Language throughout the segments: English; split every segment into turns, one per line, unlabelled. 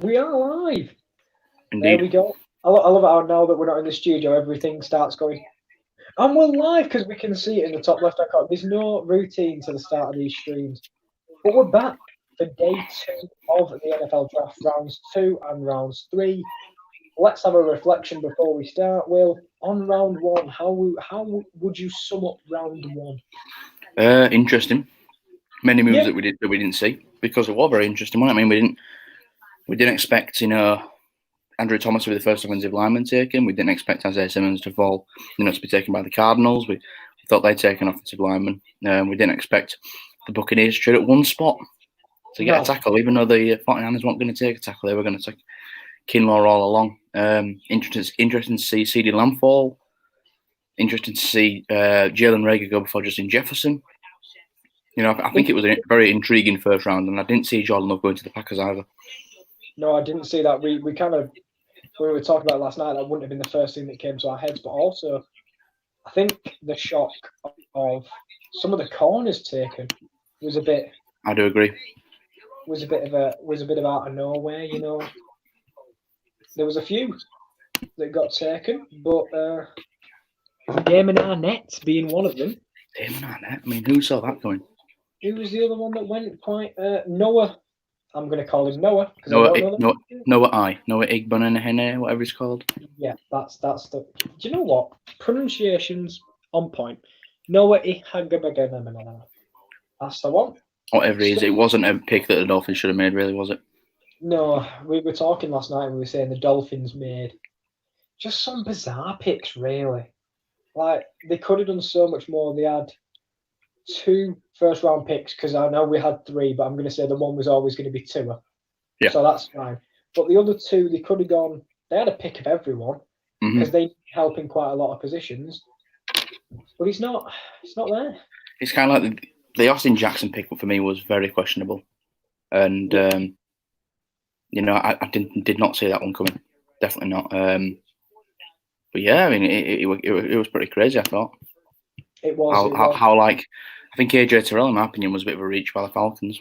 We are live.
Indeed.
There we go. I love it how now that we're not in the studio, everything starts going. And we're live because we can see it in the top left-hand corner. There's no routine to the start of these streams. But we're back for day 2 of the NFL draft, rounds 2 and rounds 3. Let's have a reflection before we start. Will, on round 1, how would you sum up round 1?
Interesting. Many moves that we didn't see, because it was very interesting. I mean, we didn't expect Andrew Thomas to be the first offensive lineman taken. We didn't expect Isaiah Simmons to fall, to be taken by the Cardinals. We thought they'd take an offensive lineman. We didn't expect the Buccaneers to trade at one spot to get a tackle, even though the 49ers weren't going to take a tackle. They were going to take Kinlaw all along. Interesting to see CeeDee Lamb fall. Interesting to see Jalen Reagor go before Justin Jefferson. I think it was a very intriguing first round, and I didn't see Jordan Love going to the Packers either.
No, I didn't see that. We were talking about last night, that wouldn't have been the first thing that came to our heads, but also I think the shock of some of the corners taken was a bit.
I do agree.
Was a bit of out of nowhere, There was a few that got taken, but Damon Arnett being one of them.
Damon Arnett? I mean, who saw that going?
Who was the other one that went quite Noah? I'm going to call him Noah.
Noah Igbananahene, whatever he's called.
Yeah, that's the. Do you know what? Pronunciation's on point. Noah Ihagabagana. That's the one.
Whatever it is, it wasn't a pick that the Dolphins should have made, really, was it?
No, we were talking last night and we were saying the Dolphins made just some bizarre picks, really. Like, they could have done so much more. They had 2 first-round picks, because I know we had 3, but I'm going to say the one was always going to be Tua.
Yeah.
So that's fine. But the other 2, they could have gone. They had a pick of everyone because they help in quite a lot of positions. But he's not there.
It's kind of like the Austin Jackson pick for me was very questionable, and I did not see that one coming. Definitely not. But yeah, I mean, it was pretty crazy. I thought
it was.
How I think AJ Terrell, in my opinion, was a bit of a reach by the Falcons.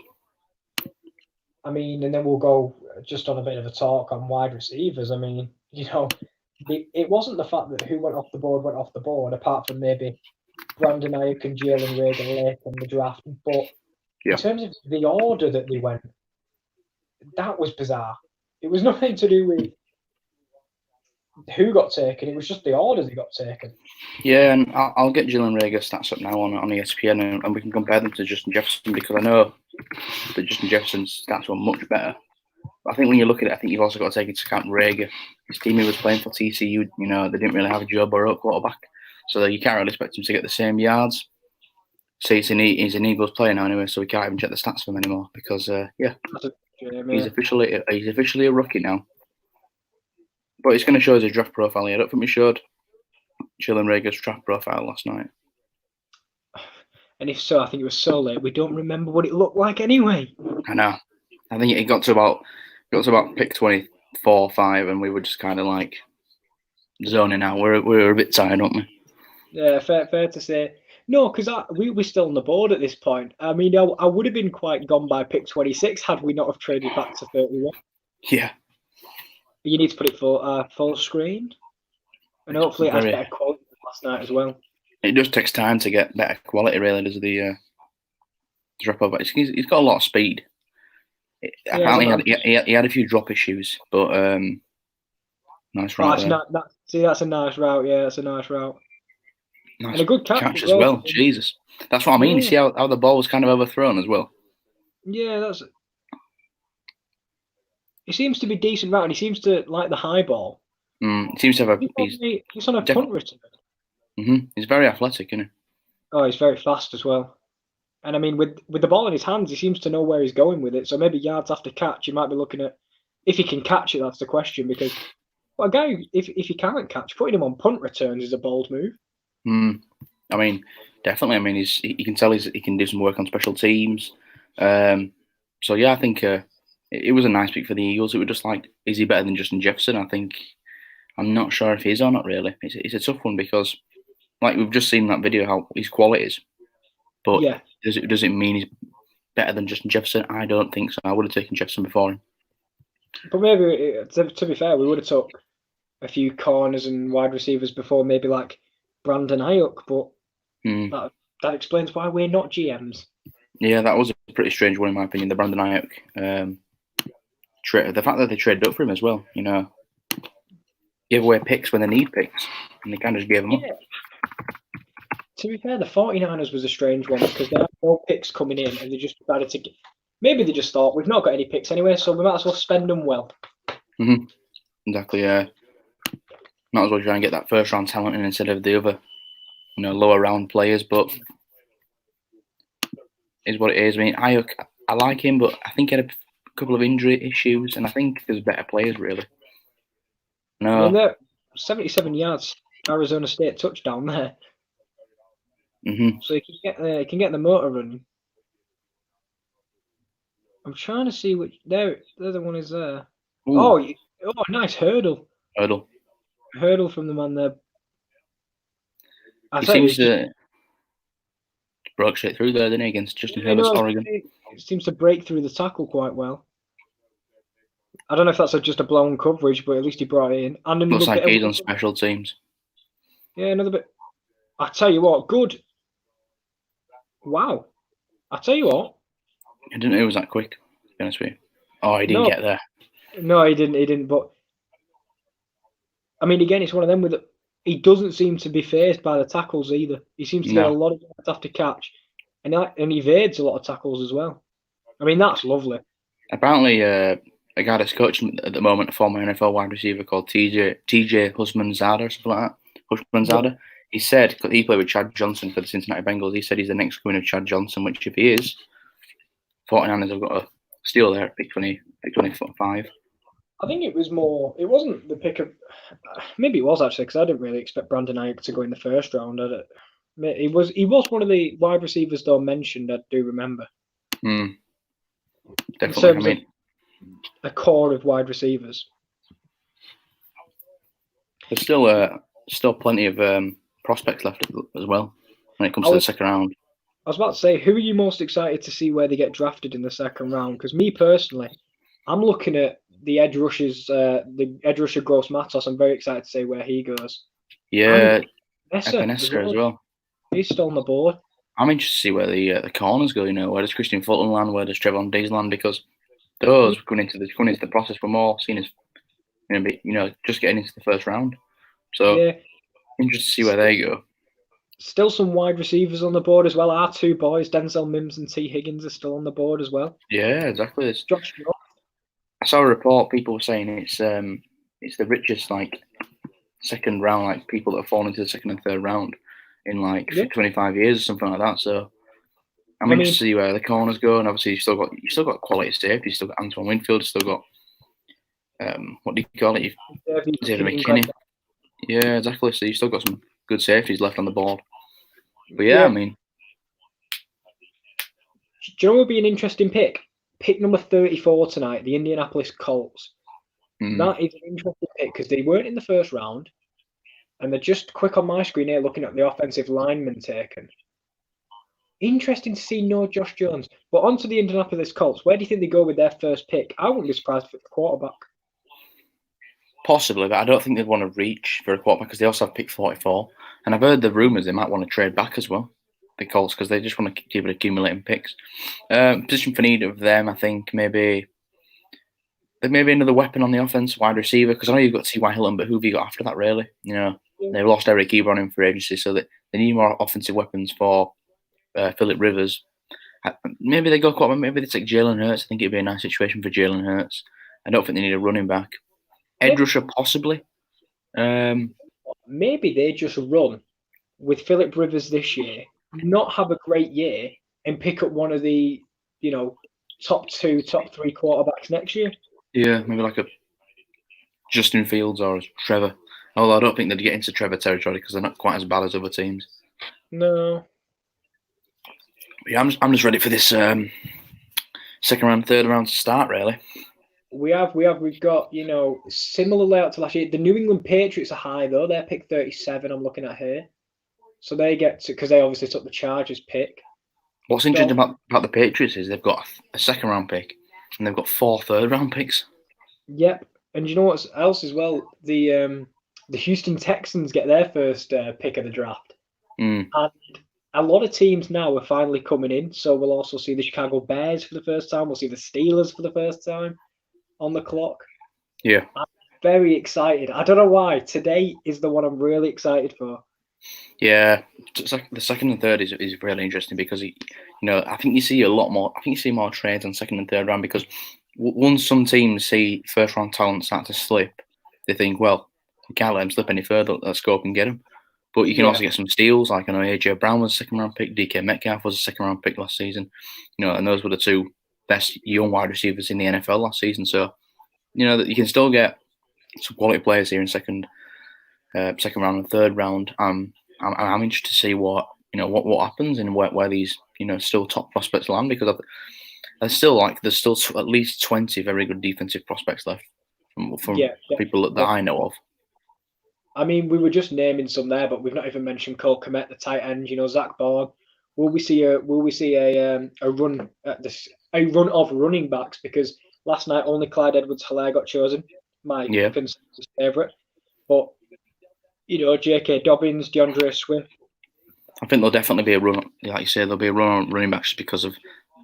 I mean, and then we'll go just on a bit of a talk on wide receivers. I mean, it wasn't the fact that who went off the board, apart from maybe Brandon Ayuk and Jalen Reagor late in the draft. But in terms of the order that they went, that was bizarre. It was nothing to do with who got taken. It was just the orders that got taken.
Yeah, and I'll get Jalen Reagor stats up now on ESPN, and we can compare them to Justin Jefferson, because I know that Justin Jefferson's stats were much better. But I think when you look at it, I think you've also got to take into account Reagor. His team he was playing for TCU, they didn't really have a Joe Burrow quarterback, so you can't really expect him to get the same yards. So he's an Eagles player now anyway, so we can't even check the stats for him anymore, because he's officially a rookie now. But it's going to show us his draft profile here. I don't think we showed Jalen Reagor's draft profile last night.
And if so, I think it was so late we don't remember what it looked like anyway.
I know. I think it got to about pick 24, 5, and we were just kind of like zoning out. We're a bit tired, aren't we?
Yeah, fair to say. No, because we were still on the board at this point. I mean, I would have been quite gone by pick 26 had we not have traded back to 31.
Yeah.
You need to put it for full screen, and hopefully it has better quality than last night as well.
It just takes time to get better quality, really, does the drop over. He's got a lot of speed. Apparently, he had a few drop issues, but nice route.
That's a nice route. Yeah, that's a nice route.
Nice
and a good catch
as well. Jesus, that's what I mean. Yeah. You see how the ball was kind of overthrown as well.
Yeah, that's. He seems to be decent route, and he seems to like the high ball.
He seems to have
he's on a punt return.
He's very athletic, isn't he?
Oh, he's very fast as well. And I mean, with the ball in his hands, he seems to know where he's going with it. So maybe yards after catch, you might be looking at if he can catch it. That's the question, because a guy, if he can't catch, putting him on punt returns is a bold move.
I mean, definitely. I mean, you can tell he can do some work on special teams. So yeah, I think it was a nice pick for the Eagles. It was just like, is he better than Justin Jefferson? I'm not sure if he is or not. Really, it's a tough one, because like we've just seen that video how his quality is, but does it mean he's better than Justin Jefferson? I don't think so. I would have taken Jefferson before him.
But maybe, to be fair, we would have took a few corners and wide receivers before maybe like Brandon Ayuk, but that explains why we're not GMs.
Yeah, that was a pretty strange one in my opinion. The Brandon Ayuk, the fact that they traded up for him as well. You know, give away picks when they need picks, and they kind of just gave them up.
To be fair, the 49ers was a strange one because they had no picks coming in, and they just decided to. Maybe they just thought we've not got any picks anyway, so we might as well spend them well.
Mm-hmm. Exactly. Yeah. Might as well try and get that first round talent in instead of the other, lower round players. But is what it is. I mean, Ayuk, I like him, but I think he had a couple of injury issues, and I think there's better players really. No.
I mean, they're 77 yards Arizona State touchdown there.
Mm-hmm.
So you can get the motor running. I'm trying to see which the other one is there. Oh, nice hurdle from the man there.
He seems to broke straight through there, didn't he, against Justin Herbert's Oregon?
It seems to break through the tackle quite well. I don't know if that's just a blown coverage, but at least he brought it in. And
looks like he's on special teams.
Yeah, another bit. I tell you what, good. Wow. I tell you what.
I didn't know he was that quick, to be honest with you. Oh, he didn't get there.
No, he didn't. But, I mean, again, it's one of them with he doesn't seem to be phased by the tackles either. He seems to get a lot of yards after catch. And he evades a lot of tackles as well. I mean, that's lovely.
Apparently, a guy that's coaching at the moment, a former NFL wide receiver called TJ Husmanzada or something like that. Husmanzada. He said, he played with Chad Johnson for the Cincinnati Bengals. He said he's the next coming of Chad Johnson, which if he is, 49ers have got a steal there at pick 25.
I think it wasn't the pick of, maybe it was actually, because I didn't really expect Brandon Ayuk to go in the first round. He was one of the wide receivers though mentioned, I do remember.
Definitely, I mean,
a core of wide receivers.
There's still plenty of prospects left as well when it comes to the second round.
I was about to say, who are you most excited to see where they get drafted in the second round? Because me personally, I'm looking at the edge rusher Gross Matos. I'm very excited to see where he goes.
Yeah, Ebenezer as well.
He's still on the board.
I'm interested to see where the corners go. Where does Christian Fulton land? Where does Trevon Diggs land? Because those going into the process were more seen as just getting into the first round. So interested to see where they go.
Still some wide receivers on the board as well. Our two boys, Denzel Mims and T. Higgins, are still on the board as well.
Yeah, exactly. It's
Josh.
I saw a report. People were saying it's the richest second round, people that have fallen into the second and third round in 25 years or something like that. So I'm interested to see where the corners go. And obviously you've still got quality safety. You've still got Antoine Winfield. You've still got what do you call it? David McKinney. Yeah, exactly. So you've still got some good safeties left on the board. But I mean,
do you know what would be an interesting pick? Pick number 34 tonight, the Indianapolis Colts. That is an interesting pick because they weren't in the first round, and they're just quick on my screen here looking at the offensive lineman taken. Interesting to see no Josh Jones. But onto the Indianapolis Colts. Where do you think they go with their first pick? I wouldn't be surprised if it's a quarterback.
Possibly, but I don't think they'd want to reach for a quarterback because they also have pick 44. And I've heard the rumours they might want to trade back as well, the Colts, because they just want to keep accumulating picks. Position for need of them, I think, maybe another weapon on the offense, wide receiver, because I know you've got T.Y. Hilton, but who have you got after that, really? They've lost Eric Ebron in free agency, so they need more offensive weapons for Phillip Rivers. Maybe they go quarterback, maybe they take Jalen Hurts. I think it'd be a nice situation for Jalen Hurts. I don't think they need a running back. Edge rusher, possibly.
Maybe they just run with Phillip Rivers this year, not have a great year, and pick up one of the, top 2, top 3 quarterbacks next year.
Yeah, maybe like a Justin Fields or Trevor. Although I don't think they'd get into Trevor territory because they're not quite as bad as other teams.
No.
But yeah, I'm just ready for this second round, third round to start, really.
We've got, similar layout to last year. The New England Patriots are high, though. They're pick 37, I'm looking at here. So they get to, because they obviously took the Chargers pick.
What's interesting about the Patriots is they've got a second round pick and they've got 4 third round picks.
Yep. And you know what else as well? The Houston Texans get their first pick of the draft.
Mm.
And a lot of teams now are finally coming in. So we'll also see the Chicago Bears for the first time. We'll see the Steelers for the first time on the clock.
Yeah.
I'm very excited. I don't know why. Today is the one I'm really excited for.
Yeah, the second and third is really interesting because I think you see a lot more. I think you see more trades on second and third round because once some teams see first round talent start to slip, they think, well, we can't let him slip any further. Let's go up and get him. But you can
Yeah.
also get some steals. Like I know AJ Brown was a second round pick, DK Metcalf was a second round pick last season. And those were the two best young wide receivers in the NFL last season. So that you can still get some quality players here in second round and third round. I'm interested to see what happens and where these still top prospects land because there's still at least 20 very good defensive prospects left from people that I know of.
I mean, we were just naming some there, but we've not even mentioned Cole Kmet, the tight end. Zach Bourne. Will we see a run at this a run of running backs? Because last night only Clyde Edwards-Helaire got chosen, my consensus favourite. But J.K. Dobbins, DeAndre Swift.
I think there'll definitely be a run. Like you say, there'll be a run on running backs just because of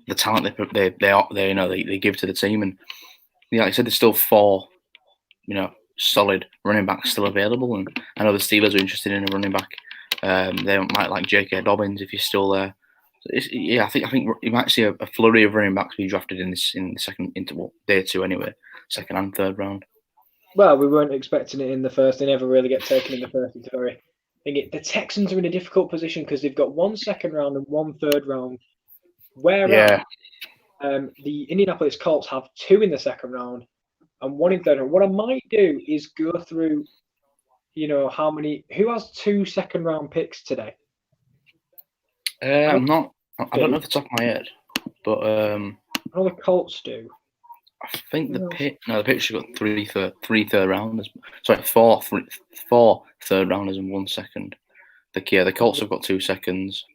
the talent they give to the team, and like I said, there's still 4 solid running backs still available, and I know the Steelers are interested in a running back. They might like J.K. Dobbins if he's still there. So I think you might see a flurry of running backs be drafted in the second day 2 anyway, second and third round.
Well, we weren't expecting it in the first. They never really get taken in the first. It's very. The Texans are in a difficult position because they've got 1 second round and 1 third round. Whereas the Indianapolis Colts have 2 in the second round and 1 in third round. What I might do is go through, who has 2 second round picks today?
I don't know off the top of my head, but
I know the Colts do.
I think the Pitch got 3 third rounders. Sorry, 4 third rounders and 1 second. The Colts have got 2 seconds.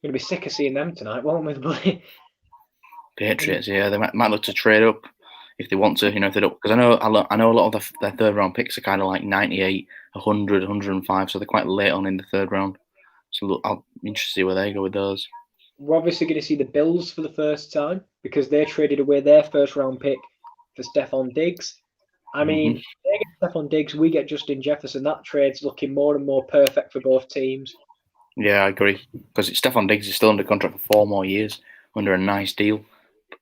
Going to be sick of seeing them tonight, won't we?
Patriots, they might look to trade up if they want to. If they don't, because I know a lot of their third round picks are kind of like 98, 100, 105, so they're quite late on in the third round. So I'll be interested to see where they go with those.
We're obviously going to see the Bills for the first time because they traded away their first round pick for Stephon Diggs. I mean, they get Stephon Diggs, we get Justin Jefferson. That trade's looking more and more perfect for both teams.
Yeah, I agree. Because Stephon Diggs is still under contract for 4 more years under a nice deal.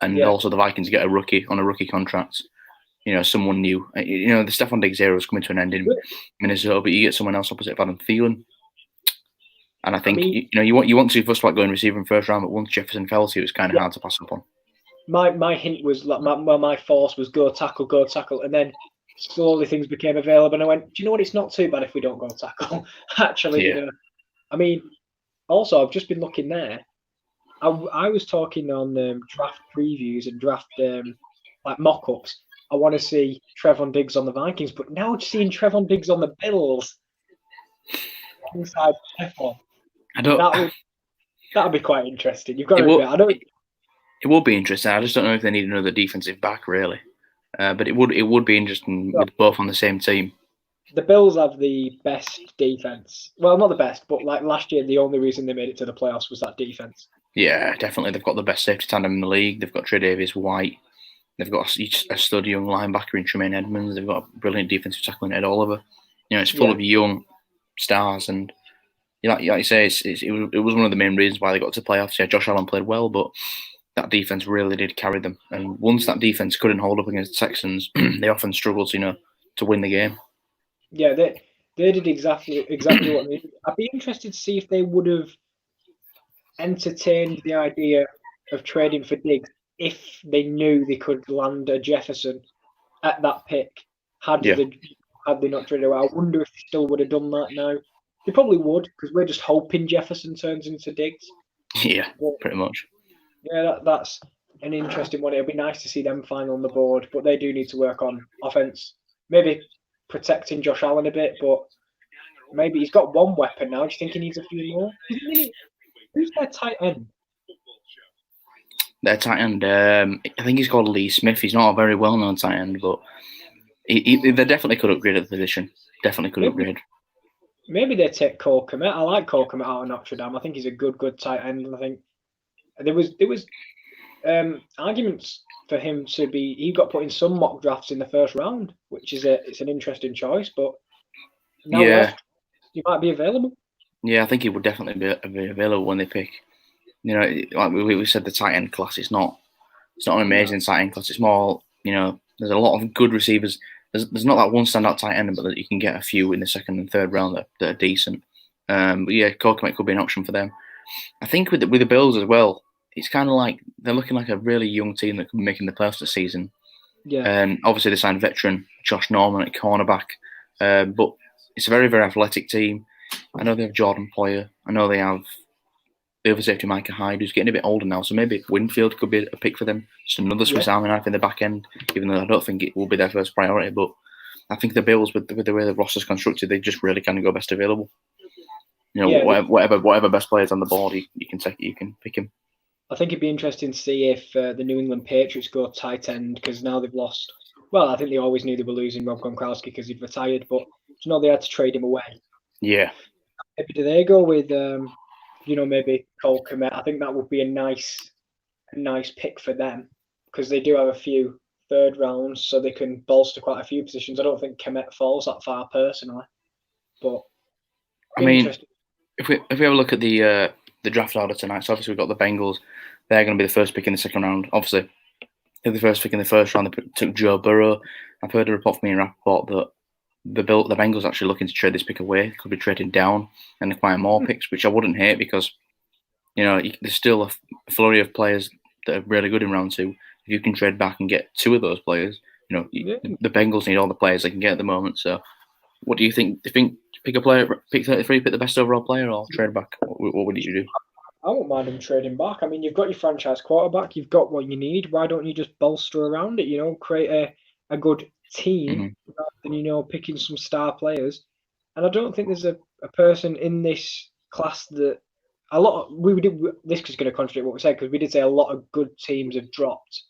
And also the Vikings get a rookie on a rookie contract. Someone new. The Stephon Diggs era is coming to an end in Minnesota, but you get someone else opposite of Adam Thielen. And I think you want to first of all go and receive in first round, but once Jefferson fell to, it was kind of hard to pass up on.
My hint was like my force was go tackle, and then slowly things became available, and I went, do you know what? It's not too bad if we don't go tackle. Actually, I mean, also I've just been looking there. I was talking on draft previews and draft like mock-ups. I want to see Trevon Diggs on the Vikings, but now just seeing Trevon Diggs on the Bills inside Stephon. That'd be quite interesting. You've got to admit, I know
it would be interesting. I just don't know if they need another defensive back, really. But it would be interesting with both on the same team.
The Bills have the best defense. Well, not the best, but like last year, the only reason they made it to the playoffs was that defense.
Yeah, definitely. They've got the best safety tandem in the league. They've got Tre'Davious White. They've got a stud young linebacker in Tremaine Edmonds. They've got a brilliant defensive tackle in Ed Oliver. It's full of young stars, and like you say, it was one of the main reasons why they got to playoffs. Yeah, Josh Allen played well, but that defense really did carry them. And once that defense couldn't hold up against the Texans, they often struggled, to win the game.
Yeah, they did exactly what they did. I'd be interested to see if they would have entertained the idea of trading for Diggs if they knew they could land a Jefferson at that pick. Had they not traded away, I wonder if they still would have done that now. They probably would, because we're just hoping Jefferson turns into Diggs.
Yeah, pretty much.
Yeah, that's an interesting one. It'll be nice to see them finally on the board, but they do need to work on offense. Maybe protecting Josh Allen a bit, but maybe he's got 1 weapon now. Do you think he needs a few more? Who's their tight end?
Their tight end, I think he's called Lee Smith. He's not a very well-known tight end, but They definitely could upgrade at the position. Definitely could upgrade.
Maybe they take Cole Kmet. I like Cole Kmet out of Notre Dame. I think he's a good tight end. And I think there was arguments for him to be. He got put in some mock drafts in the first round, which is it's an interesting choice. But now he might be available.
Yeah, I think he would definitely be available when they pick. You know, like we said, the tight end class. It's not an amazing tight end class. It's more, there's a lot of good receivers. There's not that one standout tight end, but that you can get a few in the second and third round that are decent. But yeah, Cole Kmet could be an option for them. I think with the Bills as well, it's kind of like they're looking like a really young team that could be making the playoffs this season.
Yeah.
Obviously, they signed veteran Josh Norman at cornerback, but it's a very, very athletic team. I know they have Jordan Poyer. I know they have the other safety Micah Hyde, who's getting a bit older now, so maybe Winfield could be a pick for them. Just another Swiss Army knife in the back end, even though I don't think it will be their first priority. But I think the Bills, with the way the roster's constructed, they just really kind of go best available. Whatever best players on the board, you can pick him.
I think it'd be interesting to see if the New England Patriots go tight end, because now they've lost. Well, I think they always knew they were losing Rob Gronkowski because he'd retired, but they had to trade him away.
Yeah.
Maybe do they go with maybe Cole Kmet? I think that would be a nice pick for them, because they do have a few third rounds, so they can bolster quite a few positions. I don't think Kmet falls that far personally, but
I mean, if we have a look at the draft order tonight, so obviously we've got the Bengals. They're going to be the first pick in the second round. Obviously, they're the first pick in the first round. They took Joe Burrow. I've heard a report from Kieran and Raphael that the Bengals are actually looking to trade this pick away. Could be trading down and acquire more picks, which I wouldn't hate, because there's still a flurry of players that are really good in round two. If you can trade back and get two of those players, the Bengals need all the players they can get at the moment. So, what do you think? Do you think pick a player, pick 33, pick the best overall player, or trade back? What would you do?
I won't mind them trading back. I mean, you've got your franchise quarterback. You've got what you need. Why don't you just bolster around it? Create a good team rather than picking some star players. And I don't think there's a person in this class that this is going to contradict what we said, because we did say a lot of good teams have dropped.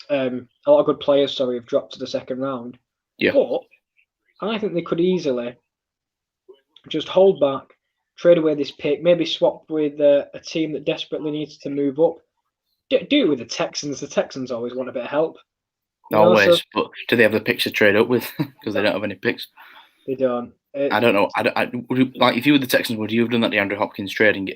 A lot of good players, have dropped to the second round.
Yeah.
But I think they could easily just hold back, trade away this pick, maybe swap with a team that desperately needs to move up. Do it with the Texans. The Texans always want a bit of help.
Always, but do they have the picks to trade up with? Because they don't have any picks.
They don't.
I don't know. If you were the Texans, would you have done that DeAndre Hopkins trade and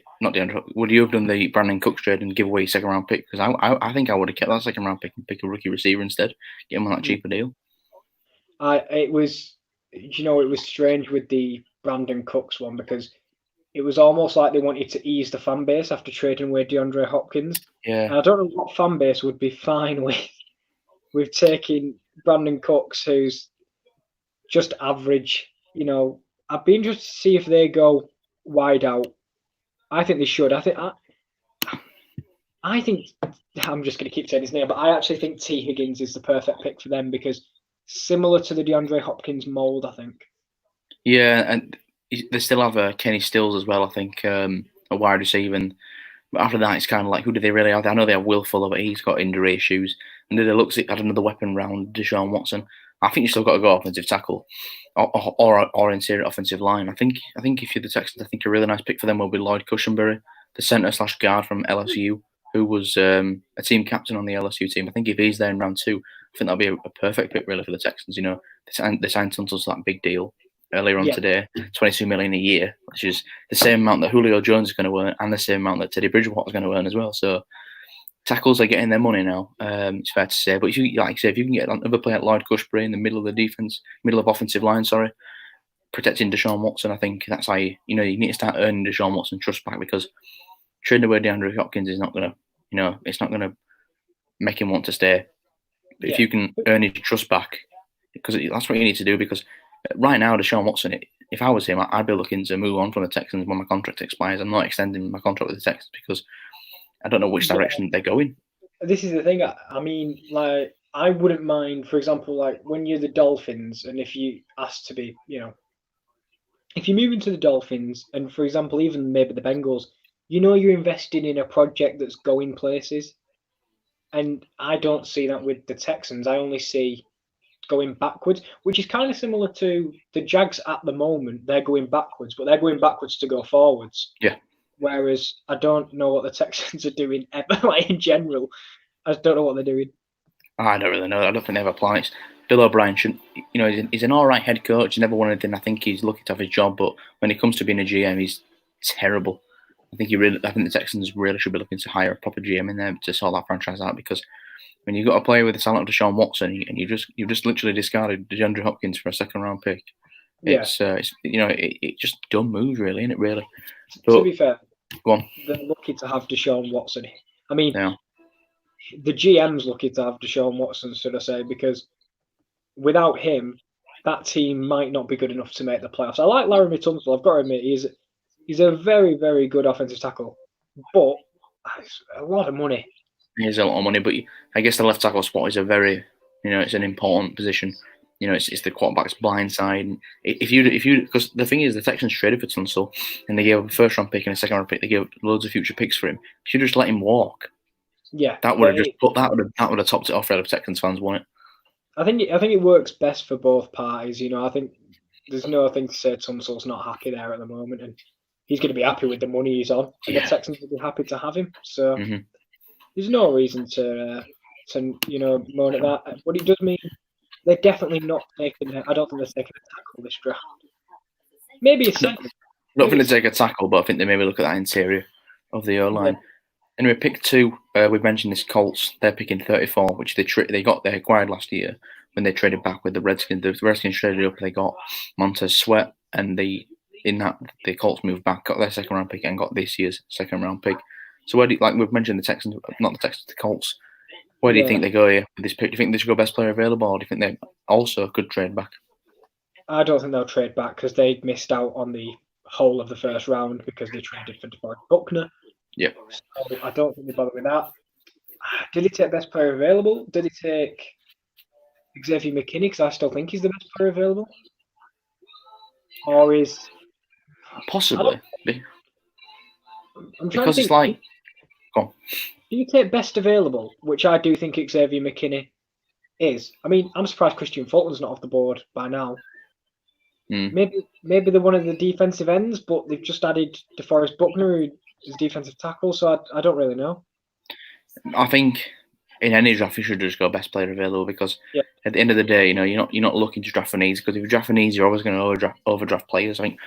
would you have done the Brandon Cooks trade and give away your second round pick? Because I think I would have kept that second round pick and pick a rookie receiver instead, get him on that cheaper deal.
It was strange with the Brandon Cooks one, because it was almost like they wanted to ease the fan base after trading away DeAndre Hopkins.
Yeah.
And I don't know what fan base would be fine with taking Brandon Cooks, who's just average. I'd be interested to see if they go wide out. I think they should. I think I'm just going to keep saying his name, but I actually think T. Higgins is the perfect pick for them, because similar to the DeAndre Hopkins mold, I think.
Yeah, and they still have Kenny Stills as well, I think, a wide receiver. But after that, it's kind of like, who do they really have? I know they have Will Fuller, but he's got injury issues. And do they look at another weapon round Deshaun Watson? I think you still got to go offensive tackle or interior offensive line. I think if you're the Texans, I think a really nice pick for them will be Lloyd Cushenberry, the center/guard from LSU, who was a team captain on the LSU team. I think if he's there in round two, I think that'll be a perfect pick really for the Texans. They signed Tunsil to that big deal earlier on today, $22 million a year, which is the same amount that Julio Jones is going to earn and the same amount that Teddy Bridgewater is going to earn as well. So tackles are getting their money now. It's fair to say, but if you can get another player like Lloyd Cushenberry in the middle of offensive line, protecting Deshaun Watson, I think that's how you need to start earning Deshaun Watson trust back, because trading away DeAndre Hopkins is not going to, it's not going to make him want to stay. But if you can earn his trust back, because that's what you need to do. Because right now, Deshaun Watson, if I was him, I'd be looking to move on from the Texans when my contract expires. I'm not extending my contract with the Texans because I don't know which direction they're going.
This is the thing. I mean, like, I wouldn't mind, for example, like when you're the Dolphins, and if you ask to be, if you move into the Dolphins, and for example, even maybe the Bengals, you're investing in a project that's going places. And I don't see that with the Texans. I only see going backwards, which is kind of similar to the Jags at the moment. They're going backwards, but they're going backwards to go forwards.
Yeah.
Whereas I don't know what the Texans are doing ever, like in general. I just don't know what they're doing.
I don't really know. I don't think they have a plan. It's Bill O'Brien shouldn't. He's an all right head coach. He's never won anything. I think he's lucky to have his job, but when it comes to being a GM, he's terrible. I think the Texans really should be looking to hire a proper GM in there to sort that franchise out, because when you've got a player with the talent of Deshaun Watson and you've just literally discarded DeAndre Hopkins for a second round pick, it's just dumb move, really, isn't it? Really. But,
to be fair,
go on.
they're lucky to have Deshaun Watson. I mean,
Yeah.
the GM's lucky to have Deshaun Watson, should I say, because without him, that team might not be good enough to make the playoffs. I like Laramie Tunsil. I've got to admit, he's a very, very good offensive tackle, but it's a lot of money.
He's a lot of money, but I guess the left tackle spot is a very, it's an important position. It's the quarterback's blind side. Because the thing is, the Texans traded for Tunsil, and they gave up a first round pick and a second round pick. They gave up loads of future picks for him. If you just let him walk,
yeah,
that would have topped it off for the Texans fans, wouldn't it?
I think it works best for both parties. I think there's nothing to say Tunsil's not happy there at the moment, and he's going to be happy with the money he's on. And the Texans will be happy to have him. So there's no reason to moan at that. But it does mean they're definitely not taking. I don't think they're taking a tackle this draft. Maybe a second.
I don't think they take a tackle, but I think they maybe look at that interior of the O-line. Yeah. Anyway, pick 2. We've mentioned this Colts. They're picking 34, which they acquired last year when they traded back with the Redskins. The Redskins traded up. They got Montez Sweat, and the Colts moved back, got their second round pick, and got this year's second round pick. So where we've mentioned the Colts. Where do you think they go here with this pick? Do you think they should go best player available, or do you think they also could trade back?
I don't think they'll trade back because they missed out on the whole of the first round because they traded for DeForest Buckner.
Yeah.
So I don't think they bother with that. Did he take best player available? Did he take Xavier McKinney? Because I still think he's the best player available. Or is
possibly?
I'm trying
because
to think,
it's like. Go on.
Do you take best available, which I do think Xavier McKinney is? I mean, I'm surprised Christian Fulton's not off the board by now. Maybe they're one of the defensive ends, but they've just added DeForest Buckner, who is defensive tackle, so I don't really know.
I think in any draft you should just go best player available, because at the end of the day, you're not looking to draft for needs, because if you draft for needs, you're always going to overdraft players. I think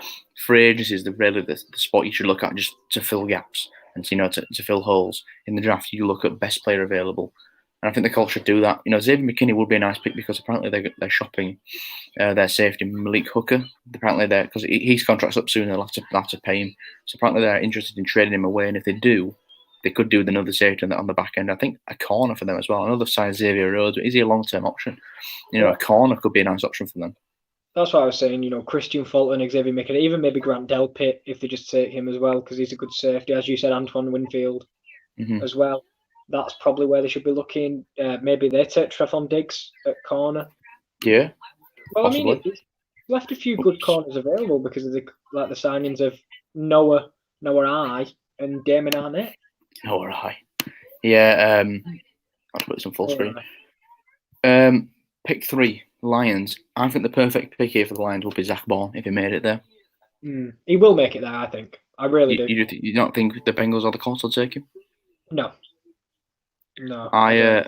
free agency is really the spot you should look at just to fill gaps and to fill holes in the draft. You look at best player available. And I think the Colts should do that. Xavier McKinney would be a nice pick, because apparently they're shopping their safety Malik Hooker. Apparently because his contract's up soon, they'll have to pay him. So apparently they're interested in trading him away. And if they do, they could do with another safety on the back end. I think a corner for them as well. Another side, Xavier Rhodes. But is he a long-term option? A corner could be a nice option for them.
That's what I was saying. Christian Fulton, Xavier McKinney, even maybe Grant Delpit if they just take him as well, because he's a good safety. As you said, Antoine Winfield as well. That's probably where they should be looking. Maybe they take Trevon Diggs at corner.
Yeah.
Well, possibly. I mean, it's left a few good corners available because of the signings of Noah I and Damon Arnett.
Noah I. Yeah. I'll put this on full screen. Pick 3, Lions. I think the perfect pick here for the Lions would be Zach Bourne if he made it there.
He will make it there, I think. I really do.
You don't think the Bengals or the Colts will take him?
No.
I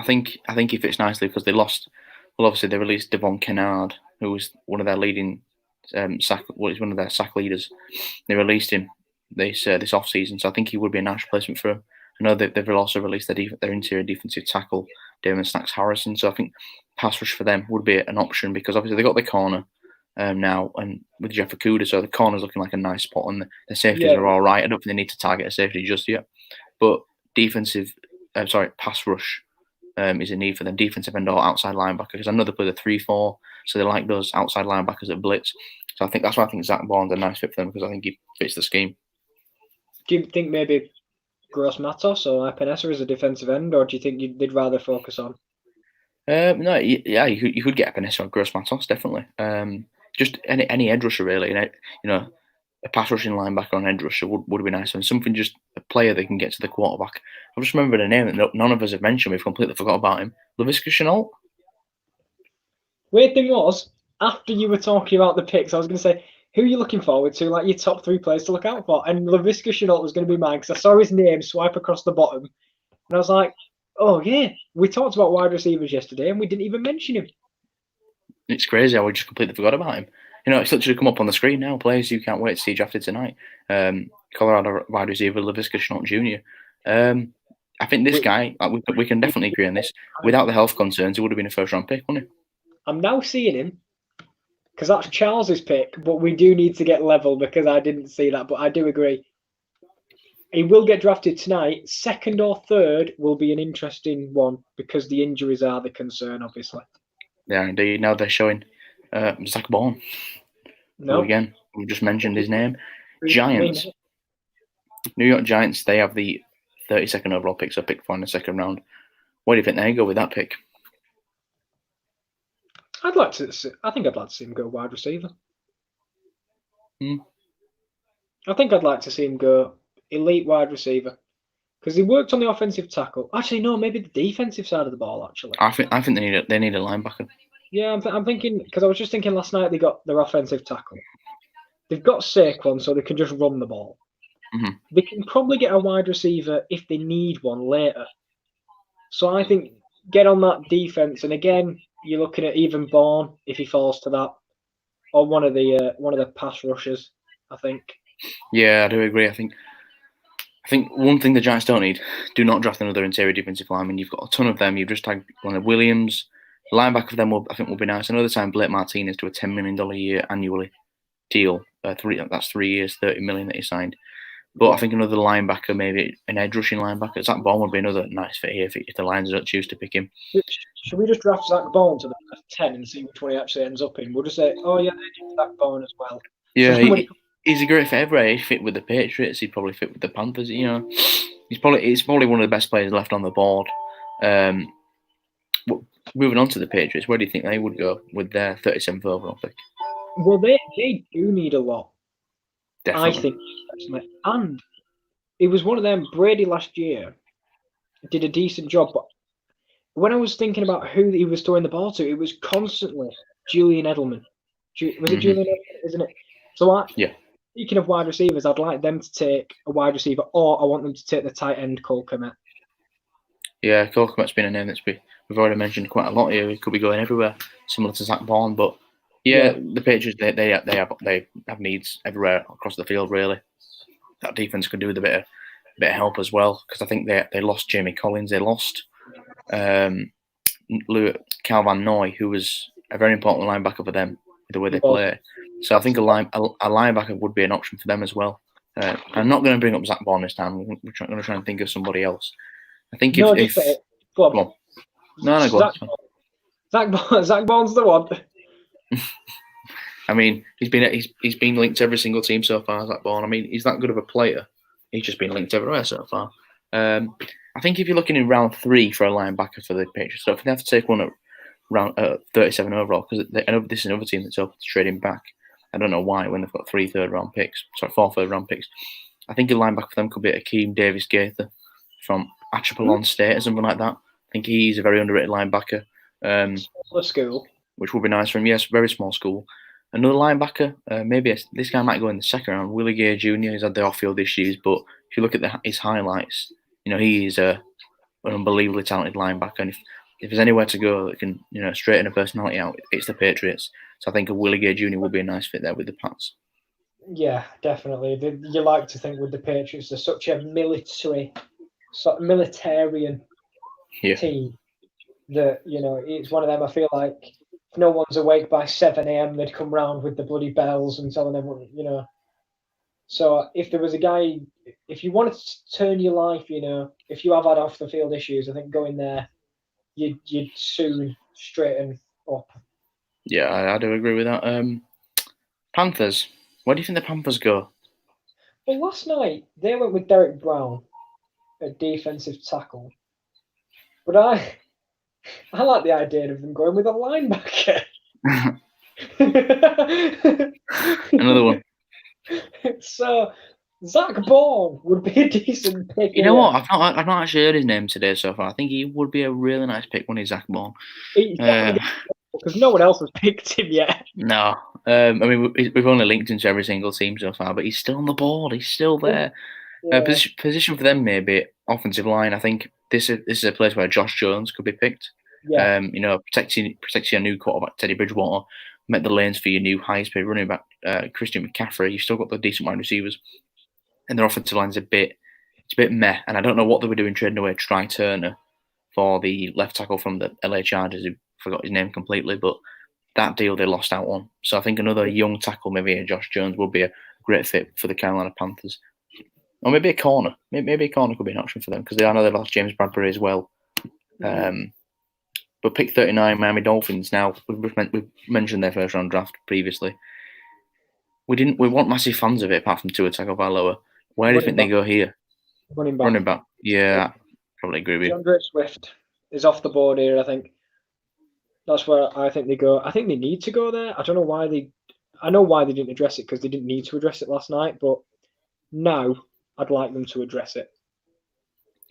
think he fits nicely because they lost. Well, obviously they released Devon Kennard, who was one of their leading sack leaders. They released him this off season, so I think he would be a nice replacement for him. I know they've also released their interior defensive tackle, Damon Snacks Harrison. So I think pass rush for them would be an option, because obviously they got the corner now, and with Jeff Okudah, so the corner's looking like a nice spot, and the safeties are all right. I don't think they need to target a safety just yet, but pass rush is a need for them, defensive end or outside linebacker, because I know they play the 3-4, so they like those outside linebackers that blitz. So I think that's why I think Zach Bourne's a nice fit for them, because I think he fits the scheme. Do
you think maybe Gross Matos or Epinesa as a defensive end, or do you think they'd rather focus on?
No, yeah, you could get Epinesa or Gross Matos, definitely. Just any edge rusher really, a pass rushing linebacker on edge rusher would be nice, and something, just a player that can get to the quarterback. I've just remembered a name that none of us have mentioned. We've completely forgot about him. Laviska Shenault.
Weird thing was, after you were talking about the picks, I was going to say, who are you looking forward to? Like your top 3 players to look out for? And Laviska Shenault was going to be mine because I saw his name swipe across the bottom. And I was like, oh, yeah, we talked about wide receivers yesterday and we didn't even mention him.
It's crazy how we just completely forgot about him. It's literally come up on the screen now. Players you can't wait to see drafted tonight. Colorado wide receiver Laviska Shenault Jr. I think this guy, we can definitely agree on this. Without the health concerns, he would have been a first-round pick, wouldn't he?
I'm now seeing him because that's Charles's pick, but we do need to get level because I didn't see that, but I do agree. He will get drafted tonight. 2nd or 3rd will be an interesting one because the injuries are the concern, obviously.
Yeah, indeed. Now they're showing Zach Bourne.
No.
Again, we just mentioned his name. Giants. New York Giants, they have the 32nd overall pick, so pick 4 in the 2nd round. Where do you think they go with that pick?
I think I'd like to see him go wide receiver. I think I'd like to see him go elite wide receiver because he worked on the offensive tackle. Actually, no, maybe the defensive side of the ball. Actually,
I think they need a linebacker.
Yeah, I'm thinking because I was just thinking last night they got their offensive tackle. They've got Saquon, so they can just run the ball.
Mm-hmm.
They can probably get a wide receiver if they need one later. So I think get on that defense, and again, you're looking at even Bourne if he falls to that, or one of the pass rushers. I think.
Yeah, I do agree. I think one thing the Giants don't need: do not draft another interior defensive lineman. You've got a ton of them. You've just tagged one of Williams. Linebacker for them will be nice. Another time, Blake Martinez to a $10 million a year annually deal. That's 3 years, $30 million that he signed. But I think another linebacker, maybe an edge rushing linebacker. Zach Bourne would be another nice fit here if the Lions don't choose to pick him.
Should we just draft Zach Bourne to the first 10 and see which one he actually ends up in? We'll just say, oh yeah, they do Zach Bourne as well.
Yeah, he's a great fit everywhere. He'd fit with the Patriots. He'd probably fit with the Panthers. He's probably one of the best players left on the board. Moving on to the Patriots, where do you think they would go with their 37th overall pick?
Well, they do need a lot.
Definitely.
I think, personally. And it was one of them. Brady last year did a decent job, but when I was thinking about who he was throwing the ball to, it was constantly Julian Edelman. Was it Julian Edelman, isn't it? So speaking of wide receivers, I'd like them to take a wide receiver, or I want them to take the tight end Cole Kmet.
Yeah, Cole Kmet's been a name we've already mentioned quite a lot here. He could be going everywhere, similar to Zach Bourne, but the Patriots they have needs everywhere across the field. Really, that defense could do with a bit of help as well because I think they lost Jamie Collins, they lost Calvin Noy, who was a very important linebacker for them the way they play. So I think a linebacker would be an option for them as well. I'm not going to bring up Zach Bourne this time. We're going to try and think of somebody else. I think
go on.
No, go on.
Zach Bourne's the one.
I mean, he's been linked to every single team so far, Zach Bourne. I mean, he's that good of a player. He's just been linked everywhere so far. I think if you're looking in round 3 for a linebacker for the Patriots, so if they have to take one at round 37 overall, because this is another team that's open to trading back. I don't know why when they've got 4 third-round picks. I think a linebacker for them could be Akeem Davis-Gaither from Achappelon State or something like that. I think he's a very underrated linebacker.
School.
Which would be nice for him. Yes, very small school. Another linebacker, maybe this guy might go in the 2nd round. Willie Gay Jr. He's had the off-field issues, but if you look at his highlights, he is an unbelievably talented linebacker. And if there's anywhere to go that can, straighten a personality out, it's the Patriots. So I think a Willie Gay Jr. would be a nice fit there with the Pats.
Yeah, definitely. You like to think with the Patriots, they're such a militarian team that, it's one of them. I feel like if no one's awake by 7 a.m., they'd come round with the bloody bells and telling everyone, So if there was a guy, if you wanted to turn your life, if you have had off the field issues, I think going there, you'd soon straighten up.
Yeah, I do agree with that. Panthers. Where do you think the Panthers go?
Well, last night they went with Derek Brown at defensive tackle, but I like the idea of them going with a linebacker.
Another one.
So Zach Bourne would be a decent pick.
You know what? I've not actually heard his name today so far. I think he would be a really nice pick when he's Zach Bourne.
because no one else has picked him yet.
No, I mean we've only linked him to every single team so far, but he's still on the board. He's still there.
Yeah.
Position for them maybe offensive line. I think this is a place where Josh Jones could be picked.
Yeah.
Protecting your new quarterback Teddy Bridgewater, met the lanes for your new highest paid running back Christian McCaffrey. You've still got the decent wide receivers, and their offensive line's a bit meh. And I don't know what they were doing trading away Try Turner for the left tackle from the LA Chargers. Who forgot his name completely, but that deal they lost out on. So I think another young tackle, maybe a Josh Jones, would be a great fit for the Carolina Panthers. Or maybe a corner. Maybe a corner could be an option for them because I know they lost James Bradbury as well. But pick 39, Miami Dolphins. Now we've mentioned their first round draft previously. We weren't massive fans of it apart from Tua Tagovailoa. Where do you think they go here? Running back. Yeah, I probably agree with you.
DeAndre Swift is off the board here. I think that's where I think they go. I think they need to go there. I don't know why they. I know why they didn't address it because they didn't need to address it last night. But now I'd like them to address it.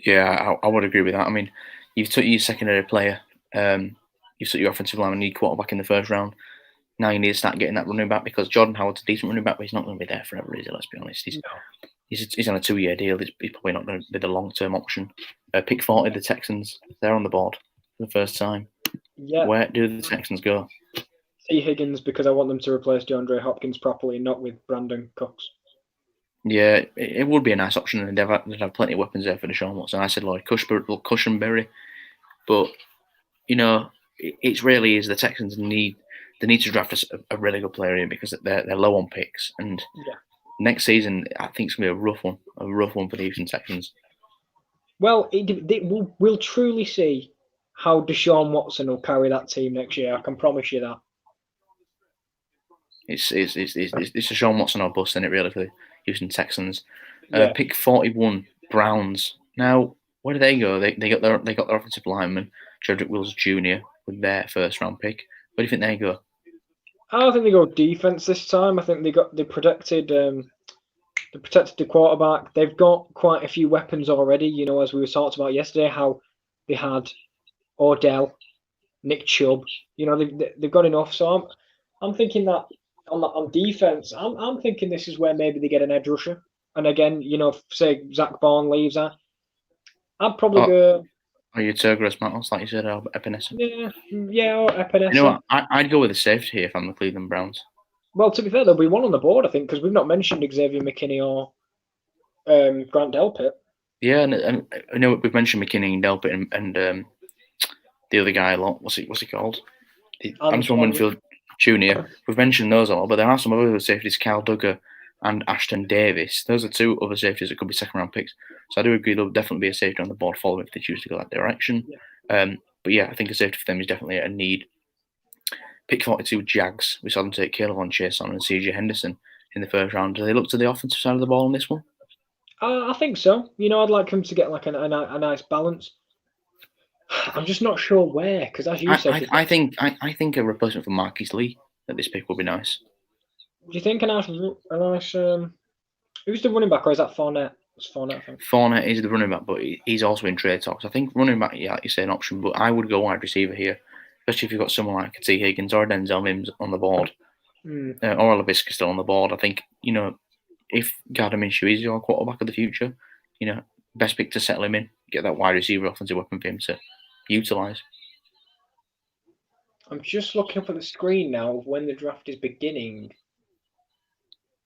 Yeah, I would agree with that. I mean, you've took your secondary player. You've took your offensive line and your quarterback in the first round. Now you need to start getting that running back because Jordan Howard's a decent running back, but he's not going to be there forever, is he? Let's be honest. He's on a 2-year deal. He's probably not going to be the long-term option. Pick 40, the Texans. They're on the board for the first time.
Yeah.
Where do the Texans go?
T. Higgins because I want them to replace DeAndre Hopkins properly, not with Brandon Cooks.
Yeah, it would be a nice option, and they'd have plenty of weapons there for Deshaun Watson. I said Lloyd Cushenberry, but it really is the Texans need to draft a really good player here because they're low on picks, and next season I think it's gonna be a rough one for the Houston Texans.
Well, we'll truly see how Deshaun Watson will carry that team next year. I can promise you that.
It's Deshaun Watson or bust, isn't it, really, for the Houston Texans?
Yeah.
Pick 41, Browns. Now, where do they go? They got their offensive lineman, Jedrick Wills Jr. with their first round pick. Where do you think they go?
I think they go defense this time. I think they protected the quarterback. They've got quite a few weapons already. As we were talked about yesterday, how they had Odell, Nick Chubb. They've got enough. So I'm thinking that on defense, I'm thinking this is where maybe they get an edge rusher. And again, say Zach Bourne leaves, I'd probably go.
Or your Turgros Mattels, like you said, or Epinesa.
Yeah, or Epinesa.
You know what? I'd go with a safety here if I'm the Cleveland Browns.
Well, to be fair, there'll be one on the board, I think, because we've not mentioned Xavier McKinney or Grant Delpit.
Yeah, and I know we've mentioned McKinney and Delpit and the other guy a lot. What's he called? Antoine Winfield Jr. We've mentioned those a lot, but there are some other safeties, Kyle Duggar and Ashton Davis. Those are two other safeties that could be second round picks. So I do agree there'll definitely be a safety on the board for them if they choose to go that direction. Yeah. But yeah, I think a safety for them is definitely a need. Pick 42, Jags. We saw them take Kayvon Chason and CJ Henderson in the first round. Do they look to the offensive side of the ball on this one?
I think so. I'd like them to get like a nice balance. I'm just not sure where, because as you said,
I think a replacement for Marquise Lee at this pick would be nice.
Do you think a nice who's the running back, or is that Fournette? It's Fournette, I think.
Fournette is the running back, but he's also in trade talks. I think running back, yeah, like you say, an option, but I would go wide receiver here, especially if you've got someone like T. Higgins or Denzel Mims on the board, or Laviska still on the board. I think, if Gardner Minshew is your quarterback of the future, best pick to settle him in, get that wide receiver offensive weapon for him to utilise.
I'm just looking up at the screen now of when the draft is beginning.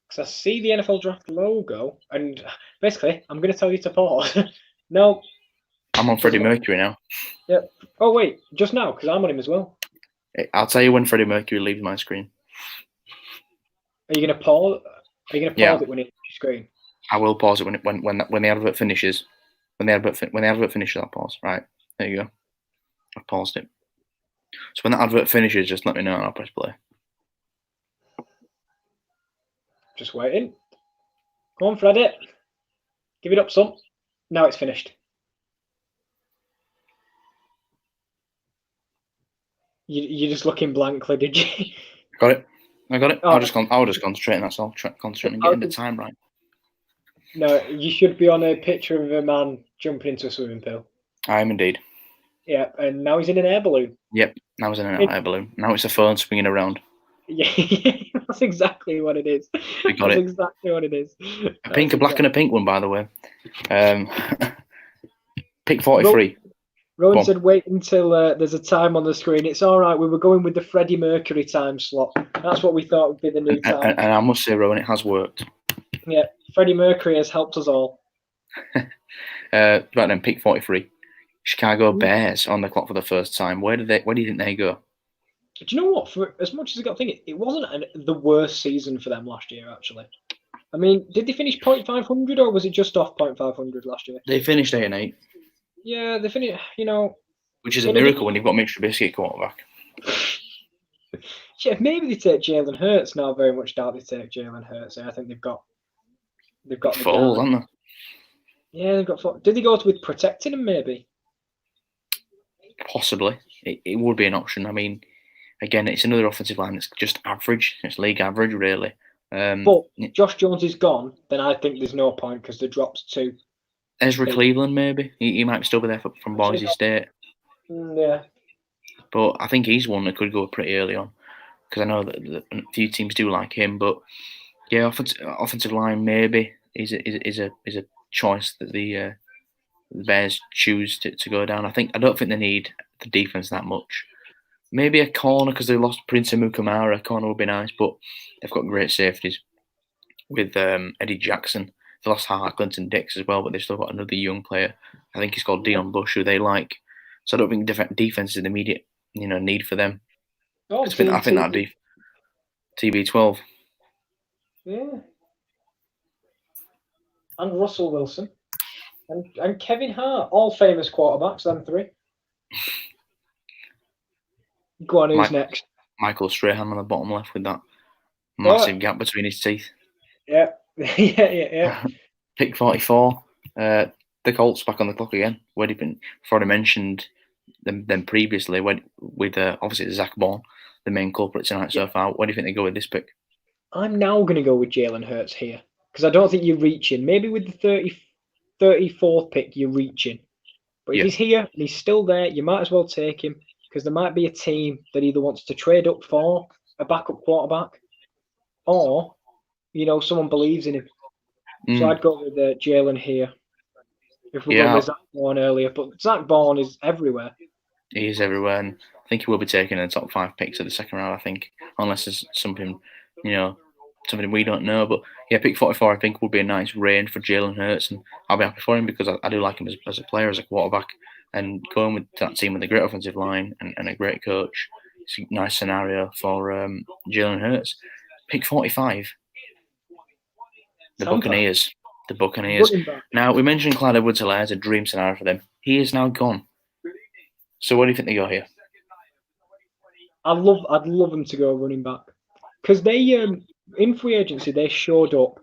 Because I see the NFL draft logo, and basically, I'm going to tell you to pause. No.
I'm on Freddie Mercury now.
Yep. Oh, wait, just now, because I'm on him as well.
I'll tell you when Freddie Mercury leaves my screen.
Are you going to pause? Are you going to pause it when it's your screen?
I will pause it when the advert finishes. When the advert finishes, I'll pause. Right, there you go. I've paused it. So when that advert finishes, just let me know and I'll press play.
Just waiting. Come on, Freddie. Give it up, son. Now it's finished. You're just looking blankly, did you?
Got it. I got it. Oh. I'll just concentrate. That's all. Concentrate and getting the time right.
No, you should be on a picture of a man jumping into a swimming pool.
I am indeed.
Yeah, and now he's in an air balloon.
Yep. Now it's in an air balloon. Now it's a phone swinging around.
Yeah, that's exactly what it is.
We got
That's
it.
exactly what it is.
A pink, a black, and a pink one, by the way. Pick 43.
Rowan said, wait until there's a time on the screen. It's all right. We were going with the Freddie Mercury time slot. That's what we thought would be the new time.
And I must say, Rowan, it has worked.
Yeah, Freddie Mercury has helped us all.
Right then, pick 43. Chicago Bears on the clock for the first time. Where do you think they go?
Do you know what? For as much as I got thinking, it wasn't the worst season for them last year, actually. I mean, did they finish 0.500 or was it just off 0.500 last year?
They finished 8-8.
Yeah, they finished,
Which is a miracle when you've got Mitch Trubisky at quarterback.
Yeah, maybe they take Jalen Hurts now. Very much doubt they take Jalen Hurts. I think they've got
Foles, haven't they?
Yeah, they've got. Did they go with protecting him? Maybe.
Possibly, it would be an option. I mean, again, it's another offensive line that's just average. It's league average, really.
But Josh Jones is gone. Then I think there's no point because they dropped to
Ezra Cleveland. Maybe he might still be there from Boise State.
Yeah.
But I think he's one that could go pretty early on because I know that a few teams do like him. But yeah, offensive line maybe is a choice that the Bears choose to go down. I don't think they need the defense that much. Maybe a corner because they lost Prince Amukamara. A corner would be nice, but they've got great safeties with Eddie Jackson. They lost Clinton Dix as well, but they've still got another young player. I think he's called Dion Bush, who they like. So I don't think defense is an immediate need for them. I think that TB12.
Yeah. And Russell Wilson. And Kevin Hart, all famous quarterbacks, them three. Go on, who's next?
Michael Strahan on the bottom left with that massive gap between his teeth.
Yeah. yeah.
Pick 44. The Colts back on the clock again. Where have been? I've already mentioned them previously with obviously Zach Bourne, the main culprit tonight so far. Where do you think they go with this pick?
I'm now going to go with Jalen Hurts here because I don't think you're reaching. Maybe with the 34th pick, you're reaching. But if he's here and he's still there, you might as well take him because there might be a team that either wants to trade up for a backup quarterback or, someone believes in him. So I'd go with Jalen here. If we're going with Zach Bourne earlier. But Zach Bourne is everywhere.
He is everywhere. And I think he will be taking the top 5 picks of the second round, I think. Unless there's something, something we don't know. But yeah, pick 44 I think would be a nice range for Jalen Hurts. And I'll be happy for him because I do like him as a player, as a quarterback. And going with that team with a great offensive line and a great coach, it's a nice scenario for Jalen Hurts. Pick 45. The Buccaneers. The Buccaneers. Now, we mentioned Clyde Edwards-Helaire as a dream scenario for them. He is now gone. So what do you think they go here?
I'd love them to go running back. Because they, in free agency, they showed up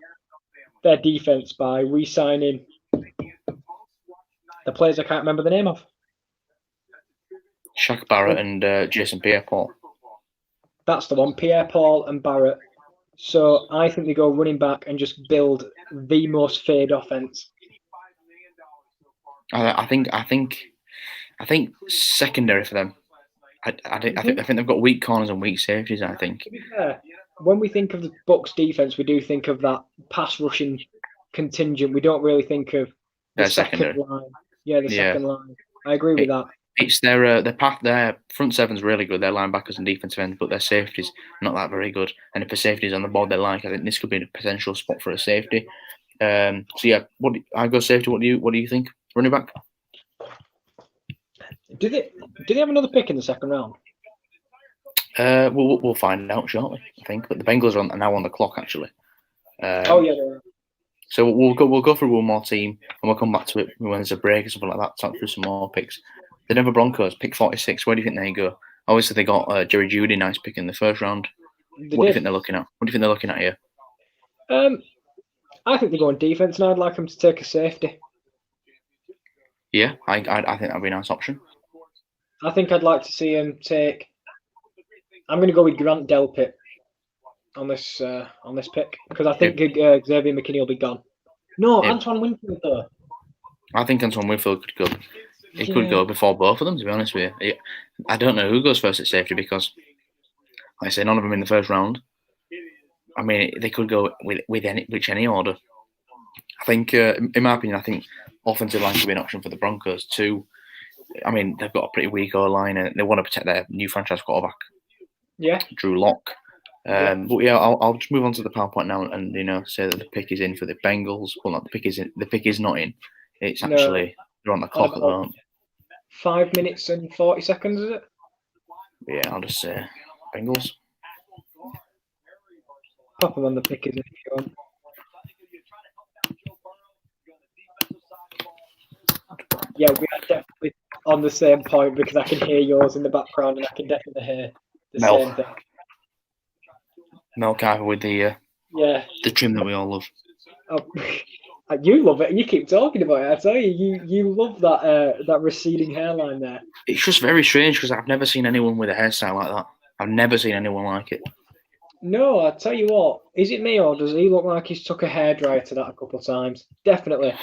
their defense by re-signing the players I can't remember the name of.
Shaq Barrett and Jason Pierre-Paul.
That's the one, Pierre-Paul and Barrett. So I think they go running back and just build the most fade offense.
I think secondary for them. I think they've got weak corners and weak safeties. I think.
To be fair, when we think of the Bucs defense, we do think of that pass rushing contingent. We don't really think of the second line. Yeah, second line. I agree with that.
It's their front seven's really good. Their linebackers and defensive ends, but their safety's not that very good. And if a safety's on the board they like, I think this could be a potential spot for a safety. So yeah, I go safety. What do you think? Running back?
Do they have another pick in the second round?
We'll find out shortly, I think. But the Bengals are now on the clock actually.
Oh yeah. They are.
So we'll go through one more team and we'll come back to it when there's a break or something like that. Talk through some more picks. The Denver Broncos, pick 46. Where do you think they go? Obviously, they got Jerry Jeudy, nice pick in the first round. What do you think they're looking at? What do you think they're looking at here?
I think they're going defense, and I'd like them to take a safety.
Yeah, I think that'd be a nice option.
I think I'd like to see him take. I'm going to go with Grant Delpit on this pick because I think Xavier McKinney will be gone. No, Antoine Winfield though.
I think Antoine Winfield could go. It could go before both of them, to be honest with you. I don't know who goes first at safety because, like I say, none of them in the first round. I mean, they could go with any order. I think, in my opinion, I think offensive line could be an option for the Broncos too. I mean, they've got a pretty weak O-line and they want to protect their new franchise quarterback.
Yeah.
Drew Lock. But yeah, I'll just move on to the PowerPoint now and say that the pick is in for the Bengals. Well, not the pick is in. The pick is not in. It's actually they're on the clock at the moment.
5 minutes and 40 seconds, is it?
Yeah, I'll just say Bengals.
Pop them on the pick is in if you want. Yeah, we are definitely on the same point because I can hear yours in the background and I can definitely hear the same thing.
Mel Kiper with the trim that we all love.
Oh, you love it. You keep talking about it. I tell you love that receding hairline there.
It's just very strange because I've never seen anyone with a hairstyle like that. I've never seen anyone like it.
No, I tell you what. Is it me or does he look like he's took a hairdryer to that a couple of times? Definitely.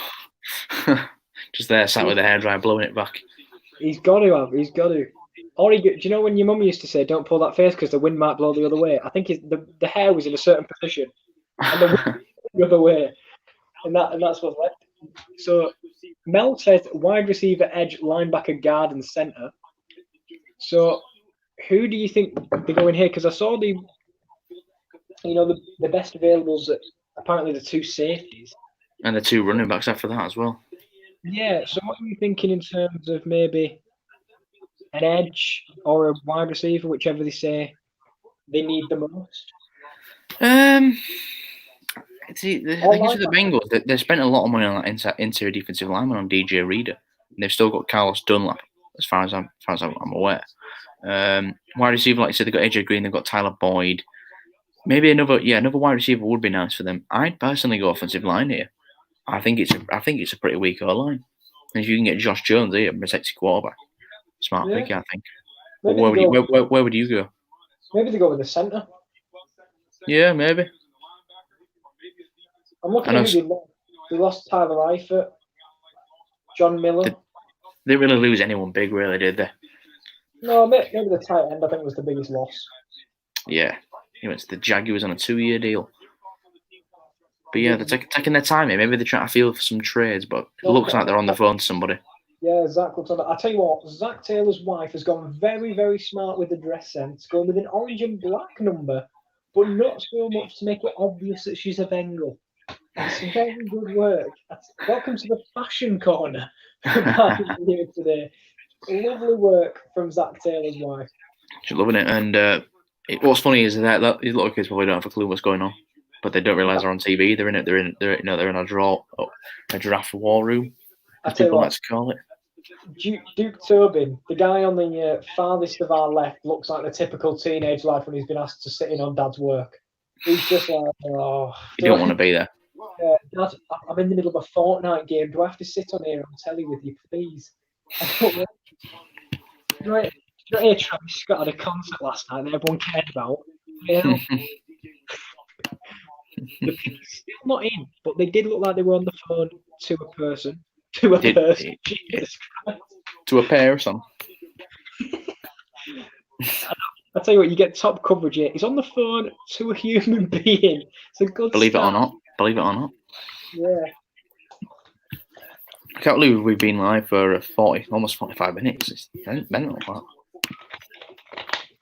Just there, sat with a hairdryer, blowing it back.
He's got to have. He's got to. Or do you know when your mum used to say, "Don't pull that face because the wind might blow the other way"? I think the hair was in a certain position, and the wind the other way, and that's what's left. So Mel says wide receiver, edge, linebacker, guard, and center. So who do you think they go in here? Because I saw the best availables. Apparently the two safeties
and the two running backs after that as well.
Yeah. So what are you thinking in terms of maybe an edge or a wide receiver, whichever they say they need the most?
See, the thing is with the Bengals, they spent a lot of money on that interior defensive lineman on DJ Reader. And they've still got Carlos Dunlap, as far as I'm aware. Wide receiver, like I said, they've got AJ Green, they've got Tyler Boyd. Maybe another wide receiver would be nice for them. I'd personally go offensive line here. I think it's a pretty weak O-line. And if you can get Josh Jones here, protect your quarterback, smart pick, I think. But where would you go?
Maybe they go with the centre.
Yeah, maybe.
I'm looking at who they lost. Tyler Eifert, John Miller.
They didn't really lose anyone big, really, did they?
No, maybe the tight end, I think, was the biggest loss.
Yeah. He went to the Jaguars on a 2-year deal. But yeah, they're taking their time here. Maybe they're trying to feel for some trades, but it looks like they're on the phone to somebody.
Yeah, Zach looks on that. I tell you what, Zach Taylor's wife has gone very, very smart with the dress sense, going with an orange and black number, but not so much to make it obvious that she's a Bengal. That's very good work. Welcome to the fashion corner here today. Lovely work from Zach Taylor's wife.
She's loving it, and what's funny is that these little kids probably don't have a clue what's going on, but they don't realise they're on TV. They're in a giraffe war room, as people like to call it.
Duke Tobin, the guy on the farthest of our left, looks like the typical teenage life when he's been asked to sit in on Dad's work. He's just like, oh,
you don't want to be there.
Dad, I'm in the middle of a Fortnite game. Do I have to sit on here on telly with you, please? I don't know. Right. Travis Scott had a concert last night that everyone cared about. They're still not in, but they did look like they were on the phone to a person. To a person. Jesus Christ.
To a person.
I tell you what, you get top coverage here. He's on the phone to a human being. It's a good
Believe
start.
Believe it or not.
Yeah.
I can't believe we've been live for almost 45 minutes. It's mental.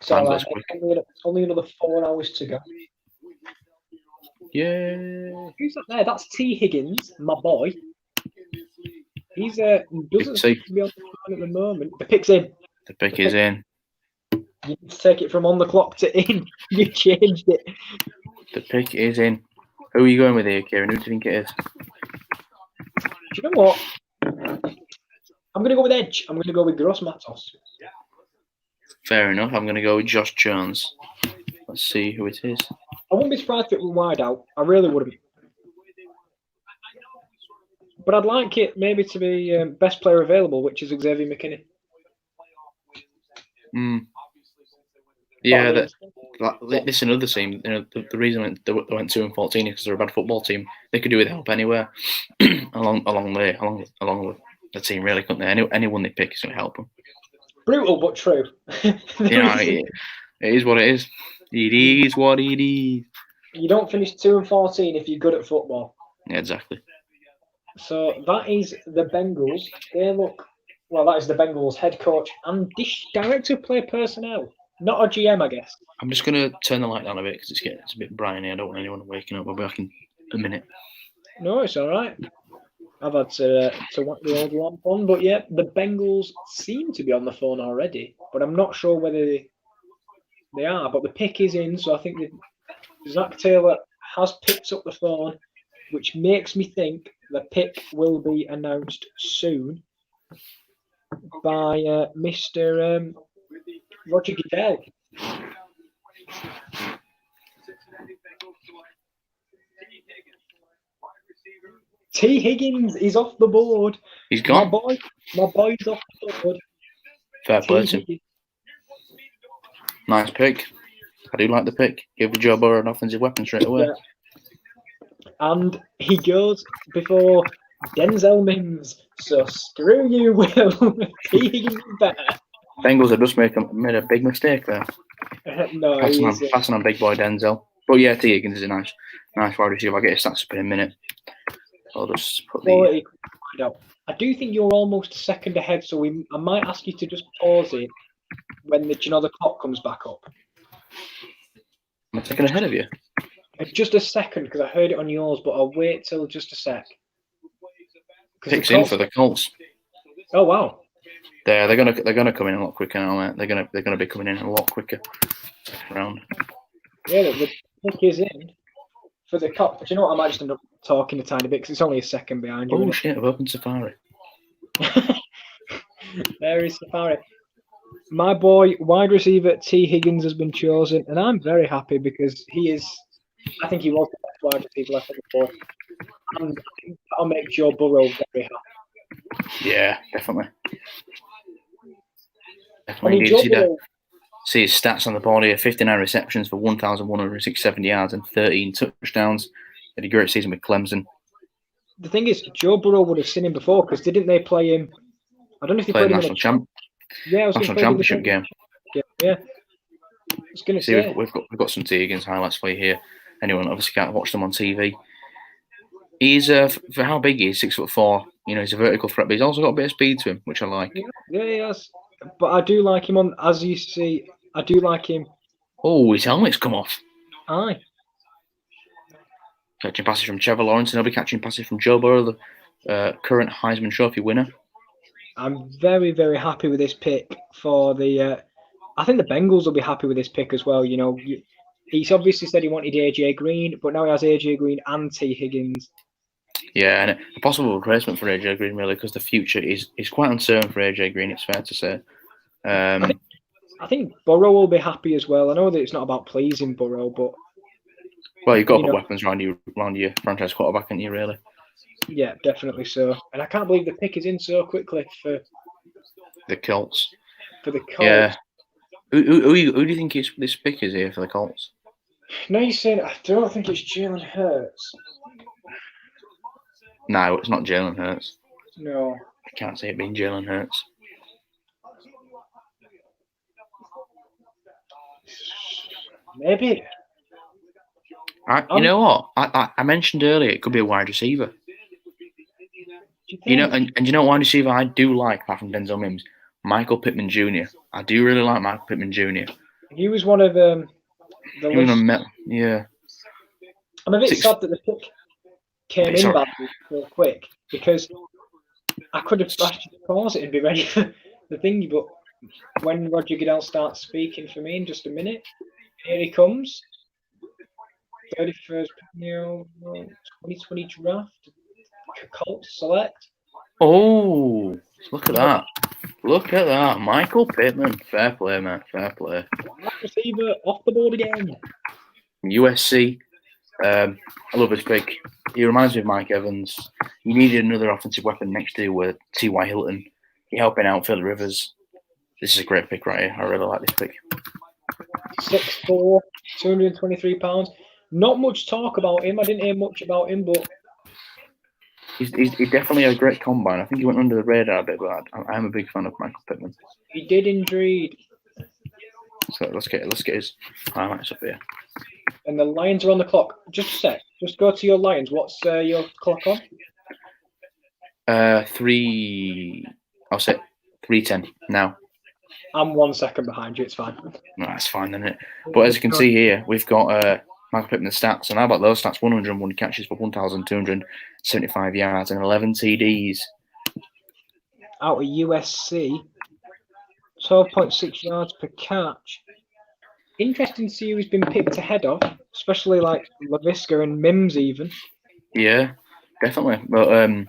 So only another 4 hours to go.
Yeah.
Who's that there? That's T. Higgins, my boy. He's doesn't seem to be on the phone at the moment. The pick's in.
The pick is in.
You need to take it from on the clock to in. You changed it.
The pick is in. Who are you going with here, Kieran? Who do you think it is?
Do you know what? I'm going to go with Edge. I'm going to go with Gross Matos.
Fair enough. I'm going to go with Josh Jones. Let's see who it is.
I wouldn't be surprised if it were wide out. I really wouldn't. But I'd like it maybe to be best player available, which is Xavier McKinney.
Yeah, this is another team. You know, the reason they went 2-14 is because they're a bad football team. They could do with help anywhere along the the team, really, couldn't they? Anyone they pick is going to help them.
Brutal, but true.
It is what it is. It is what it is.
You don't finish 2-14 if you're good at football.
Yeah, exactly.
So that is the Bengals. That is the Bengals head coach and director of player personnel. Not a GM, I guess.
I'm just going to turn the light down a bit because it's a bit briny. I don't want anyone waking up. I'll be back in a minute.
No, it's all right. I've had to whack the old lamp on. But yeah, the Bengals seem to be on the phone already. But I'm not sure whether they are. But the pick is in. So I think Zach Taylor has picked up the phone, which makes me think the pick will be announced soon by Mr. Roger Goodell. T. Higgins is off the board.
He's gone.
My boy's off the board.
Fair play to him. Nice pick. I do like the pick. Give Joe Burrow an offensive weapon straight away.
Yeah. And he goes before Denzel Mims. So screw you, Will. T. Higgins is better.
Bengals have just made a big mistake there.
No,
passing on big boy Denzel. But yeah, T. Higgins is a nice wide receiver. I'll get his stats up in a minute. I'll just put the...
I do think you're almost a second ahead, so I might ask you to just pause it when the clock comes back up.
I'm a second ahead of you.
Just a second, because I heard it on yours, but I'll wait till just a sec.
Picks in for the Colts.
Oh wow!
They're gonna come in a lot quicker now, mate. They're gonna be coming in a lot quicker round.
Yeah, the pick is in for the Colts. Do you know what? I might just end up talking a tiny bit because it's only a second behind you.
Oh shit! I've opened Safari.
There is Safari. My boy, wide receiver T. Higgins has been chosen, and I'm very happy because he is. I think he was the best wide receiver left on the board, and I think that'll make Joe Burrow very happy.
Yeah, definitely.
I mean, Joe Burrow.
See his stats on the board here: 59 receptions for 1,167 yards and 13 touchdowns. Had a great season with Clemson.
The thing is, Joe Burrow would have seen him before because didn't they play him? I don't know if they played him in a
national championship game.
Yeah. I was going to say
we've got some T. Higgins highlights for you here. Anyone obviously can't watch them on TV. He's for how big he is, 6'4". You know, he's a vertical threat, but he's also got a bit of speed to him, which I like.
Yeah, he has. But I do like him as you see. I do like him.
Oh, his helmet's come off.
Aye.
Catching passes from Trevor Lawrence, and he'll be catching passes from Joe Burrow, the current Heisman Trophy winner.
I'm very, very happy with this pick for the. I think the Bengals will be happy with this pick as well. You know, he's obviously said he wanted AJ Green, but now he has AJ Green and T. Higgins.
Yeah, and a possible replacement for AJ Green, really, because the future is quite uncertain for AJ Green. It's fair to say.
I think Burrow will be happy as well. I know that it's not about pleasing Burrow, but
you've got to put weapons around your franchise quarterback, haven't you? Really.
Yeah, definitely so. And I can't believe the pick is in so quickly for
the Colts.
For the Colts.
Yeah. Who do you think this pick is here for the Colts?
No, you're saying I don't think it's Jalen Hurts.
No, it's not Jalen Hurts.
No.
I can't see it being Jalen Hurts.
Maybe.
You know what? I mentioned earlier it could be a wide receiver. You know, and you know what wide receiver I do like, apart from Denzel Mims? Michael Pittman Jr. I do really like Michael Pittman Jr.
He was one of the
yeah.
I'm a bit sad that the pick came in badly real quick because I could have actually paused it and be ready for the thing, but when Roger Goodell starts speaking for me in just a minute, here he comes. 31st 2020 draft. Colts select.
Oh, look at that. Look at that. Michael Pittman. Fair play, man. Fair play.
Receiver off the board again.
USC. I love his pick. He reminds me of Mike Evans. You needed another offensive weapon next to T.Y. Hilton. You're helping out Phil Rivers. This is a great pick right here. I really like this pick.
6'4", 223 pounds. Not much talk about him. I didn't hear much about him, but
He's definitely a great combine. I think he went under the radar a bit, but I'm a big fan of Michael Pittman.
He did indeed.
So let's get his highlights up here.
And the Lions are on the clock. Just a sec. Just go to your Lions. What's your clock on?
3:10 now.
I'm 1 second behind you. It's fine.
No, that's fine, isn't it? But as you can see here, we've got Michael Pittman's stats. And how about those stats? 101 catches for 1,275 yards and 11 TDs.
Out of USC, 12.6 yards per catch. Interesting to see who he's been picked ahead of, especially like LaVisca and Mims even.
Yeah, definitely. But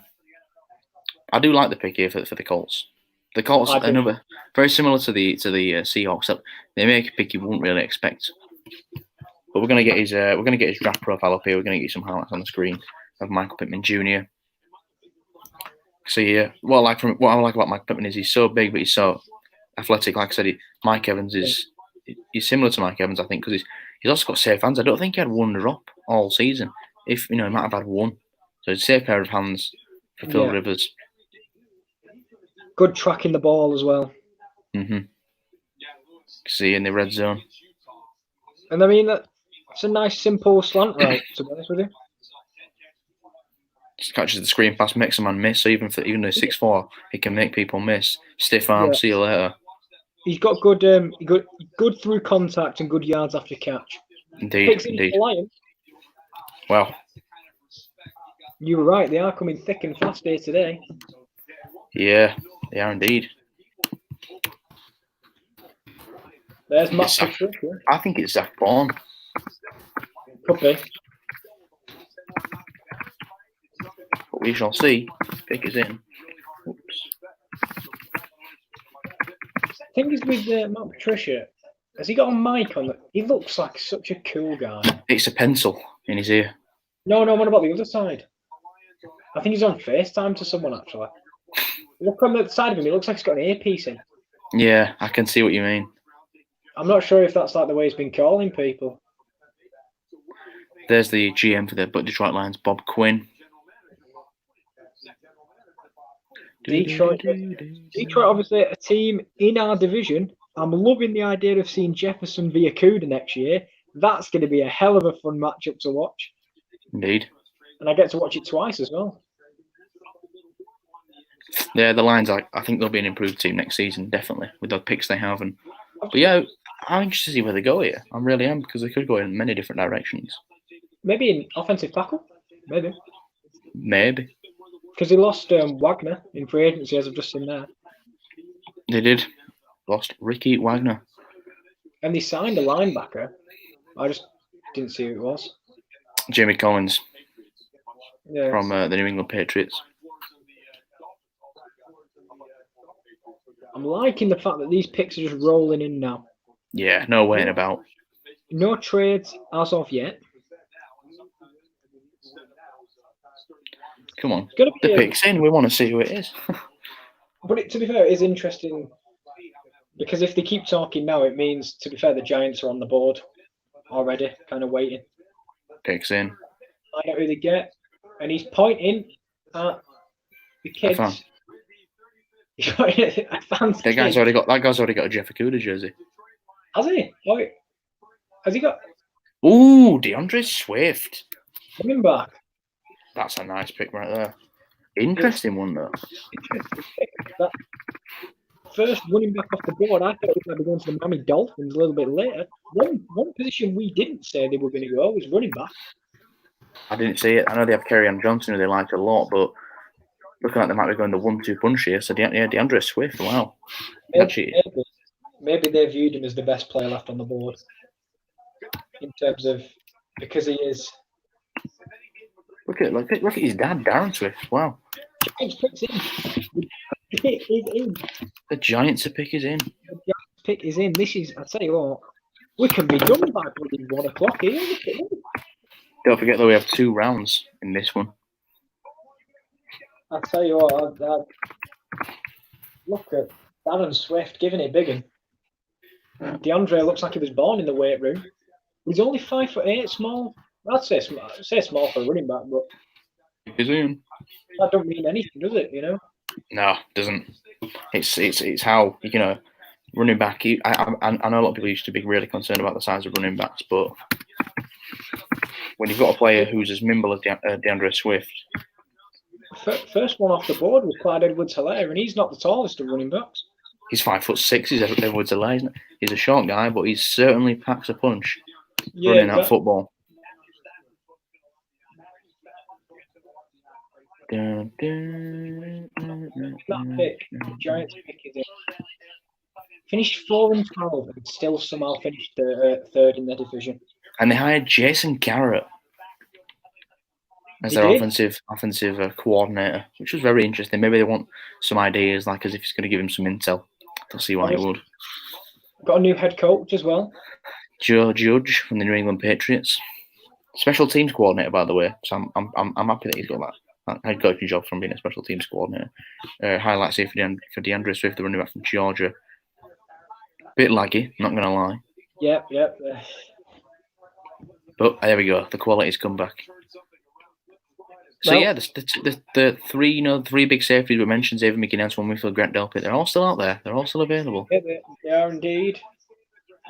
I do like the pick here for the Colts. The Colts are another very similar to the Seahawks. They make a pick you wouldn't really expect. But we're gonna get his draft profile up here. We're gonna get some highlights on the screen of Michael Pittman Jr. See here, what I like about Michael Pittman is he's so big, but he's so athletic. Like I said, Mike Evans he's similar to Mike Evans, I think, because he's also got safe hands. I don't think he had one drop all season. If he might have had one. So it's a safe pair of hands for Phil Rivers.
Good tracking the ball as well.
See in the red zone.
And I mean, it's a nice, simple slant route, to be honest with you.
Just catches the screen pass, makes a man miss. So even though he's 6'4", he can make people miss. Stiff arm, see you later.
He's got good through contact and good yards after catch.
Indeed. Well,
you were right. They are coming thick and fast here today.
Yeah, they are indeed.
There's Matt Patricia.
I think it's Zach Bourne.
Could be.
But we shall see. Pick is in. Oops.
The thing is with Matt Patricia, has he got a mic on? He looks like such a cool guy.
It's a pencil in his ear.
No, what about the other side? I think he's on FaceTime to someone, actually. Look on the side of him, he looks like he's got an earpiece in.
Yeah, I can see what you mean.
I'm not sure if that's like the way he's been calling people.
There's the GM for the Detroit Lions, Bob Quinn.
Detroit, obviously, a team in our division. I'm loving the idea of seeing Jefferson via Cuda next year. That's going to be a hell of a fun matchup to watch.
Indeed.
And I get to watch it twice as well.
Yeah, the Lions, I think they'll be an improved team next season, definitely, with the picks they have. But yeah, I'm interested to see where they go here. I really am, because they could go in many different directions.
Maybe an offensive tackle?
Maybe.
Because they lost Wagner in free agency, as I've just seen there.
They did. Lost Ricky Wagner.
And they signed a linebacker. I just didn't see who it was.
Jamie Collins from the New England Patriots.
I'm liking the fact that these picks are just rolling in now.
Yeah, no waiting about.
No trades as of yet.
Come on, the pick's in. We want to see who it is.
But to be fair, it is interesting because if they keep talking now, it means, to be fair, the Giants are on the board already, kind of waiting.
Pick's in.
Find out who they get, and he's pointing at the kids.
That guy's already got a Jeff Okudah jersey.
Has he? Wait, has he got?
Ooh, DeAndre Swift.
Coming back.
That's a nice pick right there. Interesting one, though.
That first running back off the board, I thought he might be going to the Miami Dolphins a little bit later. One position we didn't say they were going to go was running back.
I didn't see it. I know they have Kieran Johnson, who they like a lot, but looking like they might be going the 1-2 punch here. So, DeAndre Swift, wow.
Maybe they viewed him as the best player left on the board. In terms of, because he is.
Look at his dad, Darren Swift. Wow.
Giants pick is in.
The Giants pick is in.
The Giants pick is in. This is, I tell you what, we can be done by 1 o'clock here.
Don't forget that we have 2 rounds in this one.
I tell you what, look at Darren Swift giving it big one. DeAndre looks like he was born in the weight room. He's only 5'8", small. I'd say small for a running back, but
he's in.
That don't mean anything, does it?
No, it doesn't. It's how running back. I know a lot of people used to be really concerned about the size of running backs, but when you've got a player who's as nimble as DeAndre Swift,
First one off the board was Clyde Edwards-Helaire, and he's not the tallest of running backs.
he's 5'6". He's Edwards-Helaire, isn't he? He's a short guy, but he certainly packs a punch running that football.
That pick, Giants pick is it. Finished 4-12 and still somehow finished third in their division.
And they hired Jason Garrett as their offensive coordinator, which was very interesting. Maybe they want some ideas, like as if he's going to give him some intel. I'll see why he would.
Got a new head coach as well.
Joe Judge from the New England Patriots, special teams coordinator, by the way. So I'm happy that he's got that head coaching job from being a special teams coordinator. Highlights here for DeAndre Swift, the running back from Georgia. Bit laggy, not going to lie.
Yep.
But there we go. The quality's come back. So the three big safeties we mentioned, Xavier McKinney, Antoine Winfield, Grant Delpit, they're all still out there. They're all still available.
Yeah, they are indeed.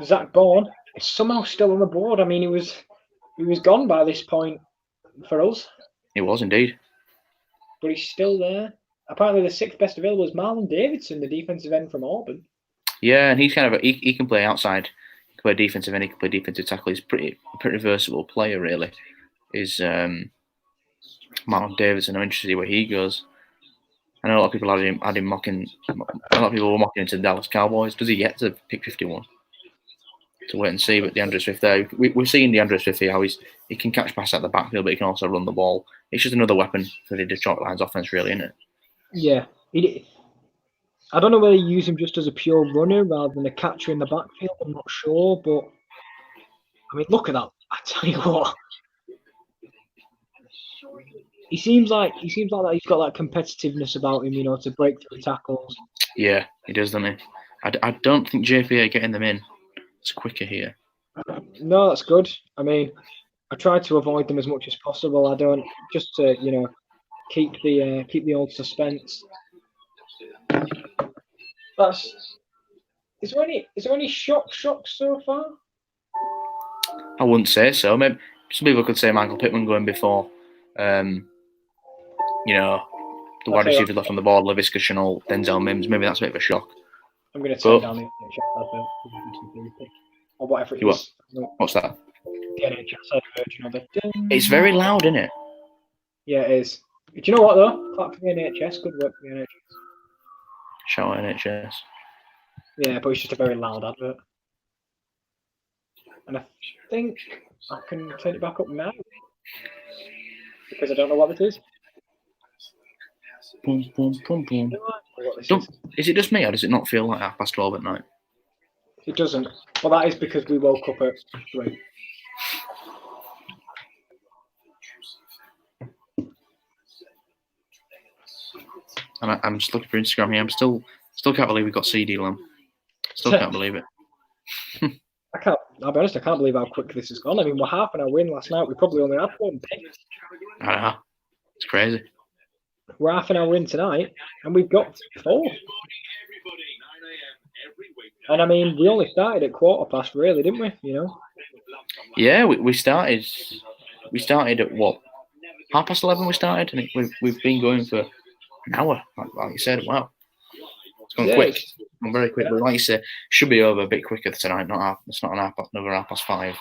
Zach Bourne is somehow still on the board. I mean, he was gone by this point for us.
He was indeed.
But he's still there. Apparently, the sixth best available is Marlon Davidson, the defensive end from Auburn.
Yeah, and he's kind of he can play outside. He can play defensive end. He can play defensive tackle. He's pretty versatile player, really. Is Marlon Davidson. I'm interested to see where he goes. I know a lot of people had him mocking. A lot of people were mocking him to the Dallas Cowboys. Does he get to pick 51? To wait and see. But DeAndre Swift there, we're seeing DeAndre Swift here how he can catch passes at the backfield, but he can also run the ball. It's just another weapon for the Detroit Lions offense, really, isn't it?
Yeah. I don't know whether you use him just as a pure runner rather than a catcher in the backfield. I'm not sure, but I mean, look at that! I tell you what, he seems like that. He's got that competitiveness about him, to break through tackles.
Yeah, he does, doesn't he? I don't think JP are getting them in. It's quicker here.
No, that's good. I mean, I try to avoid them as much as possible. I don't just to keep the old suspense. Is there any shocks so far?
I wouldn't say so. Maybe some people could say Michael Pittman going before. The wide receivers left on the board, Laviska Shenault, Denzel Mims. Maybe that's a bit of a shock.
I'm going to turn down the NHS advert or whatever it is.
What's that?
The NHS advert,
It's very loud, isn't it?
Yeah, it is. Do you know what though? Clap for the NHS. Good work for the NHS.
Shout out NHS.
Yeah, but it's just a very loud advert. And I think I can turn it back up now because I don't know what this is.
Boom, boom, boom, boom. Is it just me, or does it not feel like 12:30 at night?
It doesn't. Well, that is because we woke up at 3.
And I'm just looking for Instagram here. I'm still can't believe we got CD Lamb. Still can't believe it.
I'll be honest, I can't believe how quick this has gone. I mean, we're half an hour in last night. We probably only had 1 pick.
I know. It's crazy.
We're half an hour in tonight, and we've got 4. And I mean, we only started at 1:15, really, didn't we?
Yeah, we started. We started at what? 11:30 we started, and we've been going for an hour. Like you said, wow, it's gone quick. It's gone very quick. But like you said, should be over a bit quicker tonight. It's not another 5:30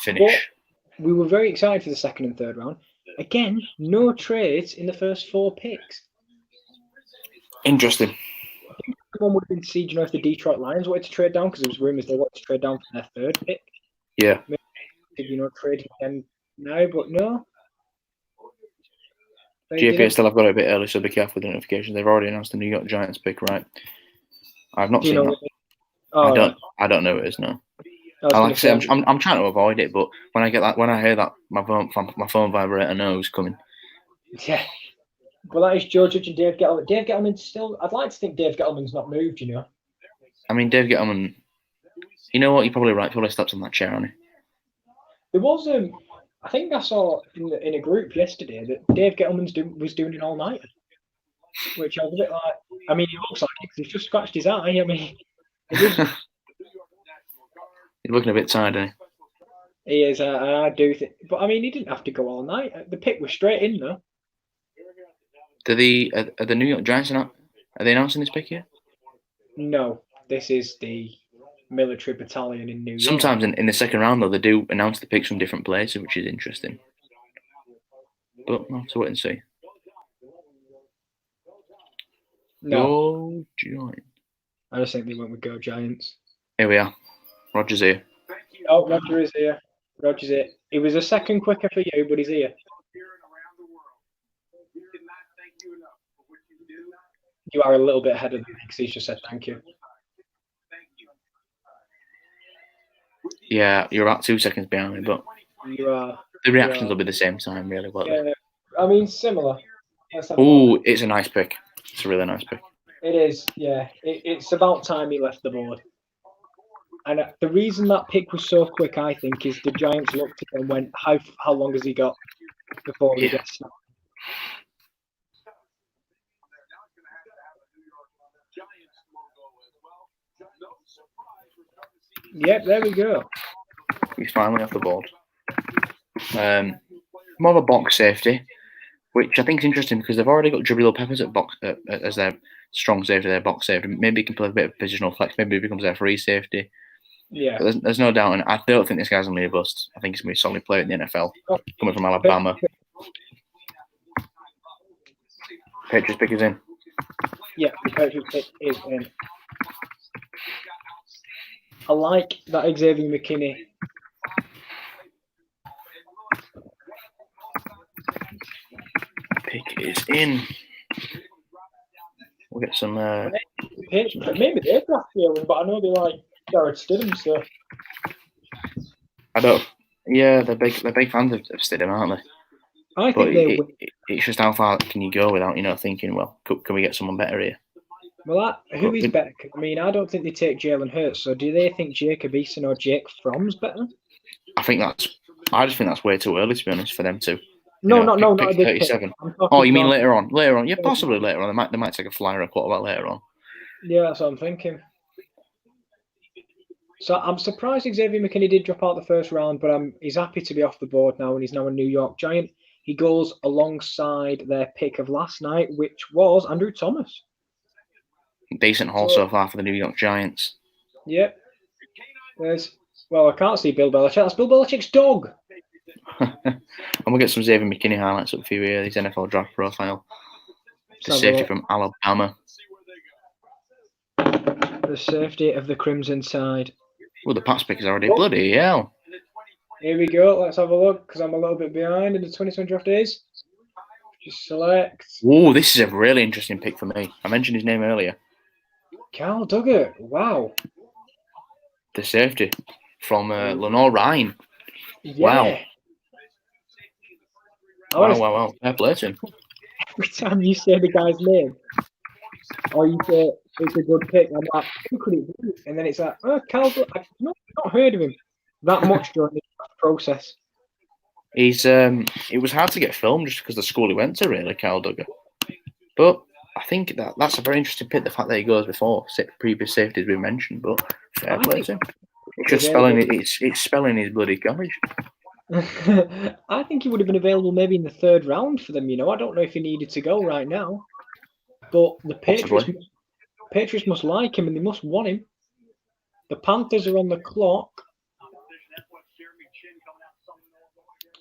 finish.
But we were very excited for the second and third round. Again, no trades in the first 4 picks.
Interesting.
One would have been to see, if the Detroit Lions wanted to trade down, because there was rumours they wanted to trade down for their 3rd pick.
Yeah.
Maybe, trade again now, but no.
GPA still have got it a bit early, so be careful with the notifications. They've already announced the New York Giants pick, right? I've not seen that. I don't know what it is, no. Like I say, I'm trying to avoid it, but when I hear that, my phone vibrator knows it's coming.
Yeah. Well, that is Joe Judge and Dave Gettleman. Dave Gettleman still. I'd like to think Dave Gettleman's not moved.
I mean, Dave Gettleman. You know what? You're probably right. Probably slept on that chair, hasn't he?
There was I think I saw in a group yesterday that Dave Gettleman's was doing it all night, which I was a bit like. I mean, he looks like it 'cause he's just scratched his eye. I mean,
He's looking a bit tired, eh?
he is. I do think, but I mean, he didn't have to go all night. The pick was straight in though.
Are the New York Giants not? Are they announcing this pick yet?
No, this is the military battalion in New York.
Sometimes in the second round, though, they do announce the picks from different places, which is interesting. But we'll have to wait and see.
No,
Go Giants.
I just think they went with Go Giants.
Here we are. Roger's here.
Oh, Roger is here. Roger's here. He was a second quicker for you, but he's here. You are a little bit ahead of the because he's just said thank you.
Yeah, you're about 2 seconds behind me, but
You are.
the reactions will be the same time, really.
Yeah, I mean, similar.
Oh, it's a nice pick. It's a really nice pick.
It is, yeah. It's about time he left the board. And the reason that pick was so quick, I think, is the Giants looked at it and went, how long has he got before he gets snapped? Yep, there we go.
He's finally off the board. More of a box safety, which I think is interesting because they've already got Jabril Peppers at box as their strong safety, their box safety. Maybe he can play a bit of positional flex. Maybe he becomes their free safety.
Yeah.
But there's no doubt, and I don't think this guy's going to be a bust. I think he's going to be a solid player in the NFL, coming from Alabama. Patriots pick is in.
Yeah, the Patriots pick is in. I like that Xavier McKinney.
Pick is in. We'll get some.
Maybe they've got feeling, but I know they like Jared Stidham, so.
I don't. Yeah, they're big fans of Stidham, aren't they?
I think
it's just how far can you go without thinking, well, can we get someone better here?
Well, who is better? I mean, I don't think they take Jalen Hurts. So, do they think Jacob Eason or Jake Fromm's better?
I just think that's way too early, to be honest, for them to.
No,
pick 37. Oh, you mean later on? Later on, yeah, possibly later on. They might take a flyer a quarterback later on.
Yeah, that's what I'm thinking. So I'm surprised Xavier McKinney did drop out the first round, but he's happy to be off the board now, and he's now a New York Giant. He goes alongside their pick of last night, which was Andrew Thomas.
Decent haul so far for the New York Giants.
Yep. I can't see Bill Belichick. That's Bill Belichick's dog.
And we'll get some Xavier McKinney highlights up for you here. His NFL draft profile. The safety from Alabama.
The safety of the Crimson side.
Well, the pass pick is already bloody hell.
Here we go. Let's have a look because I'm a little bit behind in the 2020 draft days. Just select.
Oh, this is a really interesting pick for me. I mentioned his name earlier.
Carl Duggar. Wow.
The safety from Lenore Ryan.
Yeah.
Wow. Wow. Fair play to him.
Every time you say the guy's name, or you say it's a good pick, I'm like, who could it be? And then it's like, oh, Carl Duggar. I've not heard of him that much during the process.
It was hard to get filmed just because the school he went to, really, Carl Duggar. But I think that's a very interesting pick, the fact that he goes before previous safeties we mentioned, but fair play to him. It's just spelling his bloody college.
I think he would have been available maybe in the third round for them, I don't know if he needed to go right now. But the Patriots must like him and they must want him. The Panthers are on the clock.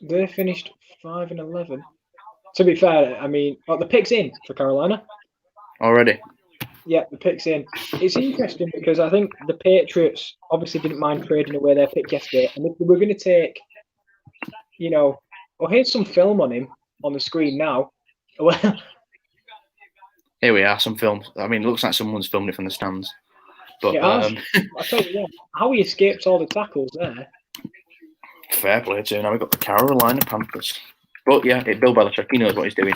They finished 5-11. To be fair, I mean, the pick's in for Carolina.
Already?
Yeah, the pick's in. It's interesting because I think the Patriots obviously didn't mind trading away their pick yesterday. And if they were going to take, here's some film on him on the screen now.
Here we are, some film. I mean, it looks like someone's filmed it from the stands. But
I tell you what, how he escapes all the tackles there.
Fair play to him. Now we've got the Carolina Panthers. But yeah, Bill Belichick, he knows what he's doing.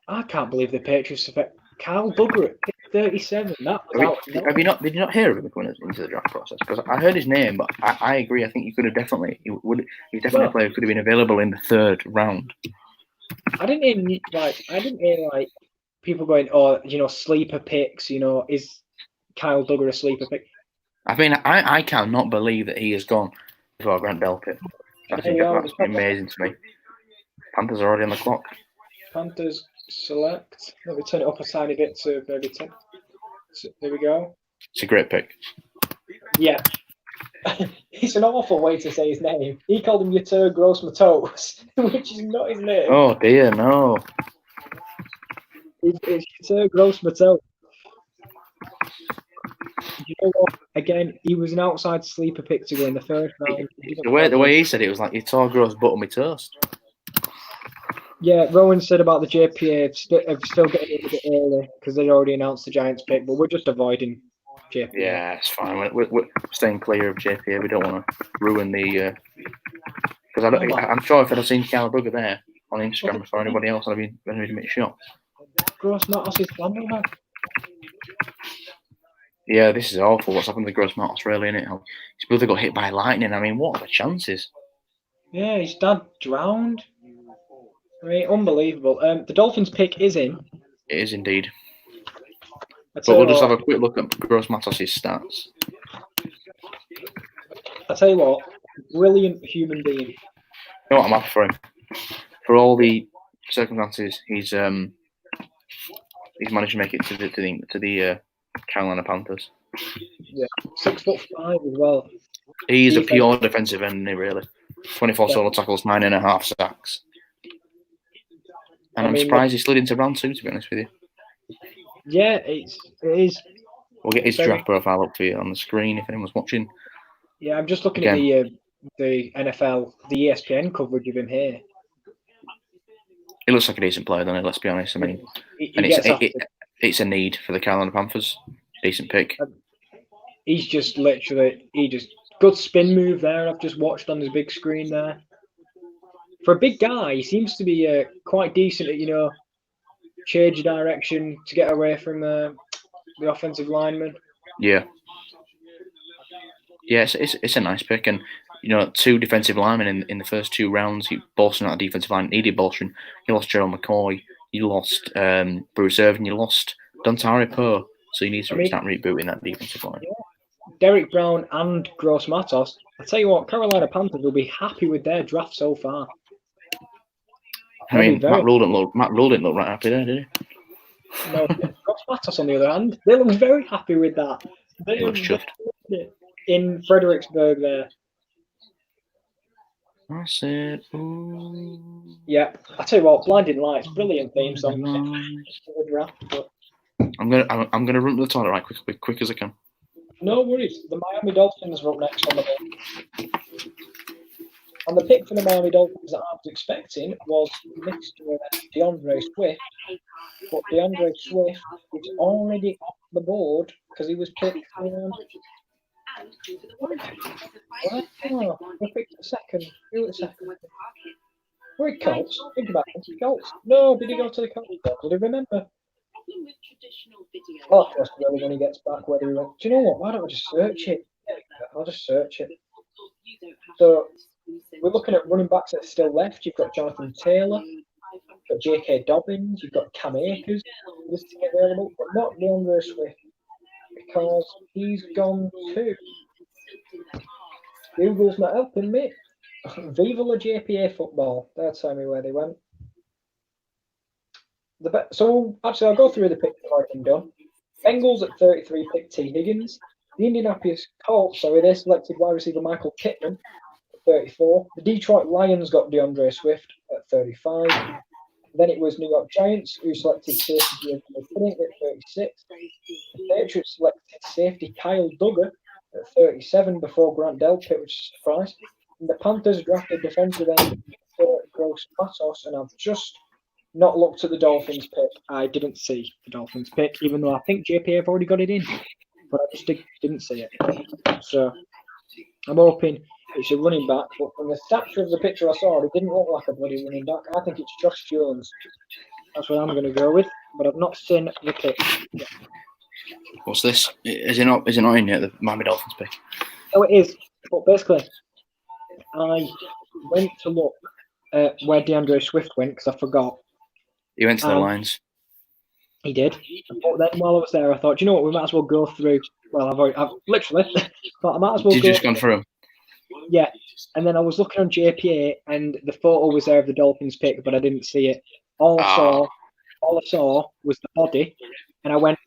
I can't believe the Patriots have Carl Duggar at pick 37. That was out.
Did you not hear of him going into the draft process? Because I heard his name, but I agree. I think he could have definitely. He's definitely a player who could have been available in the 3rd round.
I didn't hear like people going, oh, sleeper picks. Is Kyle Duggar a sleeper pick?
I mean, I cannot believe that he has gone before Grant Delpit. That's amazing to me. Panthers are already on the clock.
Panthers select. Let me turn it up a tiny bit to maybe 10. So, there we go.
It's a great pick.
Yeah. It's an awful way to say his name. He called him Yatur Gross-Matos, which is not his name.
Oh, dear, no.
It's Yatur Gross-Matos. You know what? Again, he was an outside sleeper pick to go in the 1st round.
The way he said it was like, Yatur Gross-Butter me toast.
Yeah, Rowan said about the JPA of still getting it a bit early because they already announced the Giants pick, but we're just avoiding JPA.
Yeah, it's fine. We're staying clear of JPA. We don't want to ruin the. Because I'm sure if I'd have seen Kyle Duggar there on Instagram before anybody else, I'd have been a bit shocked.
Gross-Matos is family, man.
Yeah, this is awful. What's happened to Gross-Matos, really, isn't it? His brother got hit by lightning. I mean, what are the chances?
Yeah, his dad drowned. I mean, unbelievable. The Dolphins pick is in.
It is indeed. But we'll just have a quick look at Gross-Matos' stats.
I tell you what, brilliant human being.
You know what, I'm happy for him. For all the circumstances, he's managed to make it to the Carolina Panthers.
Yeah, 6'5" as well.
He's a pure defensive end, really. 24 solo tackles, 9.5 sacks. And I'm surprised he slid into round 2, to be honest with you.
Yeah, it is.
We'll get his draft profile up for you on the screen if anyone's watching.
Yeah, I'm just looking at the NFL, the ESPN coverage of him here.
He looks like a decent player, doesn't he? Let's be honest. I mean, it's a need for the Carolina Panthers. Decent pick.
He's just good spin move there. I've just watched on his big screen there. For a big guy, he seems to be quite decent at, change direction to get away from the offensive lineman.
Yeah. Yeah, it's a nice pick. And, 2 defensive linemen in the first 2 rounds. He bolstering out a defensive line, needed bolstering. You lost Gerald McCoy. You lost Bruce Irvin. You lost Dontari Poe. So you need to start rebooting that defensive line.
Yeah. Derek Brown and Gross-Matos. I tell you what, Carolina Panthers will be happy with their draft so far.
I mean, Matt Rule didn't look right happy there, did
he? No, Gross-Matos on the other hand, they look very happy with that. They
looks chuffed.
In Fredericksburg there.
I said, ooh.
Yeah, I tell you what, Blinding Lights, brilliant theme song.
I'm gonna run to the toilet right quick as I can.
No worries. The Miami Dolphins are up next on the board. And the pick for the Miami Dolphins that I was expecting was Mr. DeAndre Swift. But DeAndre Swift is already off the board because he was picked we picked a second. Who was second? Were it Colts? Think about it. Colts. No, did he go to the Colts? Did he remember? I'll ask Wes when he gets back whether he went. Do you know what? Why don't I just search it? I'll just search it. So we're looking at running backs that are still left. You've got Jonathan Taylor, you've got J.K. Dobbins, you've got Cam Akers listed available, but not DeAndre Swift because he's gone too. Google's not helping me. Viva la JPA football. They'll tell me where they went. So actually, I'll go through the picks that I've done. Bengals at 33 picked T. Higgins. The Indianapolis Colts, they selected wide receiver Michael Pittman at 34. The Detroit Lions got DeAndre Swift at 35. Then it was New York Giants who selected safety Penning at 36. The Patriots selected safety Kyle Duggar at 37 before Grant Delpit, which is a surprise. And the Panthers drafted defensive end Gross-Matos, and I've just not looked at the Dolphins pick. I didn't see the Dolphins pick, even though I think JPA have already got it in. But I just didn't see it. So I'm hoping it's a running back. But from the stature of the picture I saw, it didn't look like a bloody running back. I think it's Josh Jones. That's what I'm going to go with. But I've not seen the pick yet.
What's this? Is it not in yet, the Miami Dolphins pick?
Oh, it is. But basically, I went to look at where DeAndre Swift went because I forgot.
He went to the Lions.
He did. But then while I was there, I thought, you know what, we might as well go through. Well, I've literally thought I might as well.
You've just gone through him.
Yeah, and then I was looking on JPA, and the photo was there of the Dolphins pick, but I didn't see it. All I saw was the body, and I went,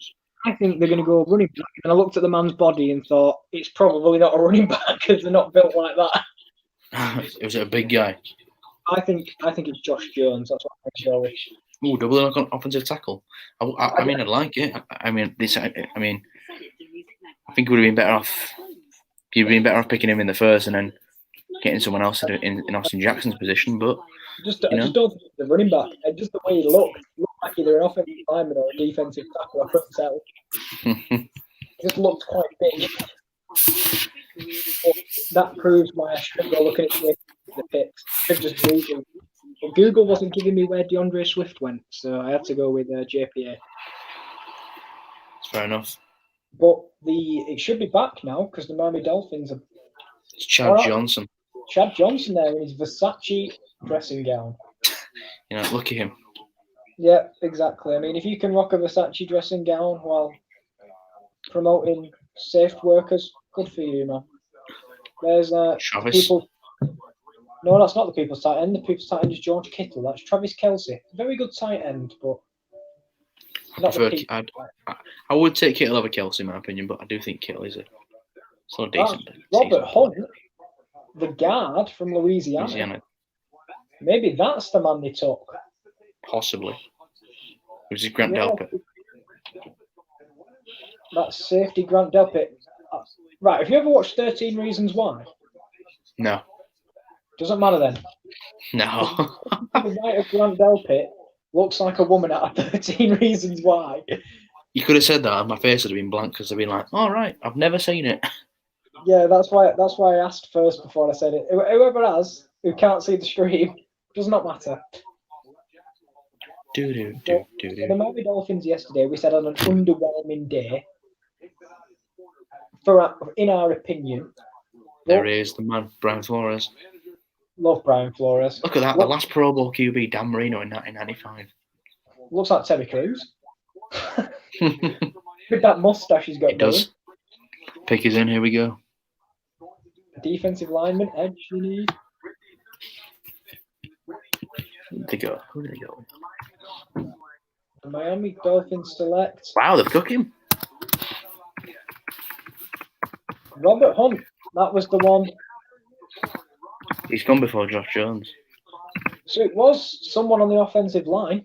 I think they're going to go running back. And I looked at the man's body and thought, it's probably not a running back because they're not built like that.
Was it a big guy?
I think it's Josh Jones. That's what I'm going to go with.
Ooh, double offensive tackle. I mean, I'd like it. I think it would have been better off. You'd been better off picking him in the first and then getting someone else in Austin Jackson's position. But
I just don't think the running back. Just the way he looked like either an offensive lineman or a defensive tackle. I couldn't tell. He just looked quite big. But that proves why I should go looking at the picks. I should just Google. But Google wasn't giving me where DeAndre Swift went, so I had to go with JPA.
Fair enough.
But it should be back now because the Miami Dolphins are.
It's Chad Johnson.
Chad Johnson there in his Versace dressing gown.
Look at him.
Yeah, exactly. I mean, if you can rock a Versace dressing gown while promoting safe workers, good for you, man. There's
Travis.
people. No, that's not the people's tight end. The people's tight end is George Kittle. That's Travis Kelce. Very good tight end, but not
I would take Kittle over Kelce in my opinion, but I do think Kittle is a decent.
Robert Hunt, the guard from Louisiana. Maybe that's the man they took.
Possibly. It was Grant Delpit.
That's safety Grant Delpit. Right, have you ever watched 13 Reasons Why?
No.
Doesn't matter then.
No.
The right of Grant Delpit looks like a woman out of 13 Reasons Why.
You could have said that, and my face would have been blank because I'd been like, "All right, I've never seen it."
Yeah, that's why I asked first before I said it. Whoever who can't see the stream, does not matter. The Miami Dolphins yesterday, we said on an underwhelming day. In our opinion.
There is the man, Brian Flores.
Love Brian Flores.
Look at that, the last Pro Bowl QB, Dan Marino in 1995.
Looks like Terry Crews. With that mustache he's got.
It does. Pick is in, here we go.
Defensive lineman, edge you need.
Who did they go?
The Miami Dolphins select.
Wow, they've took him.
Robert Hunt. That was the one.
He's gone before Josh Jones.
So it was someone on the offensive line.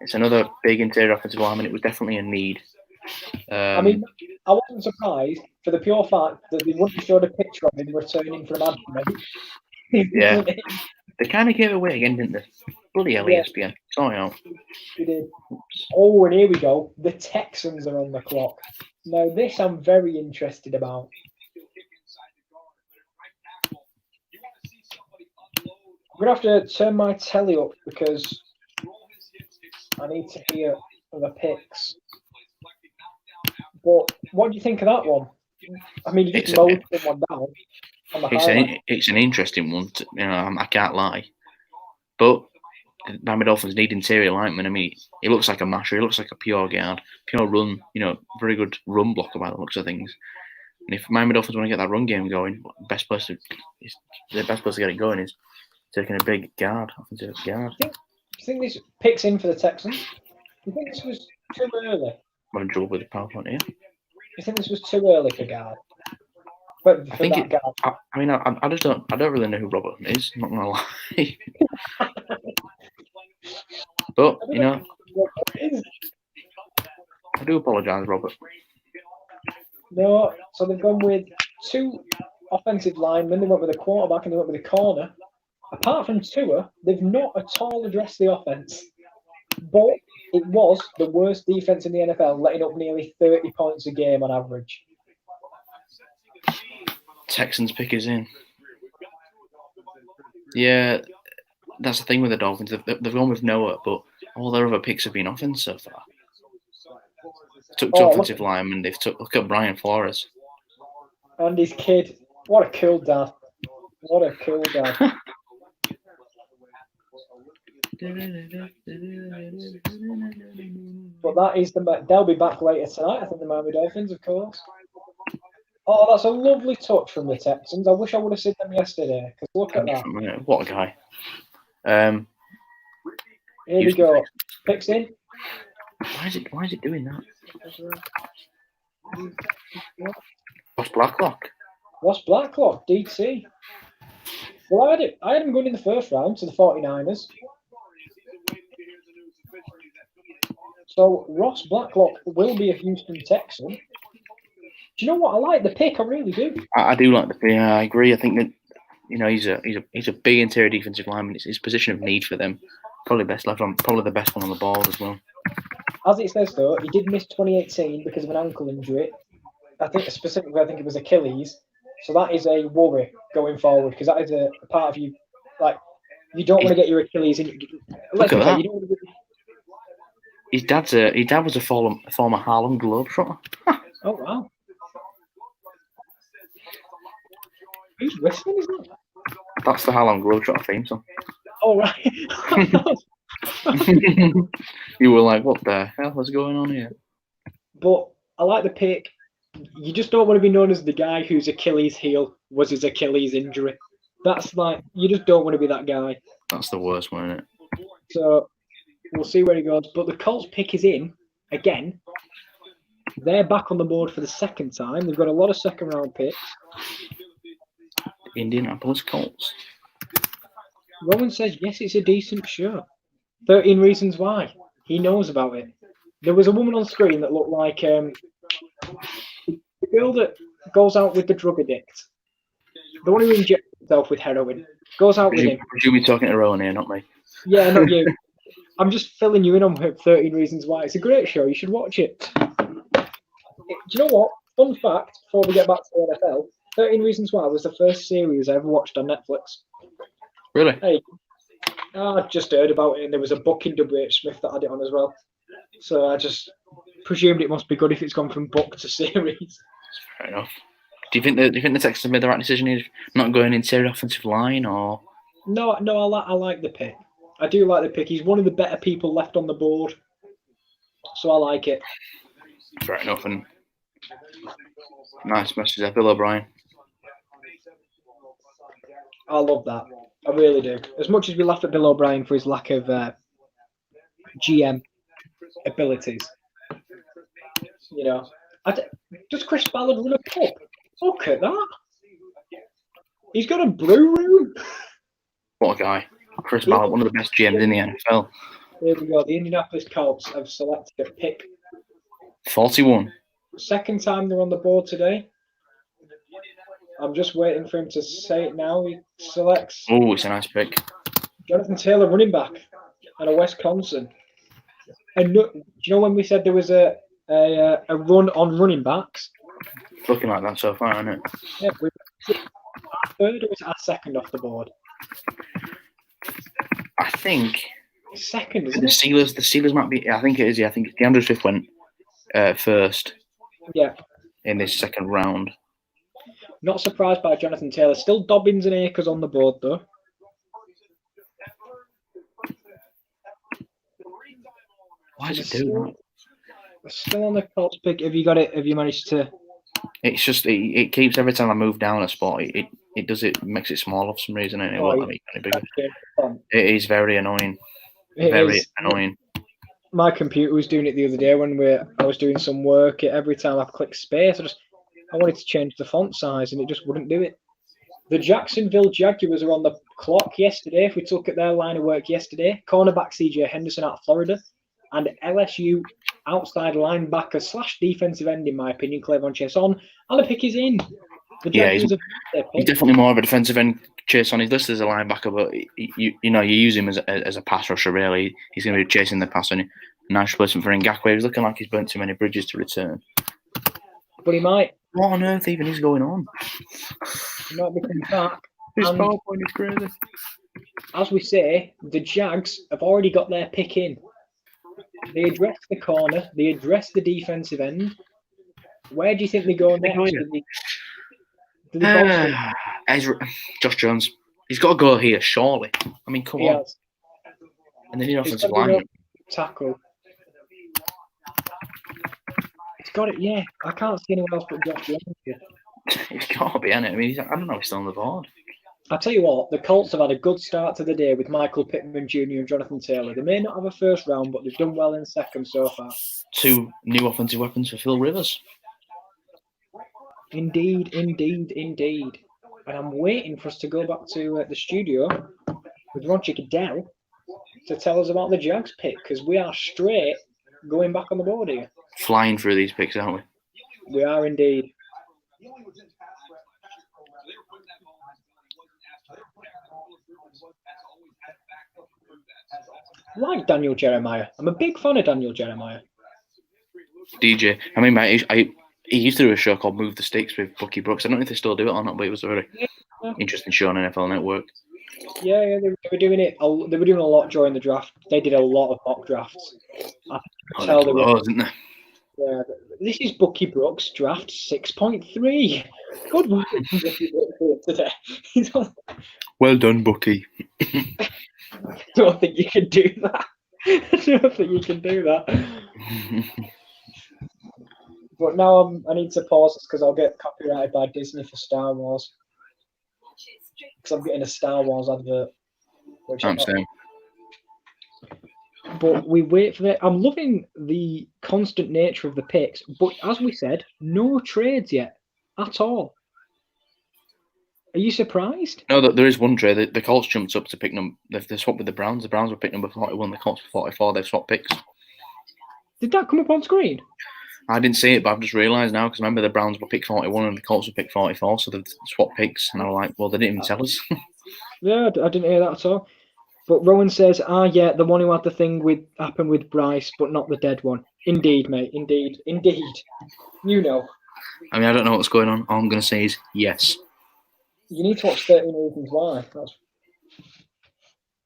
It's another big interior offensive lineman. It was definitely a need.
I mean, I wasn't surprised for the pure fact that they wouldn't have showed a picture of him returning from absence.
Yeah. They kind of gave it away again, didn't they? Bloody hell, ESPN. Sorry, out.
They did. Oh, and here we go. The Texans are on the clock. Now, this I'm very interested about. I'm going to have to turn my telly up because I need to hear the picks. But what do you think of that one? I mean, you just mowed someone down.
It's an interesting one. I can't lie. But the Miami Dolphins need interior linemen. I mean, he looks like a masher. He looks like a pure guard, pure run. Very good run blocker by the looks of things. And if Miami Dolphins want to get that run game going, the best place to get it going is taking a big guard, offensive guard.
Do you think this picks in for the Texans? Do you think this was too early?
I'm in trouble with the PowerPoint here.
Do you think this was too early for guard? But
I think I just don't. I don't really know who Robert Hunt is. I'm not gonna lie. But I do apologise, Robert.
No, so they've gone with two offensive linemen. They went with a quarterback and they went with a corner. Apart from Tua, they've not at all addressed the offense. But it was the worst defense in the NFL, letting up nearly 30 points a game on average.
Texans pick is in. Yeah, that's the thing with the Dolphins. They've gone with Noah, but all their other picks have been offense so far. took two offensive linemen. Look at Brian Flores.
And his kid. What a cool dad. What a cool dad. But that is they'll be back later tonight. I think the Miami Dolphins, of course. Oh, that's a lovely touch from the Texans. I wish I would have seen them yesterday. Because look at that.
What a guy.
Here we go. Picks in.
Why is it doing that? What's Blacklock? DT. Well, I had him going in the first round to the 49ers. So Ross Blacklock will be a Houston Texan. Do you know what? I like the pick. I really do. I do like the pick. I agree. I think that he's a big interior defensive lineman. It's his position of need for them. Probably the best one on the board as well.
As it says though, he did miss 2018 because of an ankle injury. I think it was Achilles. So that is a worry going forward because that is a part of you. Like you don't want to get your Achilles in.
Look at that. You don't want to his dad was a former Harlem Globetrotter.
Oh wow! Who's wrestling? Is that?
That's the Harlem Globetrotter theme song.
Oh right.
You were like, what the hell is going on here?
But I like the pick. You just don't want to be known as the guy whose Achilles heel was his Achilles injury. That's like you just don't want to be that guy.
That's the worst one, isn't it?
So we'll see where he goes. But the Colts pick is in again. They're back on the board for the second time. They've got a lot of second round picks.
Indianapolis Colts.
Rowan says yes, it's a decent show. 13 Reasons Why. He knows about it. There was a woman on screen that looked like the girl that goes out with the drug addict. The one who injects himself with heroin. Goes out with him.
You'll be talking to Rowan here, not me.
Yeah, not you. I'm just filling you in on 13 Reasons Why. It's a great show. You should watch it. Do you know what? Fun fact, before we get back to the NFL, 13 Reasons Why was the first series I ever watched on Netflix.
Really?
Hey, I just heard about it, and there was a book in W.H. Smith that had it on as well. So I just presumed it must be good if it's gone from book to series.
Fair enough. Do you think the Texans made the right decision in not going interior offensive line, or?
No, I like the pick. I do like the pick. He's one of the better people left on the board, so I like it.
Fair enough, and nice message there, Bill O'Brien.
I love that. I really do. As much as we laugh at Bill O'Brien for his lack of GM abilities, you know, does Chris Ballard run a pub? Look at that. He's got a brew room.
What a guy. Chris Ballard, one of the best GMs in the NFL.
Here we go. The Indianapolis Colts have selected a pick.
41.
Second time they're on the board today. I'm just waiting for him to say it now. He selects.
Oh, it's a nice pick.
Jonathan Taylor, running back, out of Wisconsin. And do you know when we said there was a run on running backs?
It's looking like that so far, isn't it?
Yeah, we're third or is our second off the board?
I think
second. Isn't
the
it?
The Steelers might be. I think it is. Yeah, I think DeAndre Swift went first.
Yeah.
In this second round.
Not surprised by Jonathan Taylor. Still Dobbins and Akers on the board though.
Why does it do that?
Still on the Colts pick. Have you got it? Have you managed to?
It's just it keeps every time I move down a spot. It does it makes it smaller for some reason, and it won't let me any bigger. It is very annoying. Very annoying.
My computer was doing it the other day when I was doing some work. Every time I clicked space, I wanted to change the font size, and it just wouldn't do it. The Jacksonville Jaguars are on the clock yesterday. If we took at their line of work yesterday, cornerback C.J. Henderson out of Florida, and LSU outside linebacker / defensive end, in my opinion, Clavon Chason, and the pick is in.
He's definitely more of a defensive end. Chason, he's listed as a linebacker, but you use him as a pass rusher. Really, he's going to be chasing the pass. And nice replacement for Ngakoue. He's looking like he's burnt too many bridges to return.
But he might.
What on earth even is going on?
He might be coming back.
His PowerPoint is crazy.
As we say, the Jags have already got their pick in. They address the corner. They address the defensive end. Where do you think they go next? Do they bolster?
Josh Jones. He's got to go here, surely. I mean, come on.
Has.
And then you
It's
offensive
got to be
line.
tackle. It's got it. Yeah, I can't see anyone else but Josh Jones here.
It's got to be, hasn't it? I mean, I don't know if he's still on the board.
I tell you what, the Colts have had a good start to the day with Michael Pittman Jr. and Jonathan Taylor. They may not have a first round, but they've done well in second so far.
2 new offensive weapons for Phil Rivers.
Indeed. And I'm waiting for us to go back to the studio with Roger Goodell to tell us about the Jags pick, because we are straight going back on the board here.
Flying through these picks, aren't we?
We are indeed. I like Daniel Jeremiah. I'm a big fan of Daniel Jeremiah.
DJ. I mean, mate, he used to do a show called Move the Sticks with Bucky Brooks. I don't know if they still do it or not, but it was a very interesting show on NFL Network.
Yeah, they were doing it. They were doing a lot during the draft. They did a lot of mock drafts.
Isn't there?
Yeah, this is Bucky Brooks, draft 6.3. Good work, Bucky Brooks, today.
Well done, Bucky.
I don't think you can do that. But now I need to pause this because I'll get copyrighted by Disney for Star Wars. Because I'm getting a Star Wars advert.
I'm saying.
But we wait for that. I'm loving the constant nature of the picks. But as we said, no trades yet at all. Are you surprised?
No, there is one trade. The Colts jumped up to pick number. They swapped with the Browns. The Browns were pick number 41. The Colts were 44. They've swapped picks.
Did that come up on screen?
I didn't see it, but I've just realised now because remember the Browns were pick 41 and the Colts were pick 44, so they've swapped picks. And I was like, well, they didn't even tell us.
Yeah, I didn't hear that at all. But Rowan says, yeah, the one who had the thing happened with Bryce, but not the dead one. Indeed, mate. Indeed. You know.
I mean, I don't know what's going on. All I'm going to say is yes.
You need to watch 13 Reasons Why.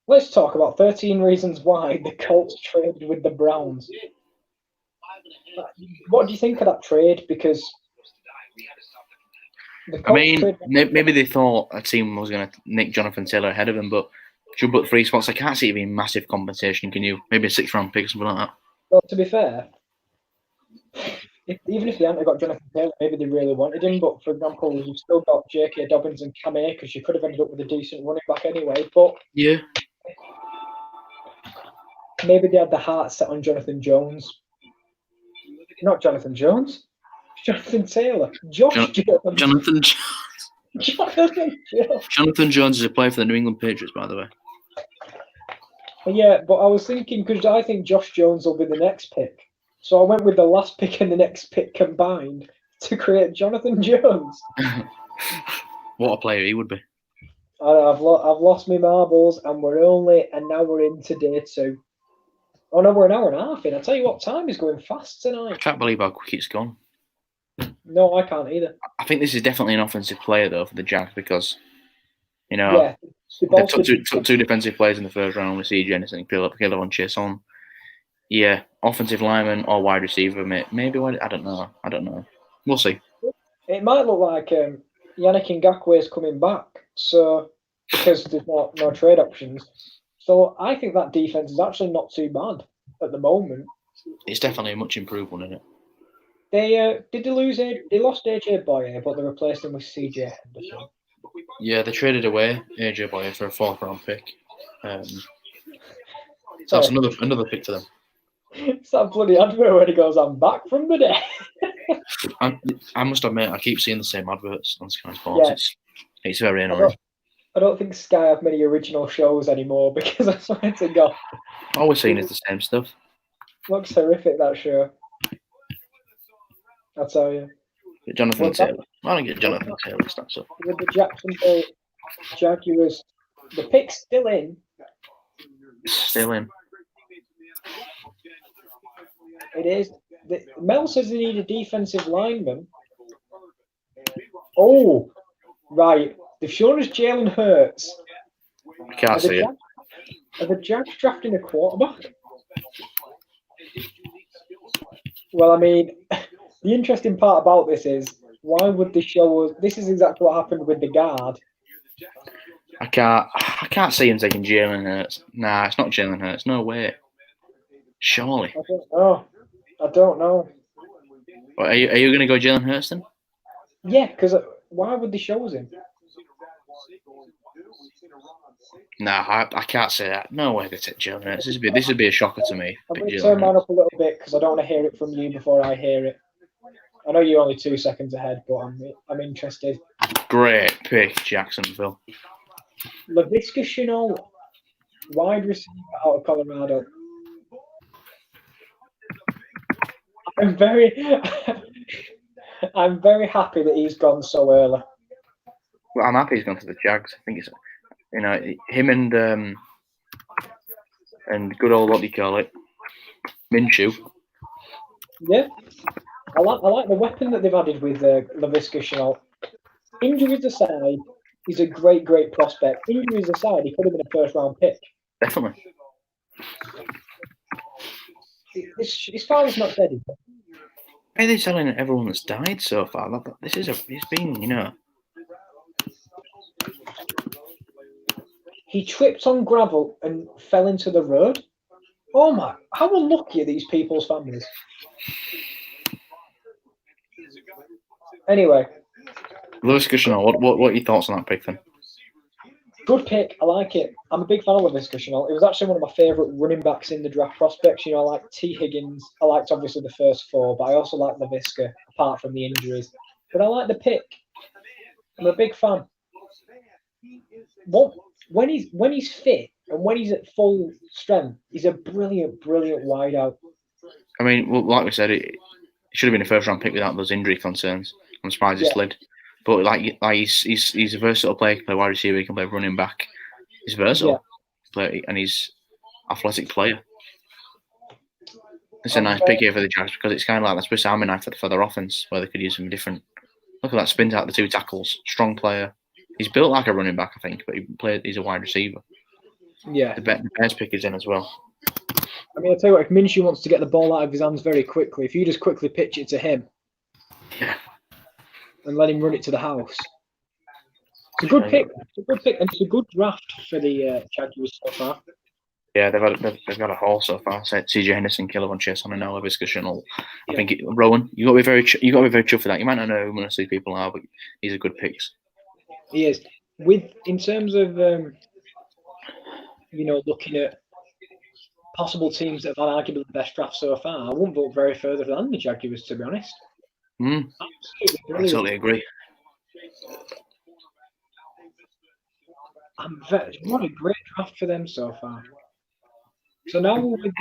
Let's talk about 13 Reasons Why the Colts traded with the Browns. What do you think of that trade? Because
maybe they thought a team was going to nick Jonathan Taylor ahead of him, but jump up 3 spots. I can't see it being massive compensation. Can you? Maybe a 6th round pick or something like that.
Well, to be fair, even if they hadn't got Jonathan Taylor, maybe they really wanted him. But for example, you've still got J.K. Dobbins and Cam Akers. You could have ended up with a decent running back anyway. But
yeah,
maybe they had the heart set on Jonathan Jones. Not Jonathan Jones. Jonathan Taylor. Jones.
Jonathan Jones. Jonathan Jones is a player for the New England Patriots, by the way.
Yeah, but I was thinking, because I think Josh Jones will be the next pick. So I went with the last pick and the next pick combined to create Jonathan Jones.
What a player he would be.
I've lost my marbles, and now we're into day 2. Oh no, we're an hour and a half in. I tell you what, time is going fast tonight.
I can't believe how quick it's gone.
No, I can't either.
I think this is definitely an offensive player though for the Jags because, you know, they took 2 defensive players in the first round with C.J. Anderson, Killer Chase on. Yeah, offensive lineman or wide receiver, maybe. I don't know. We'll see.
It might look like Yannick Ngakoue is coming back, so because there's no trade options. So I think that defense is actually not too bad at the moment.
It's definitely a much improved one, isn't it?
They lost AJ Boye, but they replaced him with CJ Henderson.
Yeah, they traded away AJ Boye for a 4th round pick. So that's another pick to them.
It's that bloody advert where he goes, "I'm back from the dead."
I must admit, I keep seeing the same adverts on Sky Sports. Yeah. It's very annoying.
I don't think Sky have many original shows anymore because I swear to God.
All we're seeing is the same stuff.
Looks horrific, that show. I'll tell you.
Get Jonathan Taylor. I don't get Jonathan Taylor stuff. So.
With the Jacksonville Jaguars, the pick's still in.
Still in.
It is. Mel says they need a defensive lineman. Oh, right. They've shown us Jalen Hurts.
I can't see it.
Are the Jags drafting a quarterback? Well, I mean, the interesting part about this is why would they show us? This is exactly what happened with the guard.
I can't see him taking Jalen Hurts. Nah, it's not Jalen Hurts. No way. Surely.
I don't know.
Well, are you going to go Jalen Hurts then?
Yeah, because why would they show us him?
Nah, I can't say that. No way they take Jalen Hurts. This would be a shocker to me.
I'm going to turn mine up a little bit because I don't want to hear it from you before I hear it. I know you're only 2 seconds ahead, but I'm interested.
Great pick, Jacksonville.
Laviska Shenault, wide receiver out of Colorado. I'm very happy that he's gone so early.
Well, I'm happy he's gone to the Jags. I think it's him and good old what do you call it, Minshew.
Yeah, I like the weapon that they've added with Laviska Shenault. Injuries aside, he's a great prospect. Injuries aside, he could have been a first-round pick.
Definitely.
His father's not dead, is he?
Why are they telling everyone that's died so far? It's been,
He tripped on gravel and fell into the road. Oh my! How unlucky are these people's families? Anyway,
Laviska Shenault, what are your thoughts on that pick then?
Good pick. I like it. I'm a big fan of Laviska Shenault. It was actually one of my favourite running backs in the draft prospects. I like T. Higgins. I liked obviously the first 4, but I also like Laviska, apart from the injuries. But I like the pick. I'm a big fan. When he's fit and when he's at full strength, he's a brilliant wideout.
I mean, well, like we said, it should have been a first-round pick without those injury concerns. I'm surprised he slid. But like he's a versatile player. He can play wide receiver. He can play running back. He's versatile, and he's athletic player. It's a nice pick here for the Jags because it's kind of like the Swiss Army knife for their offense, where they could use him different. Look at that, spins out the 2 tackles. Strong player. He's built like a running back, I think, but he's a wide receiver.
Yeah.
The Bears pick is in as well.
I mean, I'll tell you what, if Minshew wants to get the ball out of his hands very quickly, if you just quickly pitch it to him.
Yeah.
And let him run it to the house. It's a good pick. And it's a good draft for the Jaguars so far.
Yeah, they've got a haul so far. CJ Henderson, Killer Chase on and now Laviska Shenault. I think Rowan, you got to be very chuffed for that. You might not know who most of these people are, but these are good picks.
He is. In terms of looking at possible teams that have had arguably the best draft so far, I wouldn't vote very further than the Jaguars, to be honest.
I totally agree.
What a great draft for them so far. So now we're with the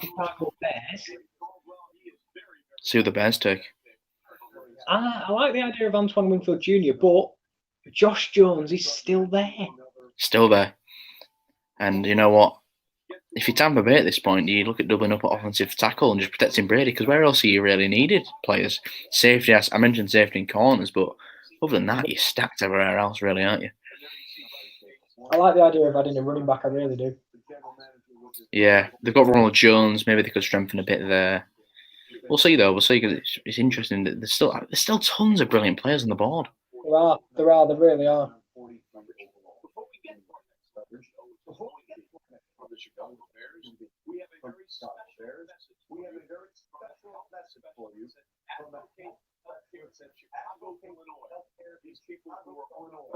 Chicago Bears.
See what the Bears take.
I like the idea of Antoine Winfield Jr., but Josh Jones is still there.
Still there. And you know what? If you're Tampa Bay at this point, you look at doubling up at offensive tackle and just protecting Brady, because where else are you really needed players? Safety, I mentioned safety and corners, but other than that, you're stacked everywhere else, really, aren't you?
I like the idea of adding a running back, I really do.
Yeah, they've got Ronald Jones. Maybe they could strengthen a bit there. We'll see, though. We'll see, because it's interesting that there's still tons of brilliant players on the board.
There really are.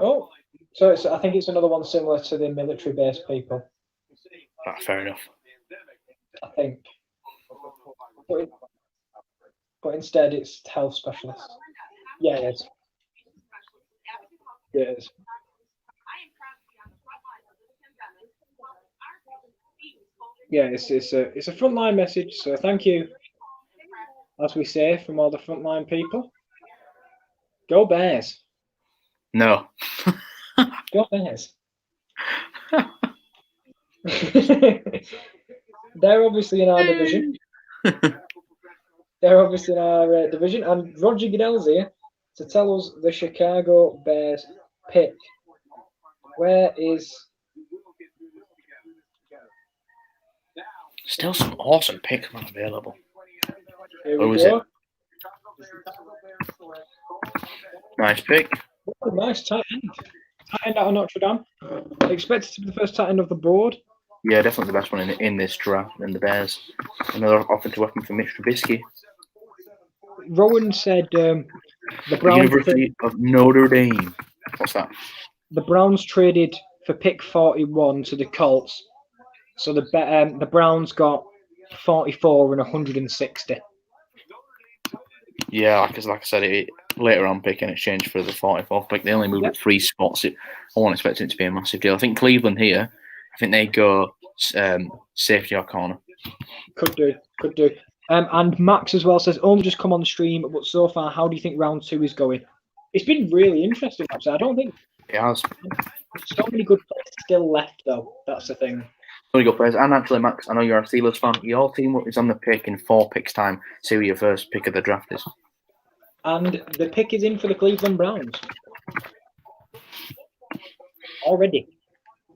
Oh, so I think it's another one similar to the military-based people.
Fair enough.
I think. But instead, it's health specialists. Yeah, it is. Yeah, it is. Yeah, it's a frontline message. So thank you, as we say, from all the frontline people. Go Bears.
No.
Go Bears. They're obviously in our division. And Roger Goodell's here to tell us the Chicago Bears pick. Where is...
Still some awesome picks not available.
Here
Who
we
is it?
go.
Nice pick.
Oh, nice tight end. Tight end out of Notre Dame. Expected to be the first tight end of the board.
Yeah, definitely the best one in this draft than the Bears. Another offensive weapon for Mitch Trubisky.
Rowan said the Browns.
University of Notre Dame. What's that?
The Browns traded for pick 41 to the Colts, so the Browns got 44 and 160.
Yeah, because like I said, later on pick in exchange for the 44th pick, they only moved it 3 spots. I wasn't expecting it to be a massive deal. I think Cleveland here, I think they go safety or corner.
Could do. And Max as well says, only just come on the stream, but so far, how do you think round 2 is going? It's been really interesting, actually. I don't think
it has.
So many good players still left, though. That's the thing.
So many good players. And actually, Max, I know you're a Steelers fan. Your team is on the pick in 4 picks' time. See who your first pick of the draft is.
And the pick is in for the Cleveland Browns. Already.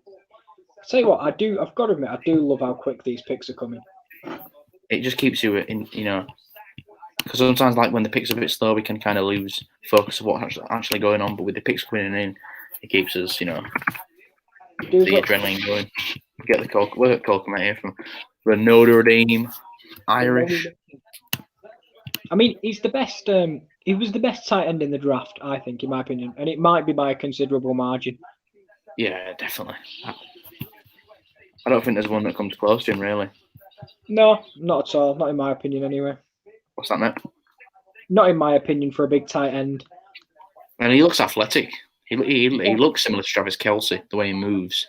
I'll tell you what, I've got to admit, I do love how quick these picks are coming.
It just keeps you in, because sometimes, like when the picks are a bit slow, we can kind of lose focus of what's actually going on. But with the picks coming in, it keeps us, the adrenaline going. Get the Cole come out here from Notre Dame, Irish.
I mean, he's the best. He was the best tight end in the draft, I think, in my opinion, and it might be by a considerable margin.
Yeah, definitely. I don't think there's one that comes close to him, really.
No, not at all. Not in my opinion, anyway.
What's that, mate?
Not in my opinion for a big tight end.
And he looks athletic. He looks similar to Travis Kelce, the way he moves.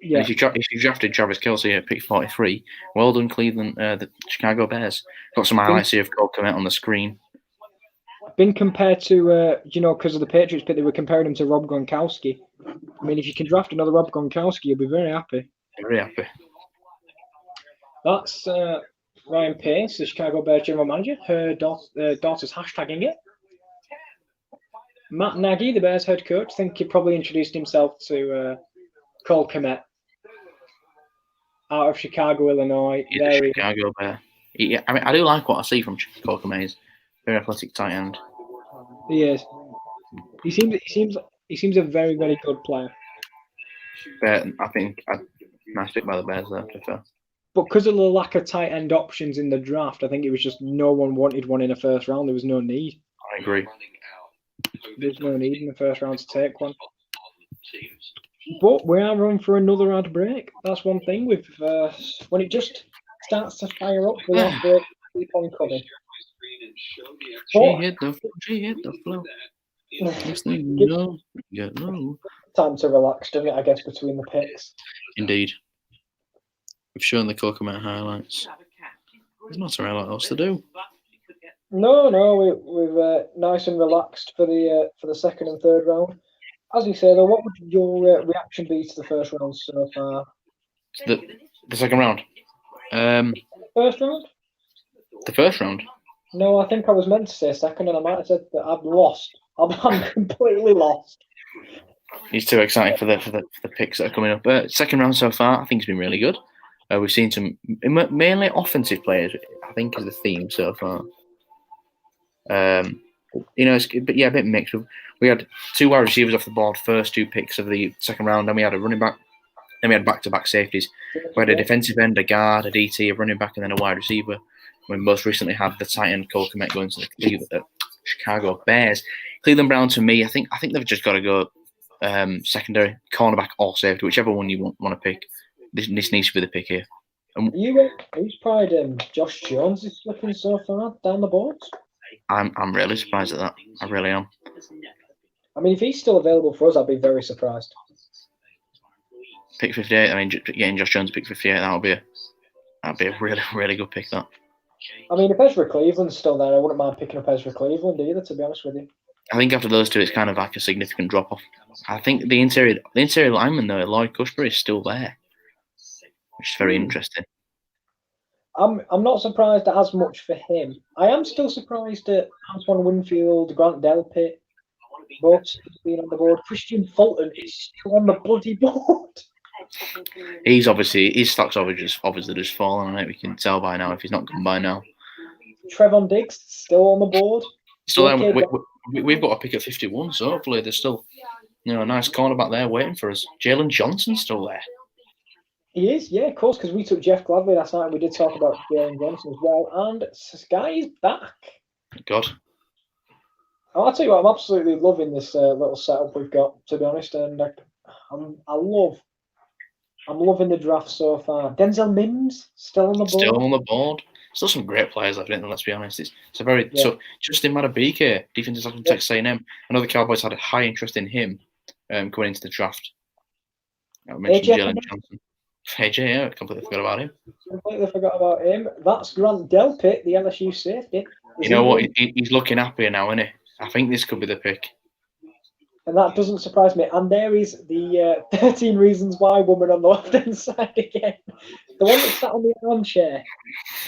Yeah. And if you drafted Travis Kelce at pick 43, well done, Cleveland, the Chicago Bears. Got some highlights here of Cole Kmet on the screen.
Been compared to, because of the Patriots pick, they were comparing him to Rob Gronkowski. I mean, if you can draft another Rob Gronkowski, you'll be very happy.
Very happy.
That's Ryan Pace, the Chicago Bears general manager. Her daughter's hashtagging it. Matt Nagy, the Bears head coach, I think he probably introduced himself to Cole Kmet out of Chicago, Illinois.
He's a Chicago Bear. Yeah, I mean, I do like what I see from Cole Kmet. He's very athletic tight end.
He is. He seems a very, very good player.
But I think nice pick by the Bears there, to be fair.
But because of the lack of tight end options in the draft, I think it was just no one wanted one in the first round. There was no need.
I agree.
There's no need in the first round to take one. But we are on for another ad break. That's one thing. With when it just starts to fire up, the ad break keep on coming.
She hit the floor.
Time to relax, doesn't it? I guess between the picks.
Indeed. We've shown the Cole Kmet highlights. There's not a lot else to do.
No, we've nice and relaxed for the second and third round. As you say, though, what would your reaction be to the first round so far?
The second round.
First round?
The first round.
No, I think I was meant to say second, and I might have said that I've lost. I'm completely lost.
He's too excited for the picks that are coming up. Second round so far, I think it's been really good. We've seen some mainly offensive players, I think, is the theme so far. It's a bit mixed. We had 2 wide receivers off the board, first 2 picks of the second round, then we had a running back, then we had back-to-back safeties. We had a defensive end, a guard, a DT, a running back, and then a wide receiver. We most recently had the tight end Cole Kmet going to the Chicago Bears. Cleveland Browns, to me, I think they've just got to go secondary, cornerback, or safety, whichever one you want to pick. This needs to be the pick here.
Who's pride Josh Jones is looking so far down the board?
I'm really surprised at that. I really am.
I mean, if he's still available for us, I'd be very surprised.
Pick 58. I mean, getting Josh Jones pick 58, that'd be a really, really good pick. That.
I mean, if Ezra Cleveland's still there, I wouldn't mind picking up Ezra Cleveland either. To be honest with you. I
think after those 2, it's kind of like a significant drop off. I think the interior lineman though, Lloyd Cusbury, is still there, which is very interesting.
I'm not surprised at as much for him. I am still surprised at Antoine Winfield, Grant Delpit, both being on the board. Christian Fulton is still on the bloody board.
He's obviously, his stock's obviously just fallen on it. We can tell by now if he's not gone by now.
Trevon Diggs still on the board.
Still,
Okay,
we've got a pick at 51, so hopefully there's still, a nice cornerback there waiting for us. Jalen Johnson's still there.
He is, yeah, of course, because we took Jeff Gladley last night. We did talk about Jalen Johnson as well, and Sky is back.
God.
I'll tell you what, I'm absolutely loving this little setup we've got, to be honest, and I'm loving the draft so far. Denzel Mims still on the board.
Still on the board. Still some great players left in there, let's be honest. It's a very tough. Justin Madubuike, defensive tackle from Texas A&M. I know the Cowboys had a high interest in him going into the draft. I mentioned Jalen Johnson. AJ, yeah, I completely forgot about him.
That's Grant Delpit, the LSU safety.
You know what? He's looking happier now, isn't he? I think this could be the pick.
And that doesn't surprise me. And there is the 13 Reasons Why woman on the left-hand side again. The one that sat on the armchair.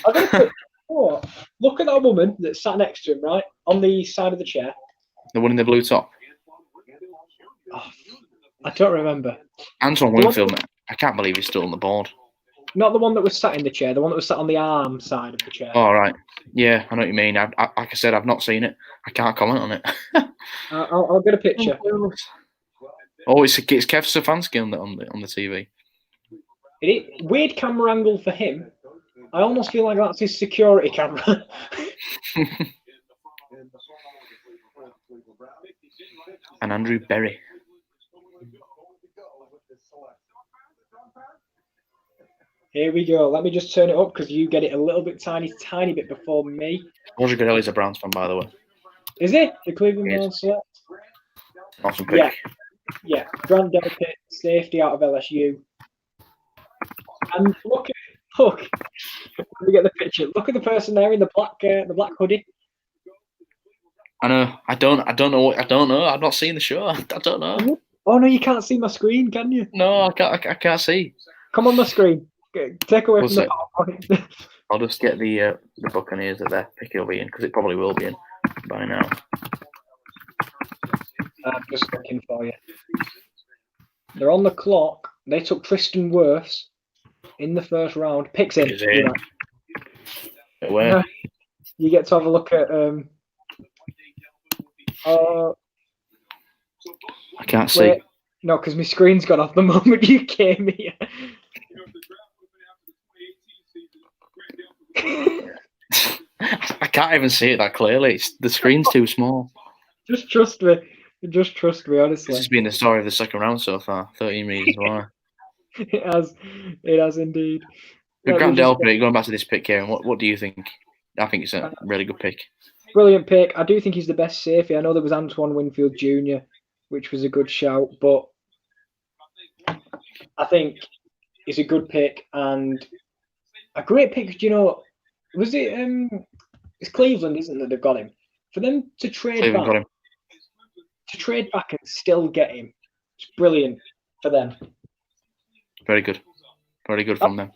I've got a quick thought. Look at that woman that sat next to him, right? On the side of the chair.
The one in the blue top?
Oh, I don't remember.
Antoine Winfield, I can't believe he's still on the board.
Not the one that was sat in the chair, the one that was sat on the arm side of the chair.
Oh, right. Yeah, I know what you mean. Like I said, I've not seen it. I can't comment on it.
I'll get a picture.
Oh, it's Kev Stefanski on the TV.
Weird camera angle for him. I almost feel like that's his security camera.
And Andrew Berry.
Here we go. Let me just turn it up because you get it a little bit tiny bit before me.
Roger Goodell's a Browns fan, by the way.
Is he? The Cleveland Browns select?
Awesome pick.
Yeah. Grant Delpit, safety out of LSU. And look. Let me get the picture. Look at the person there in the black hoodie.
I know. I don't know. I've not seen the show. I don't know.
Oh no, you can't see my screen, can you?
No, I can't see.
Come on the screen. Take away from the PowerPoint.
I'll just get the Buccaneers that their pick will be in because it probably will be in by now.
I'm just looking for you. They're on the clock. They took Tristan Wirfs in the first round. Picks in.
Where?
You get to have a look at.
I can't see.
No, because my screen's gone off the moment you came here.
I can't even see it that clearly. The screen's too small.
Just trust me. Honestly.
This has been the story of the second round so far. 13 reasons why.
It has indeed.
Grant Delpit, going back to this pick, Kieran, what do you think? I think it's a really good pick.
Brilliant pick. I do think he's the best safety. I know there was Antoine Winfield Jr., which was a good shout, but I think he's a good pick and a great pick. Do you know, was it? It's Cleveland, isn't it? That they've got him. For them to trade back and still get him, it's brilliant for them.
Very good from them.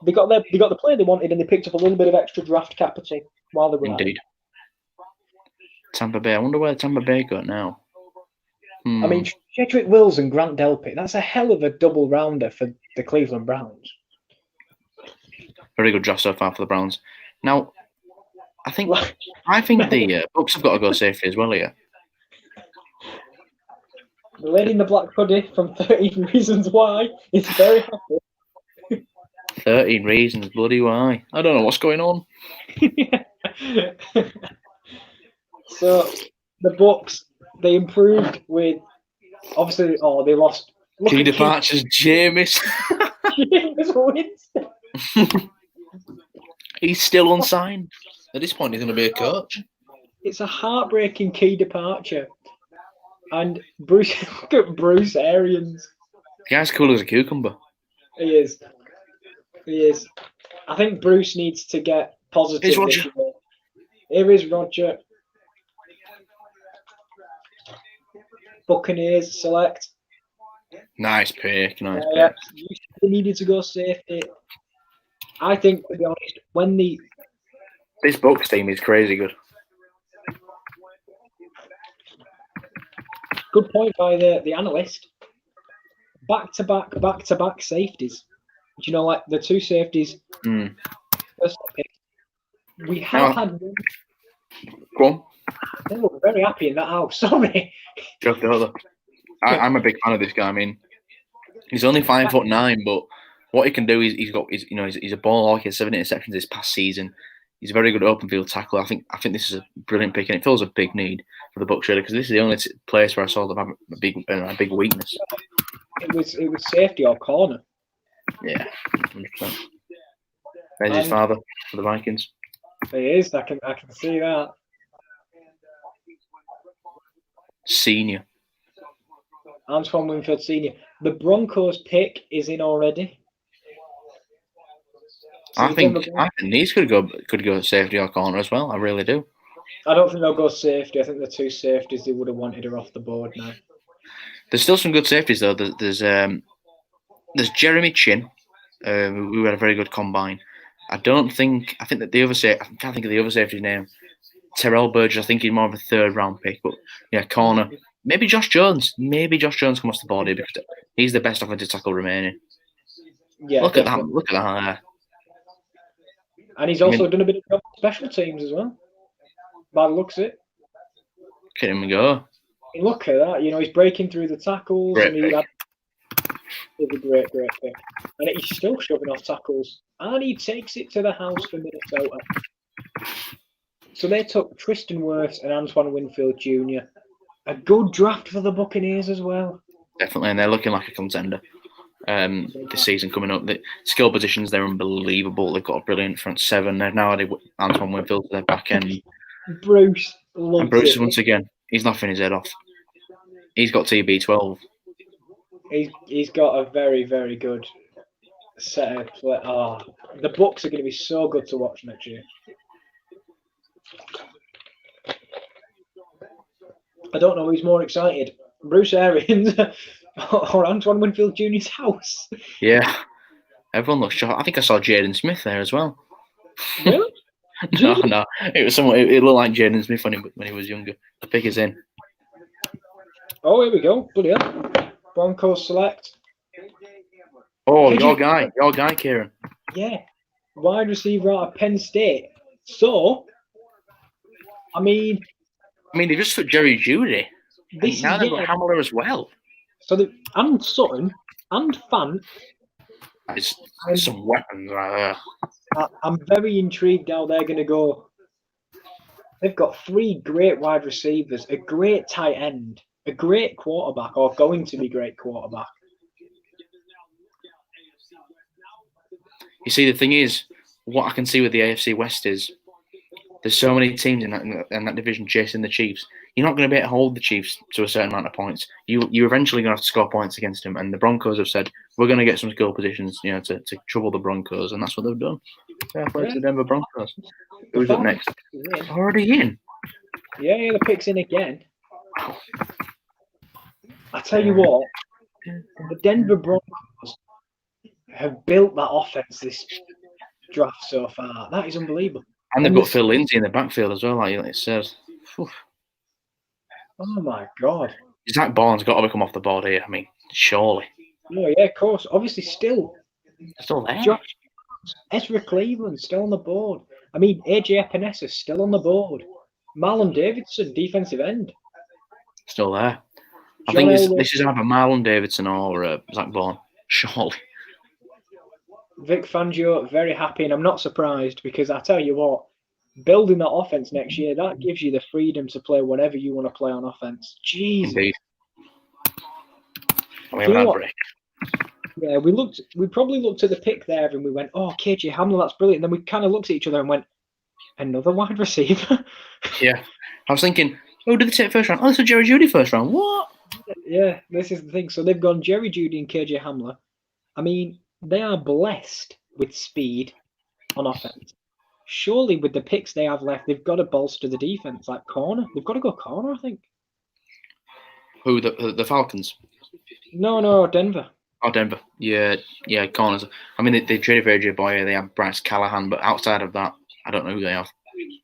They got the player they wanted, and they picked up a little bit of extra draft capital while they were
indeed. Tampa Bay. I wonder where Tampa Bay got now.
I mean, Jedrick Wills and Grant Delpit. That's a hell of a double rounder for the Cleveland Browns.
Very good draft so far for the Browns. Now, I think the Bucks have got to go safety as well here.
The lady in the black hoodie from 13 Reasons Why is very happy.
13 Reasons, bloody why? I don't know what's going on.
So the Bucks, they improved with obviously. Oh, they lost.
Key departures, Jameis.
Jameis Winston.
He's still unsigned. At this point, he's going to be a coach.
It's a heartbreaking key departure. And look at Bruce Arians.
The guy's cool as a cucumber.
He is. I think Bruce needs to get positive.
Here's Roger.
Here is Roger. Buccaneers select.
Nice pick.
They needed to go safety. I think, to be honest,
this Bucs team is crazy good.
Good point by the analyst. Back-to-back safeties. Do you know, like the two safeties?
Mm.
First pick. We have had.
Go on.
They look very happy in that house. Sorry.
Joke over. I'm a big fan of this guy. I mean, he's only 5'9", but what he can do is he's a ball hawk. He has 7 interceptions this past season. He's a very good open field tackler. I think this is a brilliant pick, and it fills a big need for the Bucs really, because this is the only place where I saw them have a big weakness.
It was safety or corner.
Yeah, 100%. There's his father for the Vikings.
He is. I can see that.
Senior.
Antoine Winfield Senior. The Broncos pick is in already. So
I think these could go safety or corner as well. I really do.
I don't think they'll go safety. I think the 2 safeties they would have wanted are off the board now.
There's still some good safeties though. There's Jeremy Chin, who had a very good combine. I think that the other safety, I can't think of the other safety's name. Terrell Burgess, I think he's more of a 3rd round pick, but yeah, corner. Maybe Josh Jones. Maybe Josh Jones comes off the board here because he's the best offensive tackle remaining.
Yeah,
look definitely. At that. Look at that.
And he's also done a bit of job special teams as well. By the looks of it.
Look at him go.
Look at that. He's breaking through the tackles.
Great pick.
It's a great pick. And he's still shoving off tackles. And he takes it to the house for Minnesota. So they took Tristan Wirfs and Antoine Winfield Jr. A good draft for the Buccaneers as well.
Definitely, and they're looking like a contender this season coming up. The skill positions, they're unbelievable. They've got a brilliant front 7. They've now added Antoine Winfield to their back end.
Bruce
once again, he's laughing his head off. He's got TB12.
He's got a very, very good set of play. The Bucs are going to be so good to watch next year. I don't know who's more excited, Bruce Arians or Antoine Winfield Jr.'s house.
Yeah, everyone looks shocked. I think I saw Jaden Smith there as well.
Really?
No, it was someone. It looked like Jaden Smith when he was younger. The pick is in.
Oh, here we go. Bloody hell. Broncos select.
Oh, your guy, Kieran.
Yeah, wide receiver out of Penn State. So, I mean,
they just took Jerry Jeudy. Now they've got Hamler as well.
So and Sutton and Fant.
It's some weapons right there.
I'm very intrigued how they're going to go. They've got 3 great wide receivers, a great tight end, a great quarterback, or going to be great quarterback.
You see, the thing is, what I can see with the AFC West is there's so many teams in that division chasing the Chiefs. You're not going to be able to hold the Chiefs to a certain amount of points. You're eventually going to have to score points against them. And the Broncos have said, we're going to get some skill positions, to trouble the Broncos. And that's what they've done. Fair play to the Denver Broncos. Who's up next? Already in.
Yeah, the pick's in again. I tell you what, the Denver Broncos have built that offense this draft so far. That is unbelievable.
And they've got Phil Lindsay in the backfield as well, like it says. Oof.
Oh my God.
Zach Bourne's got to become off the board here. I mean, surely.
Oh yeah, of course. Obviously, still
there.
Josh, Ezra Cleveland still on the board. I mean, AJ Epinesa still on the board. Marlon Davidson, defensive end,
still there. I think this is either Marlon Davidson or Zach Bourne. Surely.
Vic Fangio, very happy, and I'm not surprised because I tell you what, building that offense next year, that gives you the freedom to play whatever you want to play on offense. Jesus.
Indeed. Break.
Yeah, we probably looked at the pick there and we went, oh, KJ Hamler, that's brilliant. And then we kind of looked at each other and went, another wide receiver?
Yeah. I was thinking, oh, did they take first round? Oh, this is Jerry Jeudy first round. What?
Yeah, this is the thing. So they've gone Jerry Jeudy and KJ Hamler. I mean, they are blessed with speed on offense. Surely with the picks they have left, they've got to bolster the defense, like corner. They've got to go corner, I think.
Who, the Falcons?
No, Denver.
Oh, Denver. Yeah, corners. I mean, they traded for AJ Boye. They have Bryce Callahan, but outside of that, I don't know who they have.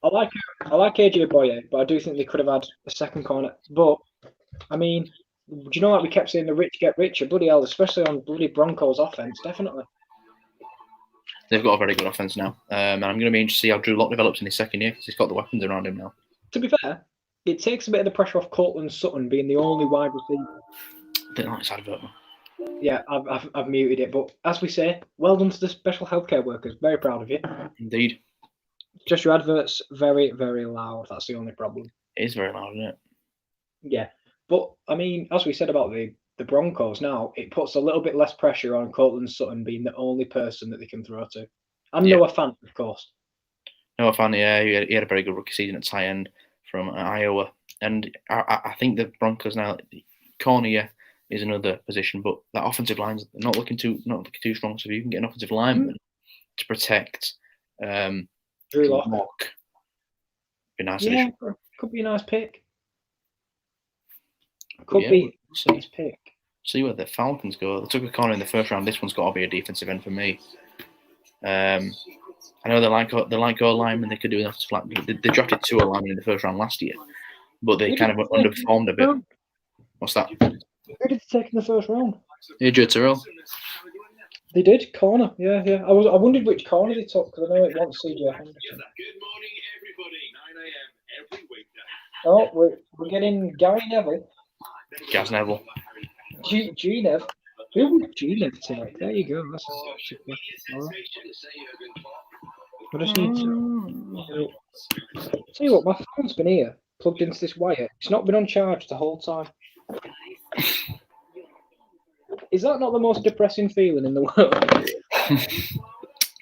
I like AJ Boye, but I do think they could have had a second corner. But, I mean, do you know what we kept saying, the rich get richer? Bloody hell, especially on bloody Broncos offense, definitely.
They've got a very good offense now, and I'm going to be interested to see how Drew Lock develops in his second year because he's got the weapons around him now.
To be fair, it takes a bit of the pressure off Cortland Sutton being the only wide receiver.
I didn't like this advert, man.
Yeah, I've muted it, but as we say, well done to the special healthcare workers. Very proud of you.
Indeed.
Just your advert's very, very loud. That's the only problem.
It is very loud, isn't it?
Yeah, but I mean, as we said about the Broncos now, it puts a little bit less pressure on Cortland Sutton being the only person that they can throw to. And Noah Fant, of course.
Noah Fant, yeah, he had a very good rookie season at tight end from Iowa. And I think the Broncos now, corner is another position, but that offensive line's not looking too strong. So if you can get an offensive lineman to protect
Drew Lock,
be nice.
Yeah, could be a nice pick. Could be a nice pick.
See where the Falcons go. They took a corner in the first round. This one's got to be a defensive end for me. I know they like O linemen. They could do enough to they drafted 2 linemen in the first round last year, but they kind of underperformed a bit. What's that?
Who did they take in the first round?
AJ Terrell.
They did corner, yeah. I wondered which corner they took because I know it wants CJ Henderson.
Good morning, everybody. 9 a.m. every weekday.
Oh, we're getting Gary Neville.
Gaz Neville.
G Nev. Who would G Nev take? There you go. That's I just need to tell you what, my phone's been here, plugged into this wire. It's not been on charge the whole time. Is that not the most depressing feeling in the world?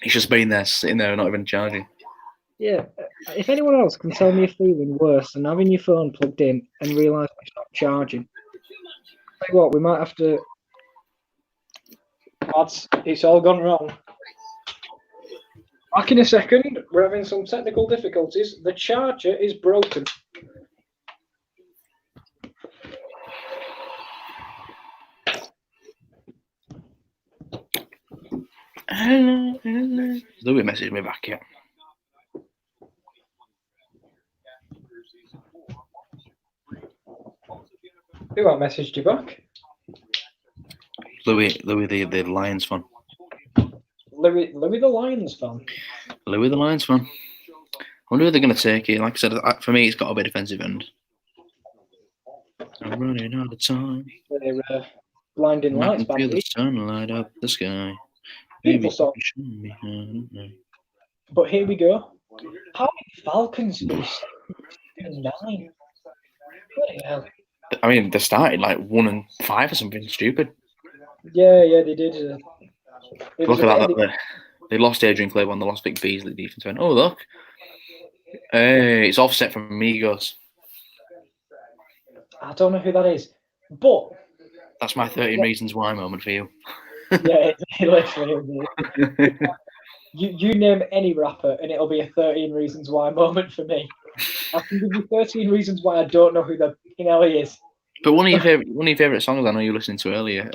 He's just been there, sitting there, not even charging.
Yeah. If anyone else can tell me a feeling worse than having your phone plugged in and realising it's not charging, tell you what, we might have to. Lads, it's all gone wrong. Back in a second. We're having some technical difficulties. The charger is broken.
Hello. Louis messaged me back yet.
Who I messaged you back?
Louis the Lions fan.
Louis the Lions fan.
Louis the Lions fan. I wonder who they're going to take it. Like I said, for me, it's got to be defensive end. I'm running out of time.
They're blinding lights,
feel the sun light up the sky.
Beautiful song. But here we go. How many Falcons finished 9? Bloody hell.
I mean, they started like 1-5 or something stupid.
Yeah, they did.
Look at that. They lost Adrian Claiborne. They lost Vic Beasley, defensive end. Oh, look. Hey, it's Offset from Migos.
I don't know who that is, but
that's my 13 reasons why moment for you.
Yeah, it literally is. You name any rapper and it'll be a 13 reasons why moment for me. I can give you 13 reasons why I don't know who the hell he is.
But one of your favourite songs I know you were listening to earlier,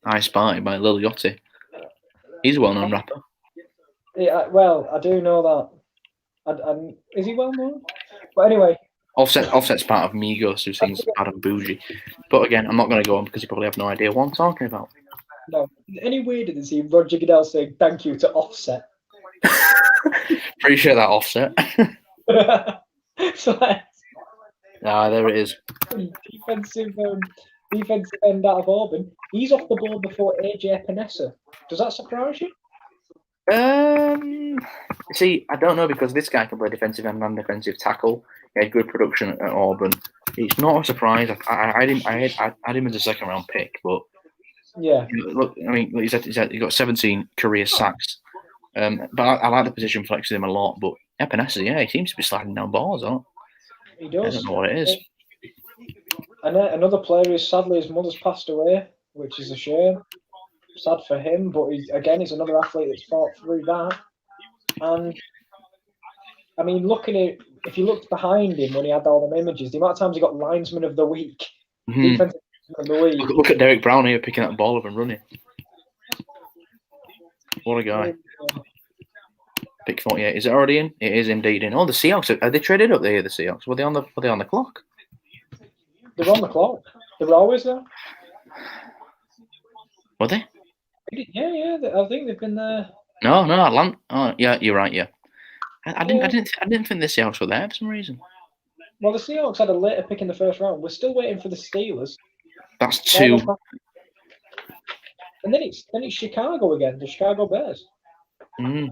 I Spy by Lil Yachty. He's a well-known rapper.
Yeah, well, I do know that. Is he well-known? But anyway.
Offset's part of Migos, who sings Bad and Bougie. But again, I'm not going to go on because you probably have no idea what I'm talking about.
No. Any weirder than seeing Roger Goodell saying thank you to Offset?
Appreciate that, Offset.
So
there it is.
Defensive end out of Auburn. He's off the board before AJ Epinesa. Does that surprise you?
See, I don't know because this guy can play defensive end and defensive tackle. He had good production at Auburn. It's not a surprise. I had him as a second round pick, but
yeah.
Look, I mean, he got 17 career sacks. But I like the position flex with him a lot. But Epinesa, he seems to be sliding down balls, huh?
He does.
I don't know what it is.
And another player is sadly his mother's passed away, which is a shame. Sad for him, but he's another athlete that's fought through that. And I mean, if you looked behind him when he had all them images, the amount of times he got linesman of the week, defensive of the week.
Look at Derek Brown here picking up the ball up and running. What a guy. Pick 48. Is it already in? It is indeed in. Oh, the Seahawks. Are they traded up there, the Seahawks? Were they on the clock?
They're on the clock. They were always there.
Were they?
Yeah. I think they've been there.
No, Atlanta. Oh, yeah, you're right. Yeah, I didn't think the Seahawks were there for some reason.
Well, the Seahawks had a later pick in the first round. We're still waiting for the Steelers.
That's two.
And then it's Chicago again, the Chicago Bears.
The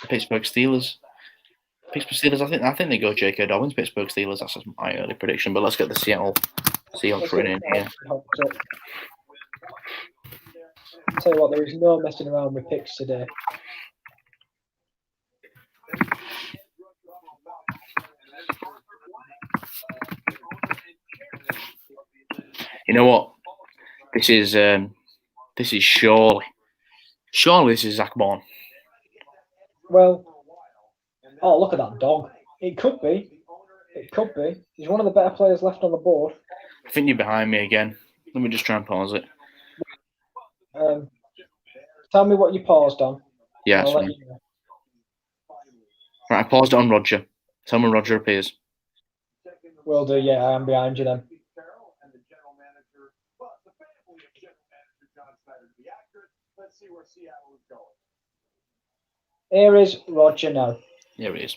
Pittsburgh Steelers. I think they go J.K. Dobbins. Pittsburgh Steelers. That's my early prediction. But let's get the Seattle Seahawks written in here.
Tell you what, there is no messing around with picks today.
You know what? This is surely this is Zach Bourne.
Well, oh, look at that dog. It could be. He's one of the better players left on the board.
I think you're behind me again. Let me just try and pause it.
Tell me what you paused on.
Yeah, you know. Right, I paused it on Roger. Tell me when Roger appears.
Will do, yeah, I am behind you then. Here is Roger now.
Here he is.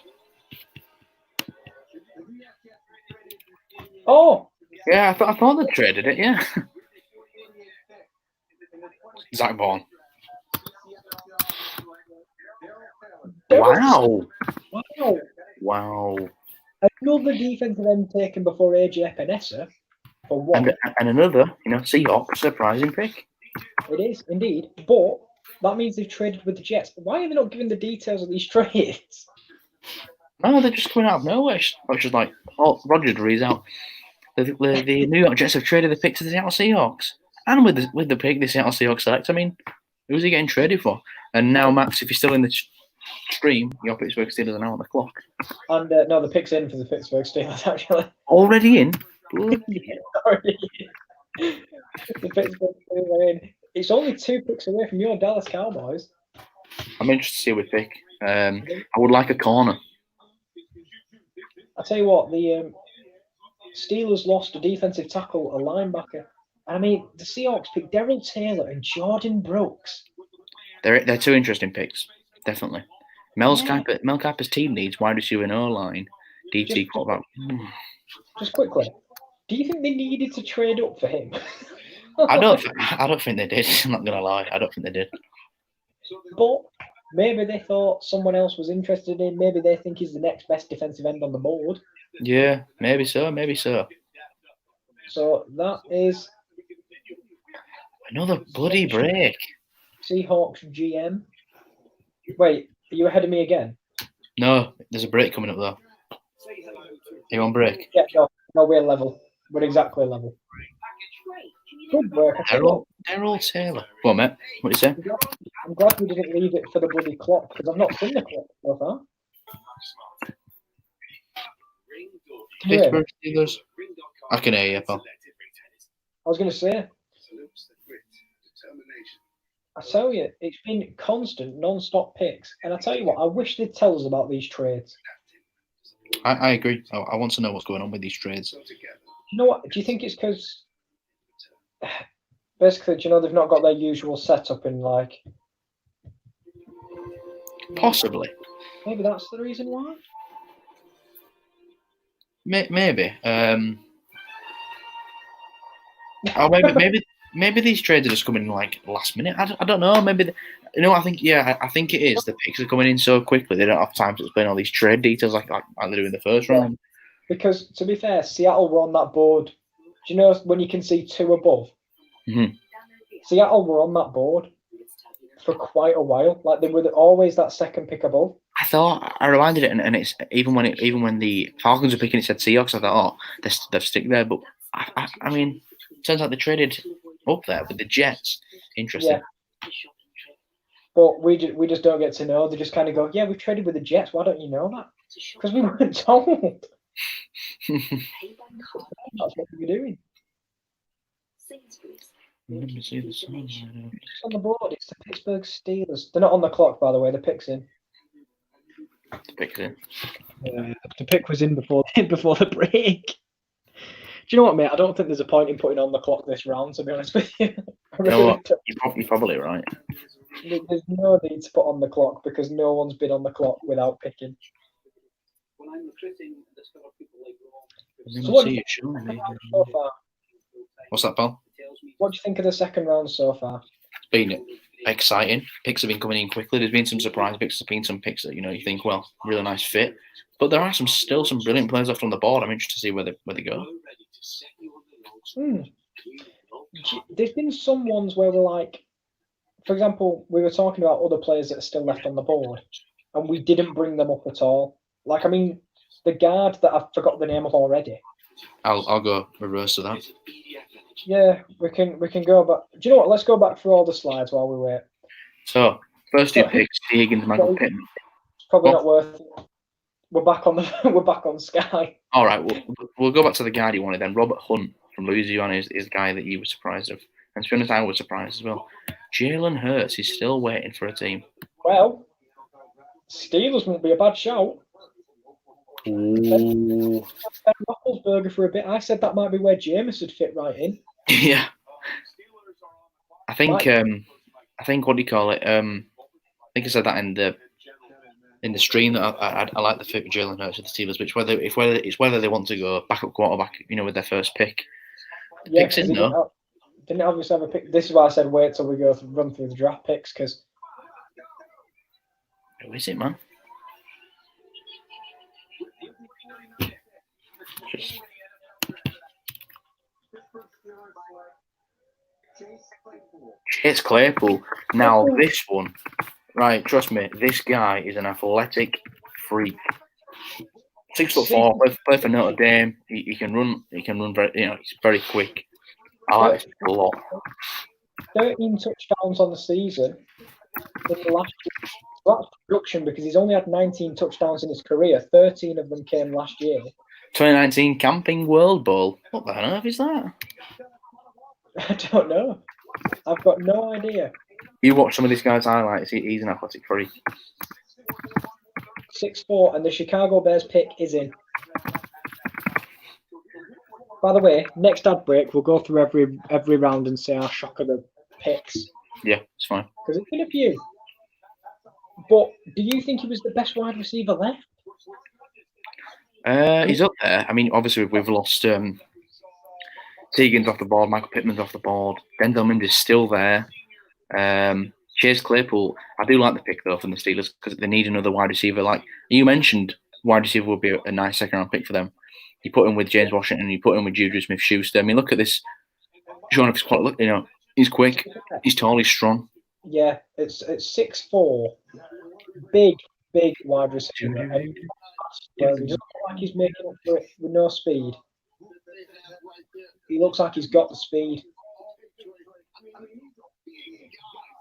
Oh!
Yeah, I thought they traded it, yeah. Zach Bourne. Wow.
Another defensive end taken before AJ Epinesa. For what?
And another, Seahawks surprising pick.
It is, indeed. But that means they've traded with the Jets. Why are they not giving the details of these trades?
No, they're just coming out of nowhere. Which is like, Roger reads out. The New York Jets have traded the pick to the Seattle Seahawks. And with the pick, the Seattle Seahawks select. I mean, who's he getting traded for? And now, Max, if you're still in the stream, your Pittsburgh Steelers are now on the clock.
And no, the pick's in for the Pittsburgh Steelers, actually.
Already in?
Already in. The Pittsburgh Steelers are in. It's only 2 picks away from your Dallas Cowboys.
I'm interested to see who we pick. I would like a corner.
I'll tell you what, the Steelers lost a defensive tackle, a linebacker. I mean, the Seahawks picked Darrell Taylor and Jordan Brooks.
They're 2 interesting picks, definitely. Mel Kiper's team needs wide receiver and O-line, DT quarterback.
Just quickly, do you think they needed to trade up for him?
I don't think they did. I'm not gonna lie. I don't think they did.
But maybe they thought someone else was interested in. Maybe they think he's the next best defensive end on the board.
Yeah, maybe so.
So that is
another bloody break.
Seahawks GM. Wait, are you ahead of me again?
No, there's a break coming up though. Are you on break?
Yeah, no, we're level. We're exactly level. Good work.
Darrell Taylor. Go on, mate. What do you say?
I'm glad we didn't leave it for the bloody clock because I've not seen the clock so far.
Pittsburgh Steelers. I can hear you, pal.
I was going to say, I tell you, it's been constant, non-stop picks. And I tell you what, I wish they'd tell us about these trades.
I agree. I want to know what's going on with these trades.
You know what? Do you think it's because basically, they've not got their usual setup in like?
Possibly.
Maybe that's the reason why.
Maybe. Or maybe these trades are just coming in like last minute. I don't know. Maybe I think it is. The picks are coming in so quickly they don't have time to explain all these trade details like they do in the first round. Because
to be fair, Seattle were on that board. Do you know when you can see 2 above?
Mm-hmm.
Seattle were on that board for quite a while. Like they were always that second pick above.
I reminded it, and it's even when the Falcons were picking, it said Seahawks. I thought, they've stick there. But I mean, it turns out they traded up there with the Jets. Interesting.
Yeah. But we just don't get to know. They just kind of go, yeah, we traded with the Jets. Why don't you know that? Because we weren't told. That's what we're doing.
Let me see the song.
It's on the board. It's the Pittsburgh Steelers. They're not on the clock, by the way. The pick's in.
The pick's in.
Yeah, the pick was in before the break. Do you know what, mate? I don't think there's a point in putting on the clock this round, to be honest with you.
You know what? You're probably right.
There's no need to put on the clock because no one's been on the clock without picking. So what do you think so far?
What's that, pal?
What do you think of the second round so far?
It's been exciting. Picks have been coming in quickly. There's been some surprise picks. There's been some picks that you think, well, really nice fit. But there are still some brilliant players left on the board. I'm interested to see where they go.
There's been some ones where we're like, for example, we were talking about other players that are still left on the board, and we didn't bring them up at all. Like, I mean, the guard that I've forgot the name of already.
I'll go reverse to that.
Yeah, we can go back. Do you know what? Let's go back through all the slides while we wait.
So first two picks: Higgins, Michael Pittman.
Probably not worth it. We're back on Sky.
All right, we'll go back to the guard you wanted then. Robert Hunt from Louisiana is the guy that you were surprised of, and to be honest, I was surprised as well. Jalen Hurts is still waiting for a team.
Well, Steelers won't be a bad shout.
Ooh.
Ben Roethlisberger for a bit. I said that might be where Jameis would fit right in.
Yeah, I think what do you call it? I think I said that in the stream that I like the fit with Jalen Hurts with the Steelers, but it's whether they want to go backup quarterback, with their first pick.
Yeah,
picks in though.
Didn't obviously have a pick. This is why I said wait till we run through the draft picks because.
Who is it, man? Chase Claypool. Now this one, right? Trust me, this guy is an athletic freak. 6'4", play for Notre Dame. He can run. He can run very. He's very quick. I like this a lot.
13 touchdowns on the season in the last year. So that's production because he's only had 19 touchdowns in his career. 13 of them came last year.
2019 Camping World Bowl. What the hell is that?
I don't know. I've got no idea.
You watch some of this guy's highlights. He's an athletic freak.
6'4", and the Chicago Bears pick is in. By the way, next ad break, we'll go through every round and say our shock of the picks.
Yeah, it's fine.
Because it's been a few. But do you think he was the best wide receiver left?
He's up there. I mean, obviously we've lost Teagan's off the board, Michael Pittman's off the board, Denzel Mims is still there. Chase Claypool, I do like the pick though from the Steelers because they need another wide receiver. Like you mentioned, wide receiver would be a nice second round pick for them. You put him with James Washington, you put him with Juju Smith-Schuster. I mean, look at this. Sean, if he's quite, he's quick, he's tall, he's strong.
Yeah, it's 6'4", big wide receiver. And he doesn't look like he's making up for it with no speed. He looks like he's got the speed.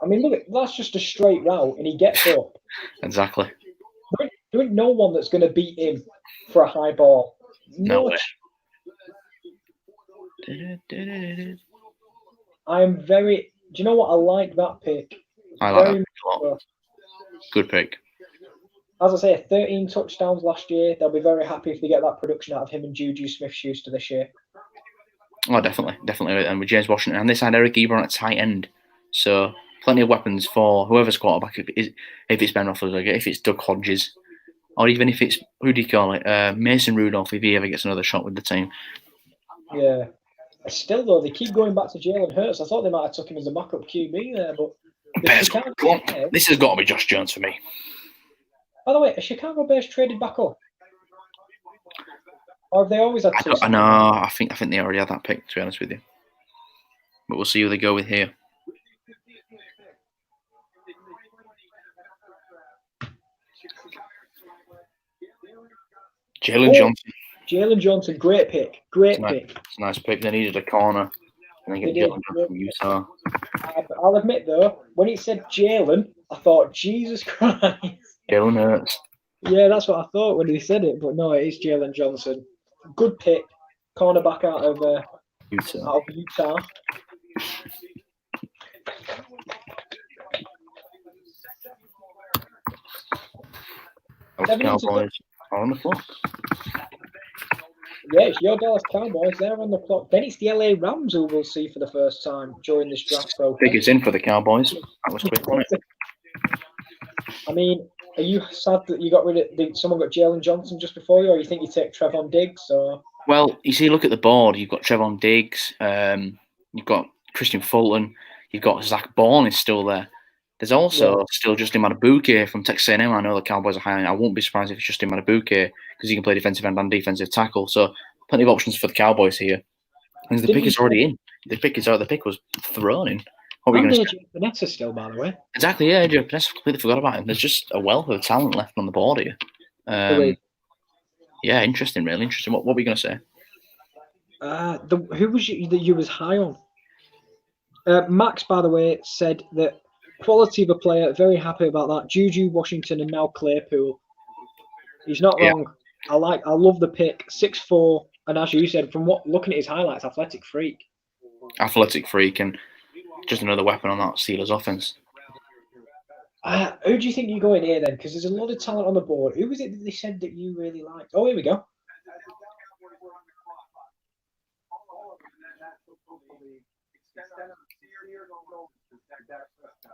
I mean, look, that's just a straight route, and he gets up.
Exactly.
There ain't no one that's going to beat him for a high ball.
No way.
I am very. Do you know what? I like that pick.
I like that pick a lot. Good pick.
As I say, 13 touchdowns last year. They'll be very happy if they get that production out of him and Juju Smith-Schuster this year.
Oh, definitely. And with James Washington. And this had Eric Ebron at tight end. So plenty of weapons for whoever's quarterback. If it's Ben Roethlisberger, if it's Doug Hodges, or even if it's, who do you call it? Mason Rudolph, if he ever gets another shot with the team.
Yeah. Still, though, they keep going back to Jalen Hurts. I thought they might have took him as a backup QB there, but...
This has got to be Josh Jones for me.
By the way, are Chicago Bears traded back up? Or have they always had two?
I know. I think they already had that pick, to be honest with you. But we'll see who they go with here. Jalen
Johnson, great pick. Great pick.
It's a nice pick. They needed a corner. And they get Jalen Johnson from Utah.
I'll admit, though, when it said Jalen, I thought, Jesus Christ.
Jalen Hurts.
Yeah, that's what I thought when he said it. But no, it is Jalen Johnson. Good pick. Cornerback out of Utah.
Cowboys are on the clock.
Yeah, it's your Dallas Cowboys. They're on the clock. Then it's the LA Rams who we'll see for the first time during this draft process.
Pick is in for the Cowboys. That was quick, wasn't it?
I mean, are you sad that you got rid of someone got Jalen Johnson just before you, or you think you take Trevon Diggs? Or
Well, you see, look at the board. You've got Trevon Diggs. You've got Christian Fulton. You've got Zach Bourne is still there. There's also still Justin Matabuke from Texas A&M. I know the Cowboys are hiring. I won't be surprised if it's Justin Matabuke because he can play defensive end and defensive tackle. So plenty of options for the Cowboys here. And the pick is already in. The pick is out. The pick was thrown in. What are we going to say?
Vanessa still, by the way.
Exactly, yeah. Adrian Vanessa, completely forgot about him. There's just a wealth of talent left on the board here. Yeah, interesting, really interesting. What were you going to say?
Who was you was high on? Max, by the way, said that quality of a player, very happy about that. Juju Washington and now Claypool. He's not wrong. I love the pick. 6'4", and as you said, from looking at his highlights, athletic freak.
Athletic freak, and just another weapon on that Steelers offense.
Who do you think you go in here then? Because there's a lot of talent on the board. Who was it that they said that you really liked? Oh, here we go.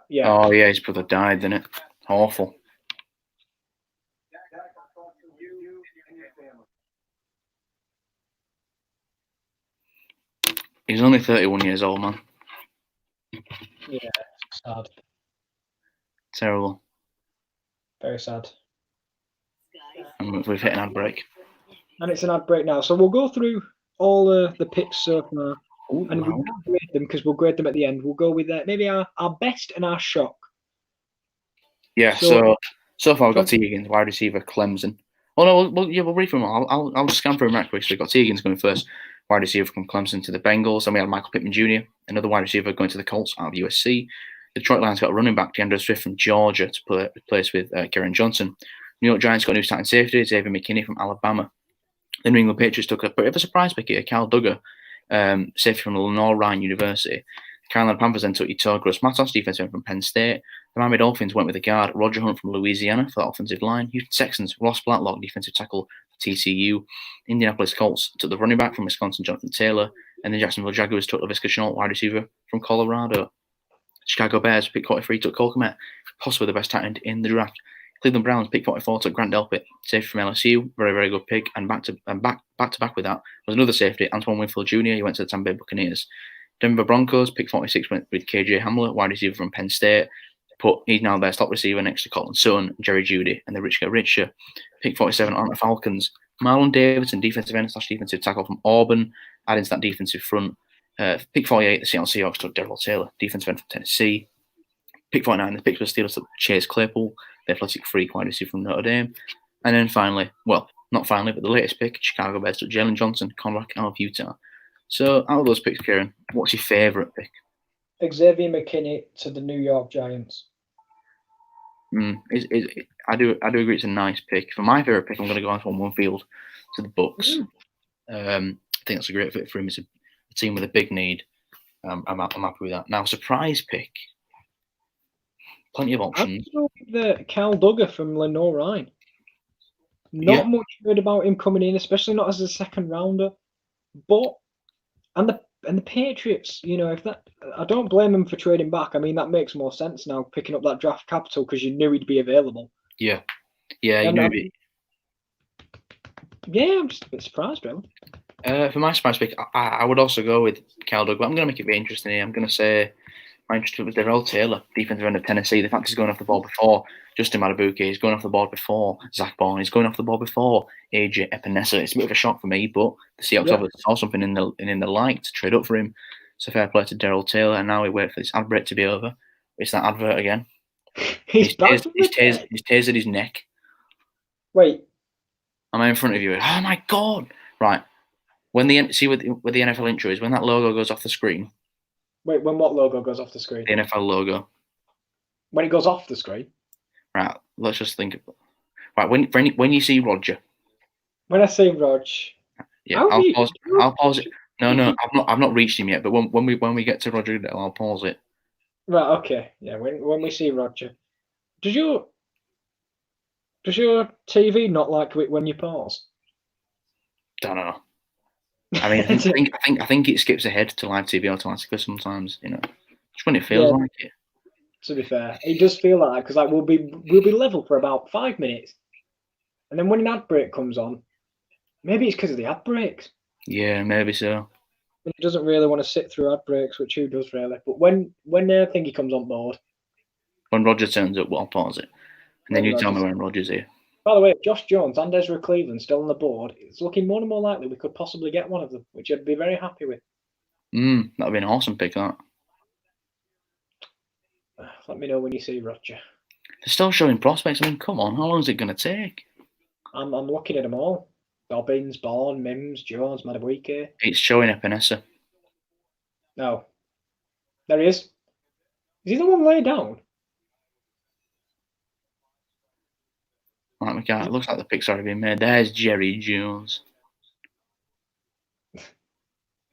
Yeah.
Oh yeah, his brother died, didn't it? Awful. He's only 31 years old, man.
Yeah, sad.
Terrible.
Very sad.
And we've hit an ad break.
And it's an ad break now. So we'll go through all the picks so far.
Ooh,
and we won't grade them because we'll grade them at the end. We'll go with maybe our best and our shock.
Yeah, so far we've got T. Higgins, wide receiver, Clemson. Oh no, we'll read from them. I'll just scan through them right quick. So we've got T. Higgins going first, wide receiver from Clemson to the Bengals. Then we had Michael Pittman Jr., another wide receiver going to the Colts out of USC. The Detroit Lions got a running back, DeAndre Swift from Georgia, to replace with Kieran Johnson. New York Giants got a new starting safety, Xavier McKinney from Alabama. The New England Patriots took a bit of a surprise pick here, Kyle Duggar, safety from Lenore Ryan University. Carolina Panthers then took Ito Gross-Matos, defensive end from Penn State. The Miami Dolphins went with the guard Roger Hunt from Louisiana for that offensive line. Houston Texans, Ross Blacklock, defensive tackle for TCU. Indianapolis Colts took the running back from Wisconsin, Jonathan Taylor. And the Jacksonville Jaguars took LaVisca Chenault, wide receiver from Colorado. Chicago Bears, pick 43, took Cole Kmet, possibly the best tight end in the draft. Cleveland Browns, pick 44, took Grant Delpit, safety from LSU, very, very good pick. And back to back with that was another safety, Antoine Winfield Jr., he went to the Tampa Bay Buccaneers. Denver Broncos, pick 46, went with KJ Hamler, wide receiver from Penn State. He's now their top receiver next to Colin Sutton, Jerry Jeudy, and the rich get richer. Pick 47 on the Falcons. Marlon Davidson, defensive end / defensive tackle from Auburn, adding to that defensive front. Pick 48, the Seattle Seahawks took Darrell Taylor, defensive end from Tennessee. Pick 49, the Pittsburgh Steelers took Chase Claypool, the athletic freak wide receiver from Notre Dame. And then finally, well, not finally, but the latest pick, Chicago Bears took Jalen Johnson, cornerback out of Utah. So out of those picks, Kieran, what's your favourite pick?
Xavier McKinney to the New York Giants.
I do agree it's a nice pick. For my favourite pick, I'm going to go Antoine Winfield to the Bucks. I think that's a great fit for him. It's a team with a big need. I'm happy with that. Now, surprise pick. Plenty of options.
I'm with the Cal Duggar from Lenore Ryan. Not much heard about him coming in, especially not as a second rounder. But the Patriots, if that, I don't blame them for trading back. I mean, that makes more sense now, picking up that draft capital because you knew he'd be available.
Yeah, you knew it.
Yeah, I'm just a bit surprised, really.
For my surprise pick, I would also go with Cal Duggar. I'm going to make it very interesting here. I'm going to say my interest was Darrell Taylor, defensive end of Tennessee. The fact he's going off the ball before Justin Matabuke, he's going off the board before Zach Bourne, he's going off the board before AJ Epinesa. It's a bit of a shock for me, but the Seahawks obviously saw something in the light to trade up for him. So fair play to Darrell Taylor, and now we wait for this ad break to be over. It's that advert again. He's tasered his neck.
Wait.
I'm in front of you. Oh my god! Right. When the NFL intro is, when that logo goes off the screen.
Wait, when what logo goes off the screen?
The NFL logo.
When it goes off the screen?
Right, let's just think. Right, when you see Roger.
When I see Rog.
Yeah, I'll pause it. No, I've not reached him yet. But when we get to Roger, I'll pause it.
Right. Okay. Yeah. When we see Roger, does your TV not like it when you pause?
Don't know. I mean, I think it skips ahead to live TV automatically sometimes. Just when it feels like it.
To be fair, it does feel like that because like we'll be level for about 5 minutes, and then when an ad break comes on, maybe it's because of the ad breaks.
Yeah, maybe so.
He doesn't really want to sit through ad breaks, which who does really? But when thingy comes on board,
When Roger turns up, we'll pause it, and then
when
you tell me
Roger's-
when Roger's here.
By the way, Josh Jones and Ezra Cleveland still on the board. It's looking more and more likely we could possibly get one of them, which I'd be very happy with.
That'd be an awesome pick. That.
Let me know when you see Roger.
They're still showing prospects. I mean, come on, how long is it going to take?
I'm looking at them all. Dobbins, Bourne, Mims, Jones, Madabuike.
It's showing Epinesa.
No. There he is. Is he the one laid down?
Right, we can't. It looks like the pick's already been made. There's Jerry Jones.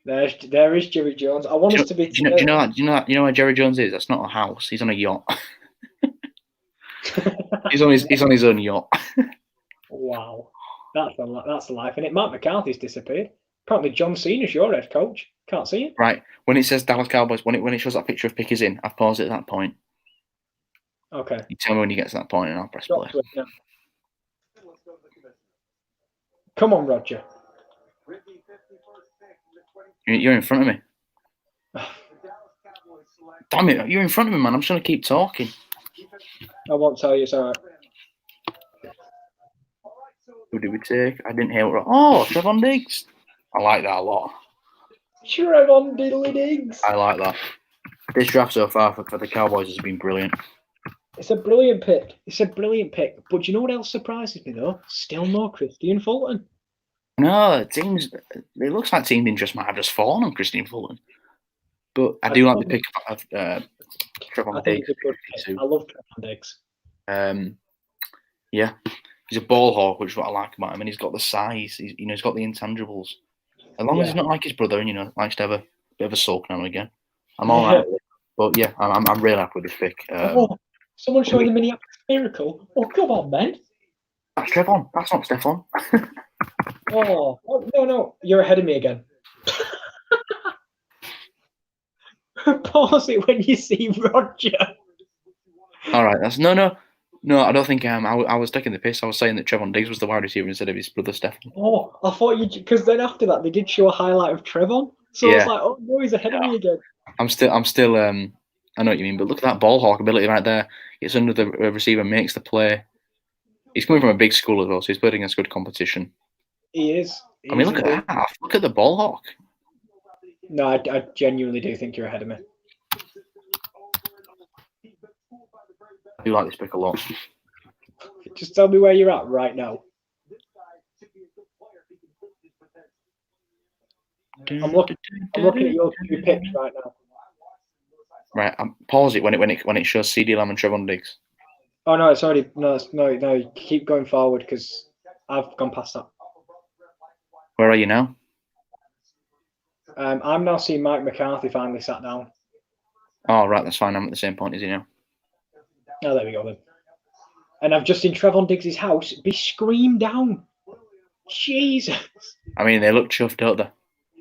There is Jerry Jones. I want us to be.
Do you know where Jerry Jones is? That's not a house. He's on a yacht. he's on his own yacht.
Wow, that's life, and it. Mark McCarthy's disappeared. Apparently, John Cena's your head coach. Can't see it.
Right, when it says Dallas Cowboys, when it shows that picture of Pickers in, I've paused at that point.
Okay.
You tell me when you get to that point, and I'll press play.
Come on, Roger.
You're in front of me. Damn it, you're in front of me, man. I'm just going to keep talking.
I won't tell you, it's all right.
Who did we take? I didn't hear what. Oh, Trevon Diggs. I like that a lot.
Trevon Diddley Diggs.
I like that. This draft so far for the Cowboys has been brilliant.
It's a brilliant pick. But you know what else surprises me, though? Still no Christian Fulton.
No, it looks like team interest might have just fallen on Christian Fulton. But I do like the pick of Trevon Diggs.
I love Trevon Diggs.
Yeah, he's a ball hawk, which is what I like about him, and he's got the size. He's got the intangibles. As long as he's not like his brother, and likes to have a bit of a sulk now and again, I'm all right with it. But yeah, I'm really happy with this pick.
Someone showing the Minneapolis Miracle. Oh, come on, man.
That's Trevon. That's not Stefan.
Oh no, you're ahead of me again. Pause it when you see Roger.
All right, that's no. I don't think I was taking the piss. I was saying that Trevon Diggs was the wide receiver instead of his brother Stefan.
Oh, I thought because then after that they did show a highlight of Trevon, so I was like, oh no, he's ahead of me again.
I'm still. I know what you mean, but look at that ball hawk ability right there. Gets under the receiver, makes the play. He's coming from a big school as well, so he's playing against good competition.
He is.
I mean, look at that. Look at the ball hawk.
No, I genuinely do think you're ahead of me.
I do like this pick a lot.
Just tell me where you're at right now. I'm looking at your two picks right now.
Right, pause it when it shows CD Lamb and Trevon Diggs.
Oh no, it's already no. Keep going forward because I've gone past that.
Where are you now?
I'm now seeing Mike McCarthy finally sat down.
Oh right, that's fine. I'm at the same point as you now.
Oh, there we go then. And I've just seen Trevon Diggs' house be screamed down. Jesus.
I mean, they look chuffed, don't they?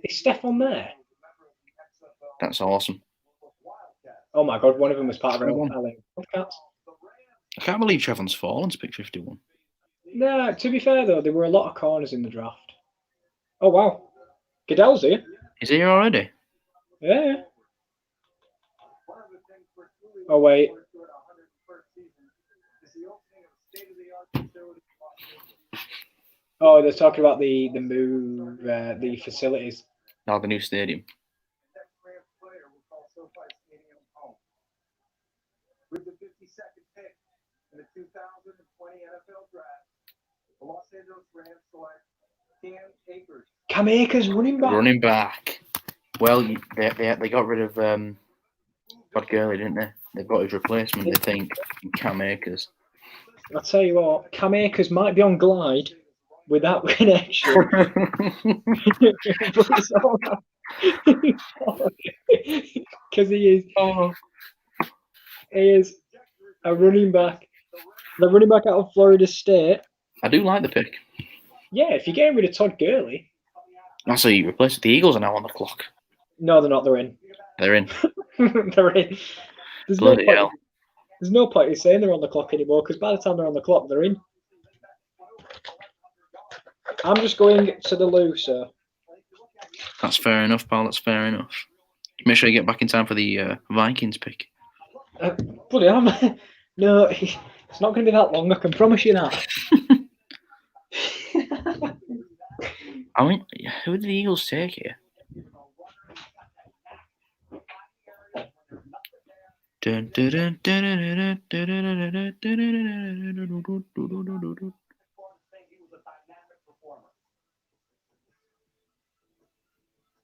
Is Stefan there?
That's awesome.
Oh my God, one of them was part of our podcast.
I can't believe Trevon's fallen to pick 51.
No, to be fair though, there were a lot of corners in the draft. Oh wow. Goodell's here.
Is he here already?
Yeah. Oh wait. Oh, they're talking about the move, the facilities.
No, the new stadium.
With the 52nd pick in the 2020 NFL Draft, the Los Angeles Rams select
Cam Akers running back.
Running back. Well, they got rid of Todd Gurley, didn't they? They've got his replacement, they think, Cam Akers.
I'll tell you what, Cam Akers might be on glide with that connection. But it's all right. Because he is a running back. The running back out of Florida State.
I do like the pick.
Yeah, if you're getting rid of Todd Gurley.
That's how you replace it. The Eagles are now on the clock.
No, they're not. They're in.
They're in.
They're in.
Bloody hell.
There's no point in saying they're on the clock anymore because by the time they're on the clock, they're in. I'm just going to the loo, sir.
That's fair enough, pal. That's fair enough. Make sure you get back in time for the Vikings pick.
Bloody hell, no, it's not going to be that long. I can promise you that.
I mean, who did the Eagles take here? Dun, dun, dun, dun, dun, dun, dun, dun, dun, dun, dun.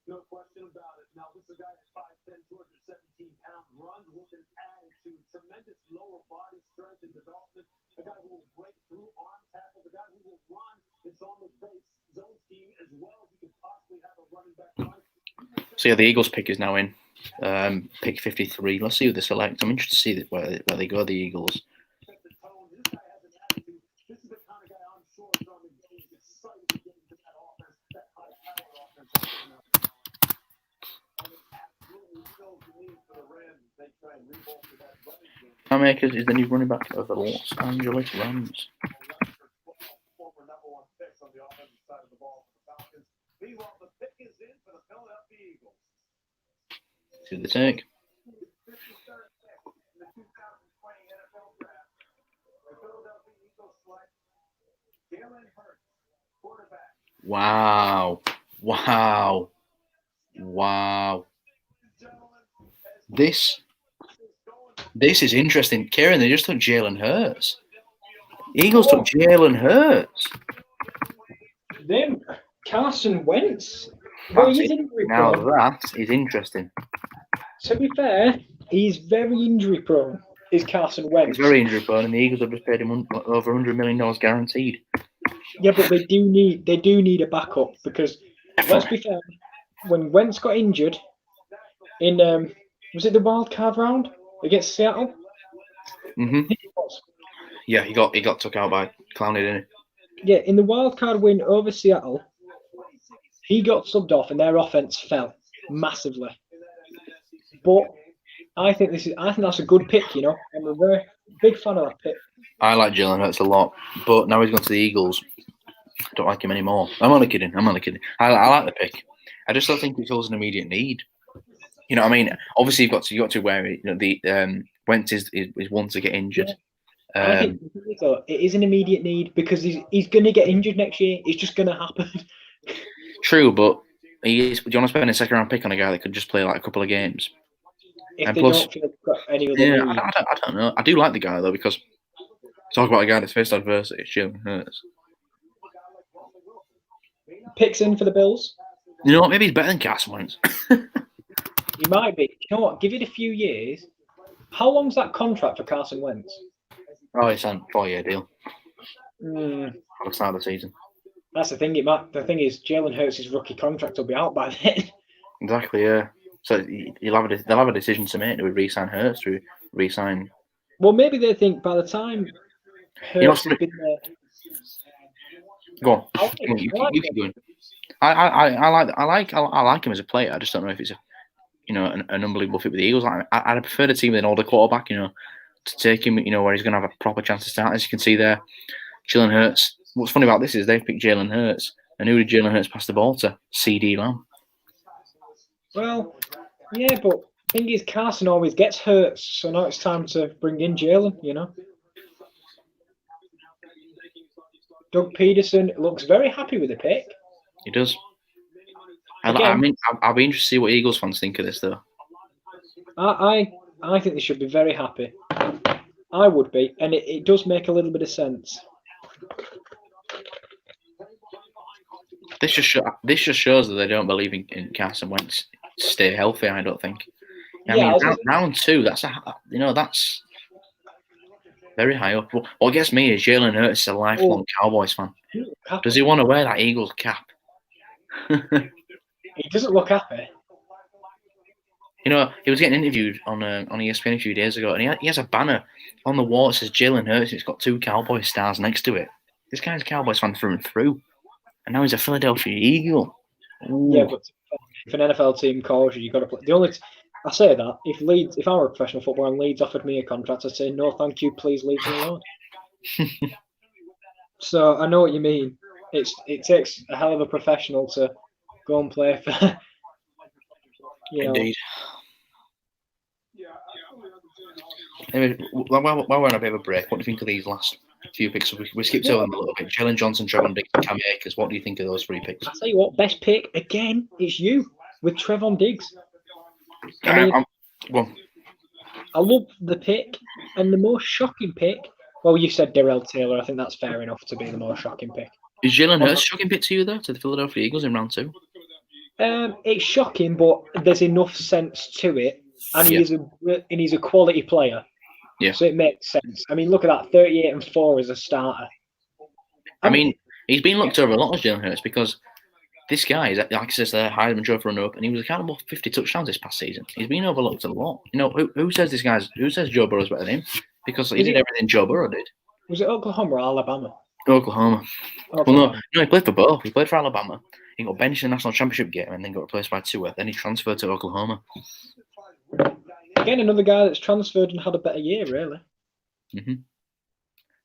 No question about it. Now, this is a guy at 5'10", 217 pounds, runs with an attitude, tremendous lower body strength and development. A guy who will break through arm tackles, a guy who will run. It's on the base zone scheme as well as he could possibly have a running back run.
So yeah, the Eagles pick is now in. Pick 53. Let's see who they select. I'm interested to see where they go, the Eagles.
Set the tone. This guy has an attitude. This is the kind of guy I'm sure is on the game, excited to get into that offense, that high-powered offense. And it absolutely fills the need for the Rams. They try and rebolster that running game.
Cam Akers is the new running back of the Los Angeles Rams.
Former number one picks on the offensive side of the ball for the Falcons. Meanwhile, the pick is in for the Philadelphia Eagles.
Who they take?
53rd pick in the 2020 NFL Draft. The Philadelphia Eagles select Taylor and quarterback.
Wow. This is interesting. Kieran, they just took Jalen Hurts. Eagles took Jalen Hurts.
Then Carson Wentz. Well, he's injury
Now
prone.
that is interesting.
To be fair, he's very injury prone. Is Carson Wentz?
He's very injury prone, and the Eagles have just paid him over $100 million guaranteed.
Yeah, but they do need a backup because let's be fair. When Wentz got injured in was it the wild card round against Seattle?
Mm-hmm. Yeah, he got took out by Clowney, didn't
Yeah, in the wild card win over Seattle, he got subbed off and their offense fell massively. But I think that's a good pick. You know, I'm a very big fan of that pick.
I like Jalen Hurts a lot, but now he's gone to the Eagles. I don't like him anymore. I'm only kidding. I like the pick. I just don't think he fills an immediate need. You know what I mean? Obviously, you got to where the Wentz is one to get injured.
I think it is an immediate need because he's going to get injured next year. It's just going to happen.
True, but do you want to spend a second round pick on a guy that could just play like a couple of games?
If
and
they
plus,
don't feel they've got any other
yeah,
need.
I don't know. I do like the guy though because talk about a guy that's faced adversity. Jalen Hurts.
Picks in for the Bills.
You know what? Maybe he's better than Carson Wentz.
He might be. You know what? Give it a few years. How long's that contract for Carson Wentz?
Oh, it's a 4-year deal.
Mm,
At the start of the season.
that's the thing. The thing is, Jalen Hurts' rookie contract will be out by then.
Exactly. Yeah. So they'll have a decision to make. Do we re-sign Hurts? Do we re-sign?
Well, maybe they think by the time Hurts has been there.
Go on. You keep going. I like him as a player. I just don't know if it's an unbelievable fit with the Eagles. I'd prefer a team with an older quarterback, to take him, where he's going to have a proper chance to start. As you can see there, Jalen Hurts. What's funny about this is they picked Jalen Hurts, and who did Jalen Hurts pass the ball to? CD Lamb.
Well, yeah, but the thing is, Carson always gets hurt, so now it's time to bring in Jalen. Doug Peterson looks very happy with the pick.
He does.
Again,
I mean, I'll be interested to see what Eagles fans think of this, though.
I think they should be very happy. I would be, and it does make a little bit of sense.
This just shows that they don't believe in Carson Wentz to stay healthy. I don't think. I mean, round 2. That's very high up. What gets me is Jalen Hurts is a lifelong Cowboys fan. Does he want to wear that Eagles cap?
He doesn't look happy.
He was getting interviewed on ESPN a few days ago, and he has a banner on the wall that says Jalen Hurts, and it's got 2 Cowboys stars next to it. This guy's a Cowboys fan through and through, and now he's a Philadelphia Eagle. Ooh.
Yeah, but if an NFL team calls you, got to play. I say that if I were a professional footballer and Leeds offered me a contract, I'd say no, thank you, please leave me alone. So I know what you mean. It takes a hell of a professional to go and play for.
Indeed. Anyway, while we're on a bit of a break, what do you think of these last few picks? We skipped over them a little bit. Jalen Johnson, Trevon Diggs, and Cam Akers. What do you think of those 3 picks?
I tell you what, best pick again. It's you with Trevon Diggs. I mean, I love the pick, and the most shocking pick. Well, you said Darrell Taylor. I think that's fair enough to be the most shocking pick.
Is Jalen Hurts a shocking pick to you, though, to the Philadelphia Eagles in round 2?
It's shocking, but there's enough sense to it, and he's a quality player.
Yeah.
So it makes sense. I mean, look at that, 38-4 as a starter.
I mean, he's been looked over a lot as Jalen Hurts because this guy is, like I said, the Heisman Trophy runner-up, and he was accountable for 50 touchdowns this past season. He's been overlooked a lot. You know, who says Joe Burrow's better than him? Because he did everything Joe Burrow did.
Was it Oklahoma or Alabama?
Oklahoma. Well, no, he played for both. He played for Alabama. He got benched in the national championship game and then got replaced by Tua. Then he transferred to Oklahoma.
Again, another guy that's transferred and had a better year, really.
Mm-hmm.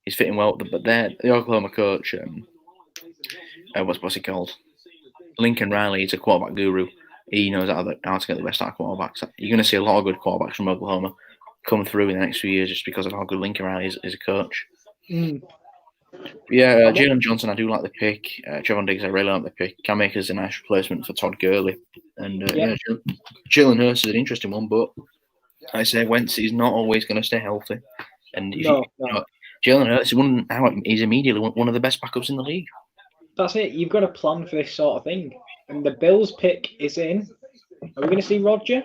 He's fitting well, but the Oklahoma coach, what's he called? Lincoln Riley. He's a quarterback guru. He knows how to get the best out of quarterbacks. You're going to see a lot of good quarterbacks from Oklahoma come through in the next few years just because of how good Lincoln Riley is as a coach.
Mm.
Yeah, Jalen Johnson, I do like the pick. Trevon Diggs, I really like the pick. Cam Akers is a nice replacement for Todd Gurley. And Jalen Hurts is an interesting one, but I say Wentz is not always going to stay healthy. And Jalen Hurts he's immediately one of the best backups in the league.
That's it. You've got to plan for this sort of thing. And the Bills pick is in. Are we going to see Roger?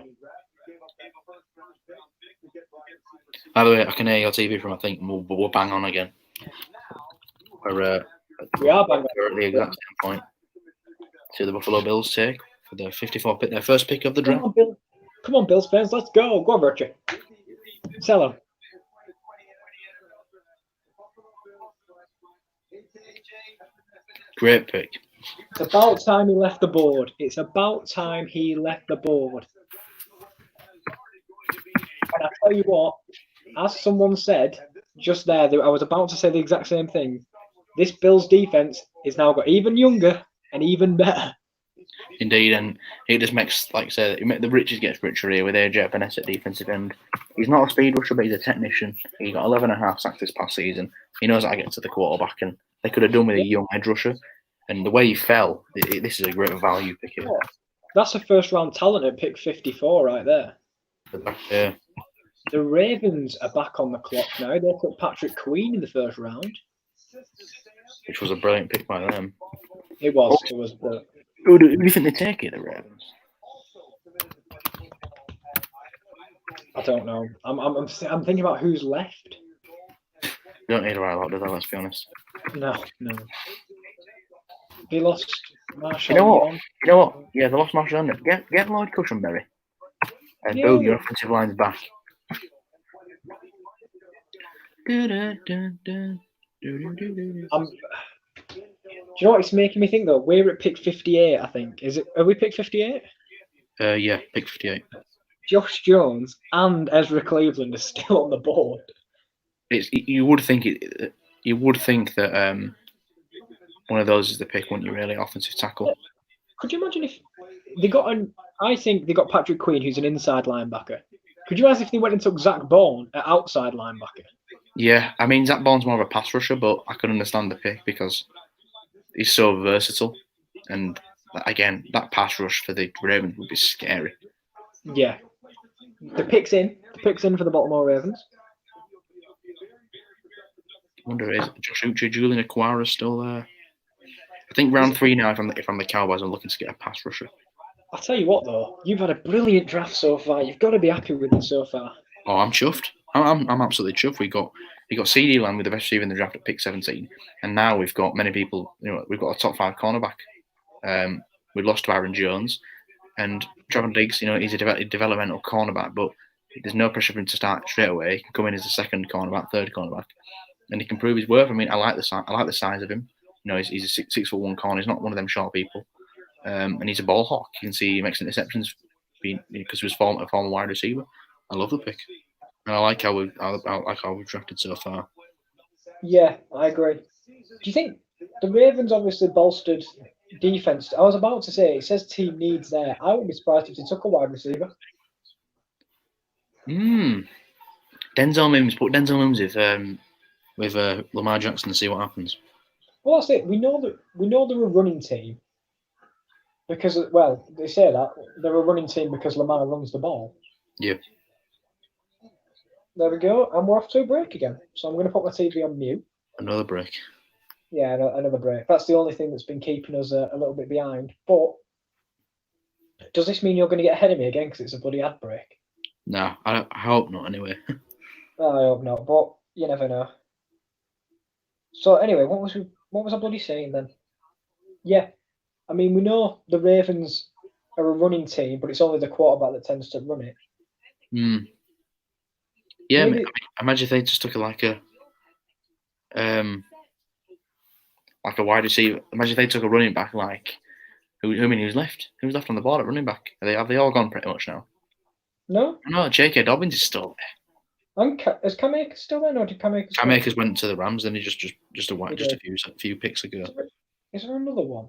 By the way, I can hear your TV from, I think, we'll bang on again.
We are bang on.
We're at the exact same point. To the Buffalo Bills take for the 54 pick, their first pick of the draft.
Come on, Bills fans, let's go. Go on, Roger. Sell him.
Great pick.
It's about time he left the board. It's about time he left the board. And I tell you what, as someone said just there, I was about to say the exact same thing. This Bills defense is now got even younger and even better.
Indeed, and it just makes, like I said, the riches gets richer here with AJ Epinesa at defensive end. He's not a speed rusher, but he's a technician. He got 11.5 sacks this past season. He knows how to get to the quarterback, and they could have done with a young edge rusher. And the way he fell, this is a great value pick here.
Yeah. That's a first-round talent at pick 54 right there.
Yeah.
The Ravens are back on the clock now. They took Patrick Queen in the first round.
Which was a brilliant pick by them.
It was. It was.
Who do you think they take it, the Ravens?
I don't know. I'm thinking about who's left.
You don't need a right lot, do they? Let's be honest.
No. They lost Marshall.
You know what? Yeah, they lost Marshall. Get Lloyd Cushenberry. And boom, your offensive line's back.
Do you know what it's making me think though? We're at pick 58, I think. Are we pick 58?
Yeah, pick 58.
Josh Jones and Ezra Cleveland are still on the board.
You would think that one of those is the pick, wouldn't you? Really, offensive tackle.
Could you imagine if they got I think they got Patrick Queen, who's an inside linebacker. Could you imagine if they went and took Zach Bourne at outside linebacker?
Yeah, I mean Zach Bourne's more of a pass rusher, but I could understand the pick because he's so versatile. And again, that pass rush for the Ravens would be scary.
Yeah. The pick's in. The pick's in for the Baltimore Ravens.
I wonder is Josh Uche, Julian Okwara still there? I think round 3 now. If I'm the Cowboys, I'm looking to get a pass rusher.
I'll tell you what though, you've had a brilliant draft so far. You've got to be happy with it so far.
Oh, I'm chuffed. I'm absolutely chuffed. We got CeeDee Lamb with the best receiver in the draft at pick 17, and now we've got many people. We've got a top 5 cornerback. We lost to Aaron Jones, and Trevon Diggs. He's a developmental cornerback, but there's no pressure for him to start straight away. He can come in as a second cornerback, third cornerback, and he can prove his worth. I mean, I like the size of him. He's a 6'1" corner. He's not one of them short people, and he's a ball hawk. You can see he makes interceptions because he was a former wide receiver. I love the pick, and I like how we've drafted so far.
Yeah, I agree. Do you think the Ravens obviously bolstered defense? I was about to say it says team needs there. I wouldn't be surprised if they took a wide receiver.
Denzel Mims, put Denzel Mims with Lamar Jackson and see what happens.
Well, that's it. We know they're a running team because, well, they say that they're a running team because Lamar runs the ball.
Yeah.
There we go, and we're off to a break again. So I'm going to put my TV on mute.
Another break.
Yeah, another break. That's the only thing that's been keeping us a little bit behind. But does this mean you're going to get ahead of me again because it's a bloody ad break?
No, I hope not. Anyway.
I hope not, but you never know. So anyway, what was I bloody saying then? Yeah, I mean we know the Ravens are a running team, but it's only the quarterback that tends to run it.
Yeah, maybe, imagine if they just took like a wide receiver. Imagine if they took a running back like who's left? Who's left on the board at running back? Have they all gone pretty much now? No, J.K. Dobbins is still
there. Is Cam Akers still there? No, did Cam Akers?
Cam Akers went to the Rams, then he just a few picks ago.
Is there another one?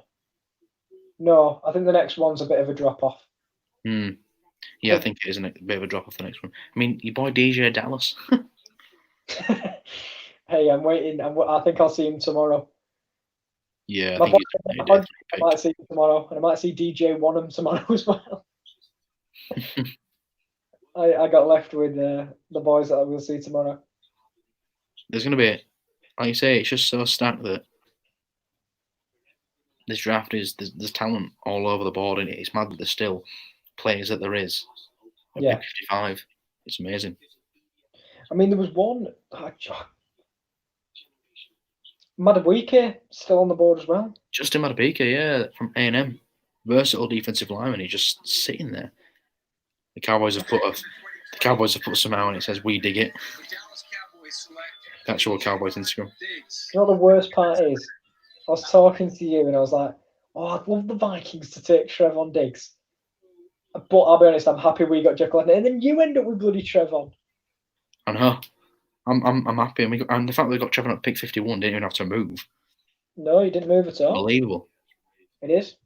No, I think the next one's a bit of a drop off.
Yeah, I think it is a bit of a drop off the next one. I mean, your boy DJ Dallas.
Hey, I'm waiting. I think I'll see him tomorrow.
Yeah,
I might see him tomorrow, and I might see DJ Wanham tomorrow as well. I got left with the boys that I will see tomorrow.
There's going to be, like you say, it's just so stacked that this draft there's talent all over the board, and it's mad that there's still players that there is.
Yeah.
55. It's amazing.
I mean, there was one. Madubuike still on the board as well.
Justin Madubuike, yeah, from A&M. Versatile defensive lineman. He's just sitting there. The Cowboys have put somehow, and it says "We dig it." That's your Cowboys Instagram.
You know what the worst part is? I was talking to you, and I was like, "Oh, I'd love the Vikings to take Trevon Diggs." But I'll be honest, I'm happy we got Jekyll, and then you end up with bloody Trevon.
I know. I'm happy, and the fact that we got Trevon at pick 51 didn't even have to move.
No, he didn't move at all.
Unbelievable.
It is.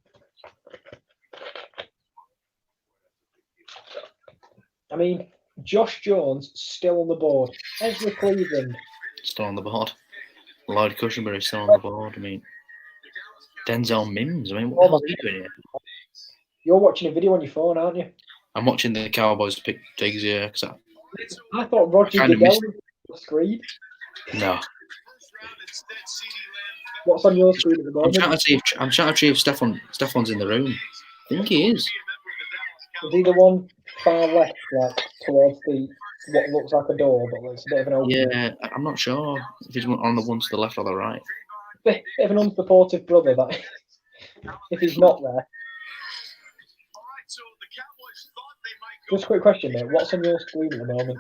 I mean, Josh Jones still on the board. Ezra Cleveland
still on the board. Lloyd Cushenberry still on the board. I mean, Denzel Mims. I mean, what the hell is he doing here?
You're watching a video on your phone, aren't you?
I'm watching the Cowboys pick Diggs here because
I thought Roger Goodell was on the screen.
No.
What's on your screen at the moment?
I'm trying to see if Stefan's in the room. I think he is.
Is he the one far left, like towards what looks like a door, but it's a bit of an open?
Yeah, I'm not sure if he's on the one to the left or the right.
Bit of an unsupportive brother, that if he's not there. Just a quick question, mate. What's on your screen at the moment?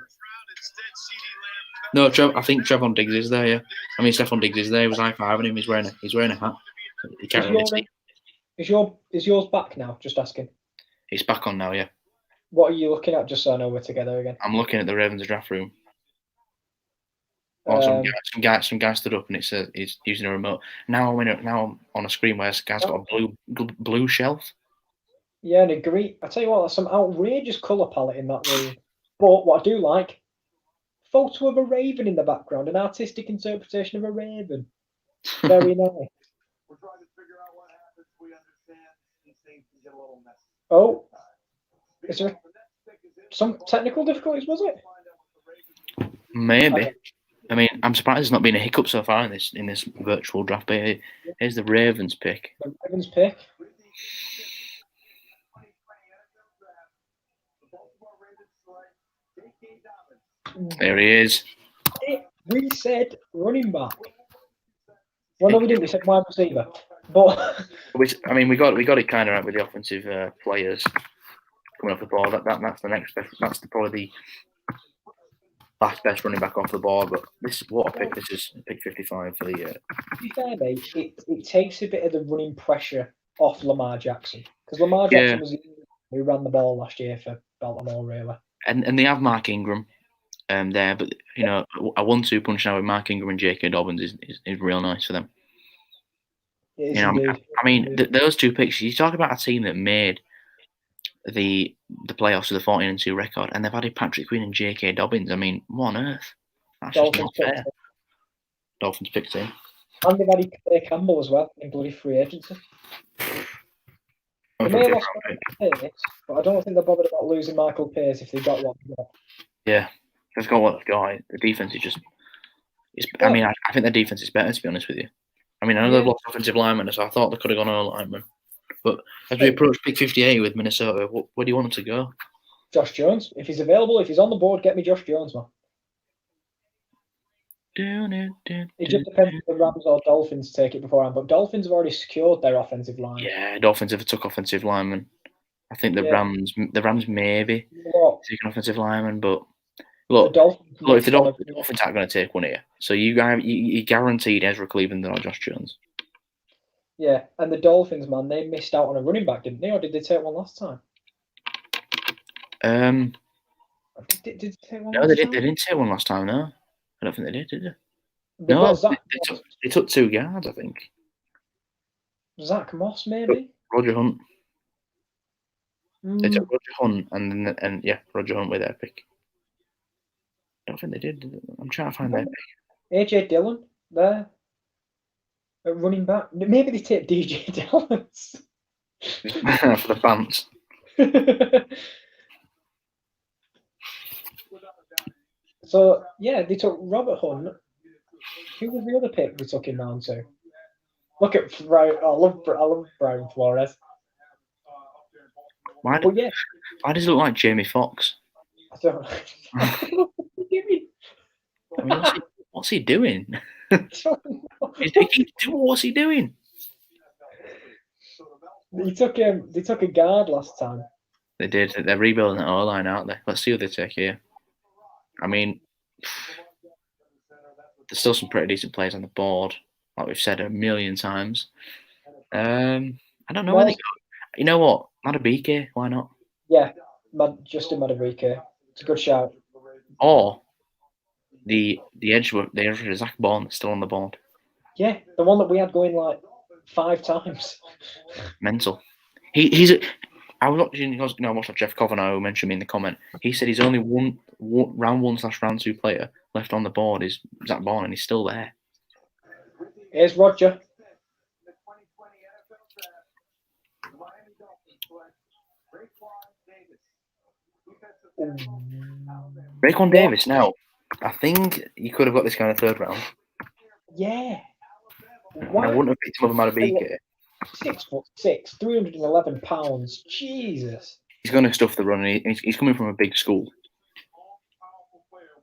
No, I think Trevon Diggs is there. Yeah, I mean Stephon Diggs is there. He was high-fiving him. He's wearing a hat. He can't really see.
Is yours back now? Just asking.
It's back on now. Yeah.
What are you looking at? Just so I know we're together again.
I'm looking at the Ravens draft room. Some guy stood up and it says he's using a remote. Now I'm on a screen where this guy's got a blue shelf.
Yeah, and a green. I tell you what, there's some outrageous colour palette in that room. But what I do like, photo of a raven in the background, an artistic interpretation of a raven. Very nice.
We're trying to figure out what happens. We understand these things can get a little messy.
Oh, is there some technical difficulties? Was it?
Maybe. I mean, I'm surprised there's not been a hiccup so far in this virtual draft. But here's the Ravens pick.
The Ravens pick.
There he is.
We said running back. Well, no, we didn't. We said wide receiver. But
I mean, we got it kind of right with the offensive players coming off the board. That's the next best. That's probably the last best running back off the board. But what a pick! This is pick 55 for the year.
To be fair, mate, it takes a bit of the running pressure off Lamar Jackson because Lamar Jackson was who ran the ball last year for Baltimore, really.
And they have Mark Ingram there, but a 1-2 punch now with Mark Ingram and J.K. Dobbins is real nice for them.
It is indeed.
Those two picks. You talk about a team that made the playoffs with a 14-2 record, and they've added Patrick Queen and J.K. Dobbins. I mean, what on earth? That's
Dolphins
just not fair. Dolphins picked him.
And they've added Clay Campbell as well in bloody free agency. They may have lost Michael Pace, but I don't think they're bothered about losing Michael Pace if they got one.
Yeah, they've got what they've got. The defense is just. I mean, I think their defense is better, to be honest with you. I mean, I know they've lost offensive linemen, so I thought they could have gone all linemen. But as we approach pick 58 with Minnesota, where do you want them to go?
Josh Jones. If he's available, if he's on the board, get me Josh Jones, man. It just depends if the Rams or Dolphins take it beforehand. But Dolphins have already secured their offensive line.
Yeah, Dolphins have took offensive linemen. I think the Rams maybe take an offensive lineman, but look, if the Dolphins aren't going to take one here, so you guaranteed Ezra Cleveland or Josh Jones.
Yeah, and the Dolphins, man, they missed out on a running back, didn't they? Or did they take one last time? Did they take one?
No, they didn't take one last time. No, I don't think they did they? No, they took 2 guards, I think.
Zach Moss, maybe.
Roger Hunt. They took Roger Hunt and Roger Hunt with their pick. I don't think they did. I'm trying to find their pick.
AJ Dillon there. A running back. Maybe they take DJ Dallas.
For the fans.
So, yeah, they took Robert Hunt. Who was the other pick they took him down to? Look at Brian. I love Brian Flores.
Why does it look like Jamie Foxx?
I don't know.
I mean, what's he doing? What's he doing?
They took a guard last time.
They did. They're rebuilding that O-line, aren't they? Let's see who they take here. I mean, there's still some pretty decent players on the board, like we've said a million times. I don't know where they go. You know what? Madubuike, why not?
Yeah, Justin Madubuike. It's a good shout.
Or the edge Zach Bourne is still on the board.
Yeah, the one that we had going like 5 times.
Mental. I was watching. I watched Jeff Covenor who mentioned me in the comment. He said he's only one round 1/round 2 player left on the board is Zach Bourne, and he's still there.
Here's Roger.
Raekwon Davis. Now, I think you could have got this guy in the 3rd round.
Yeah.
I wouldn't have picked him up Madubuike.
6'6", 311 pounds. Jesus.
He's going to stuff the run. He's coming from a big school.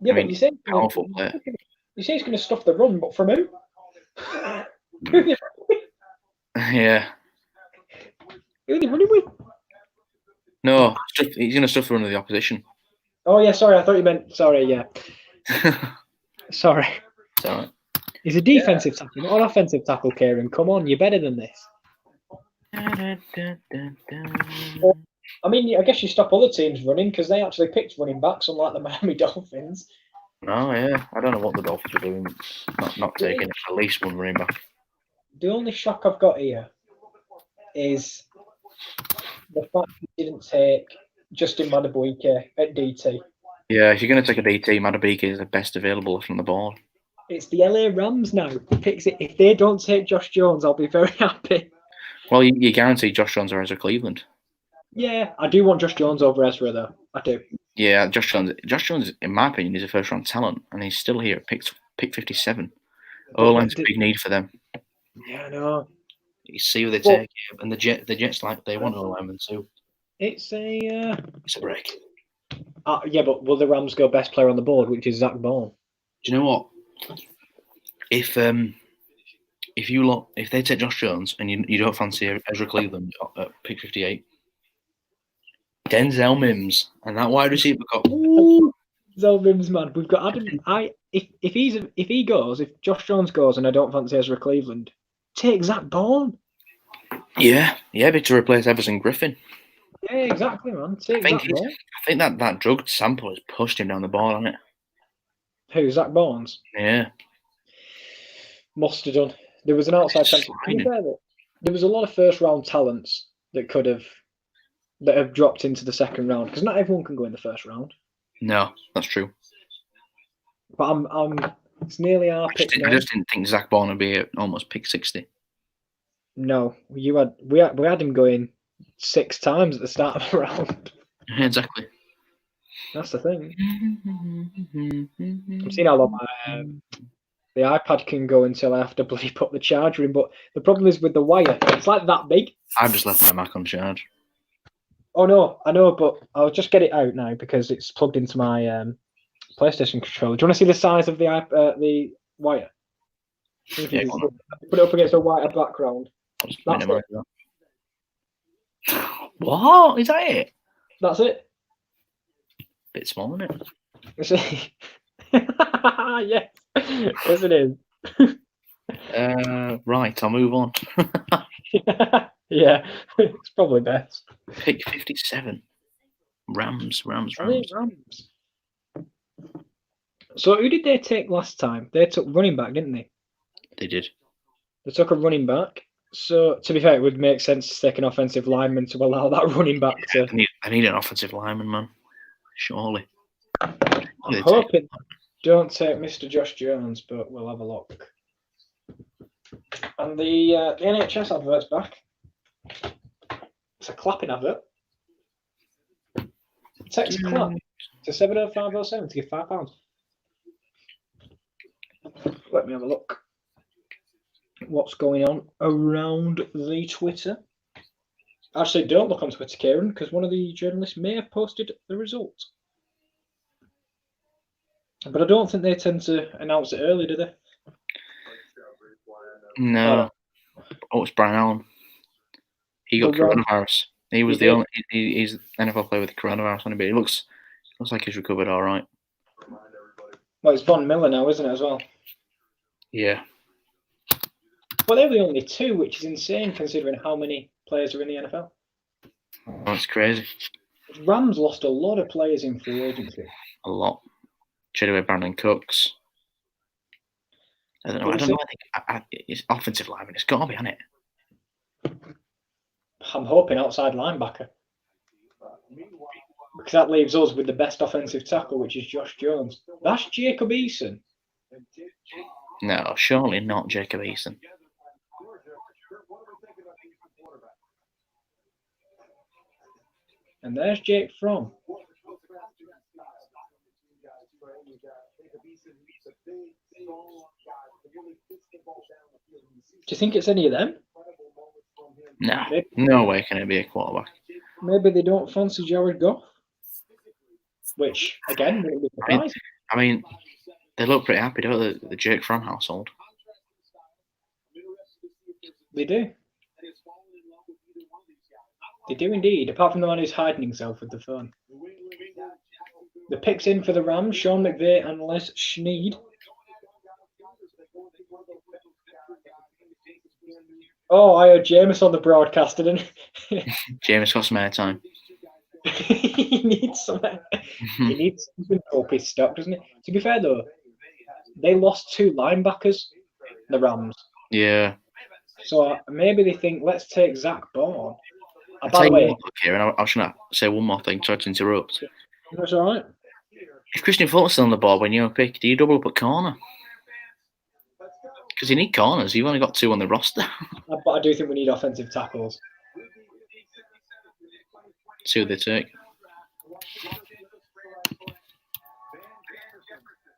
Yeah, but you say
powerful player.
You say he's going to stuff the run, but from who?
Yeah.
Who are they running with?
No, he's going to stuff the run of the opposition.
Oh yeah, sorry. I thought you meant. Sorry, yeah. Sorry.
It's all right.
He's a defensive tackle, not an offensive tackle, Kieran. Come on, you're better than this. Well, I mean, I guess you stop other teams running because they actually picked running backs, unlike the Miami Dolphins.
Oh, yeah. I don't know what the Dolphins are doing. Not taking at least one running back.
The only shock I've got here is the fact he didn't take Justin Madubuike at DT.
Yeah, if you're going to take a DT, Madubuike is the best available from the board.
It's the LA Rams now. Picks it. If they don't take Josh Jones, I'll be very happy.
Well, you guarantee Josh Jones or Ezra Cleveland.
Yeah, I do want Josh Jones over Ezra, though. I do.
Yeah, Josh Jones, in my opinion, is a first-round talent, and he's still here at pick 57. O-line's a big need for them.
Yeah, I know.
You see who they take, and the Jets they want O-linemen too.
It's a
break.
Yeah, but will the Rams go best player on the board, which is Zach Bourne?
Do you know what? If they take Josh Jones and you don't fancy Ezra Cleveland at pick 58, Denzel Mims and that wide receiver got.
Denzel Mims, man, we've got Adam. If Josh Jones goes and I don't fancy Ezra Cleveland, take Zach Bourne.
Yeah, but to replace Everson Griffin.
Yeah, exactly, man.
I think
Zach Bourne.
I think that drug sample has pushed him down the ball, hasn't it?
Who, Zach Barnes?
Yeah.
Must have done. There was an outside chance.
Sliding.
There was a lot of first round talents that have dropped into the second round because not everyone can go in the first round.
No, that's true.
But it's nearly our pick now.
I just didn't think Zach Bourne would be almost pick 60.
No, we had him going 6 times at the start of the round.
Exactly.
That's the thing. I'm seeing how long the iPad can go until I have to bloody put the charger in. But the problem is with the wire, it's like that big.
I've just left my Mac on charge.
Oh no, I know, but I'll just get it out now because it's plugged into my PlayStation controller. Do you want to see the size of the wire?
Yeah,
put it up against a white background.
That's it. What? Is that it?
That's it.
Bit small, isn't
it? Yes. Yes, it is.
Right, I'll move on.
Yeah, it's probably best.
Pick 57. Rams.
So who did they take last time? They took running back, didn't they?
They did.
They took a running back. So to be fair, it would make sense to take an offensive lineman to allow that running back to.
I need an offensive lineman, man. Surely.
I'm hoping don't take Mr. Josh Jones, but we'll have a look. And the NHS advert's back. It's a clapping advert. Text clap to 70507 to give £5. Let me have a look. What's going on around the Twitter? Actually, don't look on Twitter, Kieran, because one of the journalists may have posted the result. But I don't think they tend to announce it early, do they?
No. Oh, it's Brian Allen. He got coronavirus. He was the only. He's an NFL player with the coronavirus, but he looks like he's recovered all right.
Well, it's Von Miller now, isn't it, as well?
Yeah.
Well, they were the only 2, which is insane considering how many players are in the NFL.
Oh, that's crazy.
Rams lost a lot of players in free agency.
A lot. Traded away Brandon Cooks. I don't know. I think it's offensive lineman. It's got to be, hasn't it?
I'm hoping outside linebacker. Because that leaves us with the best offensive tackle, which is Josh Jones. That's Jacob Eason.
No, surely not Jacob Eason.
And there's Jake Fromm. Do you think it's any of them?
No, no way can it be a quarterback.
Maybe they don't fancy Jared Goff. Which, again, wouldn't be surprising.
I mean, they look pretty happy, don't they? The Jake Fromm household.
They do. They do indeed, apart from the one who's hiding himself with the phone. The picks in for the Rams, Sean McVay and Les Snead. Oh, I heard Jameis on the broadcast, didn't he?
Jameis got some airtime.
He needs something. He needs something to up his stock, doesn't he? To be fair, though, they lost 2 linebackers, the Rams.
Yeah.
So maybe they think, let's take Zach Bourne. By the way,
Kieran, I was going to say one more thing. Sorry to interrupt.
That's all right.
If Christian Fulton's still on the board when you pick, do you double up at corner? Because you need corners. You've only got 2 on the roster.
But I do think we need offensive tackles.
See who they take.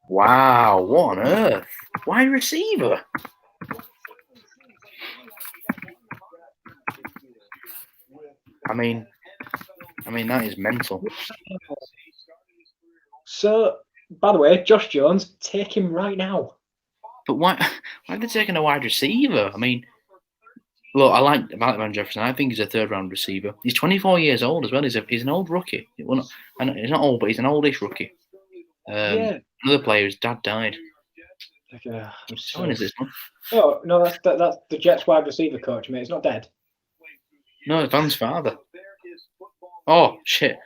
Wow, what on earth? Wide receiver. I mean, that is mental. So, by the way, Josh Jones, take him right now. But why are they taking a wide receiver? I mean, look, I like Van Jefferson. I think he's a 3rd-round receiver. He's 24 years old as well. He's an old rookie. Well, he's not old, but he's an oldish rookie. Another player whose dad died. When is this one? Oh, no, that's the Jets wide receiver coach, mate. He's not dead. No, it's Van's father. Oh shit!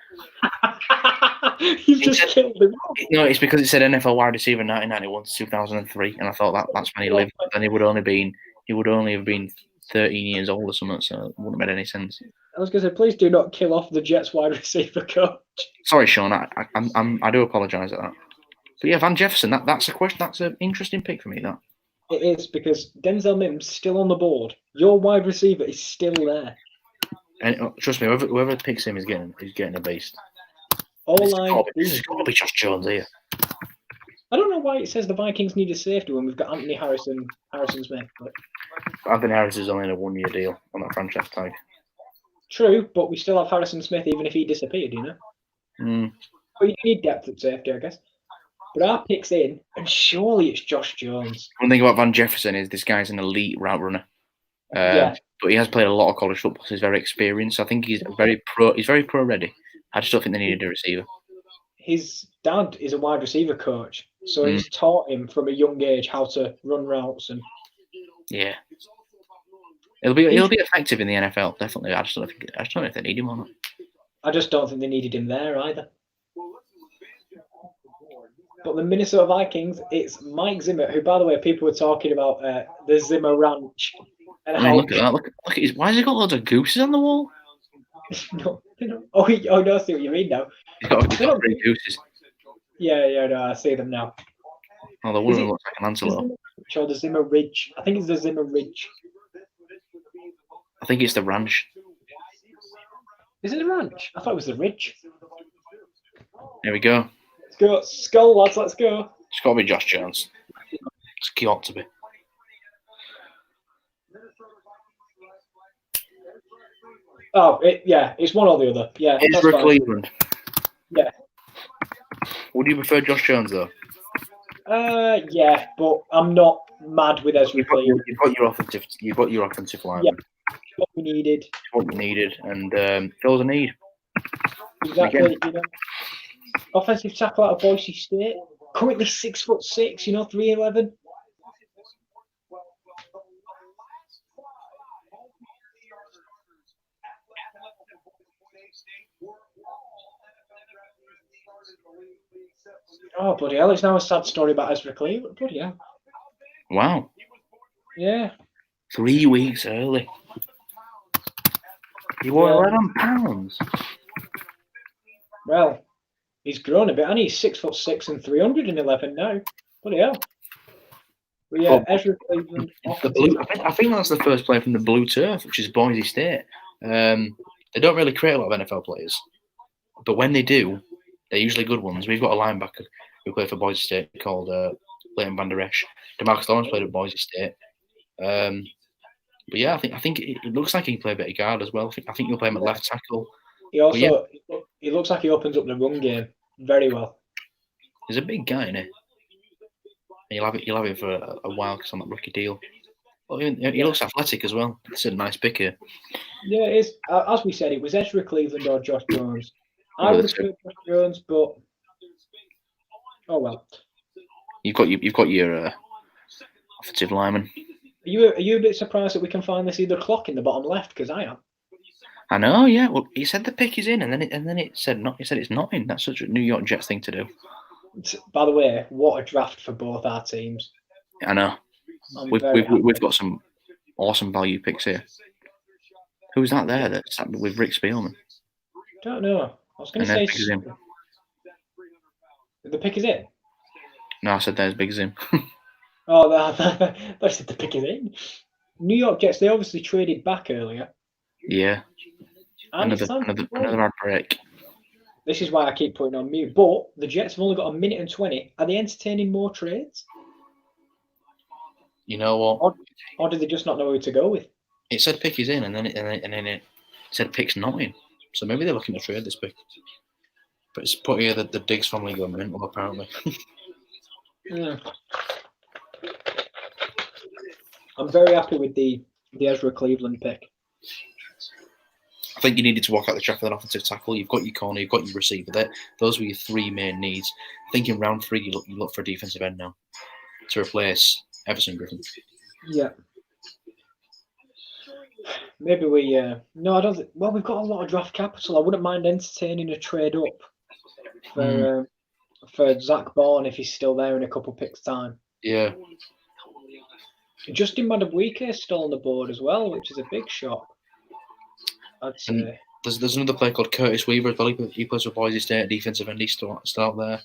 You've just killed him.
No, it's because it said NFL wide receiver 1991 to 2003, and I thought that's when he lived. And he would only have been 13 years old or something, so it wouldn't have made any sense.
I was going to say, please do not kill off the Jets wide receiver coach.
Sorry, Sean. I do apologise at that. But yeah, Van Jefferson. That's a question. That's an interesting pick for me. That
it is, because Denzel Mims still on the board. Your wide receiver is still there.
And trust me, whoever picks him is getting a beast.
It's
got to be Josh Jones here.
I don't know why it says the Vikings need a safety when we've got Anthony Harrison Smith. But...
Anthony Harris is only in a 1-year deal on that franchise tag.
True, but we still have Harrison Smith even if he disappeared, you know? But you need depth at safety, I guess. But our pick's in, and surely it's Josh Jones.
One thing about Van Jefferson is this guy's an elite route runner. But he has played a lot of college football, so he's very experienced. I think he's very pro ready. I just don't think they needed a receiver.
His dad is a wide receiver coach, so he's taught him from a young age how to run routes and.
Yeah, he'll be effective in the NFL, definitely. I just don't know if they need him or not. I
just don't think they needed him there either. But the Minnesota Vikings, it's Mike Zimmer, who, by the way, people were talking about the Zimmer Ranch. And
look at that! Look at his. Why has he got loads of gooses on the wall?
No. Oh, no, I see what you mean now.
He's got 3 gooses.
Yeah, no, I see them now.
Oh, the one of them looks like an antelope.
Or the Zimmer Ridge. I think it's the Zimmer Ridge.
I think it's the ranch.
Is it the ranch? I thought it was the ridge.
There we go.
Let's go. Skull, lads, let's go.
It's got to be Josh Jones. It's got to be.
Oh, it's one or the other. Yeah,
Ezra Cleveland.
Yeah.
Would you prefer Josh Jones though?
Yeah, but I'm not mad with Ezra Cleveland.
You've got your offensive line.
Yeah, what we needed.
And fills a need.
Exactly. You know, offensive tackle out of Boise State, currently 6'6", 311. Oh, bloody hell. It's now a sad story about Ezra Cleveland. Bloody hell.
Wow.
Yeah.
3 weeks early. He wore 11 pounds.
Well, he's grown a bit, and he's 6'6" and 311 now. Bloody hell. But yeah, Ezra Cleveland.
I think that's the first player from the blue turf, which is Boise State. They don't really create a lot of NFL players, but when they do, they're usually good ones. We've got a linebacker who played for Boise State called Leighton Van Der Esch. DeMarcus Lawrence played at Boise State. But yeah, I think it looks like he can play a bit of guard as well. I think you'll play him at left tackle.
He looks like he opens up the run game very well.
He's a big guy, isn't he? And you'll have him for a while because on that rookie deal. Well, he looks athletic as well. It's a nice pick here.
Yeah, it is. As we said, it was Ezra Cleveland or Josh Jones. I would have preferred Josh Jones, but oh well.
You've got your offensive lineman.
Are you a bit surprised that we can finally see the clock in the bottom left? Because I am.
I know, yeah. Well, he said the pick is in, and then it said not. He said it's not in. That's such a New York Jets thing to do.
By the way, what a draft for both our teams.
I know. We've got some awesome value picks here. Who's that there? That's with Rick Spielman.
Don't know. I was going to say the pick is in.
No, I said there's big Zim.
Oh, I said the pick is in. New York Jets. They obviously traded back earlier.
Yeah. Another ad break.
This is why I keep putting on mute. But the Jets have only got 1 minute and 20. Are they entertaining more trades?
You know what?
Or do they just not know who to go with?
It said pick is in, and then it said pick's not in. So maybe they're looking to trade this pick. But it's put here that the Diggs family go mental, apparently.
Yeah. I'm very happy with the Ezra Cleveland pick.
I think you needed to walk out the track with an offensive tackle. You've got your corner, you've got your receiver there. Those were your 3 main needs. I think in round 3 you look for a defensive end now to replace Everson Griffin.
Yeah. Maybe we. No, I don't. Well, we've got a lot of draft capital. I wouldn't mind entertaining a trade up for Zach Bourne if he's still there in a couple picks time.
Yeah.
Justin Madubuike is still on the board as well, which is a big shot. I'd say.
There's another player called Curtis Weaver as well. He plays for Boise State, defensive end. He's still out there.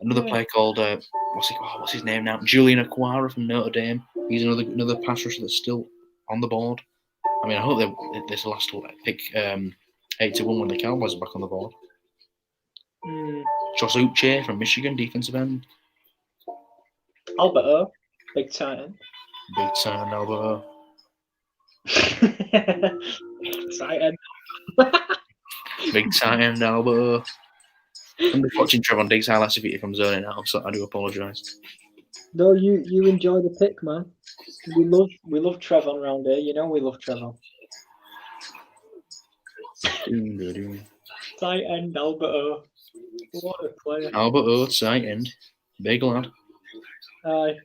Another player called what's his name now? Julian Aquara from Notre Dame. He's another pass rusher that's still on the board. I mean, I hope this last pick 8-1 when the Cowboys are back on the board. Josh Uche from Michigan, defensive end.
Albert O, big tight end.
Big tight end, Albert O.
Tight end.
Big tight end, Albert O. I'm just watching Trevon Diggs highlights if I'm zoning out, so I do apologise.
No, you enjoy the pick, man. We love Trevon around here. You know we love Trevon. Tight end Albert O. What a player.
Albert O, tight end. Big lad.
Aye.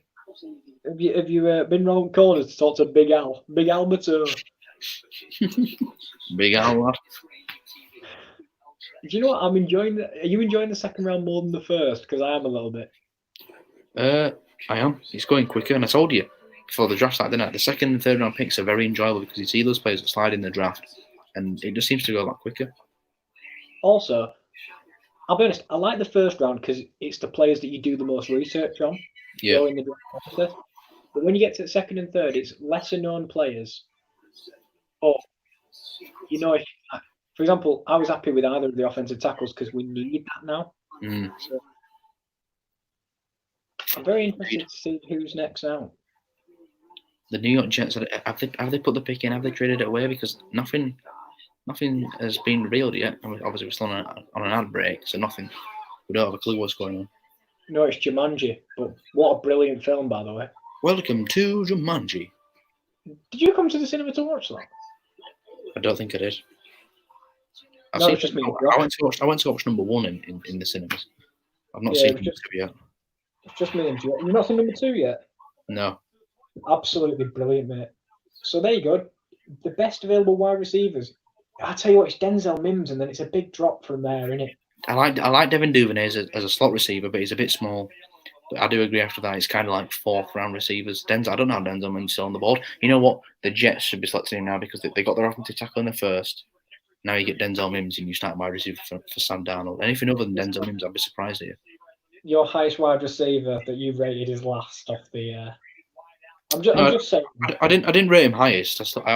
Have you been round corners to talk to Big Al? Big Albert O.
Big Al lad.
Do you know what I'm enjoying? Are you enjoying the second round more than the first? Because I am a little bit.
I am. It's going quicker, and I told you before the draft started, didn't I? The second and third round picks are very enjoyable because you see those players that slide in the draft, and it just seems to go a lot quicker.
Also, I'll be honest, I like the first round because it's the players that you do the most research on.
Yeah.
In the draft process. But when you get to the second and third, it's lesser known players. Or, you know, for example, I was happy with either of the offensive tackles because we need that now. So, I'm very interested to see who's next now.
The New York Jets, have they put the pick in? Have they traded it away? Because nothing has been revealed yet. I mean, obviously, we're still on an ad break, so nothing. We don't have a clue what's going on.
No, it's Jumanji, but what a brilliant film, by the way.
Welcome to Jumanji.
Did you come to the cinema to watch that?
I don't think I did.
No, it's just me.
I went to watch number 1 in the cinemas. I've not seen number 2 yet.
It's just me and you. You've not seen number 2 yet?
No.
Absolutely brilliant, mate. So there you go. The best available wide receivers. I tell you what, it's Denzel Mims, and then it's a big drop from there, isn't it?
I like Devin Duvernay as a slot receiver, but he's a bit small. But I do agree after that, it's kind of like 4th round receivers. I don't know how Denzel Mims is still on the board. You know what? The Jets should be selecting him now because they got their offensive tackle in the first. Now you get Denzel Mims and you start wide receiver for Sam Darnold. Anything other than Denzel Mims, I'd be surprised at you.
Your highest wide receiver that you've rated is last off the. I'm just saying.
I didn't rate him highest. I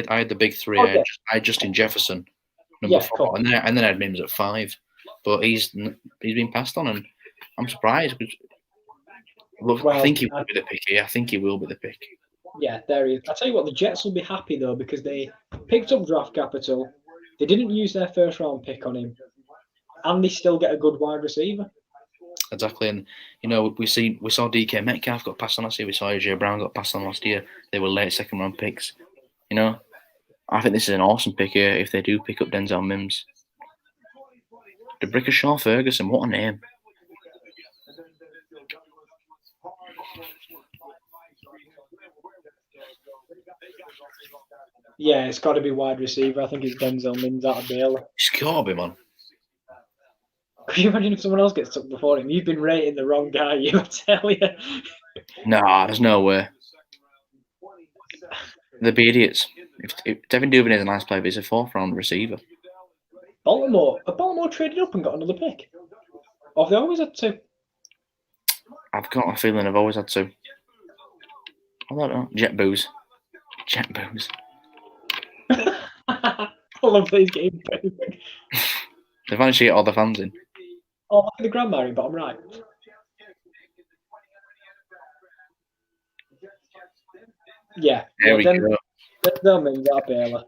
had the big 3.
Okay.
I had Justin Jefferson, number 4, and then I had Mims at 5. But he's been passed on, and I'm surprised. I think he will be the pick here. I think he will be the pick.
Yeah, there he is. I tell you what, the Jets will be happy though because they picked up draft capital. They didn't use their first round pick on him, and they still get a good wide receiver.
Exactly, and you know we saw DK Metcalf got passed on last year. We saw AJ Brown got passed on last year. They were late second round picks. You know, I think this is an awesome pick here if they do pick up Denzel Mims. DeBrickashaw Ferguson, what a name!
Yeah, it's got to be wide receiver. I think it's Denzel Mims out of Baylor.
It's got to be, man.
Could you imagine if someone else gets took before him? You've been rating the wrong guy, I tell you.
Nah, there's no way. They'd be idiots. If Devin Duvernay is a nice player, but he's a 4th round receiver.
Baltimore traded up and got another pick. Or have they always had 2?
I've got a feeling I've always had 2. I don't know. Jet booze.
I love these games.
They've managed to get all the fans in.
Oh, look at the grandma in bottom right. Yeah.
There we go.
They'll mean that Baylor.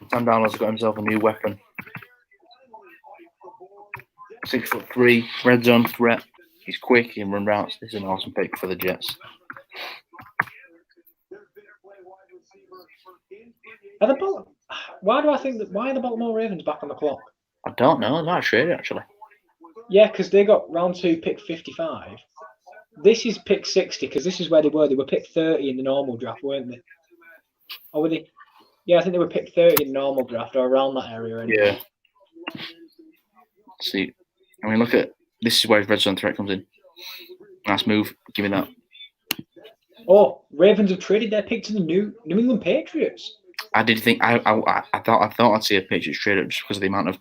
Sam Darnold's got himself a new weapon. 6'3", red zone threat. He's quick, he can run routes. This is an awesome pick for the Jets.
Why are the Baltimore Ravens back on the clock?
I don't know. That's traded actually.
Yeah, because they got round 2, pick 55. This is pick 60 because this is where they were. They were pick 30 in the normal draft, weren't they? Or were they? Yeah, I think they were picked 30 in normal draft or around that area. Anyway.
Yeah. See, I mean, look at this is where his red zone threat comes in. Nice move. Give me that.
Oh, Ravens have traded their pick to the New England Patriots.
I did think I thought I'd see a Patriots trade up just because of the amount of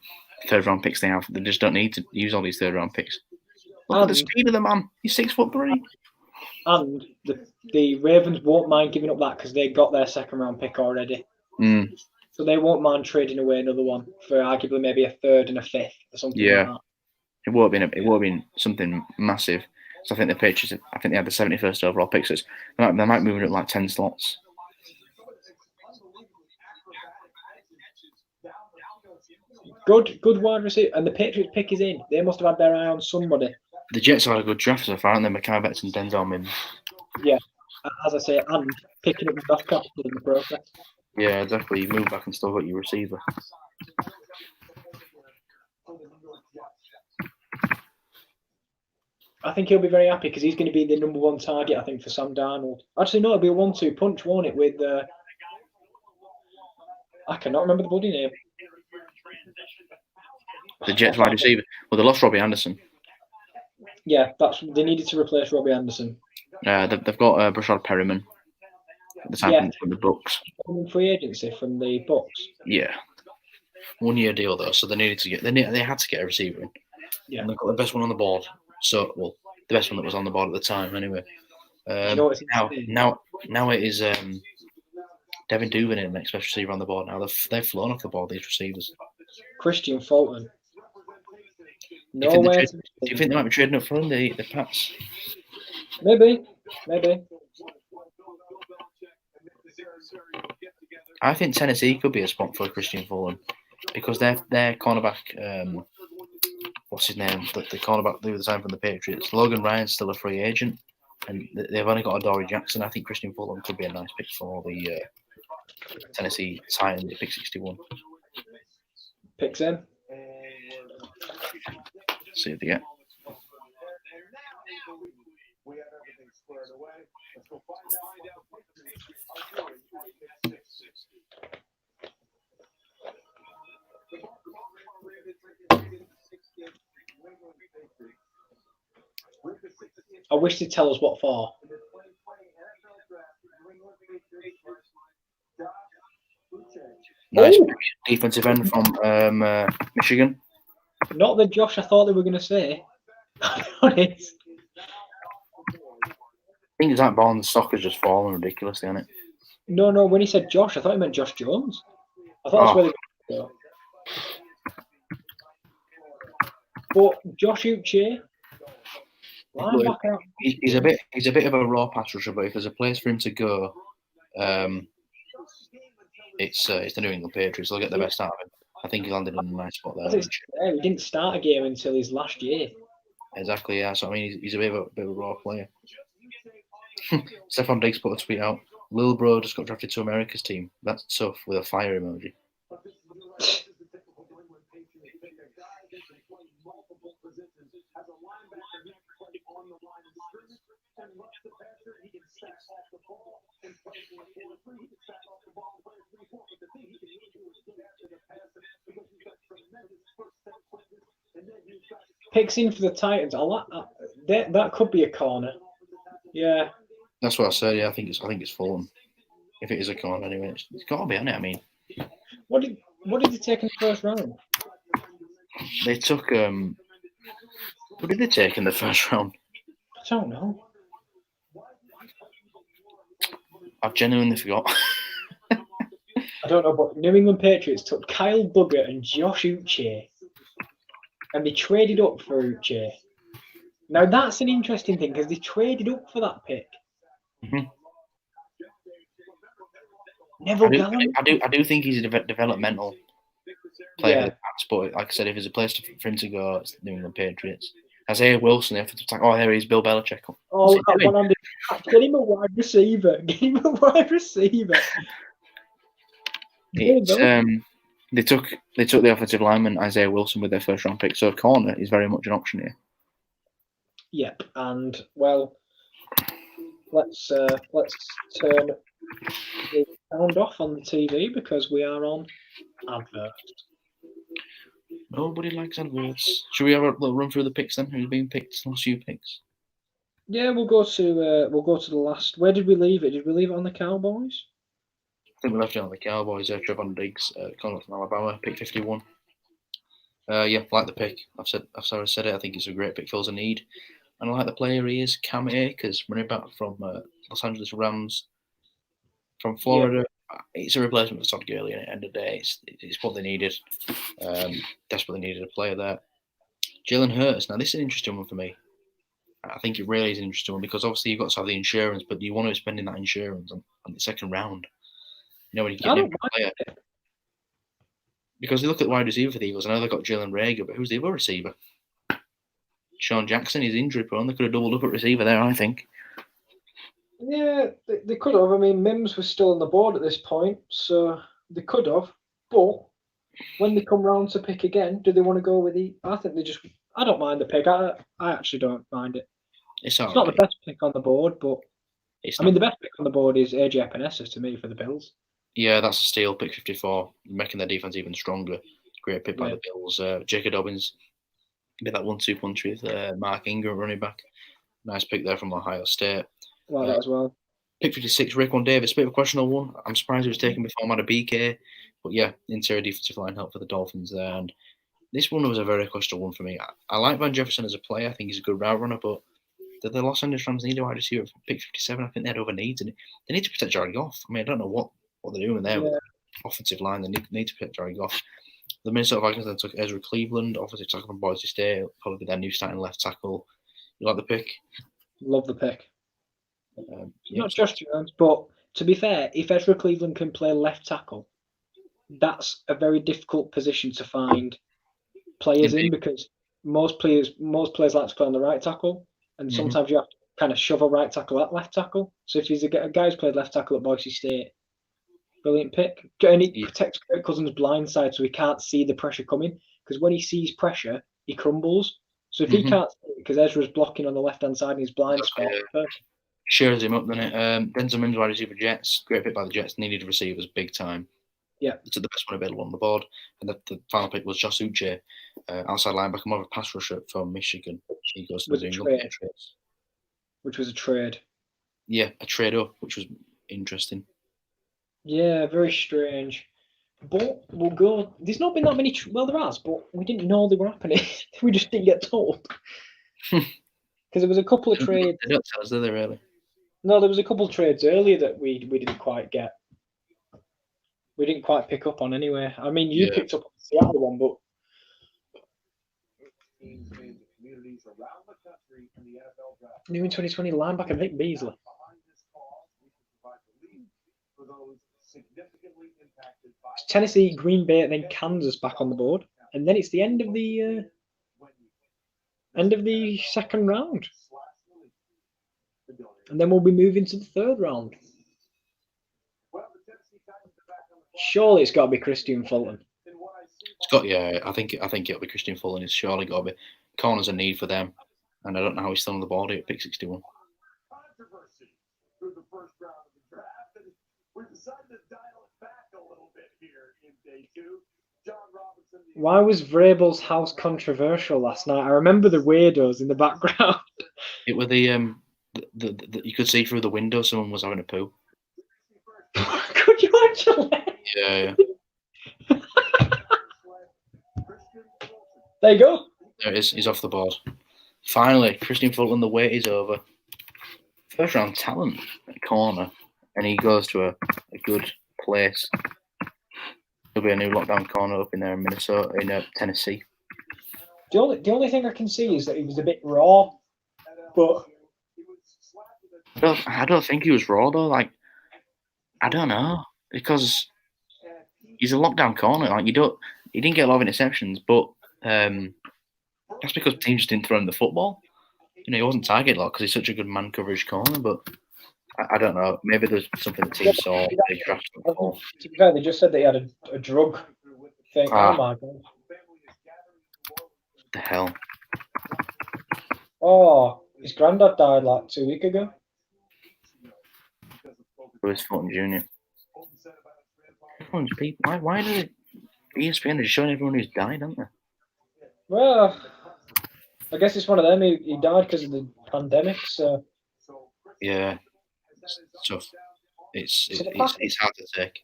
third round picks they have. They just don't need to use all these third round picks. Look at the speed of the man. He's 6'3".
And the Ravens won't mind giving up that because they got their second round pick already.
Mm.
So they won't mind trading away another one for arguably maybe a third and a fifth or something like that.
It would have been something massive. So I think the Patriots, I think they had the 71st overall picks. They might move it up like 10 slots.
Good wide receiver. And the Patriots pick is in. They must have had their eye on somebody.
The Jets have had a good draft so far, aren't they? Mekhi Becton and Denzel Mims.
Yeah. As I say, and picking up draft capital in the process.
Yeah, exactly. You move back and still got your receiver.
I think he'll be very happy because he's going to be the number one target, I think, for Sam Darnold. Actually, no, it'll be a 1-2 punch, won't it, with... I cannot remember the bloody name.
The Jets wide receiver. Well, they lost Robbie Anderson.
Yeah, they needed to replace Robbie Anderson.
They've got Brashad Perriman. The time from the Bucks.
Free agency from the Bucks.
Yeah, 1 year deal though, so they needed to get. They had to get a receiver in.
Yeah,
and they've got the best one on the board. So, well, the best one that was on the board at the time, anyway. Now it is Devin Duvernay, the next best receiver on the board. Now they've flown off the board, these receivers.
Christian Fulton.
Do you think they might be trading up for him, the Pats?
Maybe.
I think Tennessee could be a spot for Christian Fulton because their cornerback, what's his name? The cornerback they were the time from the Patriots. Logan Ryan's still a free agent, and they've only got a Dory Jackson. I think Christian Fulton could be a nice pick for the Tennessee Titans at pick 61.
Picks in.
See if they get.
I wish they'd tell us what for.
Nice defensive end from Michigan.
Not the Josh I thought they were going to say. I'll be honest.
I think Zach Barnes' stock has just fallen ridiculously, hasn't it?
No. When he said Josh, I thought he meant Josh Jones. I thought that's where they were going to go. But Josh Uche, linebacker.
He's a bit of a raw pass rusher, but if there's a place for him to go, it's the New England Patriots. They'll get the best out of him. I think he landed in a nice spot there.
He didn't start a game until his last year.
Exactly, yeah. So I mean, he's a bit of a raw player. Stephon Diggs put a tweet out. Lil Bro just got drafted to America's team. That's tough with a fire emoji.
Picks in for the Titans. I like that. That could be a corner. Yeah.
That's what I said. Yeah, I think it's Fulham. If it is a corner, anyway, it's got to be, hasn't it? I mean,
what did they take in the first round?
They took what did they take in the first round?
I don't know.
I've genuinely forgot.
I don't know, but New England Patriots took Kyle Duggar and Josh Uche, and they traded up for Uche. Now that's an interesting thing because they traded up for that pick.
Mm-hmm.
Neville Gallimore.
I do think he's a developmental player for the Pats, but like I said, if there's a place for him to go, it's the New England Patriots. Isaiah Wilson, the offensive tackle. Oh, there he is, Bill Belichick.
Get him a wide receiver.
They took the offensive lineman Isaiah Wilson with their first round pick, so corner is very much an option here.
Yep, and well, let's turn the sound off on the TV because we are on advert.
Nobody likes adverts. Should we have a little run through the picks then? Who's been picked? Last few picks.
Yeah, we'll go to the last. Where did we leave it? Did we leave it on the Cowboys?
I think we left it on the Cowboys. Trevon Diggs, Connor from Alabama, pick 51. Yeah, like the pick. I've already said it. I think it's a great pick, fills a need, and I like the player he is. Cam Akers, running back from Los Angeles Rams, from Florida. Yeah. It's a replacement for Todd Gurley. At the end of the day, it's what they needed. Desperately needed a player there. Jalen Hurts. Now this is an interesting one for me. I think it really is an interesting one because obviously you've got to have the insurance, but you want to be spending that insurance on the second round. You know when you get a player. Because they look at the wide receiver for the Eagles. I know they've got Jalen Reagor, but who's the other receiver? Sean Jackson is injury prone. They could have doubled up at receiver there, I think.
Yeah, they could have. I mean, Mims was still on the board at this point, so they could have. But when they come round to pick again, do they want to go with the? I think they just. I don't mind the pick. I actually don't mind it.
It's
not the best pick on the board, but I mean, the best pick on the board is AJ Epinesa to me for the Bills.
Yeah, that's a steal, pick 54, making their defense even stronger. Great pick by the Bills. J.K. Dobbins, get that 1-2 punch with Mark Ingram running back. Nice pick there from Ohio State.
Like that as well.
Pick 56, Raekwon Davis, bit of a questionable one. I'm surprised it was taken before Madubuike, but yeah, interior defensive line help for the Dolphins there. And this one was a very questionable one for me. I like Van Jefferson as a player. I think he's a good route runner, but the Los Angeles Rams need a wide receiver. Pick 57, I think they had other needs, and they need to protect Jared Goff. I mean, I don't know what they're doing there with the offensive line. They need to protect Jared Goff. The Minnesota Vikings then took Ezra Cleveland, offensive tackle from Boise State, probably their new starting left tackle. You like the pick?
Love the pick. Not just Jones, but to be fair, if Ezra Cleveland can play left tackle, that's a very difficult position to find players in because most players like to play on the right tackle, and sometimes you have to kind of shove a right tackle at left tackle. So if he's a guy who's played left tackle at Boise State, brilliant pick. And it protects Kirk Cousins' blind side so he can't see the pressure coming, because when he sees pressure, he crumbles. So if he can't see it, because Ezra's blocking on the left-hand side in his blind spot,
shares him up, doesn't it? Denzel Mims, wide receiver Jets. Great pick by the Jets. Needed receivers big time.
Yeah.
It's the best one available on the board. And the final pick was Josh Uche, outside linebacker, more of a pass rusher from Michigan. He goes to the New England Patriots.
Which was a trade.
Yeah, a trade up, which was interesting.
Yeah, very strange. But we'll go. There's not been that many. Well, there has, but we didn't know they were happening. We just didn't get told. Because there was a couple of trades.
They don't tell us, do they, really?
No, there was a couple of trades earlier that we didn't quite get. We didn't quite pick up on anyway. I mean, you picked up on the Seattle one, but. New in 2020 linebacker Vic Beasley. It's Tennessee, Green Bay, and then Kansas back on the board, and then it's the end of the second round, and then we'll be moving to the third round. Surely it's got to be Christian Fulton.
It's got I think it'll be Christian Fulton. It's surely got to be. Corner's a need for them, and I don't know how he's still on the board at pick 61.
Why was Vrabel's house controversial last night? I remember the weirdos in the background.
It was the you could see through the window someone was having a poo.
Could you actually?
Yeah.
There you go.
There it is. He's off the board. Finally, Christian Fulton, the wait is over. First round talent at corner, and he goes to a good place. There'll be a new lockdown corner up in there in Minnesota, in Tennessee.
The only thing I can see is that he was a bit raw, but
I don't think he was raw though. Like, I don't know, because he's a lockdown corner. Like, he didn't get a lot of interceptions, but that's because teams just didn't throw him the football. You know, he wasn't target locked because he's such a good man coverage corner, but I don't know. Maybe there's something the team saw. They drafted him for.
To be fair, they just said that he had a drug thing. Oh my god!
What the hell?
Oh, his granddad died like 2 weeks ago.
Lewis Fulton Jr. Why did ESPN is showing everyone who's died, aren't they?
Well, I guess it's one of them. He died because of the pandemic. So
yeah, it's tough. It's hard to take.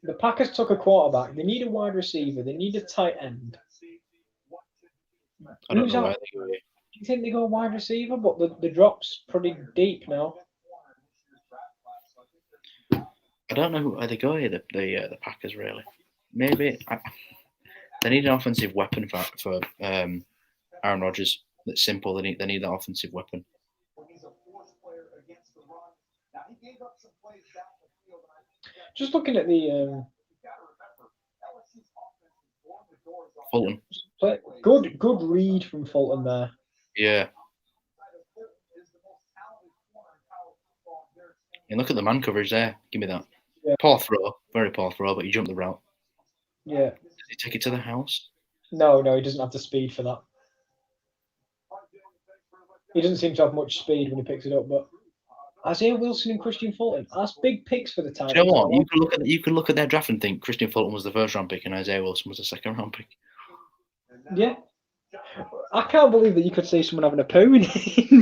The Packers took a quarterback. They need a wide receiver. They need a tight end.
I don't know where they go.
Do you think they go wide receiver? But the drop's pretty deep now.
I don't know where they go here. The Packers really. Maybe they need an offensive weapon for Aaron Rodgers. That's simple. They need that offensive weapon.
Just looking at the
Fulton.
Good read from Fulton there.
Yeah. And look at the man coverage there. Give me that.
Yeah.
Poor throw. Very poor throw, but he jumped the route.
Yeah.
Did he take it to the house?
No, he doesn't have the speed for that. He doesn't seem to have much speed when he picks it up, but Isaiah Wilson and Christian Fulton, that's big picks for the Titans.
You know what? You can look at their draft and think Christian Fulton was the first round pick and Isaiah Wilson was the second round pick.
Yeah. I can't believe that you could see someone having a poo in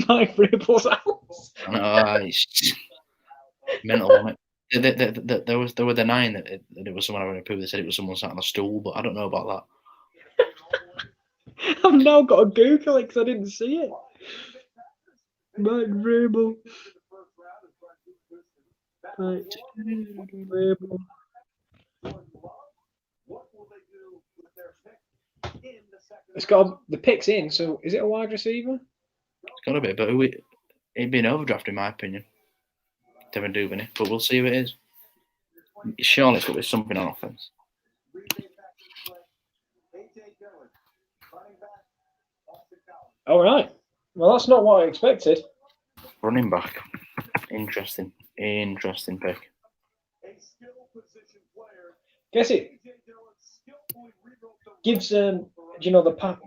Mike Vrabel's house.
No, it's mental, wasn't it? They were denying that it was someone having a poo. They said it was someone sat on a stool, but I don't know about
I've now got to Google it because I didn't see it. Mike Vrabel. Mike Vrabel. It's got the picks in, so is it a wide receiver?
It's got a bit, but it'd be an overdraft in my opinion. Devin Duvernay, but we'll see who it is. Surely it's got to be something on offense.
All right. Well, that's not what I expected.
Running back. Interesting pick.
Guess it gives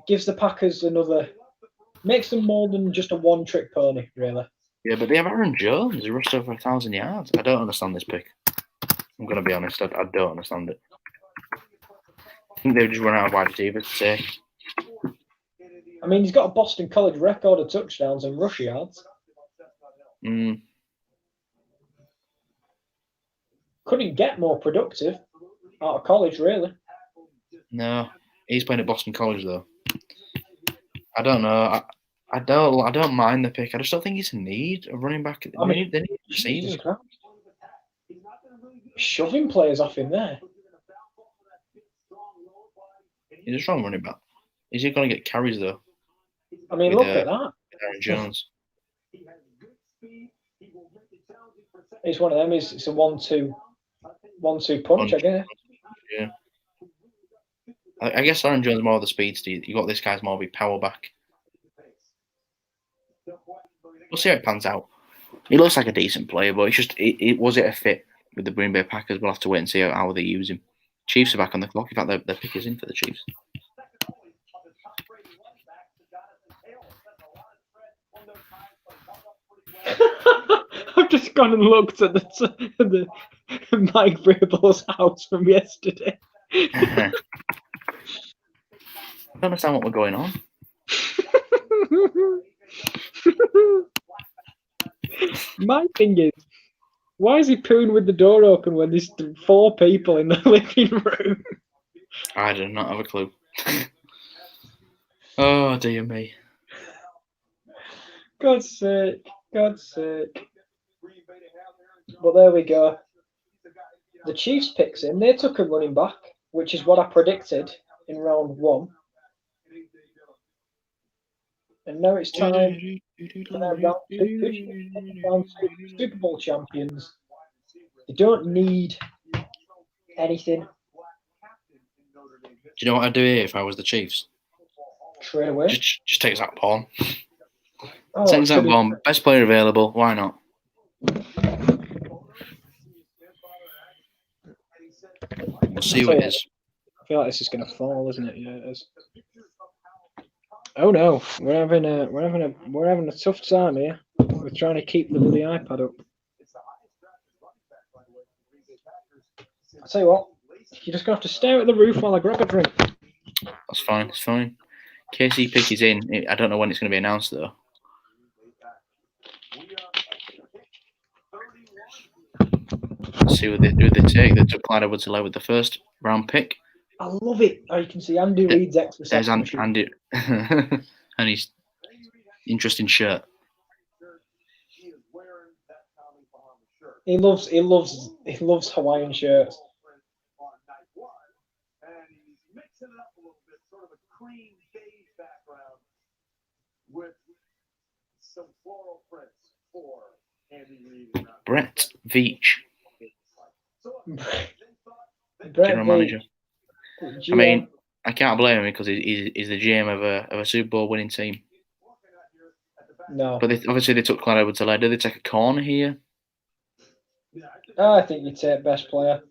gives the Packers another, makes them more than just a one-trick pony, really.
Yeah, but they have Aaron Jones who rushed over 1,000 yards. I don't understand this pick. I'm going to be honest. I don't understand it. I think they've just run out of wide receivers to take.
I mean, he's got a Boston College record of touchdowns and rush yards. Couldn't get more productive out of college, really.
No, he's playing at Boston College though. I don't know. I don't mind the pick. I just don't think it's a need a running back. They need receivers.
Shoving players off him there.
He's a strong running back. Is he going to get carries though?
I mean, look at that.
Aaron Jones.
It's one of them. It's a 1-2 punch, I guess.
Yeah. I guess Aaron Jones is more of the speedster. You got this guy's more of a power back. We'll see how it pans out. He looks like a decent player, but it's just was it a fit with the Green Bay Packers? We'll have to wait and see how they use him. Chiefs are back on the clock. In fact, their pick is in for the Chiefs.
I've just gone and looked at the Mike Vrabel's house from yesterday.
I don't understand what we're going on.
My thing is, why is he pooing with the door open when there's 4 people in the living room?
I do not have a clue. Oh, dear me.
God's sake. But there we go. The Chiefs picks him. They took a running back, which is what I predicted in round 1. And now it's time for their round 2 Super Bowl champions. They don't need anything.
Do you know what I'd do here if I was the Chiefs?
Straight away.
Just take Zach Paul.
Oh,
Take Zach Paul. Best player available. Why not? We'll see what it is.
I feel like this is going to fall, isn't it? Yeah, it is. Oh no, we're having a tough time here. We're trying to keep the bloody iPad up. tell you what, you're just gonna have to stare at the roof while I grab a drink.
That's fine. It's fine. KC pick is in. I don't know when it's going to be announced though. Let's see who they take. They took Clyde Edwards-Helaire with the first round pick.
I love it. Oh, you can see Andy Reid's
There's Andy, and his interesting shirt.
He loves Hawaiian shirts.
Cream beige background with some floral prints for Andy Reid.
Brett Veach,
General
manager. I mean, I can't blame him because he's the GM of a Super Bowl winning team.
No,
but obviously they took Clyde Edwards-Helaire. Did they take a corner here?
I think you take best player,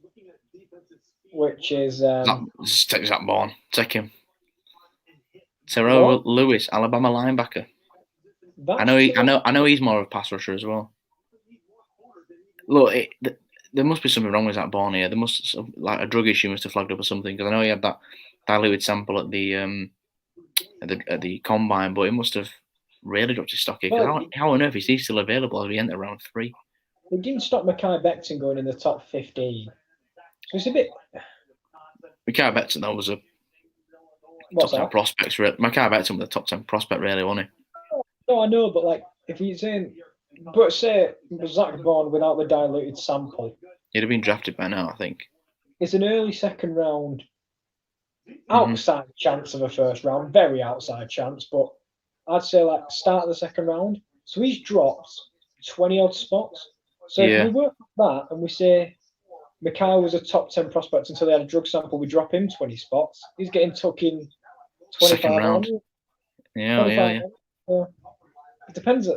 which is
take Zach Bourne. Take him. Terrell Lewis, Alabama linebacker. I know he's more of a pass rusher as well. Look, there must be something wrong with that Bourne here. There must like a drug issue must have flagged up or something because I know he had that diluted sample at the combine, but he must have really dropped his stock here. How on earth is he still available as we enter round 3?
It didn't stop Mekhi Becton going in the top 15. So it's a bit.
Mekhi Becton though was a top 10 prospects. Mekhi Becton was a top 10 prospect, really, wasn't he?
No, I know, but like if you're saying, but say Zach Bourne without the diluted sample,
he'd have been drafted by now, I think.
It's an early second round, outside chance of a first round, very outside chance, but I'd say like start of the second round. So he's dropped 20 odd spots. So if we work that and we say Mekhi was a top 10 prospect until they had a drug sample, we drop him 20 spots. He's getting took in 25
second round. Yeah.
It depends.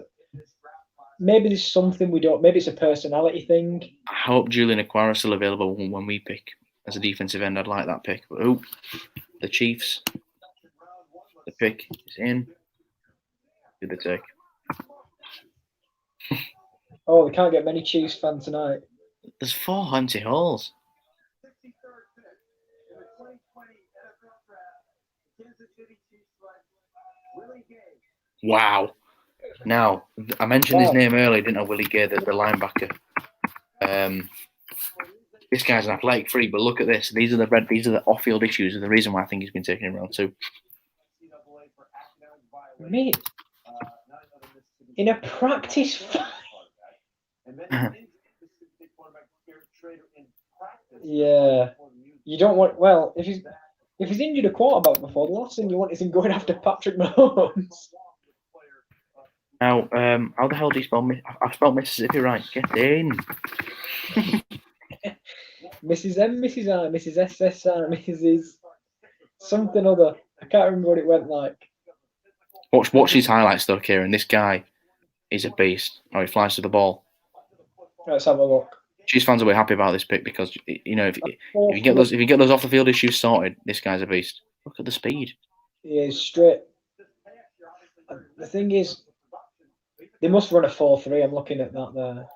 Maybe there's something we don't. Maybe it's a personality thing.
I hope Julian Okwara is still available when we pick as a defensive end. I'd like that pick. But the Chiefs. The pick is in. Who they take?
Oh, we can't get many Chiefs fans tonight.
There's 4 empty holes. Wow. Now, I mentioned his name earlier, didn't I? Willie Gay, the linebacker. This guy's an athletic freak, but look at this. These are the off-field issues, and the reason why I think he's been taken in round 2.
Mate, in a practice fight. Yeah, you don't want. Well, if he's injured a quarterback before, the last thing you want is him going after Patrick Mahomes.
Now, how the hell do you spell? I've spelled Mississippi right. Get in.
Mrs. M, Mrs. I, Mrs. SSI, Mrs. something other. I can't remember what it went like.
Watch his highlights though, Kieran. This guy is a beast. He flies to the ball.
Let's have a look.
Chiefs fans will be happy about this pick because if you get those off the field issues sorted, this guy's a beast. Look at the speed.
He is straight. The thing is, they must run a 4-3. I'm looking at that there.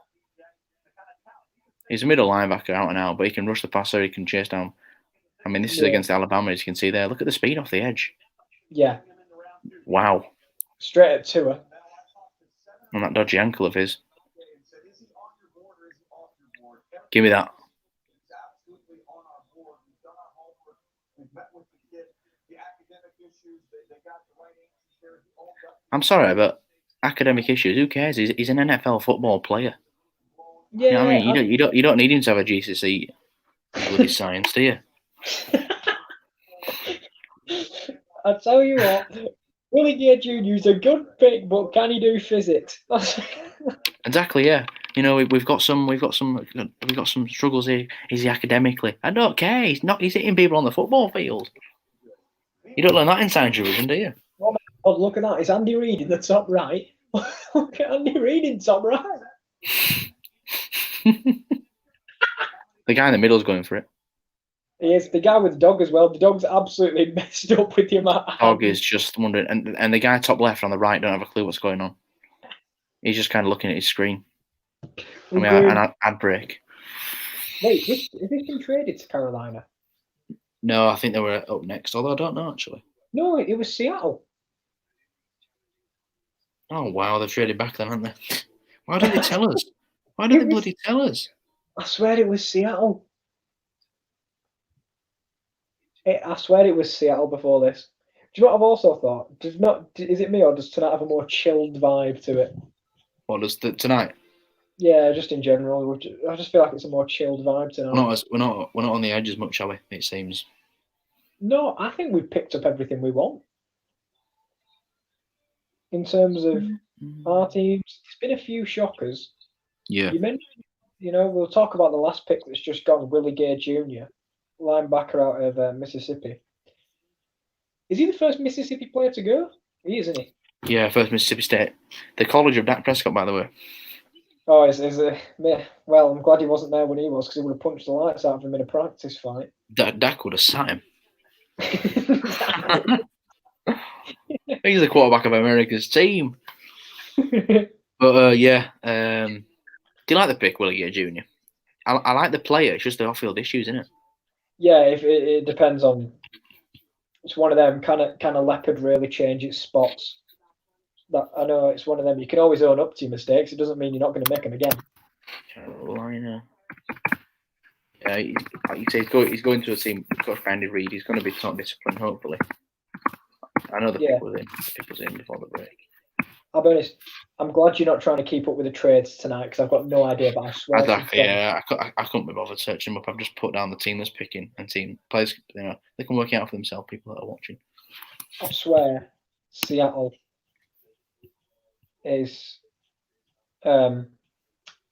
He's a middle linebacker out and out, but he can rush the passer. He can chase down. I mean, this is against Alabama, as you can see there. Look at the speed off the edge.
Yeah.
Wow.
Straight at Tua.
And that dodgy ankle of his. Give me that. I'm sorry, but academic issues, who cares? He's an NFL football player.
Yeah,
you know what I mean? You don't need him to have a GCSE bloody science, do you?
I tell you what, Willie Gay Jr. is a good pick, but can he do physics?
Exactly, yeah. You know, we've got some struggles here. Is he academically? I don't care. He's hitting people on the football field. You don't learn that in science division, do you?
Oh, look at that. Is Andy Reid in the top right? Look at Andy Reid in top right.
The guy in the middle is going for it.
He is. The guy with the dog as well. The dog's absolutely messed up with the amount of
dog is just wondering. And the guy top left on the right don't have a clue what's going on. He's just kind of looking at his screen. I mean, an ad break.
Wait, has this been traded to Carolina?
No, I think they were up next, although I don't know actually.
No, it was Seattle.
Oh wow, they've traded back then, haven't they? Why did they tell us? Why did they bloody tell us?
I swear it was Seattle. I swear it was Seattle before this. Do you know what I've also thought? Is it me or does tonight have a more chilled vibe to it?
What does tonight?
Yeah, just in general. I just feel like it's a more chilled vibe tonight.
We're not on the edge as much, are we? It seems.
No, I think we've picked up everything we want. In terms of our teams, there's been a few shockers.
Yeah.
You mentioned, we'll talk about the last pick that's just gone, Willie Gay Jr., linebacker out of Mississippi. Is he the first Mississippi player to go? He is, isn't he?
Yeah, first Mississippi State. The college of Dak Prescott, by the way.
Oh, well, I'm glad he wasn't there when he was, because he would have punched the lights out of him in a practice fight.
Dak would have sat him. He's the quarterback of America's team. But yeah, do you like the pick, Willie Gay Jr.? I like the player. It's just the off-field issues, isn't it?
Yeah, if it depends on. It's one of them kind of leopard really change its spots. That I know it's one of them. You can always own up to your mistakes. It doesn't mean you're not going to make them again.
Carolina. Yeah, like you say, he's going to a team. Coach Andy Reid. He's going to be top disciplined, hopefully. I know the pick was in. The pick was in before the break.
I'll be honest. I'm glad you're not trying to keep up with the trades tonight because I've got no idea. But I swear.
Exactly. Yeah, I couldn't be bothered searching them up. I've just put down the team that's picking and team players. They can work it out for themselves. People that are watching.
I swear, Seattle is.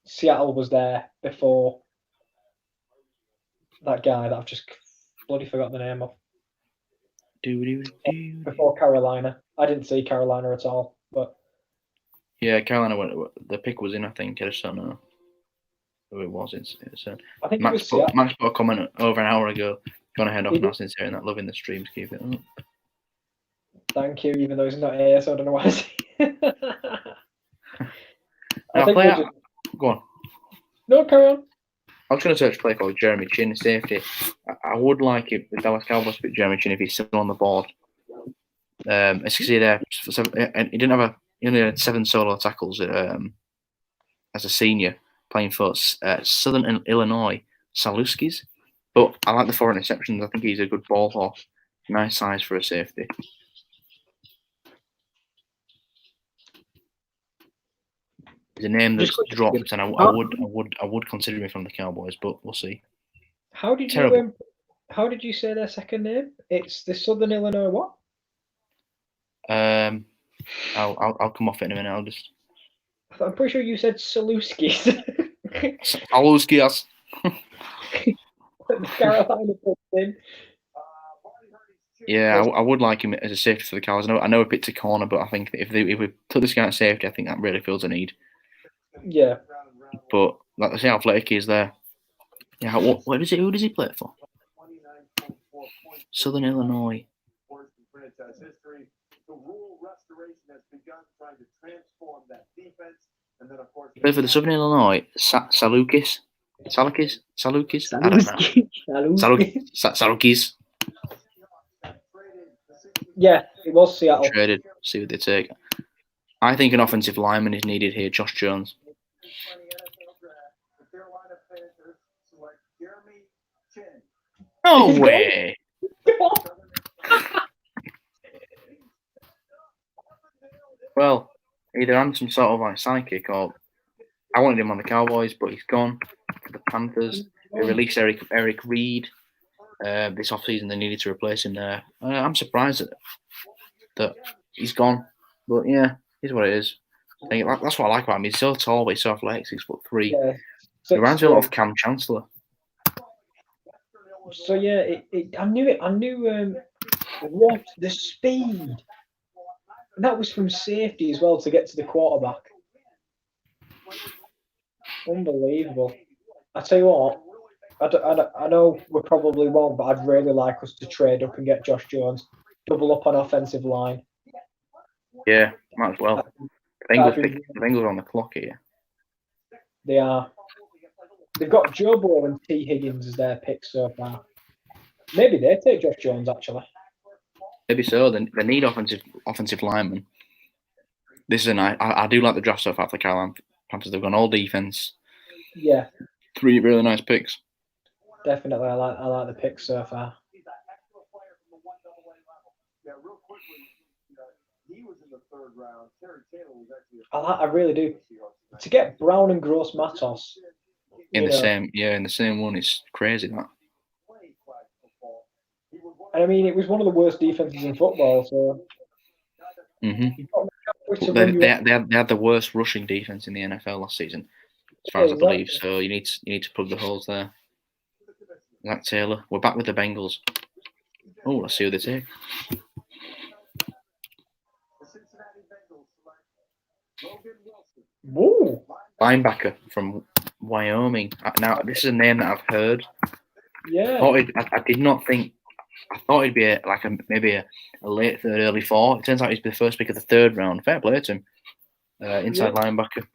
Seattle was there before that guy that I've just bloody forgot the name of. Before Carolina. I didn't see Carolina at all, but
yeah, Carolina. The pick was in. I think I just don't know who it was.
I think
Max put a comment over an hour ago. Gonna head off now since hearing that. Loving the streams. Keep it up.
Thank you, even though he's not here, so I don't know why.
Go on.
No, carry on.
I was going to search a player called Jeremy Chin, safety. I would like if the Dallas Cowboys pick Jeremy Chin if he's still on the board. As you can see there, he only had 7 solo tackles as a senior playing for Southern Illinois Saluskis. But I like the 4 interceptions. I think he's a good ball hawk. Nice size for a safety. It's a name that's dropped, and I would consider him from the Cowboys, but we'll see.
How did you say their second name? It's the Southern Illinois what?
I'll come off it in a minute.
I'm pretty sure you said Saluskis.
Saluskis.
Carolina puts in.
Yeah, I would like him as a safety for the Cowboys. I know we picked a corner, but I think if we put this guy at safety, I think that really fills a need.
Yeah.
But like I say, how athletic he is there. Yeah, who does he play for? Southern Illinois. Play for the Southern Illinois Salukis. I don't know. Salukis.
Yeah, it was Seattle.
Traded. See what they take. I think an offensive lineman is needed here. Josh Jones. No way. Well, either I'm some sort of like psychic, or I wanted him on the Cowboys, but he's gone to the Panthers. They released Eric Reed this offseason. They needed to replace him there. I'm surprised that he's gone, but yeah, here's what it is. That's what I like about him. He's so tall, but he's so athletic. 6'3". Yeah. He reminds me a lot of Cam Chancellor.
So yeah, I knew it. I knew what the speed. And that was from safety as well to get to the quarterback. Unbelievable. I tell you what, I know we probably won't, but I'd really like us to trade up and get Josh Jones, double up on offensive line.
Yeah, might as well. The Bengals are on the clock here.
They are. They've got Joe Burrow and T. Higgins as their picks so far. Maybe they take Josh Jones, actually.
Maybe so. They need offensive linemen. This is a nice. I do like the draft so far for the Carolina Panthers. They've gone all defense.
Yeah,
3 really nice picks.
definitely. I like the picks so far. I really do. To get Brown and Gross Matos
In the same one, it's crazy that.
And I mean, it was one of the worst defenses in football. So
they had the worst rushing defense in the NFL last season, as far as I believe. So you need to plug the holes there. Zach Taylor, we're back with the Bengals. Oh, let's see who they take.
Woo.
Linebacker from Wyoming. Now, this is a name that I've heard.
Yeah.
I did not think. I thought it'd be maybe a late third, early fourth. It turns out he's the first pick of the third round. Fair play to him. Inside linebacker.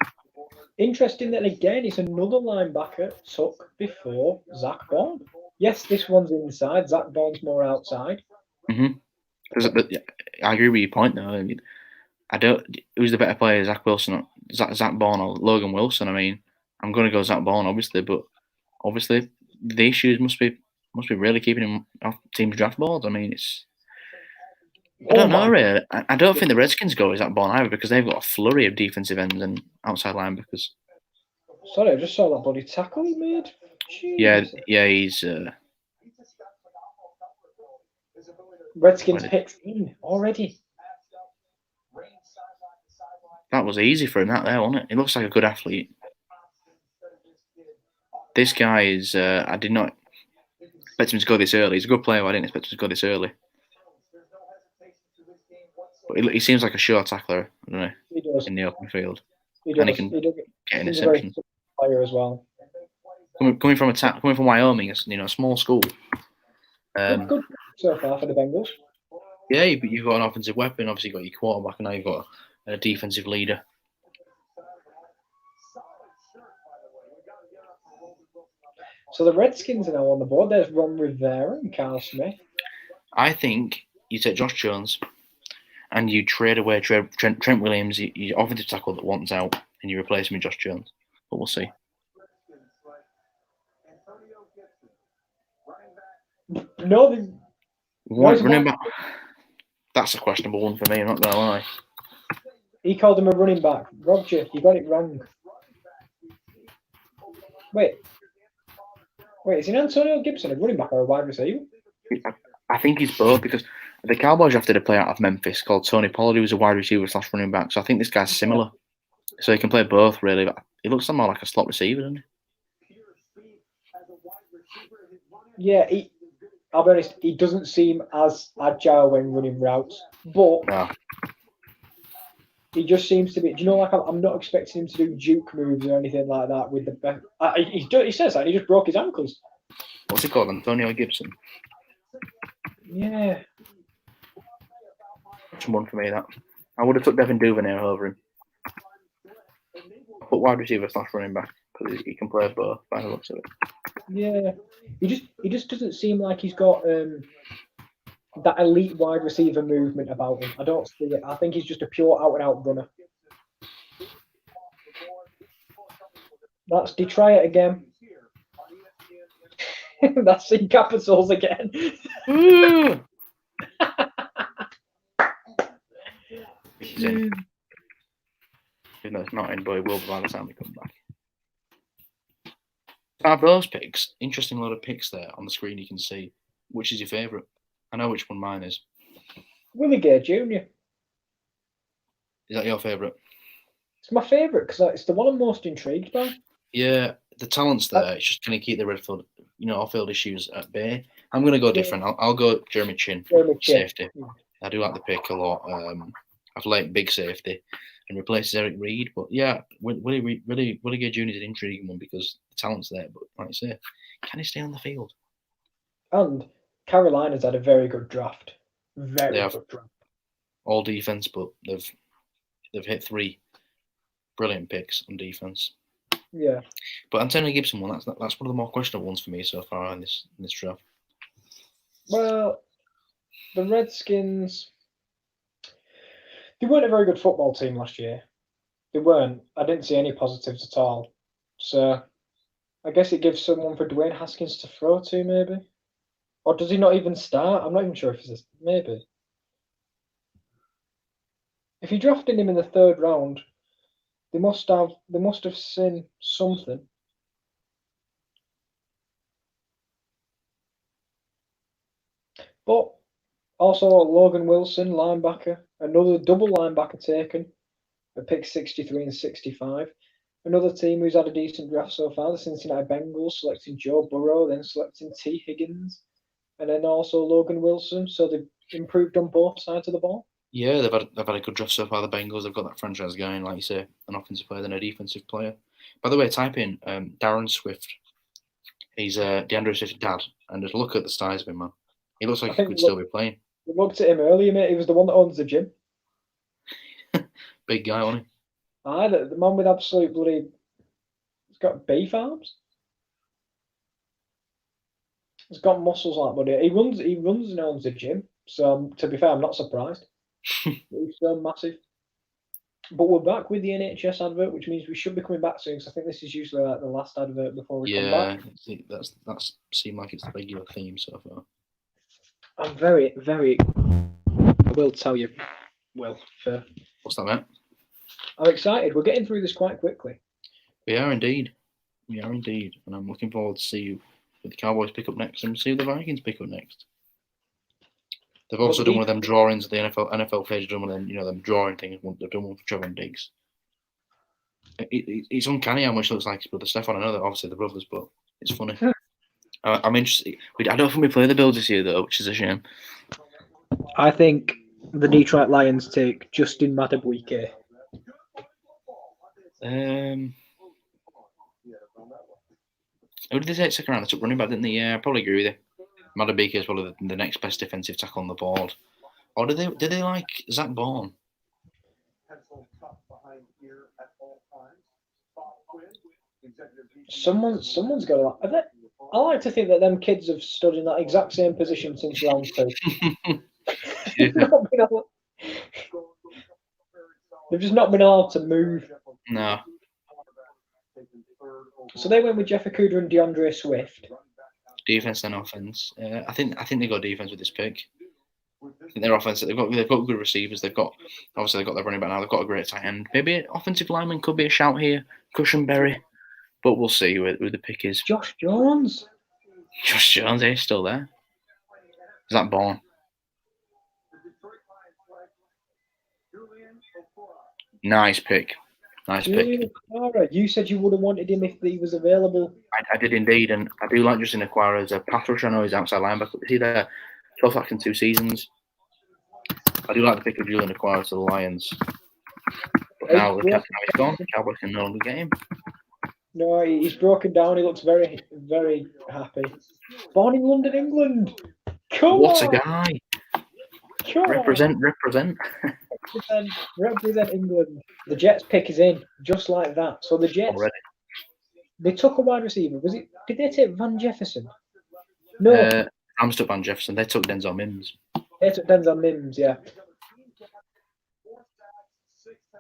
Interesting that again, it's another linebacker took before Zach Bond. Yes, this one's inside. Zach Bond's more outside.
I agree with your point though. I mean, who's the better player, Zach Wilson, or Zach Bond, or Logan Wilson? I mean, I'm going to go Zach Bond, obviously, but obviously the issues must be really keeping him off teams' draft boards. I mean, I don't know, really. I don't think the Redskins go with Zach Bond either because they've got a flurry of defensive ends and outside linebackers.
Sorry, I just saw that bloody tackle he made.
Jeez. Yeah, he's.
Redskins picks in already.
That was easy for him, that there, wasn't it? He looks like a good athlete. This guy is. I did not expect him to go this early. He's a good player. I didn't expect him to go this early. But he seems like a sure tackler, I don't know,
He does.
in the open field.
He does.
And he can get
He's a very
interceptions.
good player as well.
Coming from Wyoming, a small school.
Good so far for the Bengals.
Yeah, you've got an offensive weapon. Obviously, you've got your quarterback, and now you've got a defensive leader.
So the Redskins are now on the board. There's Ron Rivera and Carl Smith.
I think you take Josh Jones and you trade away Trent Williams, your offensive tackle that wants out, and you replace him with Josh Jones. But we'll see.
No,
running back. That's a questionable one for me. I'm not gonna lie.
He called him a running back. Roger, you got it wrong. Wait, is it Antonio Gibson a running back or a wide receiver?
I think he's both because the Cowboys drafted a player out of Memphis called Tony Pollard, who was a wide receiver / running back. So I think this guy's similar. So he can play both, really. But he looks more like a slot receiver, doesn't he?
Yeah, I'll be honest, he doesn't seem as agile when running routes, but he just seems to be. Do you know, like I'm not expecting him to do juke moves or anything like that with the back. He says that he just broke his ankles.
What's he called? Antonio Gibson.
Yeah.
Which one for me that? I would have took Devin Duvernay over him. Put wide receiver / running back because he can play both by the looks of it.
Yeah, he just doesn't seem like he's got that elite wide receiver movement about him. I don't see it. I think he's just a pure out and out runner. That's Detroit again. That's C Capitals again.
He's in. Even though it's not in, but it will be by the time we come back. Out of those picks, interesting lot of picks there on the screen. You can see which is your favourite. I know which one mine is.
Willie Gay Jr.
Is that your favourite?
It's my favourite because it's the one I'm most intrigued by.
Yeah, the talent's there. It's just going to keep the Redfield, off-field issues at bay. I'm going to go different. I'll go Jeremy Chin, safety. I do like the pick a lot. I've liked big safety and replaces Eric Reed. But yeah, Willie Gay Jr. is an intriguing one because the talent's there. But like I say, can he stay on the field?
And Carolina's had a very good draft. Very good draft.
All defense, but they've hit 3 brilliant picks on defense.
Yeah.
But Antonio Gibson one, that's one of the more questionable ones for me so far in this draft.
Well, the Redskins, they weren't a very good football team last year. They weren't. I didn't see any positives at all. So I guess it gives someone for Dwayne Haskins to throw to, maybe. Or does he not even start? I'm not even sure if he's maybe. If you drafted him in the 3rd round, they must have seen something. But also Logan Wilson, linebacker, another double linebacker taken at pick 63 and 65. Another team who's had a decent draft so far, the Cincinnati Bengals, selecting Joe Burrow, then selecting T. Higgins, and then also Logan Wilson. So they've improved on both sides of the ball.
Yeah, they've had a good draft so far. The Bengals, they've got that franchise guy, and like you say, an offensive player than a defensive player. By the way, type in Darren Swift. He's DeAndre Swift's dad, and just look at the size of him, man. He looks like he could still be playing.
We looked at him earlier, mate. He was the one that owns the gym.
Big guy, wasn't he?
Aye, the man with absolute bloody. He's got beef arms. He's got muscles like buddy. He runs and owns the gym. So to be fair, I'm not surprised. He's so massive. But we're back with the NHS advert, which means we should be coming back soon. Because I think this is usually like the last advert before we come back.
Yeah, that's seemed like it's the regular theme so far.
I'm very, very. I will tell you, Will.
What's that, mate?
I'm excited. We're getting through this quite quickly.
We are indeed, and I'm looking forward to see who the Cowboys pick up next and see who the Vikings pick up next. They've also done one of them drawings. The NFL page done one of them, them drawing things. They've done one for Trevor Diggs. It's uncanny how much it looks like his brother Stefan. I know that obviously the brothers, but it's funny. I'm interested. I don't think we play the Bills this year though, which is a shame.
I think the Detroit Lions take Justin Madubuike.
Who did they take second round? They took running back, didn't they? Yeah, I probably agree with you. Madubuike is probably the next best defensive tackle on the board. Or did they like Zach Bourne?
Someone's got to. I like to think that them kids have stood in that exact same position since round 2. They've just not been allowed to move.
No.
So they went with Jeff Okudah and DeAndre Swift.
Defense and offense. I think they got defense with this pick. I think their offense. They've got good receivers. They've got their running back now. They've got a great tight end. Maybe an offensive lineman could be a shout here. Cushenberry. But we'll see who the pick is.
Josh Jones.
Josh Jones, he's still there. Is that Bourne? Nice pick.
You said you would have wanted him if he was available.
I did indeed, and I do like Justin Aquara as a pass rusher. I know he's outside linebacker. Is he there? 12 sacks in 2 seasons. I do like the pick of Julian Aquara to the Lions. But now he's gone. The Cowboys can no longer get him.
No, he's broken down. He looks very, very happy. Born in London, England.
What a guy. Represent.
Represent England. The Jets pick is in, just like that. So the Jets
already.
They took a wide receiver. Did they take Van Jefferson? No.
Rams took Van Jefferson. They took Denzel Mims.
Yeah.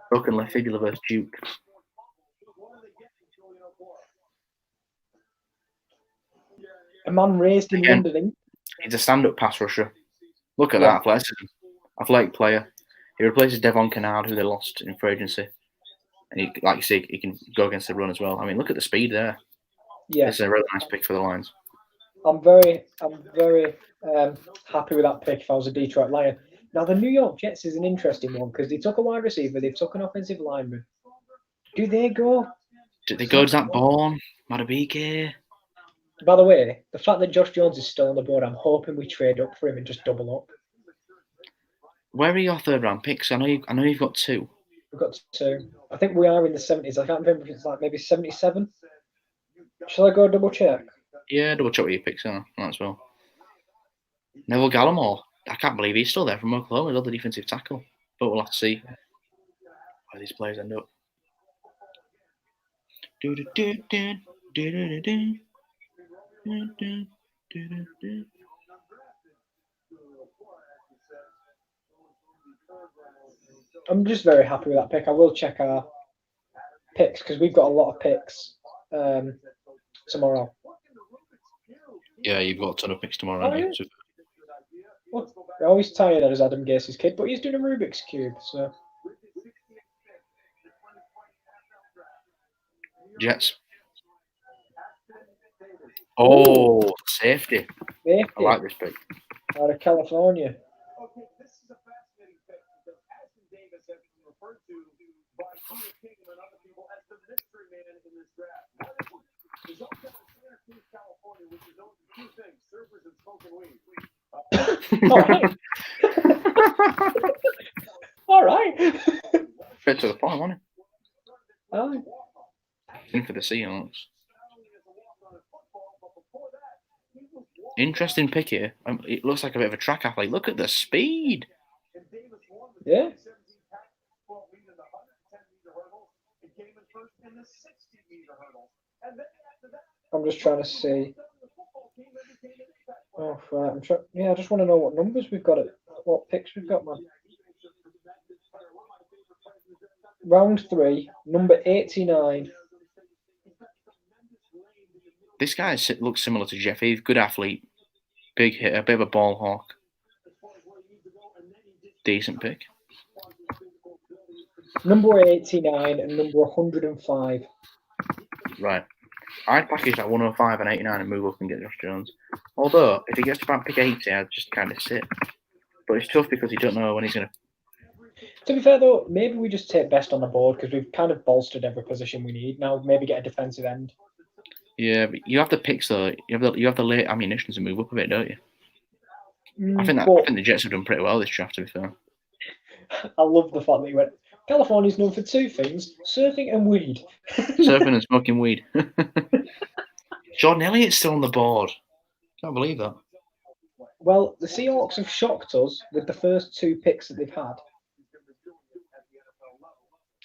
Broken left fibula versus Duke.
A man raised in London.
He's a stand-up pass rusher. Look at that athleticism. Athletic player. He replaces Devon Kennard, who they lost in free agency. And he, like you see, he can go against the run as well. I mean, look at the speed there.
Yeah.
This is a really nice pick for the Lions.
I'm very happy with that pick if I was a Detroit Lion. Now, the New York Jets is an interesting one because they took a wide receiver, they took an offensive lineman. Do they go?
Did they go to that Bourne? Madubuike?
By the way, the fact that Josh Jones is still on the board, I'm hoping we trade up for him and just double up.
Where are your third round picks? I know you've got 2.
We've got 2. I think we are in the 70s. I can't remember if it's like maybe 77. Shall I go double check?
Yeah, double check what your picks are as well. Neville Gallimore. I can't believe he's still there from Oklahoma, another defensive tackle. But we'll have to see where these players end up.
I'm just very happy with that pick. I will check our picks because we've got a lot of picks tomorrow.
Yeah, you've got a ton of picks tomorrow,
Oh,
haven't
yeah.
you? So,
Well, I always tell you that as Adam Gase's kid, but he's doing a Rubik's Cube, so.
Jets. Oh, safety. I like this pick.
Out of California.
Okay, this is a fascinating pick because Aston Davis has been referred to by Peter King and other people as the mystery man in this draft. He's also out of Santa Cruz, California, which is known for two things: surfers and smoking weed.
All right.
Fit to the point, wasn't
Oh.
it? In for the Seahawks. Interesting pick here. It looks like a bit of a track athlete. Look at the speed.
Yeah. I'm just trying to see. Oh, right. I just want to know what numbers we've got. What picks we've got, man. Round 3, number 89.
This guy looks similar to Jeff Eve. Good athlete. Big hitter. A bit of a ball hawk. Decent pick.
Number 89 and number 105.
Right. I'd package that 105 and 89 and move up and get Josh Jones. Although, if he gets to about pick 80, I'd just kind of sit. But it's tough because you don't know when he's going to...
To be fair, though, maybe we just take best on the board because we've kind of bolstered every position we need. Now, maybe get a defensive end.
Yeah, but you have the picks, though. You have the late ammunition to move up a bit, don't you? I think the Jets have done pretty well this draft, to be fair.
I love the fact that you went, California's known for two things, surfing and weed.
Surfing and smoking weed. Jordan Elliott's still on the board. Can't believe that.
Well, the Seahawks have shocked us with the first 2 picks that they've had.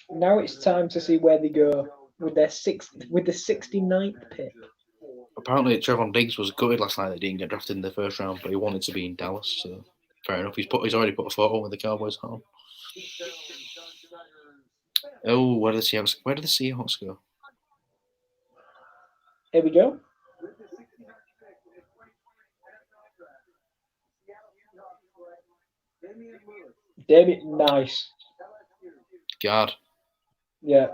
Now it's time to see where they go with the 69th pick.
Apparently, Trevon Diggs was gutted last night that he didn't get drafted in the first round, but he wanted to be in Dallas, so fair enough. He's already put a photo with the Cowboys home. Oh, where did the Seahawks go?
Here we go. Damien, nice.
God.
Yeah.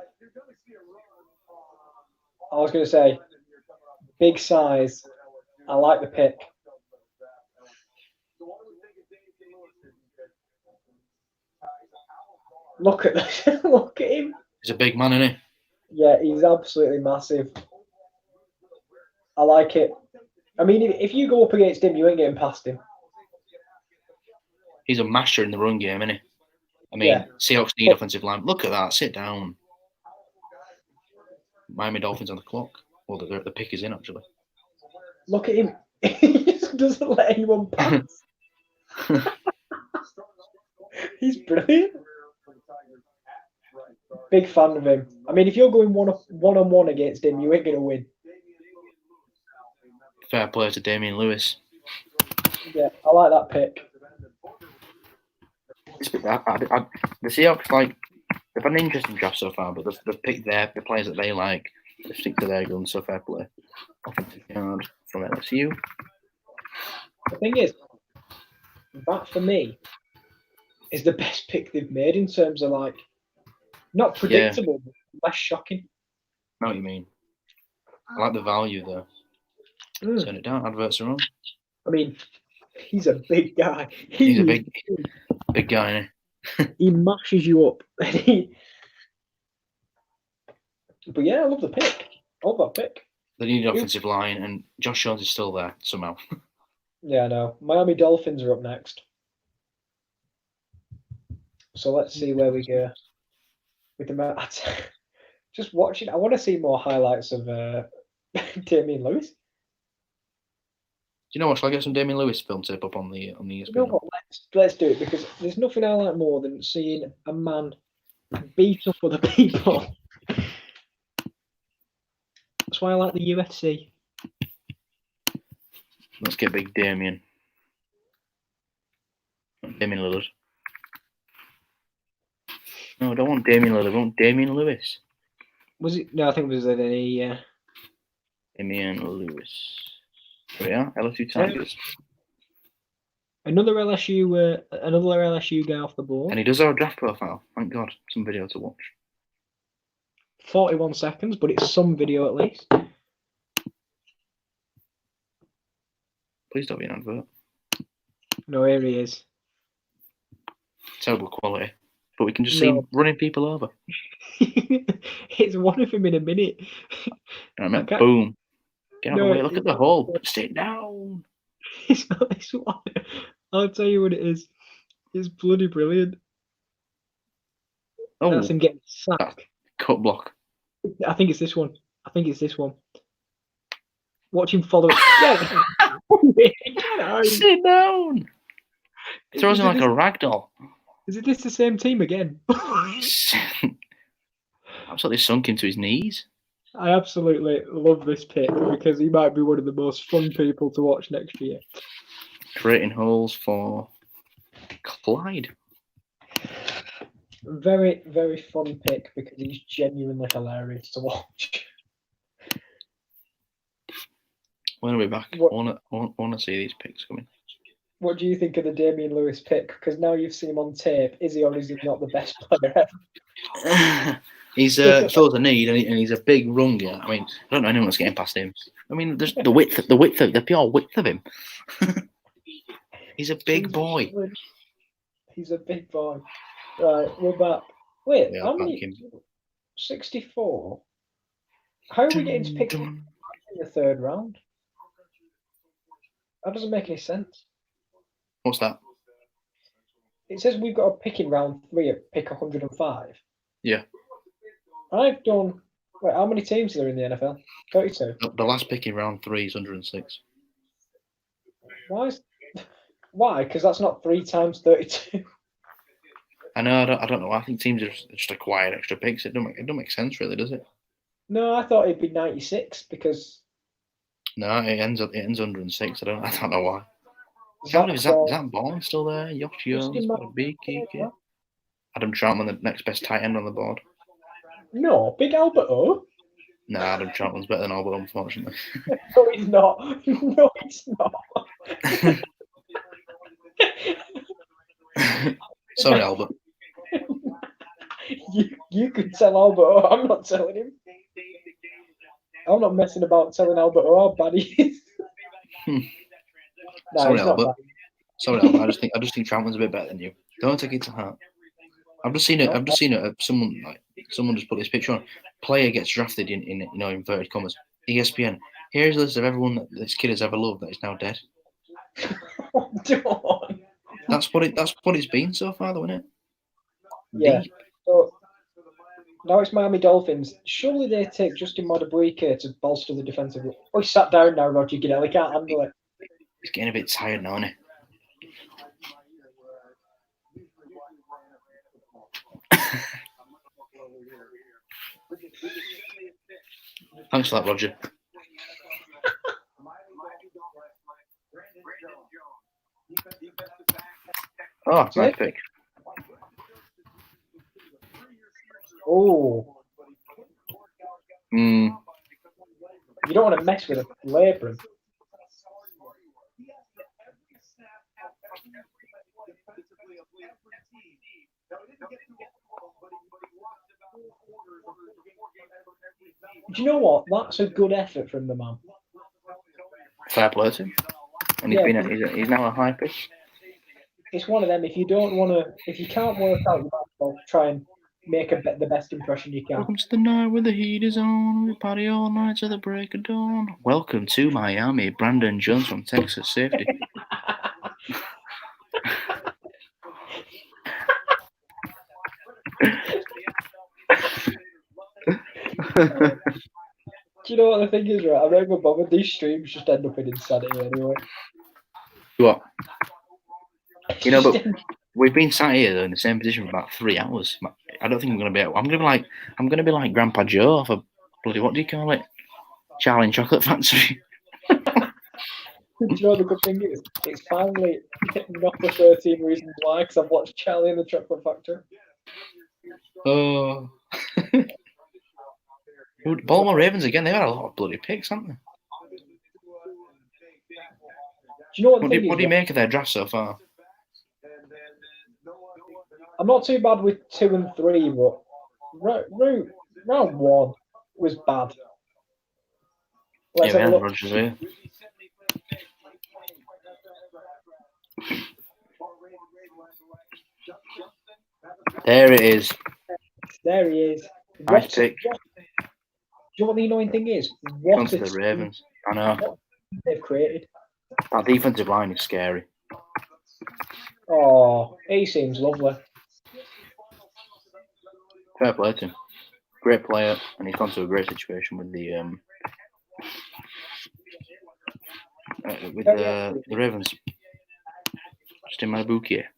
I was going to say, big size. I like the pick. Look at this. Look at him.
He's a big man, isn't he?
Yeah, he's absolutely massive. I like it. I mean, if you go up against him, you ain't getting past him.
He's a master in the run game, isn't he? I mean, Seahawks need offensive line. Look at that. Sit down. Miami Dolphins on the clock. Well, the pick is in, actually.
Look at him. He just doesn't let anyone pass. He's brilliant. Big fan of him. I mean, if you're going one-on-one against him, you ain't going to win.
Fair play to Damian Lewis.
Yeah, I like that pick.
The Seahawks, they've had an interesting draft so far, but they've picked the players that they like. They stick to their guns, so fair play. Offensive guard from LSU.
The thing is, that for me is the best pick they've made in terms of not predictable, but less shocking.
I know what you mean. I like the value there. Turn it down. Adverts are on.
I mean, he's a big guy.
He's a big guy, isn't
he? He mashes you up. But yeah, I love the pick. I love that pick.
They need an offensive line, and Josh Jones is still there somehow.
Yeah, I know. Miami Dolphins are up next. So let's see where we go with the just watching. I want to see more highlights of Damian Lewis.
Do you know what? Shall I get some Damian Lewis film tape up on the ESPN?
You know what? Let's do it, because there's nothing I like more than seeing a man beat up other people. That's why I like the UFC.
Let's get big Damien. Damien Lillard. No, I don't want Damien Lillard. I want Damien Lewis.
Was it? No, I think it was a.
Damien Lewis. There we are. LSU Tigers.
Another LSU guy off the board.
And he does have a draft profile. Thank God. Some video to watch.
41 seconds, but it's some video at least.
Please don't be an advert.
No, here he is.
Terrible quality. But we can just see him running people over.
It's one of him in a minute.
And I meant boom. Get out of the way. Look at the hole. Sit down.
It's not this one. I'll tell you what it is. It's bloody brilliant.
Oh,
that's him getting sacked.
Cut block.
I think it's this one. Watch him follow it.
Sit down. Throws him like a ragdoll.
Is it this the same team again?
Absolutely sunk him to his knees.
I absolutely love this pick because he might be one of the most fun people to watch next year.
Creating holes for Clyde.
Very, very fun pick because he's genuinely hilarious to watch.
When are we back? I want to see these picks coming.
What do you think of the Damien Lewis pick? Because now you've seen him on tape, is he or is he not the best player ever?
He's fills a need, and he's a big runger. I mean, I don't know anyone that's getting past him. I mean, there's the pure width of him. He's a big boy.
He's a big boy. Right, we're back. Wait,
Yeah,
how many? 64. How are we getting to pick in the third round? That doesn't make any sense.
What's that?
It says we've got a pick in round 3 at pick 105.
Yeah.
I've done. Wait, how many teams are there in the NFL? 32.
The last pick in round 3 is 106.
Why? Because that's not 3 times 32.
I know. I don't know. I think teams are just acquired extra picks. It don't make sense, really, does it?
No, I thought it'd be 96 because.
No, it ends 106. I don't know why. Is that Bourne still there? Josh Jones, got a big kick. Adam Troutman, the next best tight end on the board.
No, Big Albert O.
No, Adam Troutman's better than Albert, unfortunately.
No, he's not. No, he's not.
Sorry, Albert.
You could tell Albert O. I'm not telling him. I'm not messing about telling Albert O how bad he is. No,
Sorry, Albert. Sorry, Albert. I just think Troutman's a bit better than you. Don't take it to heart. I've just seen it. Someone just put this picture on. Player gets drafted in inverted commas. ESPN. Here's a list of everyone that this kid has ever loved that is now dead. That's what it's been so far, though, isn't it?
Yeah. So now it's Miami Dolphins. Surely they take Justin Madubuike to bolster the defensive. Oh, he sat down now, Roger Goodell. He can't handle it.
He's getting a bit tired now, isn't he? Thanks for that, Roger. Oh, nice pick.
Oh. You don't want to mess with a labrum. Do you know what? That's a good effort from the man.
Fair play to him. And he's now a high pick.
It's one of them. If you can't work out, you might as well try and make the best impression you can.
Welcome to the night where the heat is on. We party all night to the break of dawn. Welcome to Miami. Brandon Jones from Texas Safety.
Do you know what the thing is, right? I'm not even bothered. These streams just end up in insanity anyway.
What? But we've been sat here though, in the same position for about 3 hours. I don't think I'm gonna be like Grandpa Joe for bloody, what do you call it? Charlie and Chocolate Factory.
Do you know what the good thing is? It's finally not the 13 Reasons Why, because I've watched Charlie and the Chocolate Factory.
Oh. Baltimore Ravens again, they've had a lot of bloody picks, haven't they?
Do you know what the
What
thing
do
is?
you make of their draft so far?
I'm not too bad with 2 and 3, but round 1 was bad. Let's
Yeah,
have a
we had
look.
Rodgers here. There it is.
There he is.
Nice pick.
Do you know what the annoying thing is?
Gone to the Ravens. I know.
What they've created.
That defensive line is scary.
Oh, he seems lovely.
Fair play to him. Great player, and he's gone to a great situation with the Ravens. Just in my book here.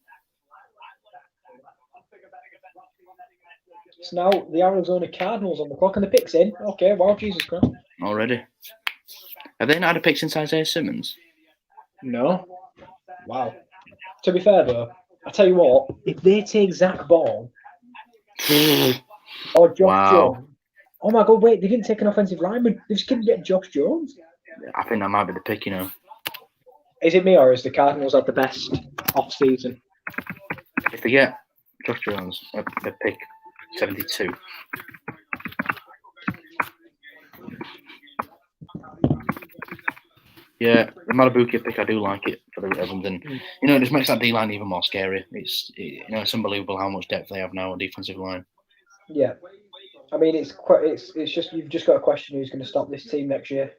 It's now the Arizona Cardinals on the clock, and the pick's in. Okay, wow, Jesus Christ.
Already. Have they not had a pick since Isaiah Simmons?
No. Wow. To be fair, though, I tell you what, if they take Zach Ball or Josh Jones, oh my God, wait, they didn't take an offensive lineman. They just couldn't get Josh Jones.
I think that might be the pick, you know.
Is it me, or is the Cardinals had the best off-season?
If they get Josh Jones, they pick 72. Yeah, the Matabuki pick, I do like it for the Ravens, and you know, it just makes that D line even more scary. It's unbelievable how much depth they have now on defensive line.
Yeah, I mean, it's just you've just got to question who's going to stop this team next year.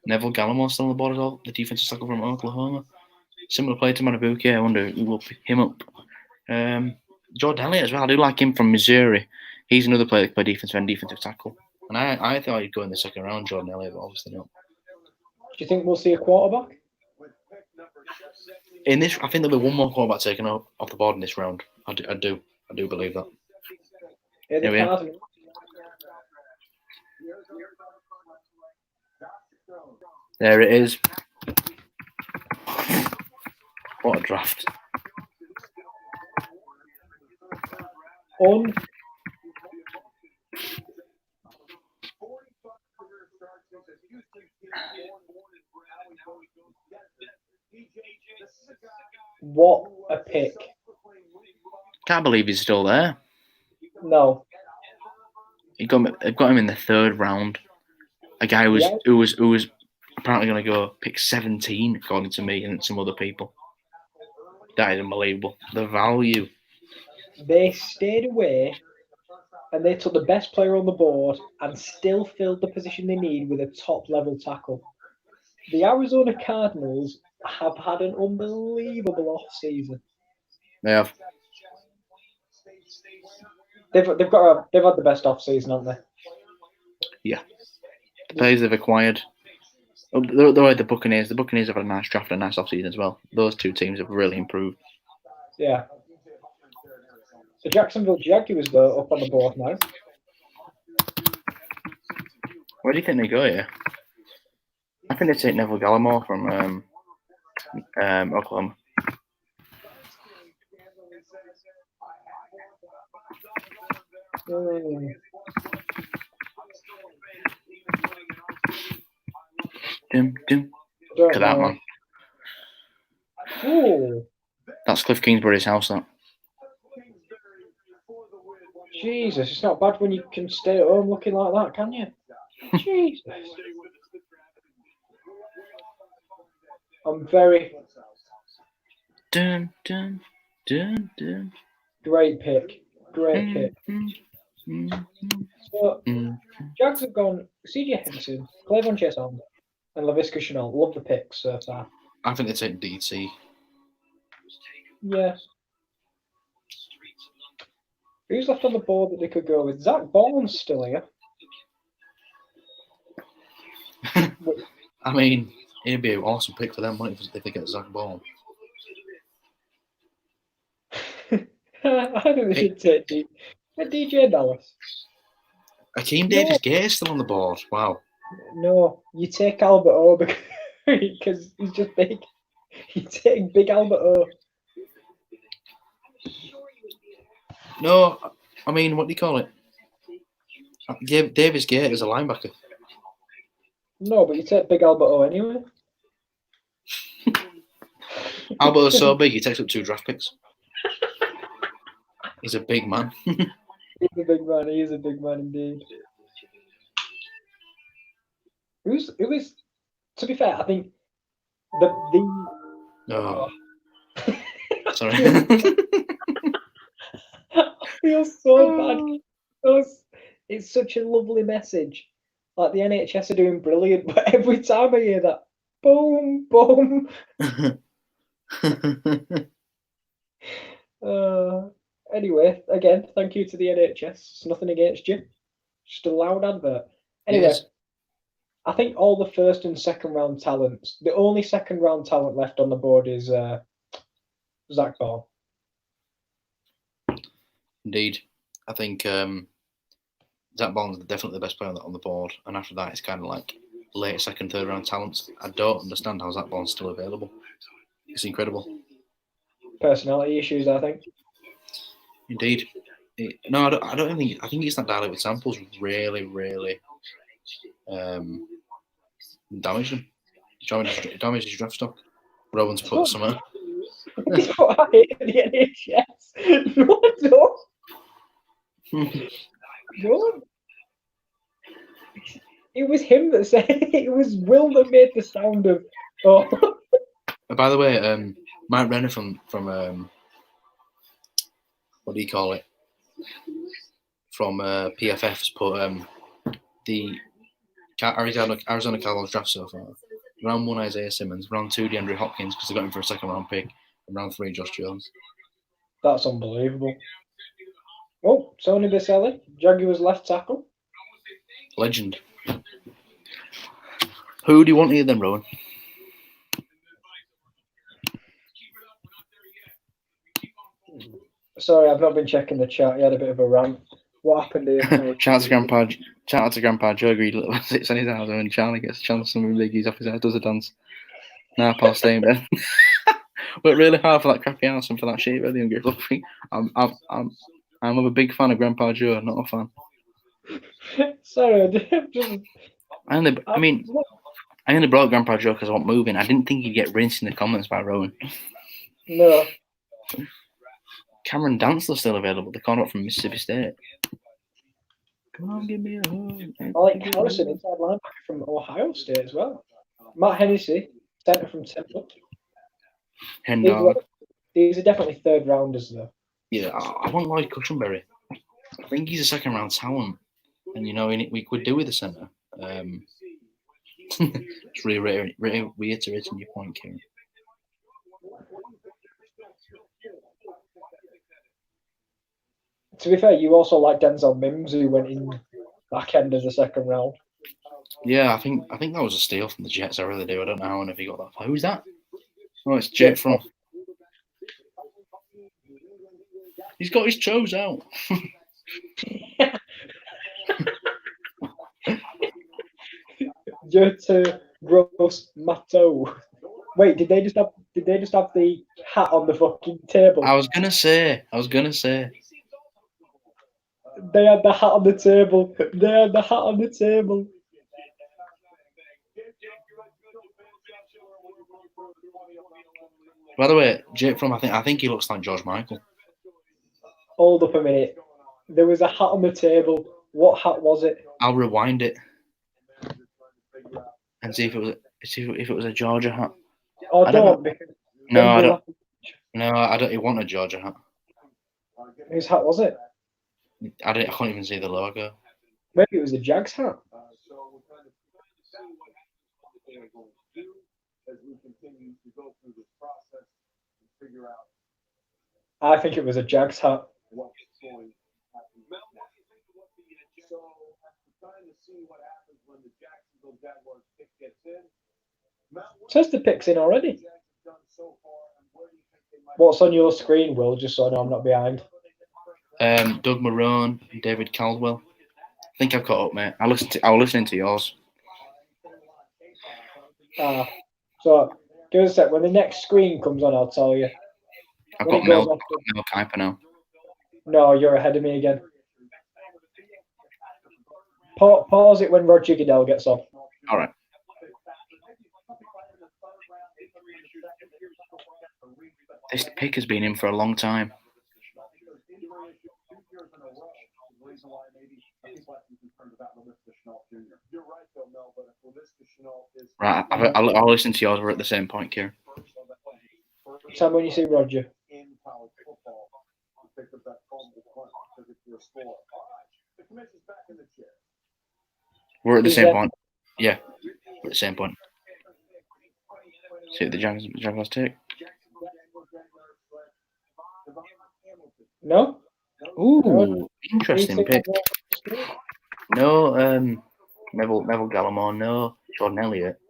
Neville Gallimore still on the board as well, the defensive tackle from Oklahoma. Similar player to Matabuki. I wonder who will pick him up. Jordan Elliott as well. I do like him from Missouri. He's another player that can play defensive end, defensive tackle. And I thought he'd go in the second round, Jordan Elliott, but obviously not.
Do you think we'll see a quarterback?
In this, I think there'll be one more quarterback taken off the board in this round. I do believe that.
Yeah,
we are. There it is. What a draft.
What a pick.
Can't believe he's still there.
No.
They've got him in the third round. A guy who was apparently going to go pick 17, according to me and some other people. That is unbelievable. The value.
They stayed away and they took the best player on the board and still filled the position they need with a top-level tackle. The Arizona Cardinals have had an unbelievable off-season.
They have.
They've had the best off-season, haven't they?
Yeah. The players they've acquired. The Buccaneers have had a nice draft and a nice off-season as well. Those two teams have really improved.
Yeah. The Jacksonville Jaguars, though, up on the board now.
Where do you think they go here? I think they take Neville Gallimore from Oklahoma. Look at that, man.
Ooh.
That's Cliff Kingsbury's house, that.
Jesus, it's not bad when you can stay at home looking like that, can you? Jesus. I'm very...
Dun, dun, dun, dun.
Great pick. Great pick. So, Jags have gone C.J. Henderson, Clavon Chesson, and Laviska Shenault. Love the picks so far.
I think they take DT.
Yeah. Who's left on the board that they could go with? Zach Bourne's still here.
I mean, it'd be an awesome pick for them, wouldn't it, if they get Zach Bourne?
I think they should take With DJ Dallas.
Akeem Davis-Gaye is still on the board. Wow.
No, you take Albert O because he's just big. You take big Albert O.
No, I mean, what do you call it? Davis-Gaye is a linebacker.
No, but you take big Albert O anyway.
Alberto's so big, he takes up 2 draft picks. He's a big man.
He's a big man. He is a big man indeed. Who is? To be fair, I think the.
Oh, sorry.
I feel so bad. It's such a lovely message. Like the NHS are doing brilliant, but every time I hear that, boom, boom. Anyway, again, thank you to the NHS. It's nothing against you. Just a loud advert. Anyway,
Yes.
I think all the first and second round talents, the only second round talent left on the board is Zach Ball.
Indeed. I think Zach Bond's definitely the best player on the board. And after that, it's kind of like late second, third round talents. I don't understand how Zach Bond's still available. It's incredible.
Personality issues, I think.
Indeed. No, I don't think. I think it's that dialect with samples really damaged him. Damaged his draft stock. Rowan's put somewhere.
That's what I hate at the NHS. No. It was him that said it. It was Will that made the sound of. Oh.
By the way, Mike Renner from what do you call it? From PFF has put the Arizona Cardinals draft so far. Round 1, Isaiah Simmons. Round 2, DeAndre Hopkins, because they got him for a second round pick. And round 3, Josh Jones.
That's unbelievable. Oh, Tony Baselli, Jaguars left tackle.
Legend. Who do you want here then, Rowan?
Sorry, I've not been checking the chat. He had a bit of a rant. What happened here?
Shout out to Grandpa Joe. Greedy little sits on his house and Charlie gets a chance to move biggies off his head, does a dance. Nah, pal, stay in bed. Worked really hard for that crappy house and for that shit really hungry fluffy. I'm a big fan of Grandpa Joe, not a fan.
Sorry,
I only brought Grandpa Joe because I want moving. I didn't think he'd get rinsed in the comments by Rowan.
No.
Cameron Dantzler's still available, the corner from Mississippi State. Come on, give me a hug.
I like Harrison, inside linebacker from Ohio State as well. Matt Hennessy, centre from Temple.
Hendog.
These are definitely third rounders, though.
Yeah, I want Lloyd Cushenberry. I think he's a second round talent. And, we could do with the centre. Just reiterating your point, Kieran.
To be fair, you also like Denzel Mims, who went in back end of the second round.
Yeah, I think that was a steal from the Jets. I really do. I don't know how and if he got that far. Who's that? Oh, it's Jet from. He's got his toes out.
Jota Gross Matto. Wait, did they just have the hat on the fucking table?
I was gonna say.
They had the hat on the table.
By the way, Jake from I think he looks like George Michael.
Hold up a minute. There was a hat on the table. What hat was it?
I'll rewind it and see if it was a Georgia hat.
Oh, I don't.
No, I don't. No, I don't. He want a Georgia hat.
Whose hat was it?
I can't even see the logo.
Maybe it was a Jags hat. I think it was a Jags hat. Says the pick's in already. What's on your screen, Will? Just so I know I'm not behind.
Doug Marone, and David Caldwell. I think I've caught up, mate. I was listening to yours.
So give us a sec. When the next screen comes on, I'll tell you.
I've
When
got
it goes
Mel
off the-
Kiper now.
No, you're ahead of me again. Pause it when Roger Goodell gets off.
All right. This pick has been in for a long time. Right, I'll listen to yours. We're at the same point, Kieran.
Tell me when you see Roger.
We're at the
Is
same
that-
point. Yeah, we're at the same point. See what the Jaguars take.
No?
Ooh,
No.
interesting pick. No, Neville Gallimore. No, Jordan Elliott.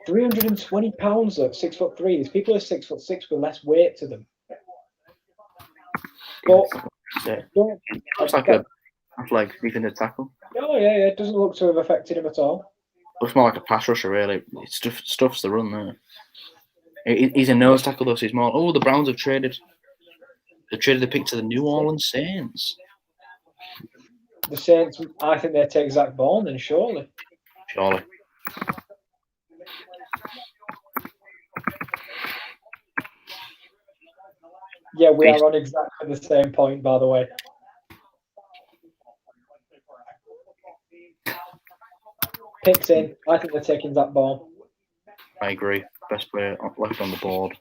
320 pounds at 6'3". These people are 6'6" with less weight to them. But don't,
Looks like a defensive tackle.
Oh yeah, it doesn't look to have affected him at all.
Looks more like a pass rusher, really. It stuffs the run there. He's a nose tackle, though, so he's more. Oh, the Browns have traded. They traded the pick to the New Orleans Saints.
The Saints, I think they take Zach Bourne, then surely.
Surely.
Yeah, we are on exactly the same point, by the way. Picks in. I think they're taking Zach Bourne.
I agree. Best player left on the board.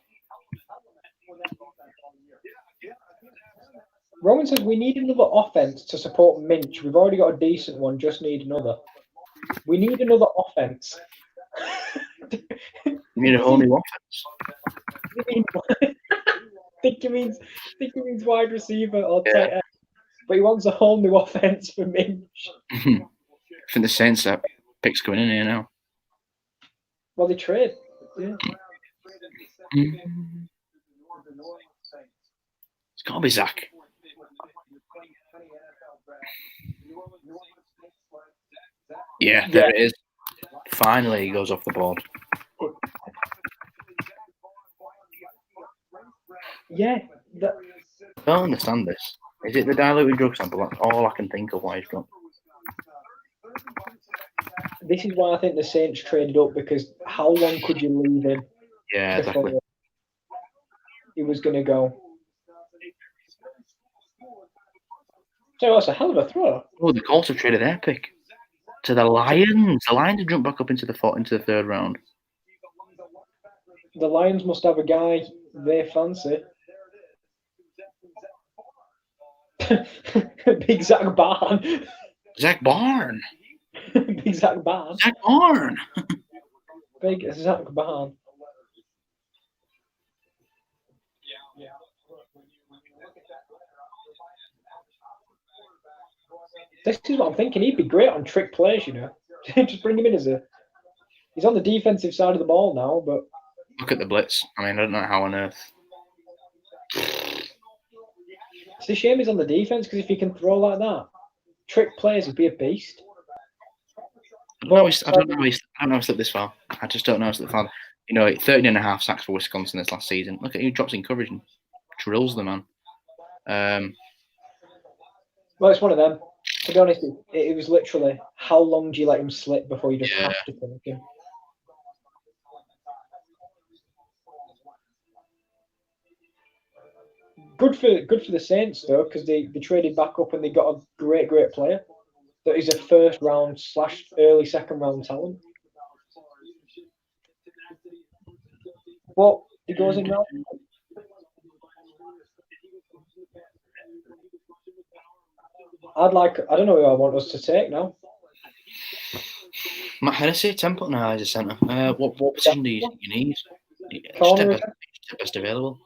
Roman says we need another offense to support Minch. We've already got a decent one, just need another. We need another offense.
You need a whole new offense.
I think he means wide receiver or tight end. But he wants a whole new offense for Minch.
I think the Saints picks coming in here now.
Well, they trade. Yeah.
It's got to be Zach. Yeah, there it is. Finally, he goes off the board.
Yeah.
I don't understand this. Is it the diluted drug sample? That's all I can think of why he's got.
This is why I think the Saints traded up, because how long could you leave him?
Yeah, exactly.
He was going to go. So that's a hell of a throw.
Oh, the Colts have traded their pick to the Lions. The Lions have jumped back up into the third round.
The Lions must have a guy they fancy. Big Zach Barn.
Zach Barn.
Big Zach Barn.
Zach Barn.
Big Zach Barn. This is what I'm thinking. He'd be great on trick plays, you know. Just bring him in as he's on the defensive side of the ball now, but
look at the blitz. I mean, I don't know how on earth.
It's a shame he's on the defense, because if he can throw like that, trick plays, he'd be a beast.
I don't know he's slipped this far. I just don't know he's slipped far. You know, 13.5 sacks for Wisconsin this last season. Look at who drops in coverage and drills the man.
Well, it's one of them. To be honest, it was literally, how long do you let him slip before you just have to finish him? Good for the Saints though, because they traded back up and they got a great player that is a first round / early second round talent. But he goes in now. I don't know who I want us to take now.
Matt Hennessy, Temple. No, he's a centre. What position do you think you need?
Corner.
Best available.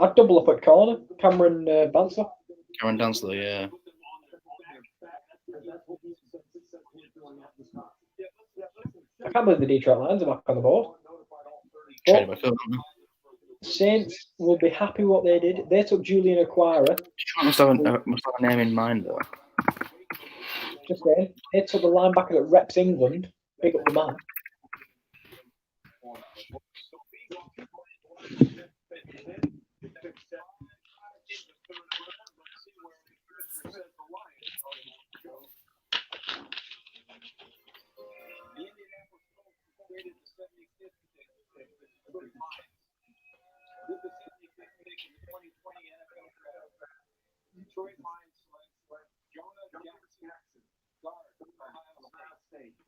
I'd double up at corner. Cameron Bansler.
Cameron Dantzler, yeah.
I can't believe the Detroit Lions are back on the board.
Traded back up, haven't
Saints will be happy what they did. They took Julian Aquara.
Must have a name in mind though.
Just saying. They took the linebacker that reps England. Big up the man.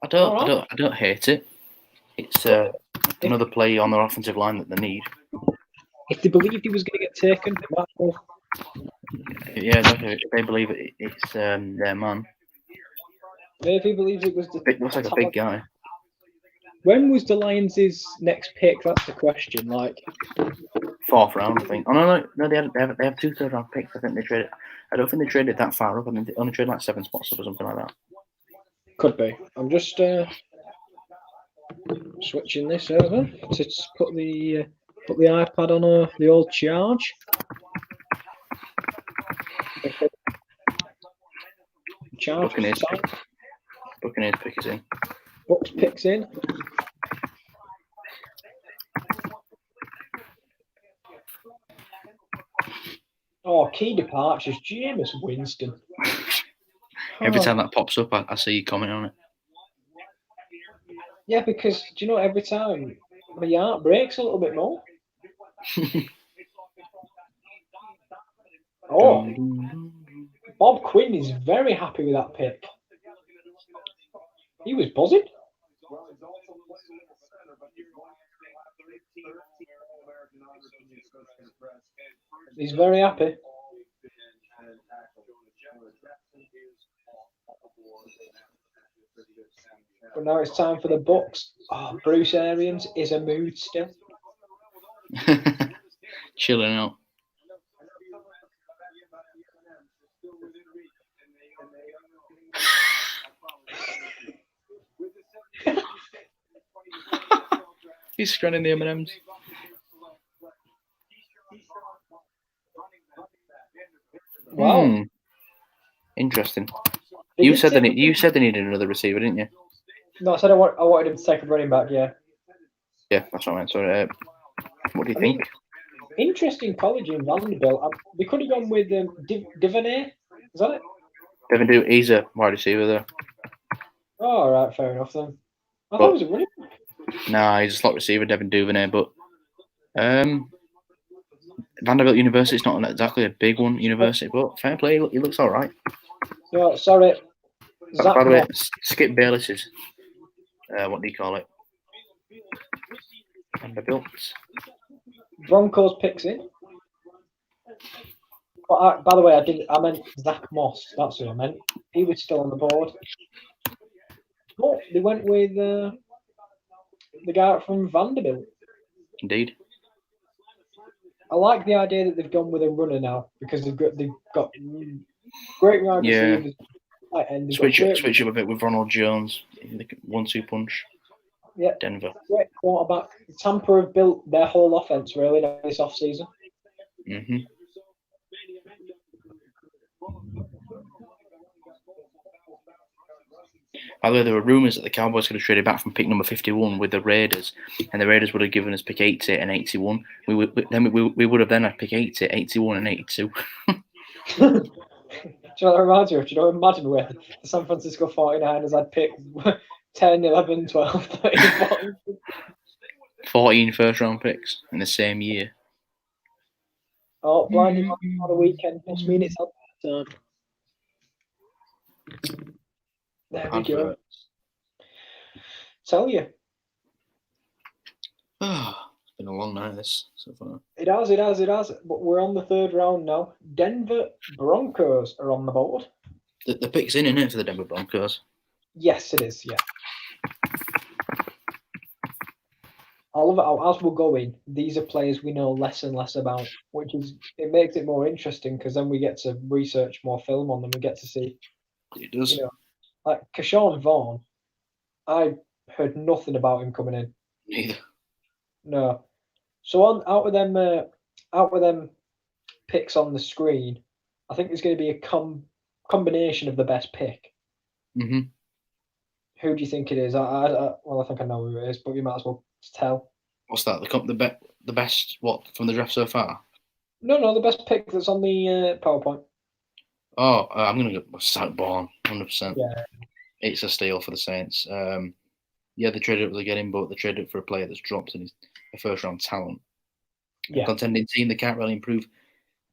I don't hate it. It's another play on their offensive line that they need.
If they believed he was going to get taken, they might have.
Yeah, exactly. If they believe it's their man.
If he believes it was
It looks like a big guy.
When was the Lions' next pick? That's the question. Like
4th round, I think. Oh no, they have 2 third-round picks. I think they traded. I don't think they traded that far up. I think they only traded like 7 spots up or something like that.
Could be. I'm just switching this over to put the iPad on the old charge. Charge.
Buccaneers pick is in.
Bucks picks in. Oh, key departures, Jameis Winston.
Every time that pops up, I see you comment on it.
Yeah, because do you know every time my heart breaks a little bit more. Oh, Bob Quinn is very happy with that pick. He was buzzing. He's very happy. But now it's time for the Bucks. Oh, Bruce Arians is a mood still.
Chilling out. He's scanning the M&Ms.
Wow.
Interesting. You said they needed another receiver, didn't you?
No, I said I wanted him to take a running back, yeah.
Yeah, that's what I meant. So, what do you think?
Interesting college in Vanderbilt. They could have gone with Divonay. Is that it?
Devin Duvernay, he's a wide receiver there.
Oh, all right, fair enough then. I thought it was a running back.
Nah, he's a slot receiver, Devin Duvernay, but Vanderbilt University is not exactly a big one university, but fair play, he looks all right.
No, sorry.
By the way, Skip Bayless's, what do you call it? Vanderbilt.
Broncos picks in. But by the way, I meant Zach Moss. That's who I meant. He was still on the board. But they went with the guy from Vanderbilt.
Indeed.
I like the idea that they've gone with a runner now because they've got great wide receivers. And
switch up a bit with Ronald Jones. 1-2 punch.
Yeah.
Denver.
Great quarterback. Tampa have built their whole offense really this offseason.
Mm-hmm. By the way, there were rumours that the Cowboys could have traded back from pick number 51 with the Raiders, and the Raiders would have given us pick 80 and 81. We would have then had pick 80, 81 and 82.
Do you know what that reminds me of? Do you know, imagine where the San Francisco 49ers had pick 10, 11, 12, 13, 14.
14 first-round picks in the same year.
Oh, blinding on the weekend. Must mean it's up time. There we go. Tell you.
It's been a long night, this, so far.
It has. But we're on the 3rd round now. Denver Broncos are on the board.
The pick's in, isn't it, for the Denver Broncos?
Yes, it is, yeah. I love it how, as we're going, these are players we know less and less about, which is, it makes it more interesting because then we get to research more film on them. We get to see.
It does.
You know, like Keshawn Vaughn, I heard nothing about him coming in.
Neither.
No. So out of them picks on the screen, I think there's going to be a combination of the best pick.
Mm-hmm.
Who do you think it is? I think I know who it is, but you might as well tell.
What's that? The best what from the draft so far?
No, the best pick that's on the PowerPoint.
Oh, I'm gonna go Southbourne, 100%.
Yeah.
It's a steal for the Saints. Yeah, they traded up to get him, but they traded up for a player that's dropped and he's a first round talent.
Yeah.
A contending team, they can't really improve,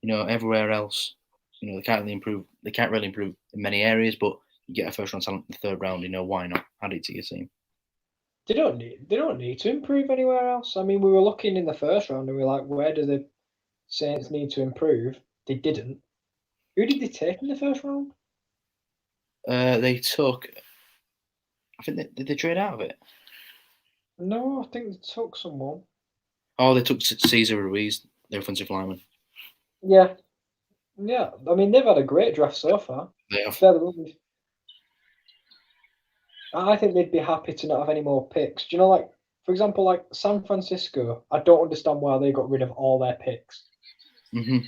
everywhere else. They can't really improve. They can't really improve in many areas, but you get a first round talent in the third round. Why not? Add it to your team.
They don't need to improve anywhere else. I mean, we were looking in the first round and we were like, where do the Saints need to improve? They didn't. Who did they take in the first round?
They took. I think did they trade out of it?
No, I think they took someone.
Oh, they took Cesar Ruiz, the offensive lineman.
Yeah. I mean, they've had a great draft so far.
They have.
I think they'd be happy to not have any more picks. Do you know, like, for example, like San Francisco, I don't understand why they got rid of all their picks.
Mm-hmm.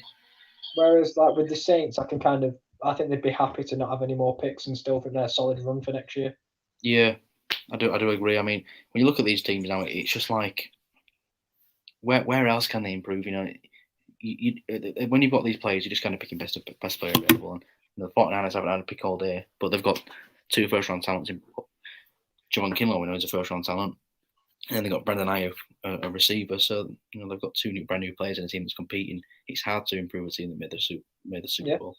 Whereas, like, with the Saints, I think they'd be happy to not have any more picks and still think they're a solid run for next year.
Yeah, I do agree. I mean, when you look at these teams now, it's just like, where else can they improve? When you've got these players, you're just kind of picking best player available. And the 49ers haven't had a pick all day, but they've got 2 first round talents in Javon Kinlaw, we know, is a first round talent, and they've got Brandon Aiyuk, a receiver. So they've got 2 brand new players in a team that's competing. It's hard to improve a team that made the Super Bowl.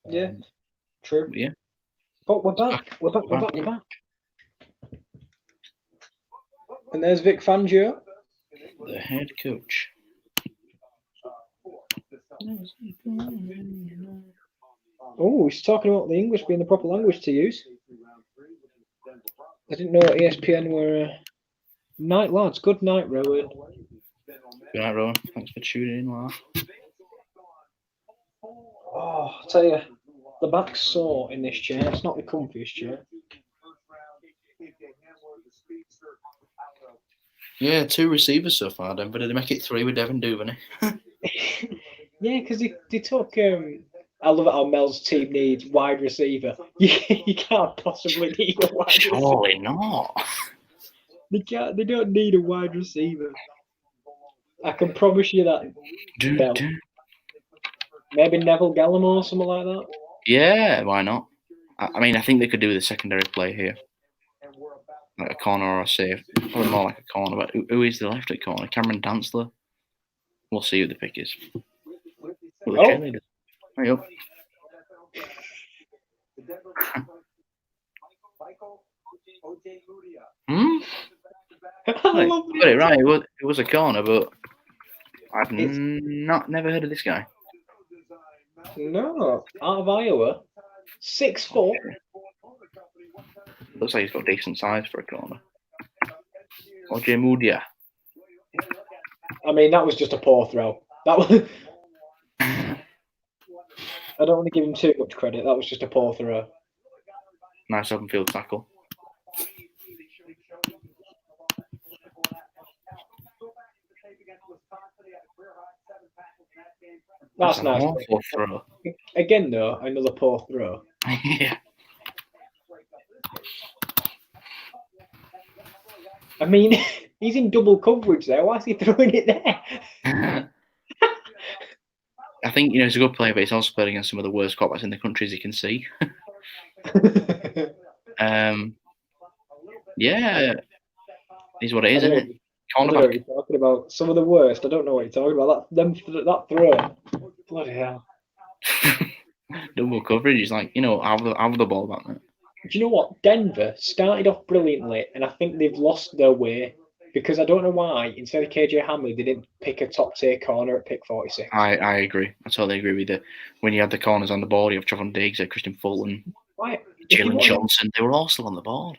Yeah, true.
Yeah,
but we're back. We're back. And there's Vic Fangio,
the head coach.
Oh, he's talking about the English being the proper language to use. I didn't know ESPN were. Night, lads. Good night, Rowan.
Good night, Rowan. Thanks for tuning in, lad.
Oh, I tell you, the back's sore in this chair. It's not the comfiest chair.
Yeah, 2 receivers so far, Denver. Did they make it 3 with Devin Duvernay?
Yeah, because they took. I love it how Mel's team needs wide receiver. You can't possibly need a wide receiver.
Surely not.
They don't need a wide receiver. I can promise you that. Maybe Neville Gallimore or something like that.
Yeah, why not? I mean, I think they could do with a secondary play here. Like a corner or a safe. Probably more like a corner. But who is the left at corner? Cameron Dantzler? We'll see who the pick is. Hurry up. Got it right. It was a corner, but I've never heard of this guy.
No, out of Iowa, 6 foot.
Looks like he's got decent size for a corner. Ojemudia.
I mean, that was just a poor throw. That was. I don't want to give him too much credit. That was just a poor throw.
Nice open field tackle.
That's nice.
Throw.
Again, though, another poor throw.
Yeah.
I mean, he's in double coverage there. Why is he throwing it there?
I think it's a good player, but he's also played against some of the worst quarterbacks in the country, as you can see. Yeah, is what it is, isn't it?
I don't know what you're talking about. Some of the worst. I don't know what you're talking about. That throw. Bloody hell.
Double coverage is like, out of the ball back there.
Do you know what? Denver started off brilliantly, and I think they've lost their way because I don't know why. Instead of KJ Hamler, they didn't pick a top-tier corner at pick 46.
I agree. I totally agree with you. When you had the corners on the board, you have Trevon Diggs, Christian Fulton, Jalen Johnson. They were all still on the board.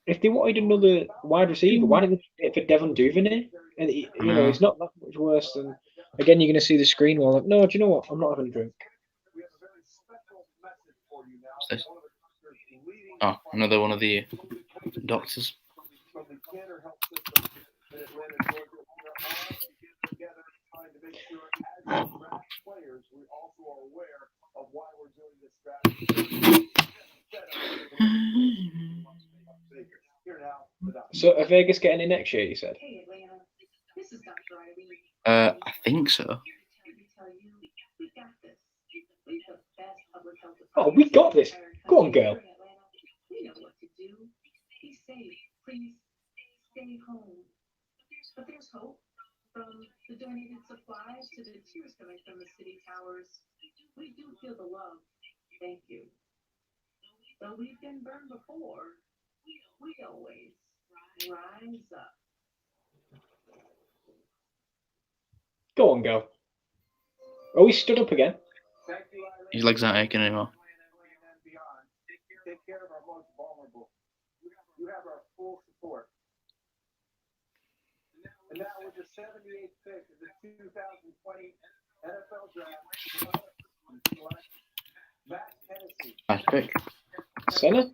If
they wanted another wide receiver, why didn't they pick for Devin Duvernay? And it's not that much worse than. Again, you're going to see the screen wall. Like, no, do you know what? I'm not having a drink.
What's this? Oh, another one of the doctors.
So are Vegas getting in next year, you said?
I think so.
Oh, we got this. Go on, girl.
We know what to do. Be safe. Please stay home. But there's hope. From the donated supplies to the tears coming from the city towers. We do feel the love. Thank you. Though we've been burned before, we always rise up.
Go on, girl. Oh, he stood up again.
His legs aren't aching anymore.
Take care of our most vulnerable. You have our full support. And now with the 78th pick of the 2020 NFL Draft, Matt Hennessy.
Nice pick.
Center?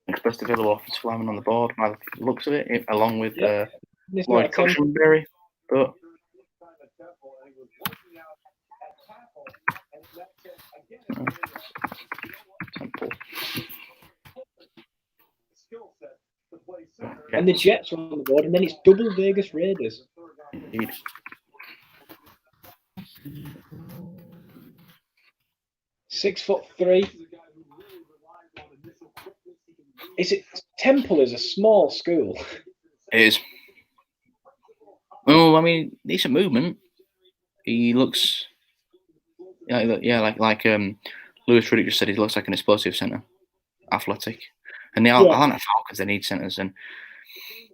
Next best available offensive lineman on the board by the looks of it, along with
Yeah. It's
Lloyd
not a 10.
Cushenberry. But Temple.
And the Jets are on the board, and then it's double Vegas Raiders.
Indeed.
.6'3". Is it Temple is a small school?
It is. Well, I mean, decent movement. He looks, like Lewis Riddick just said, he looks like an explosive centre, athletic. And the Atlanta Falcons, they need centres, and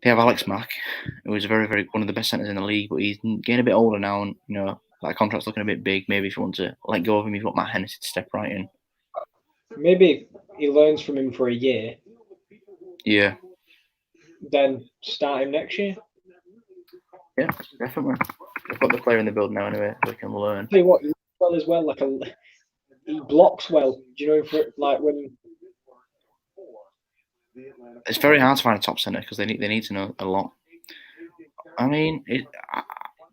they have Alex Mack, who is very, very one of the best centres in the league, but he's getting a bit older now, and that contract's looking a bit big. Maybe if you want to let go of him, you've got Matt Hennessy to step right in.
Maybe he learns from him for a year.
Yeah.
Then start him next year.
Yeah, definitely. They've got the player in the build now anyway, so they can learn.
Tell you what, he well as well. He blocks well. Do you know when?
It's very hard to find a top centre because they need to know a lot. I mean,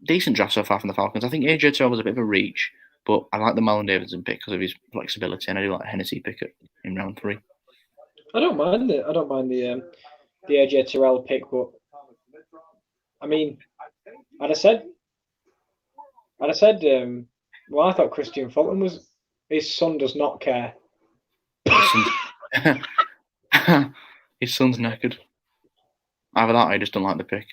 decent draft so far from the Falcons. I think AJ Terrell was a bit of a reach, but I like the Marlon Davidson pick because of his flexibility, and I do like the Hennessy pick in round 3.
I don't mind the AJ Terrell pick, but I mean, I'd have said, well, I thought Christian Fulton was. His son does not care.
His son's knackered. Either that or I just don't like the pick.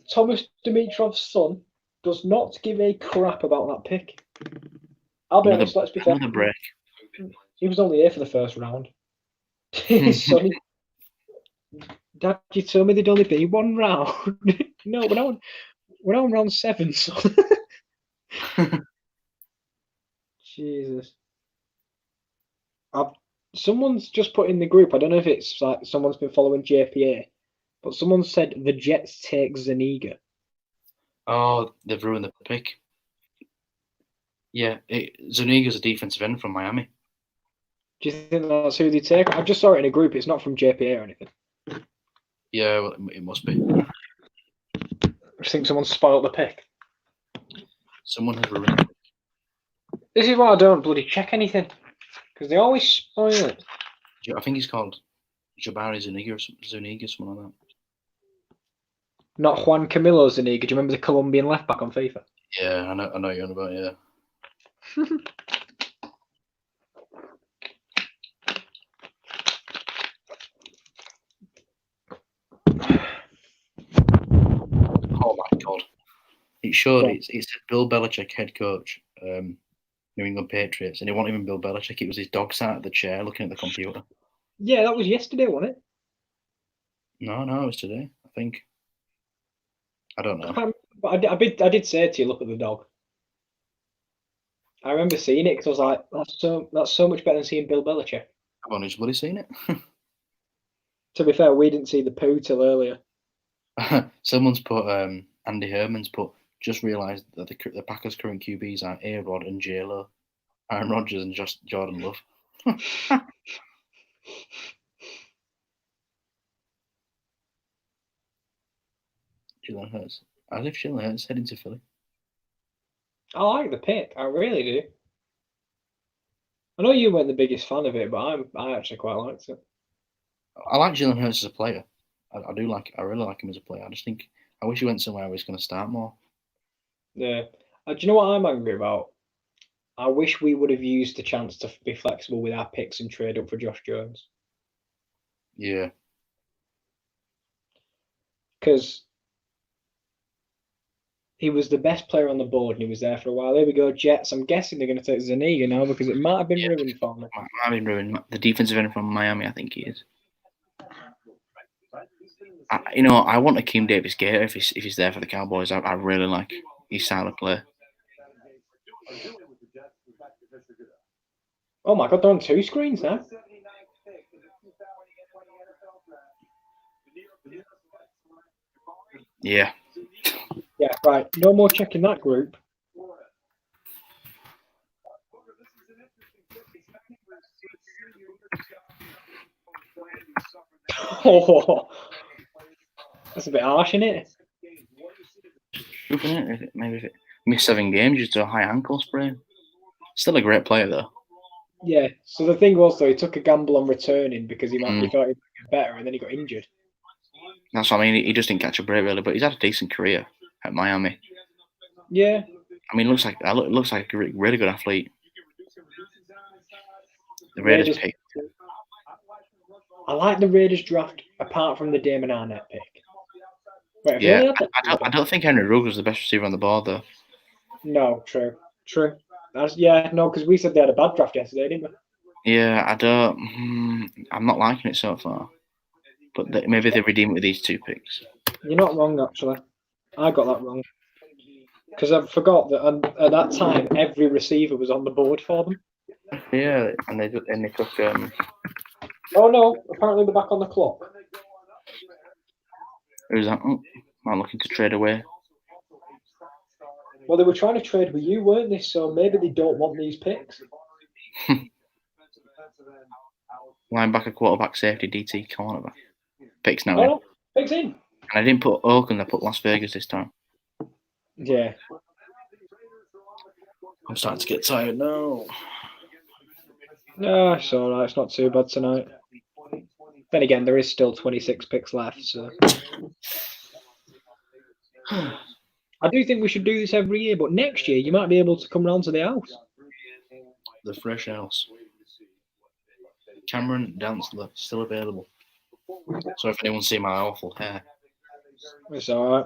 Thomas Dimitrov's son does not give a crap about that pick. I'll be honest, let's be fair.
Another break.
He was only here for the first round. His son, Dad, you told me there'd only be one round. No, we're now on round 7, son. Jesus. Someone's just put in the group, I don't know if it's like someone's been following JPA, but someone said the Jets take Zuniga.
Oh, they've ruined the pick. Yeah, Zuniga's a defensive end from Miami.
Do you think that's who they take? I just saw it in a group. It's not from JPA or anything.
Yeah, well, it must be.
I just think someone spoiled the pick.
Someone has ruined it.
This is why I don't bloody check anything. Because they always spoil it.
I think he's called Jabari Zuniga or something like that.
Not Juan Camilo Zuniga. Do you remember the Colombian left back on FIFA?
Yeah, I know you're on about, yeah. Oh my god. It showed it's Bill Belichick, head coach, New England Patriots, and it wasn't even Bill Belichick, it was his dog sat at the chair looking at the computer.
Yeah, that was yesterday, wasn't it?
No, it was today, I think. I don't know.
But I did say to you, look at the dog. I remember seeing it because I was like, that's so much better than seeing Bill Belichick.
I've only just bloody seen it.
To be fair, we didn't see the poo till earlier.
Someone's put, Andy Herman's put, just realised that the Packers' current QBs are A-Rod and J-Lo, Aaron Rodgers and Jordan Love. Jalen Hurts. As if Jalen Hurts heading to Philly.
I like the pick. I really do. I know you weren't the biggest fan of it, but I actually quite liked it.
I like Jalen Hurts as a player. I do like. I really like him as a player. I just think I wish he went somewhere where he's going to start more.
Yeah. Do you know what I'm angry about? I wish we would have used the chance to be flexible with our picks and trade up for Josh Jones.
Yeah.
Because he was the best player on the board and he was there for a while. There we go, Jets. I'm guessing they're going to take Zuniga now because it might have been ruined for me.
Might have been ruined. The defensive end from Miami, I think he is. I want Akeem Davis Gator if he's there for the Cowboys. I really like his style of play.
Oh my God, they're on 2 screens now.
Yeah.
Yeah, right. No more checking that group. Oh, that's a bit harsh, isn't it?
Maybe if it missed 7 games due to a high ankle sprain. Still a great player though.
Yeah. So the thing was, though, he took a gamble on returning because he thought he'd get better, and then he got injured.
That's what I mean. He just didn't catch a break really, but he's had a decent career at Miami.
Yeah.
I mean, looks like a really good athlete. The Raiders pick.
I like the Raiders draft apart from the Damon Arnett pick. Wait,
Yeah, I don't think Henry Ruggs was the best receiver on the board though.
No, true. Because we said they had a bad draft yesterday, didn't we?
Yeah, I'm not liking it so far. But maybe they redeem it with these 2 picks.
You're not wrong, actually. I got that wrong. Because I forgot that at that time, every receiver was on the board for them.
Yeah, and they took.
Oh no! Apparently they're back on the clock.
Who's that? Oh, I'm looking to trade away.
Well, they were trying to trade with you, weren't they? So maybe they don't want these picks.
Linebacker, quarterback, safety, DT, cornerback. Picks now.
Oh, picks in.
And I didn't put Oakland. I put Las Vegas this time.
Yeah.
I'm starting to get tired now.
No, it's all right. It's not too bad tonight. Then again, there is still 26 picks left, so. I do think we should do this every year, but next year you might be able to come round to the house.
The fresh house. Cameron Dantzler still available. So if anyone's seen my awful hair.
It's all right.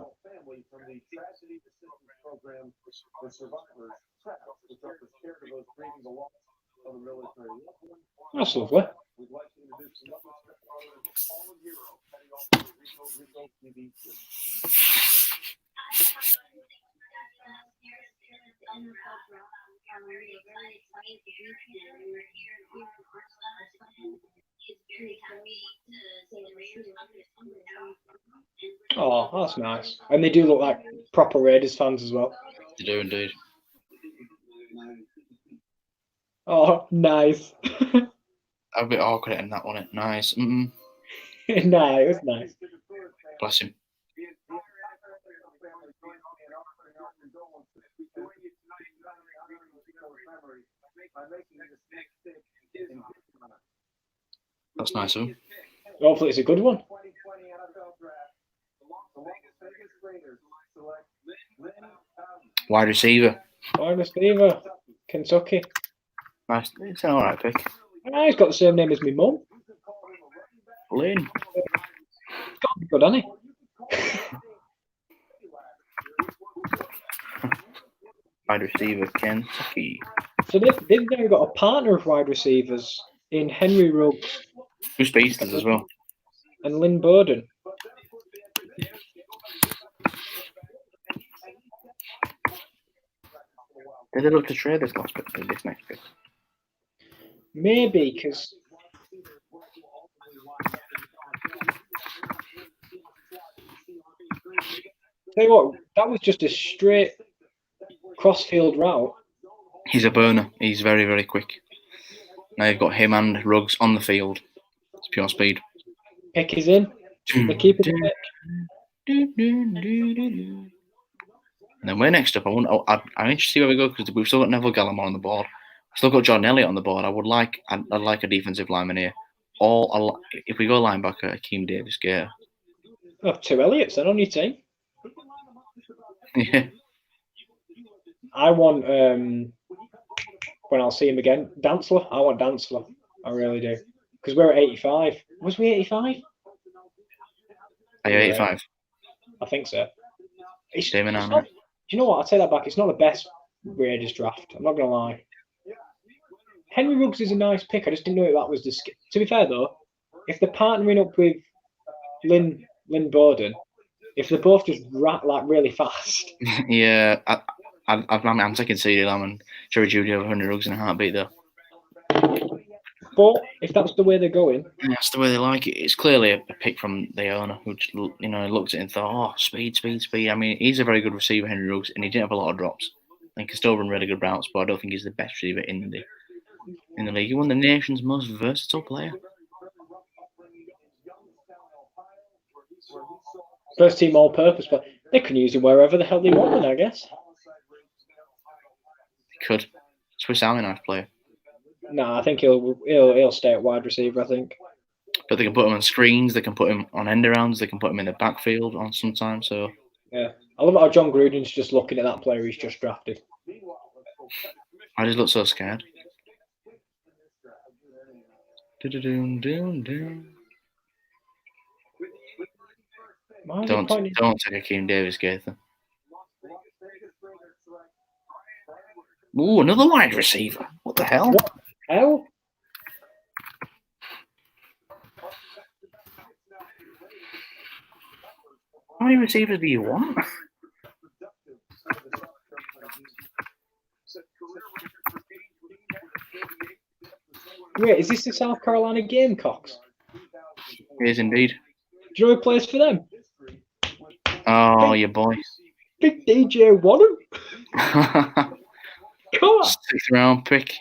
That's lovely. Oh, that's nice. And they do look like proper Raiders fans as well.
They do indeed.
Oh, nice.
I'm a bit awkward in that one. Nice.
Nah, it was nice.
Bless him. That's nice of him.
Hopefully it's a good one.
Wide receiver.
Wide receiver. Kentucky.
Nice. It's an alright pick.
Ah, he's got the same name as my mum.
Lynn.
He's got to be good, hasn't he?
Wide receiver, Kentucky.
So they've now got a partner of wide receivers in Henry Ruggs.
Two speedsters as well.
And Lynn Bowden.
Did they look to trade this next pick?
Maybe, because... Tell you what, that was just a straight crossfield route.
He's a burner. He's very, very quick. Now you've got him and Ruggs on the field. It's pure speed.
Pick is in. They're keeping the pick.
And then we're next up. I'm interested to see where we go because we've still got Neville Gallimore on the board. Still got Jordan Elliott on the board. I'd like a defensive lineman here. Or if we go linebacker, Akeem Davis-Gator.
Oh, 2 Elliott's then on your team.
Yeah.
I want when I'll see him again, Dantzler. I want Dantzler. I really do. Because we're at 85. Was we 85?
Are you 85?
I think so. It's
Damon
not,
Arnold.
do you know what? I'll take that back. It's not the best Raiders draft. I'm not going to lie. Henry Ruggs is a nice pick. I just didn't know that was the... To be fair, though, if they're partnering up with Lynn Bowden, if they're both just really fast...
Yeah, I'm taking CeeDee Lamb and Jerry Jeudy over Henry Ruggs in a heartbeat, though.
But if that's the way they're going...
Yeah, that's the way they like it. It's clearly a pick from the owner who just, looked at it and thought, oh, speed. I mean, he's a very good receiver, Henry Ruggs, and he didn't have a lot of drops. He can still run really good routes, but I don't think he's the best receiver in the league. He won the nation's most versatile player.
First team all-purpose, but they can use him wherever the hell they want, I guess.
Could. Swiss Army knife player.
No, I think he'll stay at wide receiver, I think.
But they can put him on screens, they can put him on end arounds, they can put him in the backfield on sometimes. So
yeah. I love how John Gruden's just looking at that player he's just drafted.
I just look so scared. Don't take Akeem Davis-Gator. Ooh, another wide receiver. What the hell?
What the hell?
How many receivers do you want?
Wait, is this the South Carolina Gamecocks?
It is indeed.
Do you know who plays for them?
Oh, your boy.
Big DJ Wonnum. Come on.
6th round pick.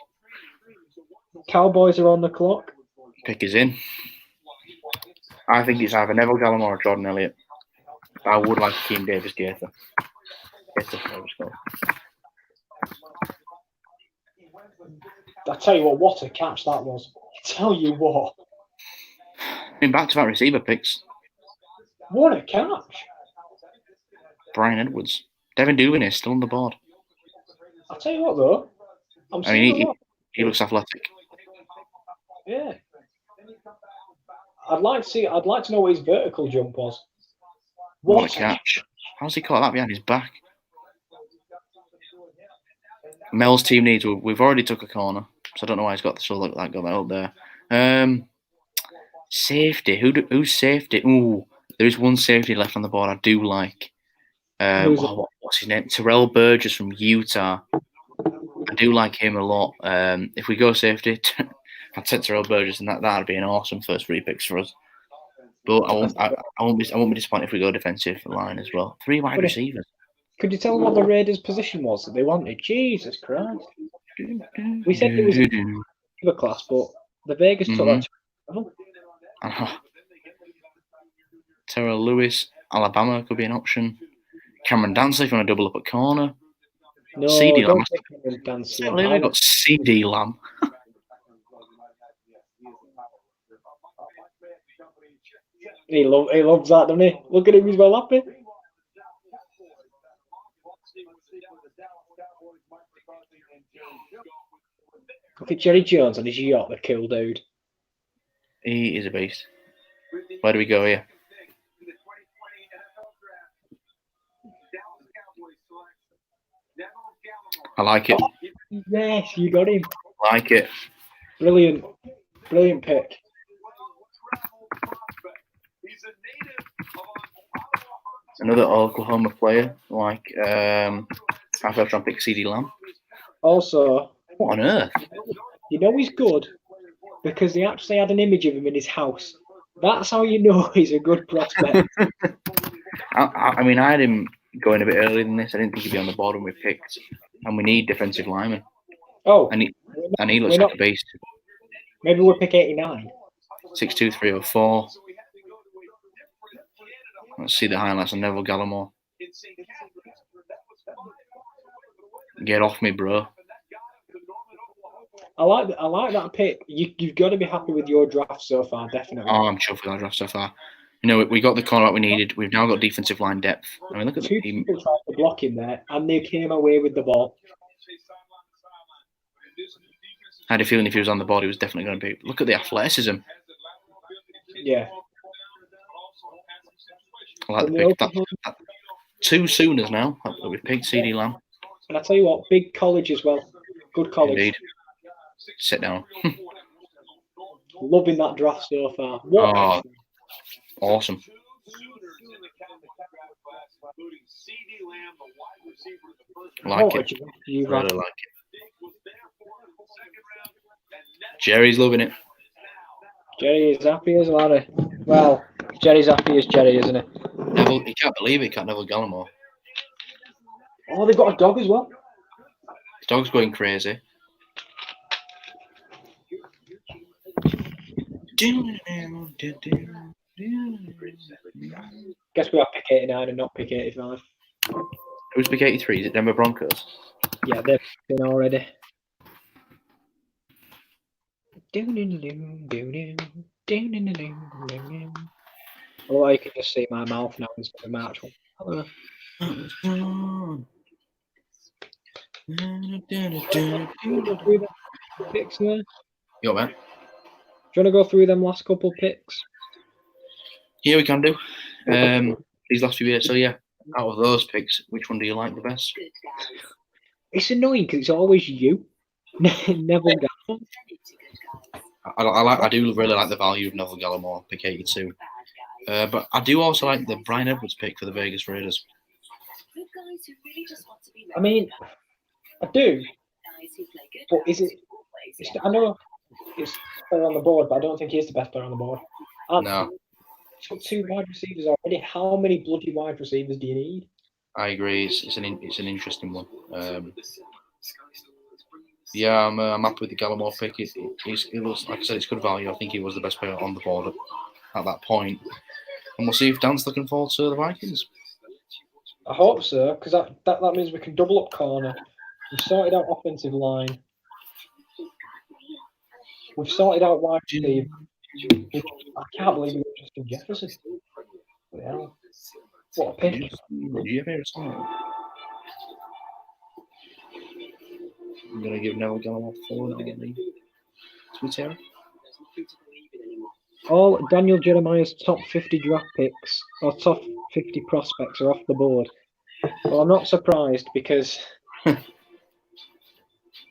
Cowboys are on the clock.
Pick is in. I think it's either Neville Gallimore or Jordan Elliott. I would like Akeem Davis-Gator.
I tell you what a catch that was. I tell you what.
Been back-to-back receiver picks.
What a catch.
Brian Edwards. Devin Duvernay is still on the board.
I'll tell you what, though.
He looks athletic.
Yeah. I'd like to know what his vertical jump was.
What a catch. How's he caught that behind his back? Mel's team needs. We've already took a corner, so I don't know why he's got that up there. Safety. Who's safety? Ooh, there is one safety left on the board I do like. What's his name? Terrell Burgess from Utah. I do like him a lot. If we go safety, I'd take Terrell Burgess, and that'd be an awesome first 3 picks for us. But I won't be disappointed if we go defensive line as well. 3 wide receivers.
Could you tell what the Raiders' position was that they wanted? Jesus Christ! We said it was a class, but the Vegas took that.
Terrell Lewis, Alabama could be an option. Cameron Dancy if you want to double up at corner.
No,
CeeDee Lamb.
I
got CeeDee Lamb.
He loves that, doesn't he? Look at him, he's well happy. Look at Jerry Jones on his yacht, the cool dude.
He is a beast. Where do we go here? I like it.
Yes, you got him.
Like it.
Brilliant pick.
Another Oklahoma player, like our first round pick, CeeDee Lamb.
Also,
what on earth?
You know he's good because they actually had an image of him in his house. That's how you know he's a good prospect.
I mean, I had him going a bit earlier than this. I didn't think he'd be on the board when we picked, and we need defensive linemen.
Oh,
and he looks like a beast.
Maybe we'll pick 89.
6'2", 304. Let's see the highlights on Neville Gallimore. Get off me, bro.
I like that pick. You've got to be happy with your draft so far, definitely.
Oh, I'm chuffed with our draft so far. You know, we got the corner we needed. We've now got defensive line depth. I mean, look at the
Two
team.
people tried to block him there, and they came away with the ball.
I had a feeling if he was on the board, he was definitely going to be. Look at the athleticism.
Yeah.
I like the pick. That, 2 Sooners now that we've picked. CD Lamb.
And I tell you what, big college as well. Good college.
Indeed. Sit down.
Loving that draft so far. What?
Awesome. Like it. Really like it. Jerry's loving it.
Jerry is happy as Larry. Well, Jerry's happy as Jerry, isn't he?
Neville, he can't believe it, can't Neville Gallimore.
Oh, they've got a dog as well.
The dog's going crazy.
Guess we have pick 89 and not pick 85.
Who's pick 83? Is it Denver Broncos?
Yeah, they've been already. Oh, you can just see my mouth now instead of March. Hello. Picks there.
Yo, man.
Do you want to go through them last couple picks?
Yeah, we can do. These last few years. So, yeah, out of those picks, which one do you like the best?
It's annoying because it's always you. Neville Gallimore.
I do really like the value of Neville Gallimore, pick 82. But I do also like the Brian Edwards pick for the Vegas Raiders.
I mean, I do. But is it? I know it's player on the board, but I don't think he's the best player on the board.
No.
Took 2 wide receivers already. How many bloody wide receivers do you need?
I agree. It's an interesting one. Yeah, I'm happy with the Gallimore pick. It was, like I said, it's good value. I think he was the best player on the board at that point. And we'll see if Dan's looking forward to the Vikings.
I hope so, because that means we can double up corner. We've sorted out offensive line. We've sorted out wide receiver. I can't believe we got Justin Jefferson. What the hell? What a pick.
I'm going to give Neville Gallimore 4 Twitter.
All Daniel Jeremiah's top 50 draft picks or top 50 prospects are off the board. Well, I'm not surprised because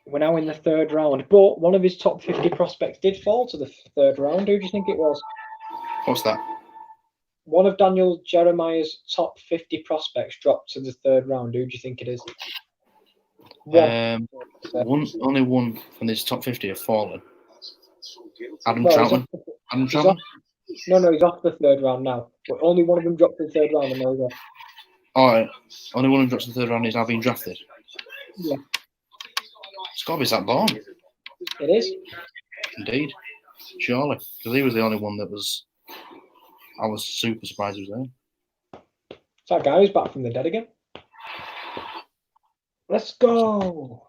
we're now in the 3rd round. But one of his top 50 prospects did fall to the 3rd round. Who do you think it was?
What's that?
One of Daniel Jeremiah's top 50 prospects dropped to the 3rd round. Who do you think it is?
Only one from his top 50 have fallen. Adam Troutman. Adam Troutman?
No, he's off the 3rd round now. But only one of them dropped to the 3rd round, and there we go.
All right. Only one of them dropped to the 3rd round is now being drafted.
Yeah.
It's got to be Zach Bourne.
It is.
Indeed. Surely. Because he was the only one that was. I was super surprised he was there.
It's that guy who's back from the dead again. Let's go.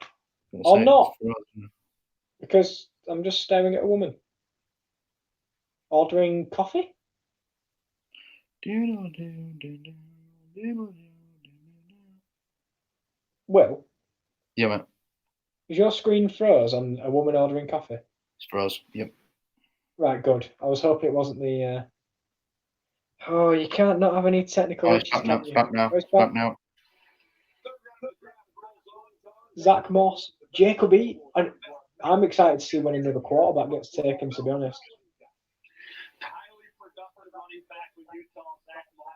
Or not. Because I'm just staring at a woman. Ordering coffee? Will?
Yeah, mate.
Is your screen froze on a woman ordering coffee?
It's froze. Yep.
Right, good. I was hoping it wasn't the... Oh, you can't not have any technical
issues. It's back now.
Zach Moss, Jacob E. And I'm excited to see when another quarterback gets taken, to be honest.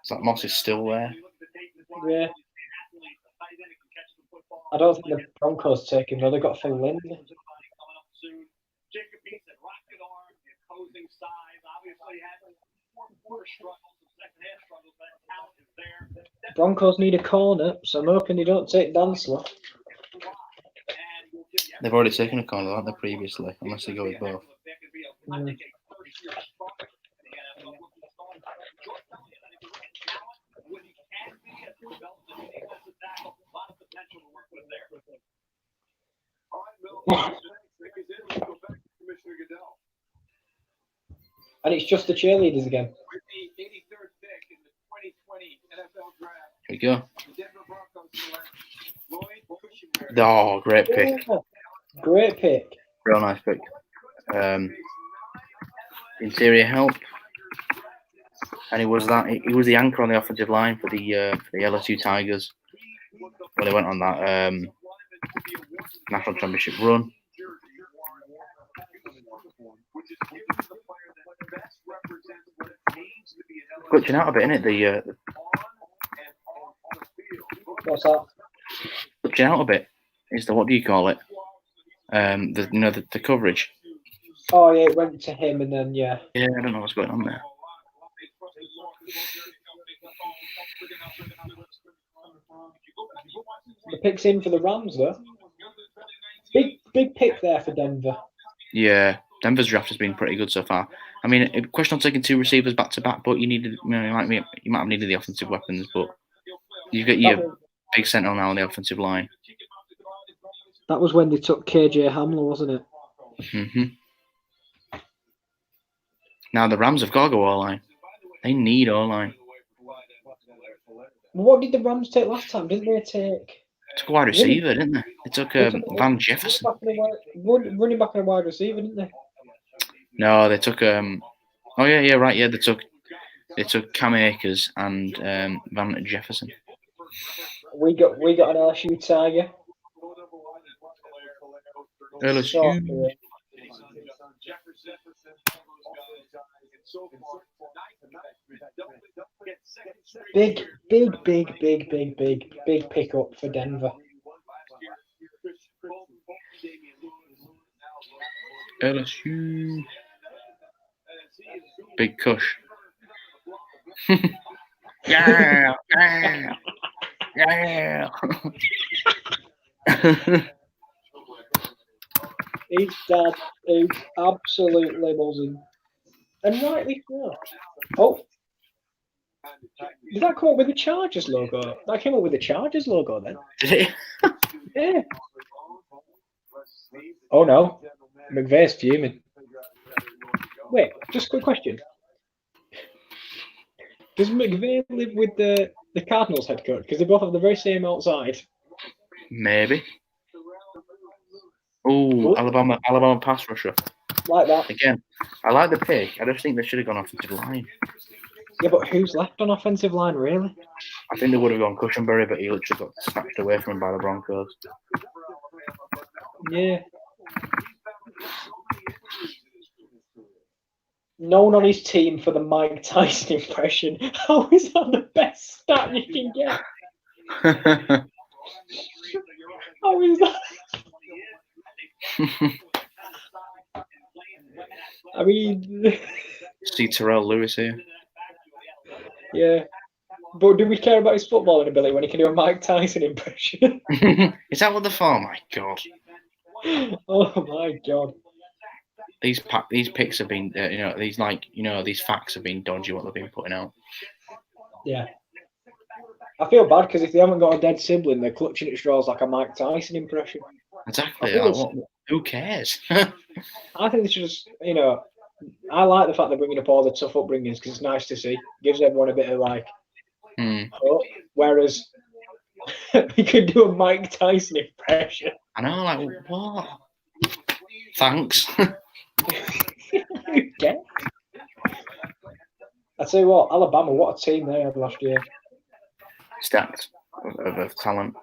Zach Moss is still there.
Yeah. I don't think the Broncos take him, though. They've got Phil Lind. Broncos need a corner, so I'm hoping they don't take Dantzler.
They've already taken a corner, haven't they, previously? Unless they go with both.
And it's just the cheerleaders again.
With the 83rd pick in the 2020 NFL draft,
Here we go.
the Denver Broncos select Lloyd Cushenberry.
Oh, great pick.
Oh, great pick.
Real nice pick. Interior help. And he was the anchor on the offensive line for the LSU Tigers when they went on that national championship run. Glitching out a bit, isn't it?
What's that?
Glitching out a bit is the, what do you call it? The coverage.
Oh yeah, it went to him and then yeah.
Yeah, I don't know what's going on there.
The pick's in for the Rams though. Big pick there for Denver.
Yeah, Denver's draft has been pretty good so far. I mean, a question on taking two receivers back to back, but you might have needed the offensive weapons, but you've got your big sentinel now on the offensive line.
That was when they took KJ Hamler, wasn't it?
Mm-hmm. Now the Rams have got to go all-line. They need all-line.
What did the Rams take last time? Didn't they take...
Took a wide receiver, didn't they? They took Van Jefferson.
Running back and a wide receiver, didn't they?
No, they took oh yeah, right, yeah, they took Cam Akers and Van Jefferson.
We got an LSU Tiger.
LSU.
Big pickup for Denver.
LSU. Big Kush. Yeah.
His dad is absolutely buzzing. And rightly so. Oh. Did that come up with the Chargers logo? That came up with the Chargers logo then.
Did it?
Yeah. Oh no. McVay's fuming. Wait, just a quick question. Does McVay live with the Cardinals head coach? Because they both have the very same outside.
Maybe. Oh, Alabama pass rusher.
Like that.
Again, I like the pick. I just think they should have gone offensive line.
Yeah, but who's left on offensive line, really?
I think they would have gone Cushenberry, but he literally got snatched away from him by the Broncos.
Yeah. Known on his team for the Mike Tyson impression. How is that the best stat you can get? How is that? I mean...
See Terrell Lewis here.
Yeah. But do we care about his footballing ability when he can do a Mike Tyson impression?
Is that what the for? My God.
Oh my God.
These picks have been, these facts have been dodgy what they've been putting out.
Yeah. I feel bad because if they haven't got a dead sibling, they're clutching at straws like a Mike Tyson impression.
Exactly. Who cares?
I think they should just, I like the fact they're bringing up all the tough upbringings because it's nice to see. Gives everyone a bit of like, whereas we could do a Mike Tyson impression.
I know, like, what? Thanks.
Okay. I tell you what, Alabama, what a team they had last year.
Stacked of talent.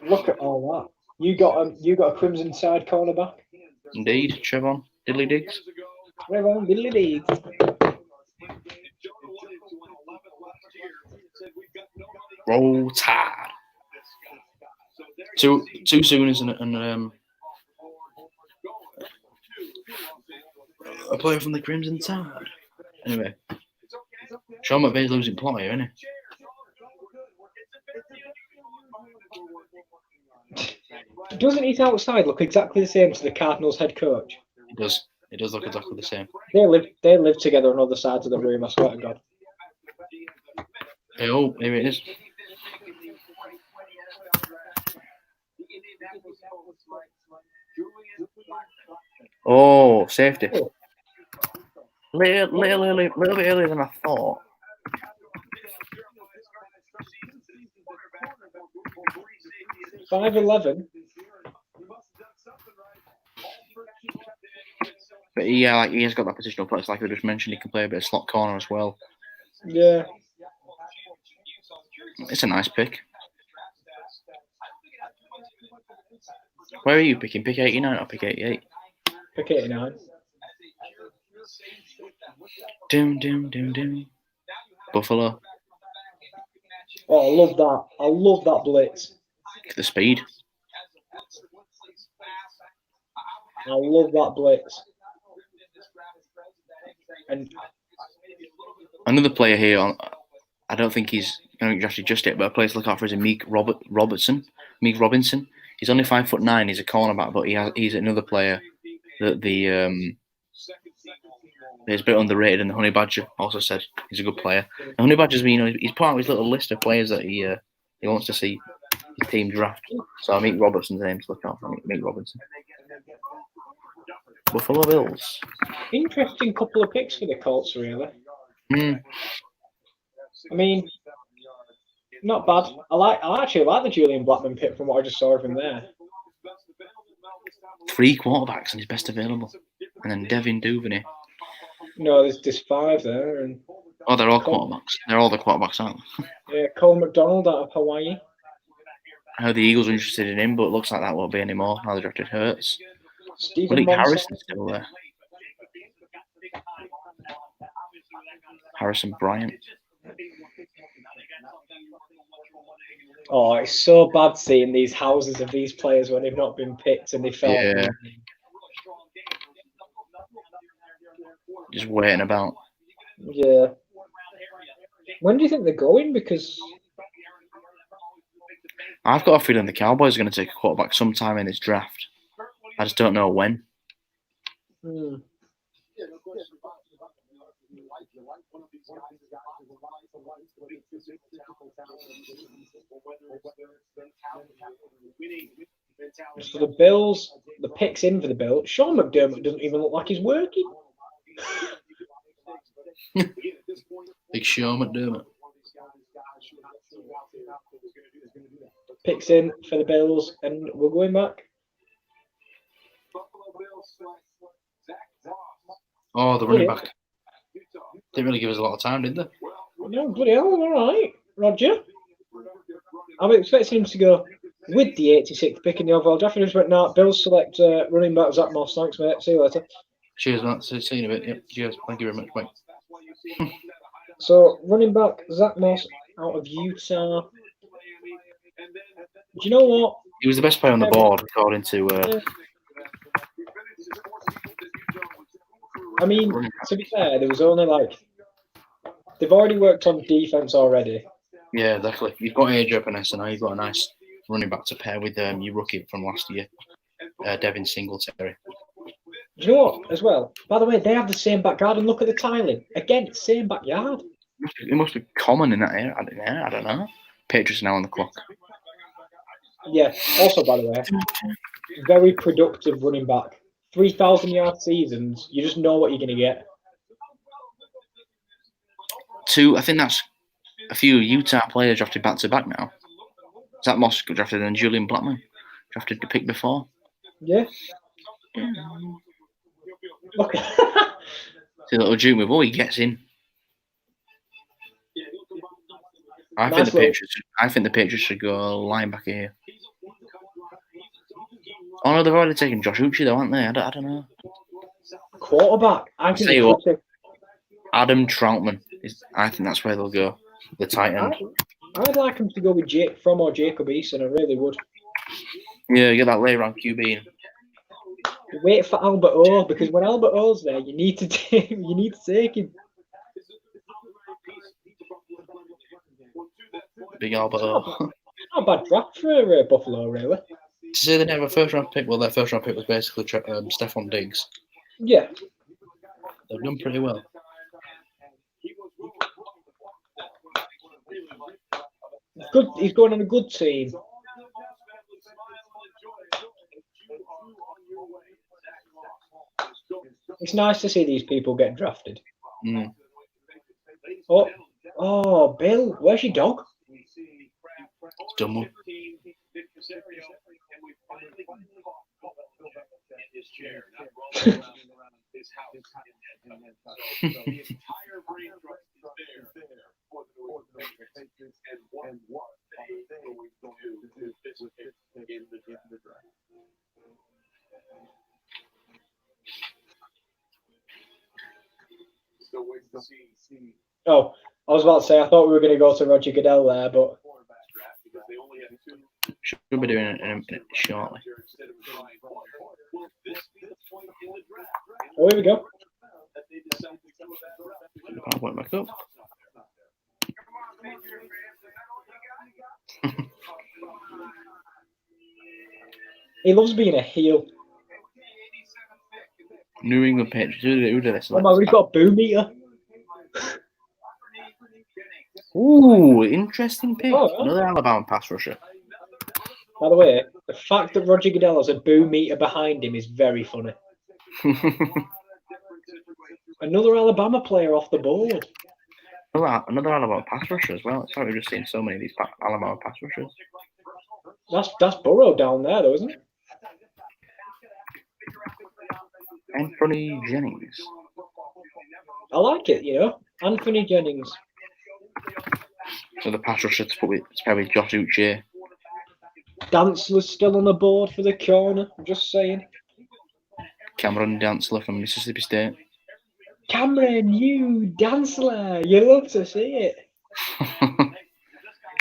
Look at all that. You got a Crimson Tide cornerback.
Indeed, Trevon Diddley Diggs.
Trevon Diddley Diggs.
Roll Tide. Too soon, isn't it? And a player from the Crimson Tide. Anyway, Sean McVay's losing plot here, isn't he?
Doesn't his outside look exactly the same to the Cardinals head coach?
It does. It does look exactly the same.
They live together on other sides of the room, I swear to God.
Hey, oh, maybe it is. Oh, safety. Little bit earlier than I thought.
$5.11.
But yeah, like he has got that positional flex, like I just mentioned. He can play a bit of slot corner as well.
Yeah.
It's a nice pick. Where are you picking? Pick 89 or pick 88?
Pick 89.
Doom. Buffalo.
Oh, I love that. I love that blitz.
The speed.
I love that blitz. And
another player here, I don't think he's going to drafted just yet, but a player to look out for is Meek Robinson. He's only 5'9". He's a cornerback, but he's another player that is a bit underrated. And the Honey Badger also said he's a good player. The Honey Badger's he's part of his little list of players that he wants to see his team draft. So Meek Robinson's name to look out for. Meek Robinson. Buffalo Bills.
Interesting couple of picks for the Colts, really.
Mm.
I mean, not bad. I actually like the Julian Blackman pick from what I just saw of him there.
3 quarterbacks and his best available, and then Devin Duvernay.
No, there's 5 there, and
they're all quarterbacks. They're all the quarterbacks, aren't
they? Yeah, Cole McDonald out of Hawaii.
I heard the Eagles are interested in him, but it looks like that won't be anymore. Now they drafted Hurts.
Stephen
Harrison's still there. Harrison Bryant.
Oh, it's so bad seeing these houses of these players when they've not been picked and they fell.
Yeah. Just waiting about.
Yeah. When do you think they're going? Because
I've got a feeling the Cowboys are going to take a quarterback sometime in this draft. I just don't know when.
For the Bills, the picks in for the Bills. Sean McDermott doesn't even look like he's working.
Big Sean McDermott.
Picks in for the Bills, and we're going back.
Oh, the running back. Didn't really give us a lot of time, did they?
No, bloody hell, all right. Roger. I'm expecting him to go with the 86th pick in the overall draft. And just went, no, Bills select running back Zach Moss. Thanks, mate. See you later.
Cheers, Matt. See you in a bit. Yep. Cheers. Thank you very much, mate.
So, running back Zach Moss out of Utah. Do you know what?
He was the best player on the board, according to...
I mean, to be fair, there was only they've already worked on defense already.
Yeah, exactly. You've got AJ Epinesa now. You've got a nice running back to pair with your rookie from last year, Devin Singletary.
Do you know what, as well? By the way, they have the same backyard, and look at the tiling. Again, same backyard.
It must be common in that area. I don't know. Patriots now on the clock.
Yeah, also, by the way, very productive running back. 3,000-yard seasons, you just know what you're going to get.
I think that's a few Utah players drafted back-to-back now. Zach Moss got drafted and Julian Blackman drafted the pick before.
Yeah. Look.
See little June with he gets in. I think the Patriots should go linebacker here. Oh no, they've already taken Josh Uche though, haven't they? I don't know.
Quarterback. I think
Adam Troutman. I think that's where they'll go. The tight end.
I'd like him to go with Jacob Eason. I really would.
Yeah, get that later on QB.
Wait for Albert O, because when Albert O's there, you need to take him.
Big Albert O.
Not a bad draft for Buffalo, really.
To say they didn't have a first-round pick, well, their first-round pick was basically Stephon Diggs.
Yeah.
They've done pretty well.
Good. He's going on a good team. It's nice to see these people get drafted.
Mm.
Oh, Bill, where's your dog?
Done one.
Oh, I was about to say, I thought we were going to go to Roger Goodell there, but
Should be doing it shortly.
oh, here we go.
I went back up.
He loves being a heel.
New England Patriots. Who did this?
Oh my, we've got a boo meter.
Ooh, interesting pick.
Oh, yeah.
Another Alabama pass rusher.
By the way, the fact that Roger Goodell has a boo meter behind him is very funny. Another Alabama player off the board.
Another Alabama pass rusher as well. It's like we've just seen so many of these Alabama pass rushers.
That's Burrow down there, though, isn't it?
Anthony Jennings.
I like it, you know. Anthony Jennings.
So the pass rusher to put with it's probably Josh Uche.
Dantzler's still on the board for the corner. I'm just saying.
Cameron Dantzler from Mississippi State.
Cameron, you Dantzler. You love to see it.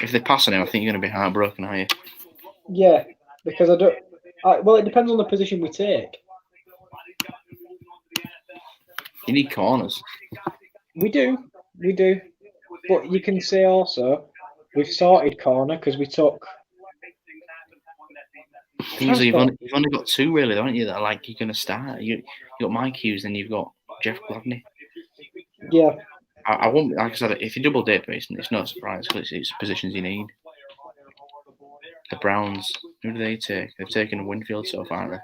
If they're passing him, I think you're going to be heartbroken, are you?
Yeah, because I don't. Well, it depends on the position we take.
You need corners.
We do. But you can say also we've sorted corner because we took.
Things you've only got two really, haven't you? That are like you're going to start. You got Mike Hughes, and you've got Jeff Gladney.
Yeah.
I won't. Like I said, if you double dip, it's no surprise because it's positions you need. The Browns, who do they take? They've taken Winfield so far, haven't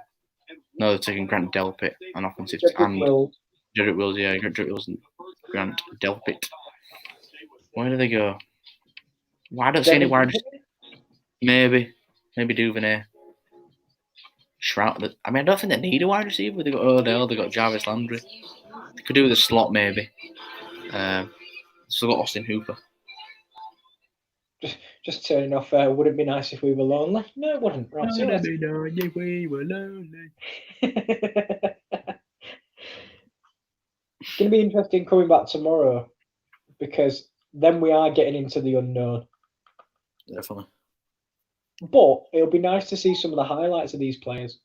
they? No, they've taken Grant Delpit, an offensive, and Jedrick Wills. Yeah, Jedrick Wills and Grant Delpit. Where do they go? Why don't I see any wide? Maybe Duvernay. Shroud. I mean, I don't think they need a wide receiver. They got Odell. They got Jarvis Landry. They could do with a slot maybe. Still got Austin Hooper.
Just turning off. Would it be nice if we were lonely? No, it wouldn't. Right, so
It'd be nice if we were lonely.
It's going to be interesting coming back tomorrow because then we are getting into the unknown.
Definitely.
But it'll be nice to see some of the highlights of these players.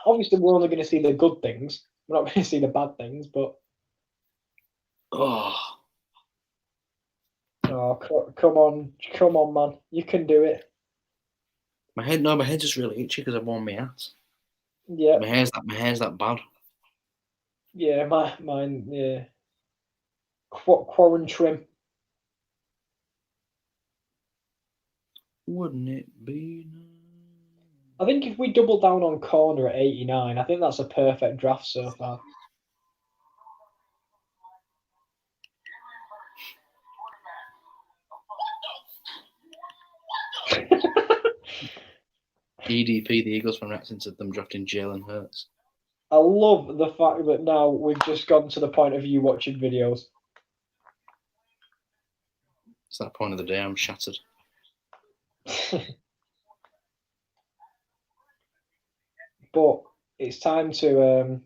Obviously, we're only going to see the good things. We're not going to see the bad things, but... Oh, come on, man. You can do it.
My head's just really itchy because I've worn my ass.
Yeah.
My hair's that bad.
Yeah, mine, yeah. Quarren trim.
Wouldn't it be nice?
I think if we double down on corner at 89, I think that's a perfect draft so far.
EDP, the Eagles fan reacting to them drafting Jalen Hurts.
I love the fact that now we've just gone to the point of you watching videos.
It's that point of the day I'm shattered.
But it's time to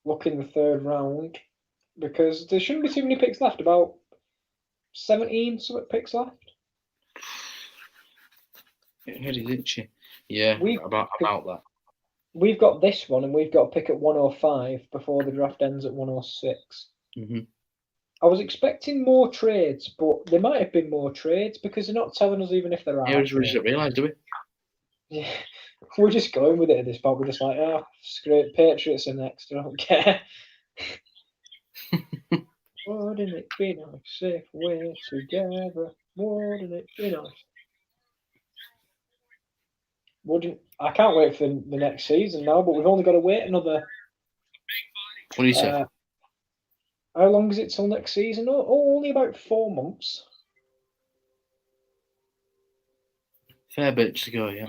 look in the third round because there shouldn't be too many picks left. About 17 picks left.
Head is itchy. Yeah, about that.
We've got this one, and we've got a pick at 105 before the draft ends at 106.
Mm-hmm.
I was expecting more trades, but there might have been more trades because they're not telling us even if there are.
Yeah, we just didn't realise, do we?
Yeah, we're just going with it at this point. We're just like, oh, screw it, Patriots are next. I don't care. Wouldn't it be nice if we're together? Wouldn't it be nice? I can't wait for the next season now, but we've only got to wait another
What do you say?
How long is it till next season? Oh, only about 4 months.
Fair bit to go, yeah.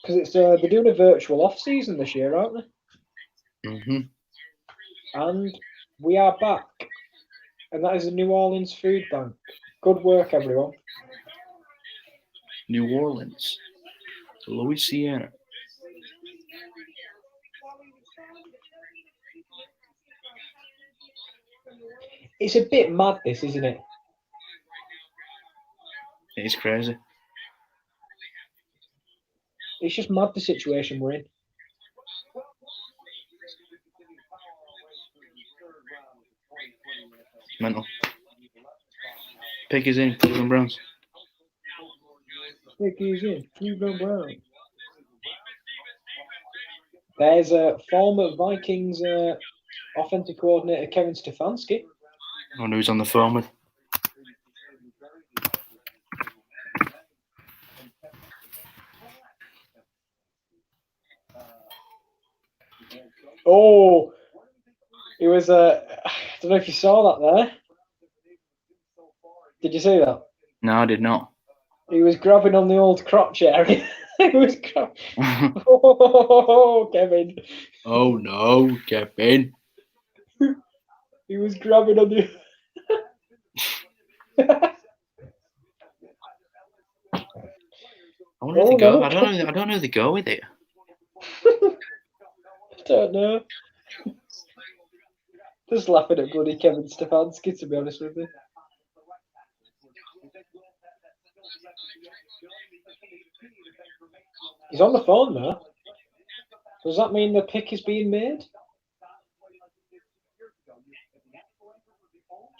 Because it's they're doing a virtual off season this year, aren't they?
Mm-hmm.
And we are back, and that is the New Orleans Food Bank. Good work, everyone.
New Orleans, Louisiana.
It's a bit mad, this, isn't it?
It is crazy.
It's just mad the situation we're in.
Mental. Pick is in, Cleveland Browns.
Pick is in, Cleveland Browns. There's a former Vikings offensive coordinator, Kevin Stefanski.
I wonder who's on the phone with.
Oh, it was I don't know if you saw that there. Did you see that?
No, I did not.
He was grabbing on the old crotch area. He was oh, Kevin.
Oh no, Kevin.
He was grabbing on the
I wonder if they go. I don't know if they go with it.
I don't know. Just laughing at bloody Kevin Stefanski, to be honest with you. He's on the phone now. Does that mean the pick is being made?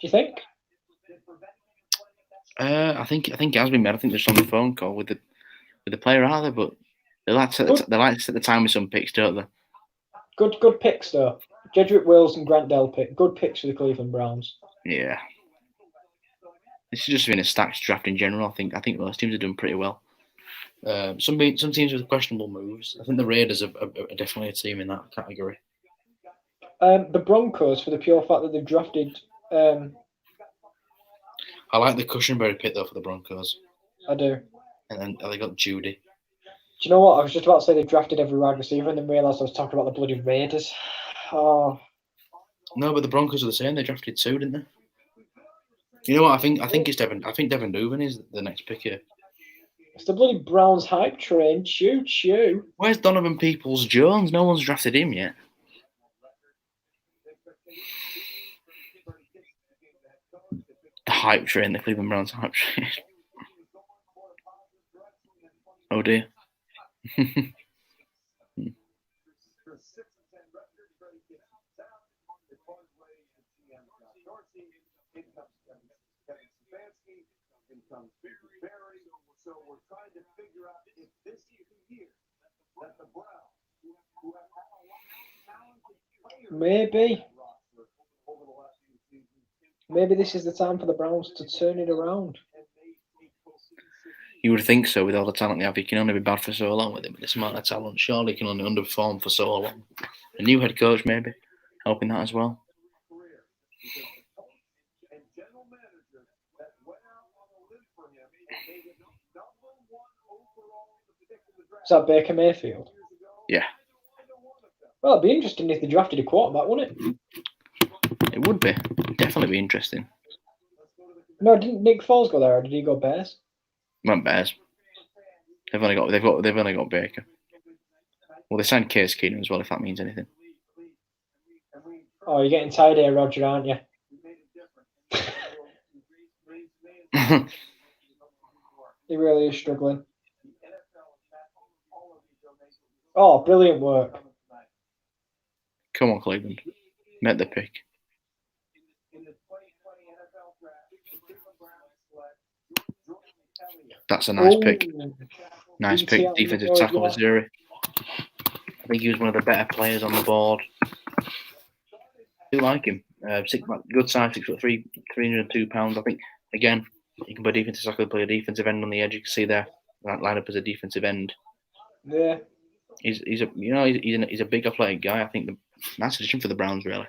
Do you think?
I think it has been made. I think they're just on the phone call with the player, are they? But they like to set the time with some picks, don't they?
Good picks though. Jedrick Wills and Grant Delpit. Good picks for the Cleveland Browns.
Yeah. This has just been a stacked draft in general. I think most teams have done pretty well. Some teams with questionable moves. I think the Raiders are definitely a team in that category.
The Broncos, for the pure fact that they've drafted.
I like the Cushenberry pick though for the Broncos.
I do.
And then they got Judy.
Do you know what? I was just about to say they've drafted every wide receiver and then realised I was talking about the bloody Raiders. Oh.
No, but the Broncos are the same. They drafted 2, didn't they? You know what? I think it's Devin. I think Devin Duvin is the next pick here.
It's the bloody Browns hype train. Choo choo.
Where's Donovan Peoples-Jones? No one's drafted him yet. The hype train, the Cleveland Browns hype train. Oh dear.
So we're trying to figure out if this is the year that the Browns, who have had a lot of talented players
Maybe.
over the last few seasons.
Maybe this is the time for the Browns to turn it around.
You would think so with all the talent they have. You can only be bad for so long with him. This amount of talent, surely can only underperform for so long. A new head coach maybe helping that as well.
Is that Baker Mayfield?
Yeah.
Well, it'd be interesting if they drafted a quarterback, wouldn't it?
It would be. Definitely be interesting.
No, didn't Nick Foles go there, or did he go Bears?
Went Bears. They've only got Baker. Well, they signed Case Keenum as well, if that means anything.
Oh, you're getting tired here, Roger, aren't you? He really is struggling. Oh, brilliant work.
Come on, Cleveland. Met the pick. That's a nice pick. Nice pick. Defensive tackle for Zuri. I think he was one of the better players on the board. I do like him. Good size, 6'3", 302 pounds. I think, again, he can play defensive tackle, play a defensive end on the edge. You can see there, that lineup as a defensive end.
Yeah.
He's a big athletic guy. I think nice addition for the Browns, really.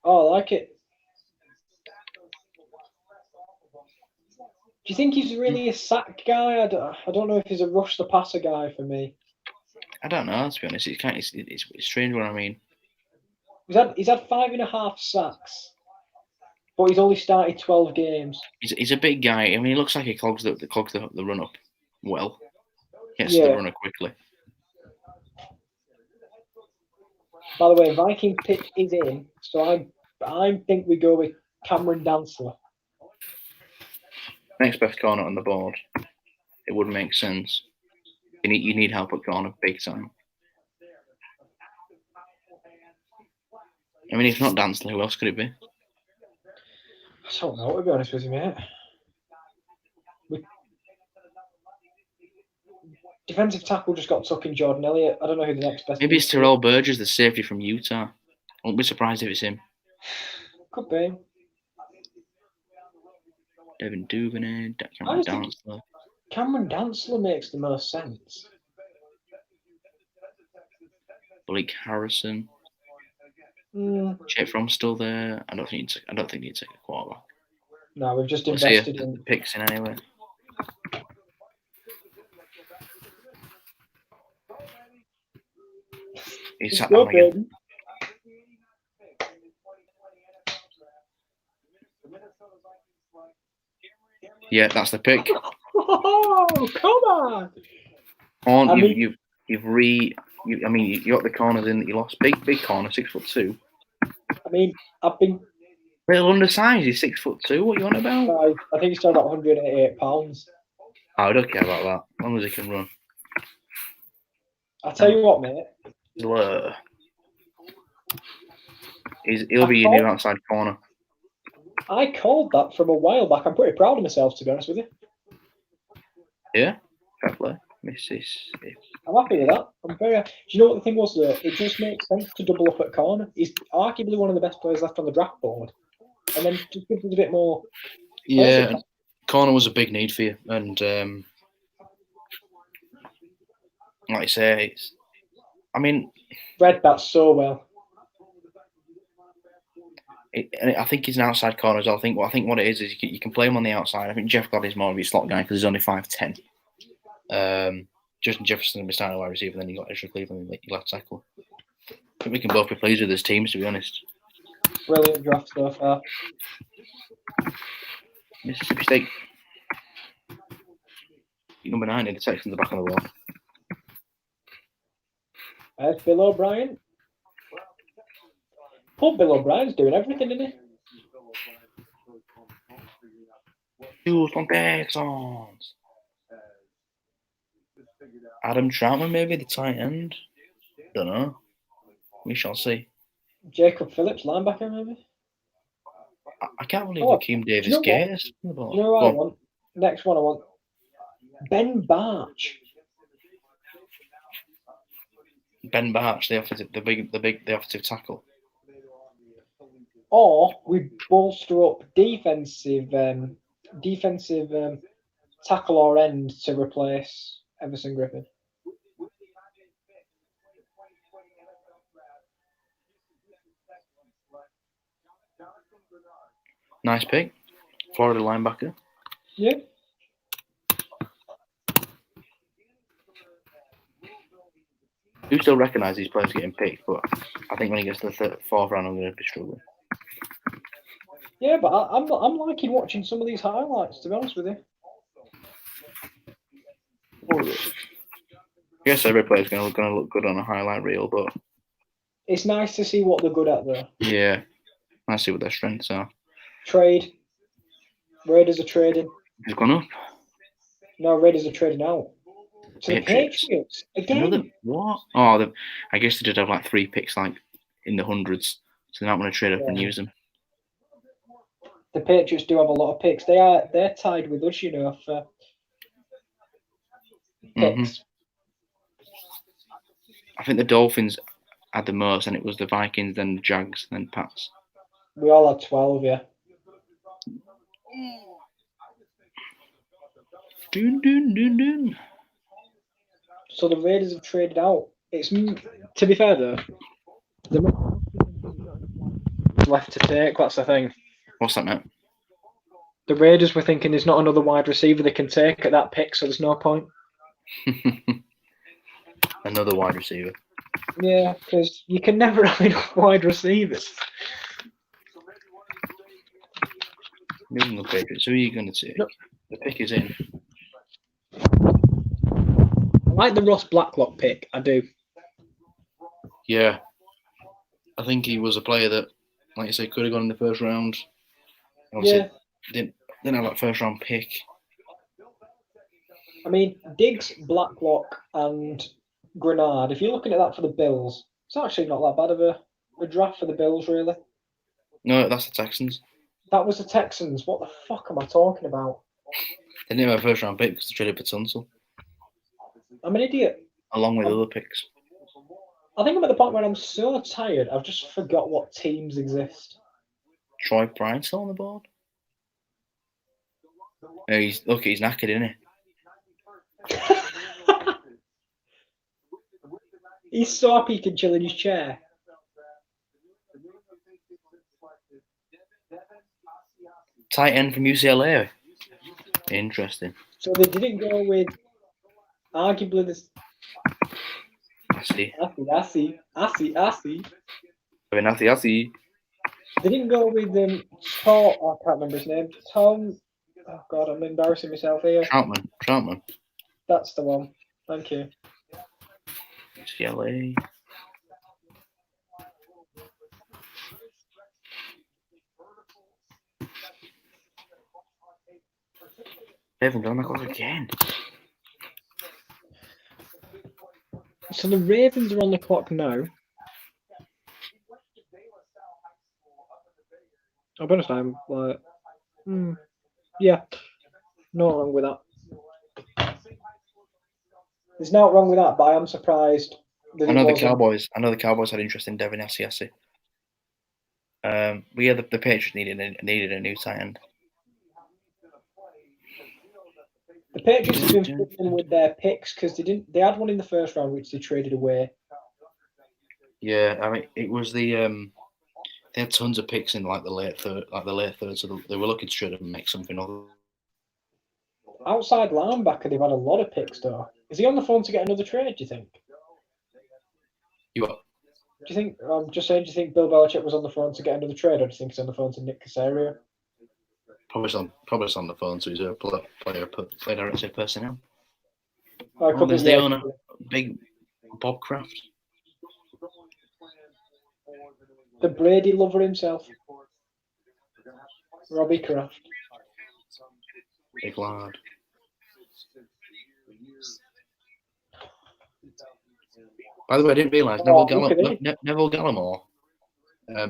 Oh, I like it. Do you think he's really a sack guy? I don't know if he's a rush the passer guy for me.
I don't know, to be honest. It's strange what I mean.
He's had 5.5 sacks, but he's only started 12 games.
He's a big guy. I mean, he looks like he clogs the run up well. Gets to the runner quickly.
By the way, Viking pick is in, so I think we go with Cameron Dantzler.
Next best corner on the board. It would make sense. You need help at corner big time. I mean, if not Dantzler, who else could it be?
I don't know, to be honest with you, mate. Defensive tackle just got tuck in Jordan Elliott. I don't know who the next best.
Maybe it's Terrell Burgess, the safety from Utah. I won't be surprised if it's him.
Could be.
Devin Duvernay, Cameron Dantzler.
Cameron Dantzler makes the most sense.
Blake Harrison. Jake Fromm's still there. I don't think you'd take a quarterback.
No, we've just invested in
picks in anyway. He's sat down again. Yeah, that's the pick.
Oh, come on!
You got the corners in that you lost. Big corner, 6'2".
I mean, I've been
little undersized. He's 6'2". What are you on about?
I think he's still got 188 pounds.
I don't care about that. As long as he can run.
I'll tell you what, mate.
He'll be your new outside corner.
I called that from a while back. I'm pretty proud of myself, to be honest with you.
Yeah, fair play.
I'm happy with that. Do you know what the thing was, though? It just makes sense to double up at corner. He's arguably one of the best players left on the draft board. And then just gives us a bit more.
Yeah, corner was a big need for you. And like I say,
read that so well.
I think he's an outside corner as well. I think what it is you can play him on the outside. I think Jeff Gladdy's more of your slot guy because he's only 5'10". Justin Jefferson will be starting wide receiver, then you got Ezra Cleveland your left tackle. I think we can both be pleased with his teams, to be honest.
Brilliant draft so far.
Mississippi State. Number 9 in the Texans are back on the wall.
There's Bill O'Brien. Poor Bill O'Brien's doing everything, isn't he?
Houston Texans. Adam Troutman, maybe the tight end. Don't know. We shall see.
Jacob Phillips, linebacker, maybe.
I can't believe Hakeem Davis Gates.
You know what I want? Next one I want. Ben Barch.
Ben Barch, the offensive tackle.
Or we bolster up defensive tackle or end to replace Everson Griffin.
Nice pick. Florida linebacker.
Yeah.
I do still recognise these players getting picked, but I think when he gets to the fourth round, I'm going to be struggling.
Yeah, but I'm liking watching some of these highlights, to be honest with you.
I guess every player's going to look good on a highlight reel, but
it's nice to see what they're good at, though.
Yeah, I see what their strengths are.
Trade. Raiders are trading.
It's gone up.
No, Raiders are trading out. To the Patriots again.
What? Oh, I guess they did have like 3 picks, like in the hundreds, so they're not going to trade up and use them.
The Patriots do have a lot of picks. They're tied with us, you know, for picks.
I think the Dolphins had the most, and it was the Vikings, then the Jags, then Pats.
We all had 12, yeah.
Dun, dun, dun, dun.
So the Raiders have traded out. It's to be fair though, the left to take. That's the thing.
What's that, mate?
The Raiders were thinking there's not another wide receiver they can take at that pick, so there's no point.
Another wide receiver.
Yeah, because you can never have enough wide receivers.
New England Patriots. Who are you going to take?
No.
The pick is in.
I like the Ross Blacklock pick. I do.
Yeah. I think he was a player that, like you say, could have gone in the first round. Obviously, didn't have that first round pick.
I mean, Diggs, Blacklock, and Grenard. If you're looking at that for the Bills, it's actually not that bad of a draft for the Bills, really.
No, that's the Texans.
That was the Texans. What the fuck am I talking about?
They didn't have a first round pick because they traded for Tunsil,
I'm an idiot.
along with other picks.
I think I'm at the point where I'm so tired, I've just forgot what teams exist.
Troy Bryant still on the board? Yeah, he's knackered, isn't he?
He's so happy he can chill in his chair.
Tight end from UCLA. Interesting.
So they didn't go with arguably this.
I see.
I see.
I see.
They didn't go with Tom. I can't remember his name. Tom. Oh God, I'm embarrassing myself here.
Troutman.
That's the one. Thank you.
UCLA. They haven't done that clock again.
So the Ravens are on the clock now. I'll be honest, I'm like, yeah, not wrong with that. There's not wrong with that, but I am surprised.
I know the Cowboys had interest in Devin Asiasi. But yeah, the Patriots needed a new tight end.
The Patriots have been fiddling with their picks because they had one in the first round which they traded away.
Yeah, I mean it was the they had tons of picks in the late third, so they were looking to try to make something of it.
Outside linebacker, they've had a lot of picks though. Is he on the phone to get another trade? Do you think?
You what?
Do you think? I'm just saying. Do you think Bill Belichick was on the phone to get another trade, or do you think he's on the phone to Nick Caserio?
Probably on the phone to his player director personnel.
There's
the owner, big Bob Kraft.
The Brady lover himself, Robbie Kraft.
Big lad. By the way, I didn't realise Neville Gallimore.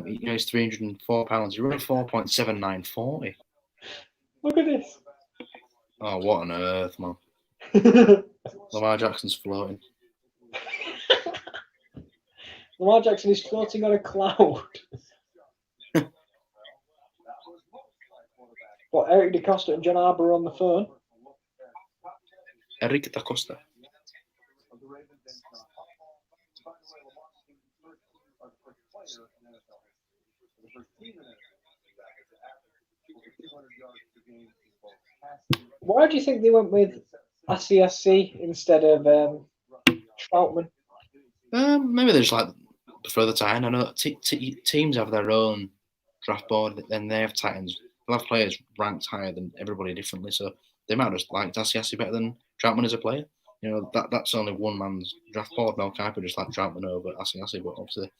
He's 304 pounds. He ran 4.7940.
Look at this.
Oh, what on earth, man! Lamar Jackson's floating.
Lamar Jackson is floating on a cloud. What, Eric DaCosta and John Arbor on the phone?
Eric DaCosta.
Why do you think they went with ACSC instead of Troutman?
Maybe they just prefer the tight end. I know teams have their own draft board, then they have tight ends. They'll have players ranked higher than everybody differently, so they might just like Asiasi better than Troutman as a player. You know, that's only one man's draft board. Mel Kiper just like Troutman over Asiasi, but obviously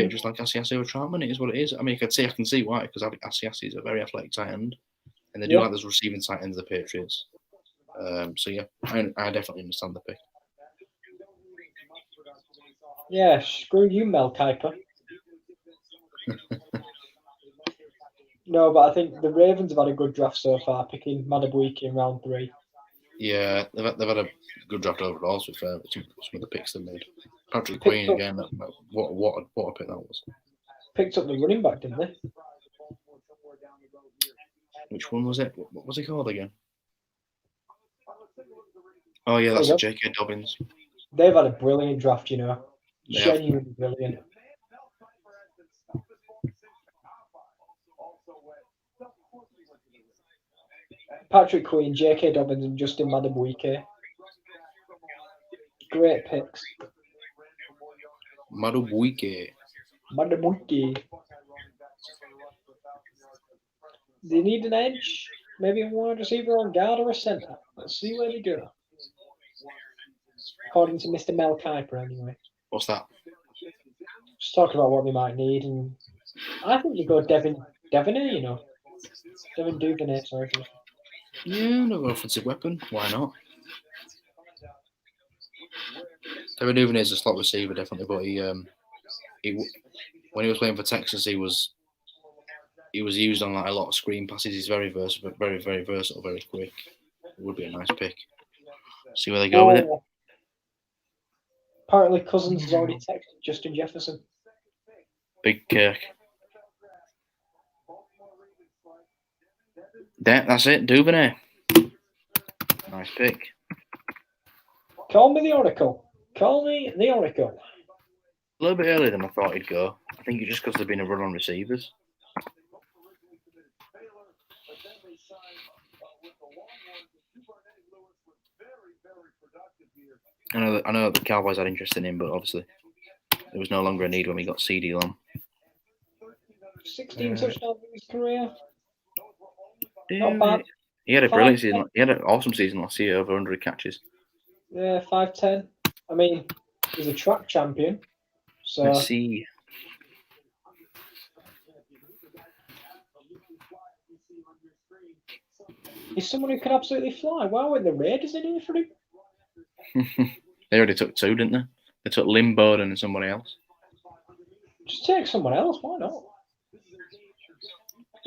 just like Asiasi over Troutman, it is what it is. I mean, I can see why, because Asiasi is a very athletic tight end, and they do like those receiving tight ends of the Patriots. So yeah, I definitely understand the pick.
Yeah, screw you, Mel Kiper. No, but I think the Ravens have had a good draft so far, picking Madabuike in round 3.
Yeah, they've had a good draft overall, to be fair, some of the picks they've made. Patrick Queen again, what a pick that was.
Picked up the running back, didn't they?
Which one was it? What was he called again? Oh yeah, that's
There
a
you
J.K. Dobbins.
They've had a brilliant draft,
They have.
genuinely brilliant. Patrick Queen, J.K. Dobbins, and Justin Madubuike. Great picks.
Madubuike.
Madubuike. They need an edge, maybe a wide receiver or a guard or a centre. Let's see where they go. According to Mr. Mel Kiper, anyway.
What's that?
Just talking about what they might need, and I think they go Devin Duvernay, Devin Duvernay, sorry.
Yeah, another offensive weapon. Why not? Taylor Raphael is a slot receiver, definitely, but he when he was playing for Texas, he was used on like a lot of screen passes. He's very versatile, very versatile, very quick. It would be a nice pick. See where they go with it.
Apparently, Cousins has already texted Justin Jefferson.
Big Kirk. That's it. Duvernay. Nice pick.
Call me the Oracle. Call me the Oracle.
A little bit earlier than I thought he'd go. I think it's just because there's been a run on receivers. I know the Cowboys had interest in him, but obviously there was no longer a need when we got CD Lamb.
16 touchdowns in his career.
Dude,
Not bad.
He had a brilliant season. He had an awesome season last year, over 100 catches.
Yeah, 5'10". I mean, he's a track champion. So
Let's see.
he's someone who can absolutely fly. Wow, in the Raiders in here for him.
They already took two, didn't they? They took Lynn Bowden and somebody else.
Just take someone else. Why not?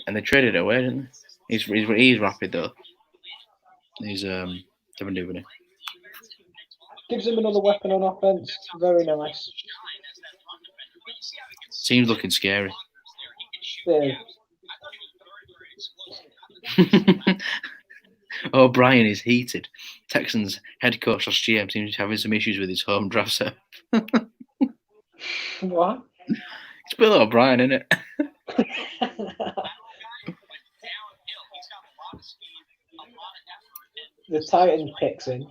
And they traded it away, didn't they? He's rapid though. He's Devin Duvernay.
Gives him another weapon on offense. Very nice.
Team's looking scary.
Yeah.
O'Brien is heated. Texans head coach or GM seems to be having some issues with his home draft set.
What?
It's Bill O'Brien, isn't it?
The Titans picks in.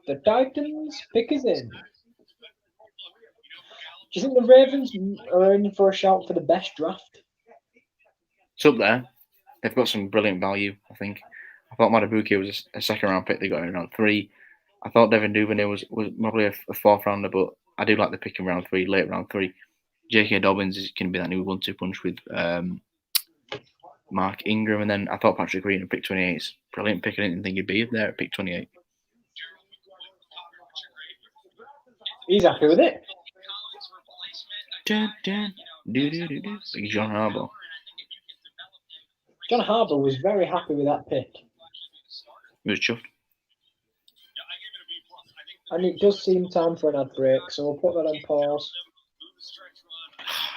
The Titans pick is in. Do you think the Ravens are in for a shout for the best draft?
It's up there. They've got some brilliant value, I think. I thought Madubuike was a second round pick. They got in round 3. I thought Devin Duvernay was probably a 4th rounder, but I do like the pick in round 3, late round 3. J.K. Dobbins is going to be that new 1-2 punch with Mark Ingram, and then I thought Patrick Queen at pick 28 is a brilliant pick. I didn't think he'd be there at pick 28.
He's happy with it.
John Harbaugh.
John Harbaugh was very happy with that pick.
He was chuffed.
And it does seem time for an ad break, so we'll put that on pause.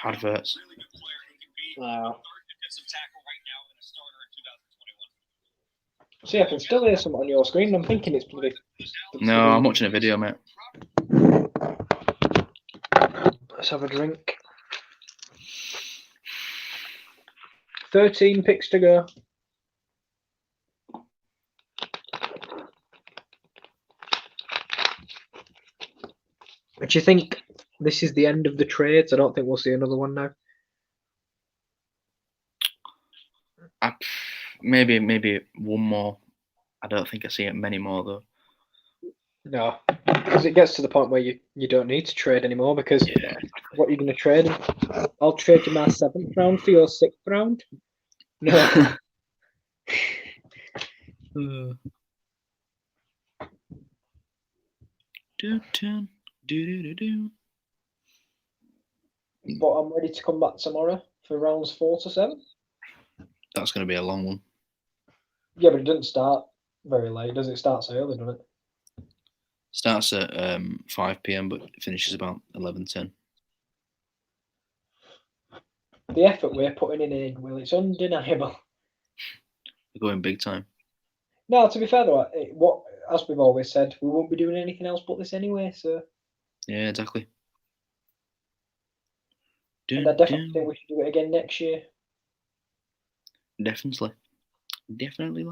Adverts.
Wow. See, I can still hear something on your screen. I'm thinking it's bloody.
No, I'm watching a video, mate.
Let's have a drink. 13 picks to go. Do you think this is the end of the trades? I don't think we'll see another one now.
Maybe one more. I don't think I see it many more though.
No, because it gets to the point where you don't need to trade anymore because what are you going to trade? I'll trade you my 7th round for your 6th round. No. But I'm ready to come back tomorrow for rounds 4 to 7.
That's going to be a long one.
Yeah, but it doesn't start very late, does it? It starts early, doesn't it?
Starts at 5 p.m. but finishes about 11:10.
The effort we're putting in, Will, it's undeniable.
We're going big time.
No, to be fair though, as we've always said, we won't be doing anything else but this anyway. So
Yeah, exactly.
and I definitely think we should do it again next year.
Definitely.
Definitely.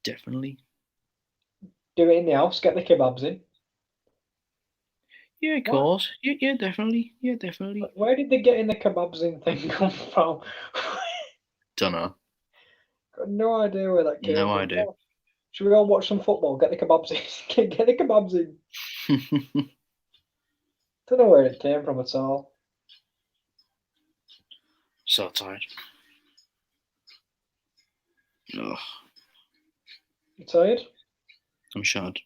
Definitely.
Do it in the house. Get the kebabs in.
Yeah, of course. Yeah, definitely. Yeah, definitely.
Where did the getting the kebabs in thing come from?
Don't know.
Got no idea where that came from.
No idea.
Should we all watch some football? Get the kebabs in. Get the kebabs in. Don't know where it came from at all.
So tired. Ugh,
You tired?
I'm shattered.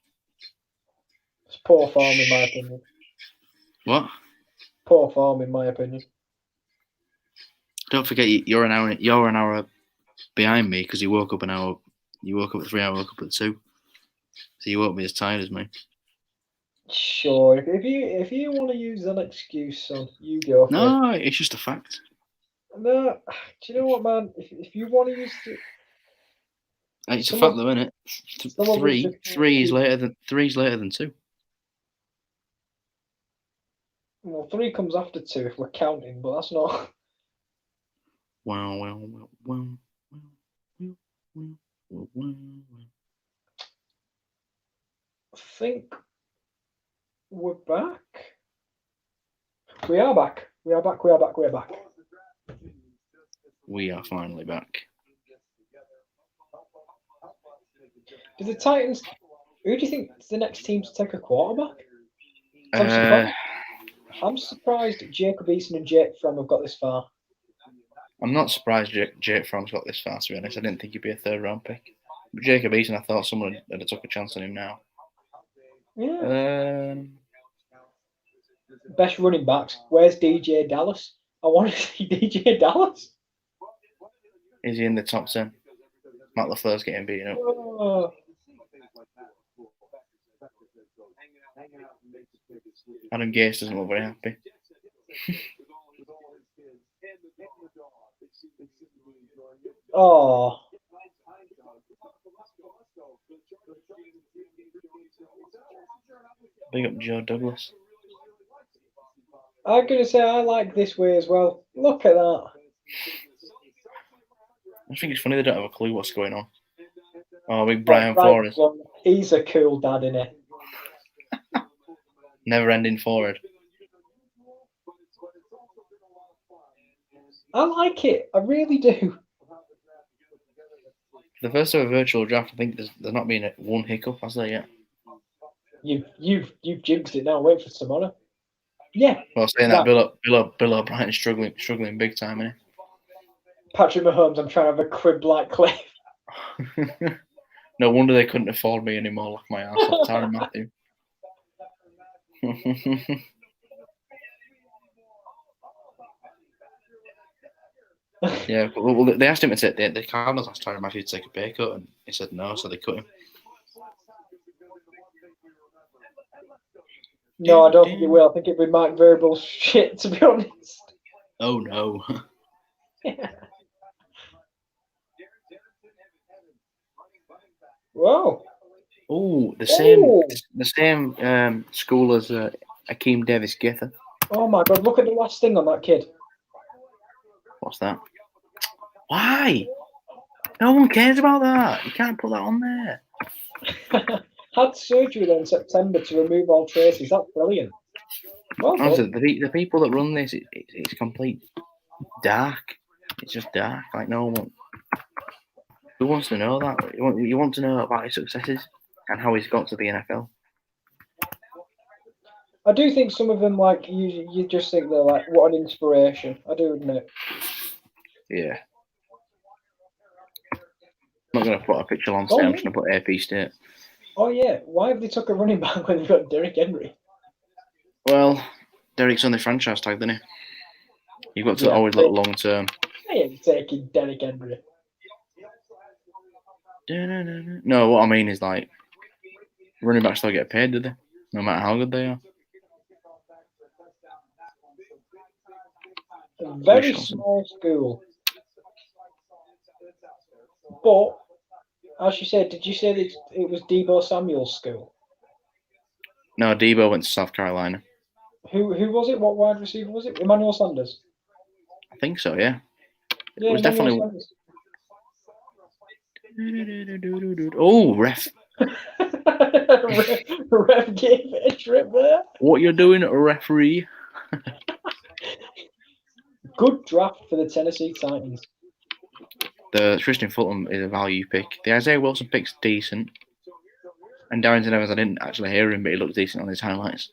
It's poor form in my opinion.
What?
Poor form in my opinion.
Don't forget you're an hour behind me because you woke up an hour. You woke up at 3. I woke up at 2. So you won't be as tired as me.
Sure, if you want to use that excuse, son, you go for it.
No, it's just a fact.
No, do you know what, man? If you want to use it,
It's a fact, though, isn't it? Three's later than 2.
Well, 3 comes after 2 if we're counting, but that's not.
Wow.
I think we're back. We are back. We are back.
We are finally back.
Do the Titans? Who do you think is the next team to take a quarterback? I'm surprised Jacob Eason and Jake Fromm have got this far.
I'm not surprised Jake Fromm's got this far, to be honest. I didn't think he'd be a 3rd round pick. But Jacob Eason, I thought someone had took a chance on him now.
Yeah. Best running backs. Where's DJ Dallas? I want to see DJ Dallas.
Is he in the top 10? Matt LaFleur's getting beaten up.
Oh.
Adam Gase doesn't look very happy.
Oh.
Big up Joe Douglas.
I'm going to say I like this way as well. Look at that.
I think it's funny they don't have a clue what's going on. Oh, big Brian Flores.
He's a cool dad, isn't he?
Never ending forward.
I like it. I really do.
For the first ever virtual draft, I think there's not been one hiccup, has there yet?
You've jinxed it now. Wait for tomorrow. Yeah.
Well, saying that, Bill O'Brien's struggling big time, isn't he?
Patrick Mahomes, I'm trying to have a crib like Cliff.
No wonder they couldn't afford me anymore, like my ass off Tyrann Mathieu. Yeah, well, they asked him to take the Cardinals asked Tyrann Mathieu to take a pay cut, and he said no, so they cut him.
No, I don't think it will. I think it'll be Mike Vrabel's shit, to be honest.
Oh no.
Yeah. Whoa.
Oh, the same school as Akeem Davis Gaither.
Oh my God! Look at the last thing on that kid.
What's that? Why? No one cares about that. You can't put that on there.
Had surgery in September to remove all traces. That's brilliant. Well,
honestly, the people that run this, it's complete dark. It's just dark. Like no one. Who wants to know that? You want to know about his successes and how he's got to the NFL.
I do think some of them, like you just think they're like, what an inspiration. I do admit.
Yeah. I'm not going to put a picture on stage. I'm just going to put AP State.
Oh yeah, why have they took a running back when they've got Derrick Henry?
Well, Derrick's on the franchise tag, didn't he? You've got to always look long term.
I ain't taking Derrick Henry.
No, what I mean is like running backs still get paid, do they? No matter how good they are.
A very
shall see.
small school. But, as you said, did you say that it was Debo Samuel's school?
No, Debo went to South Carolina.
Who was it? What wide receiver was it? Emmanuel Sanders.
I think so, yeah.
Yeah,
It was
Emmanuel
definitely.
Sanders.
Oh, ref.
Ref gave it a trip there.
What you're doing, referee?
Good draft for the Tennessee Titans.
The Tristan Fulton is a value pick. The Isaiah Wilson pick's decent. And Darrington Evans, I didn't actually hear him, but he looked decent on his highlights.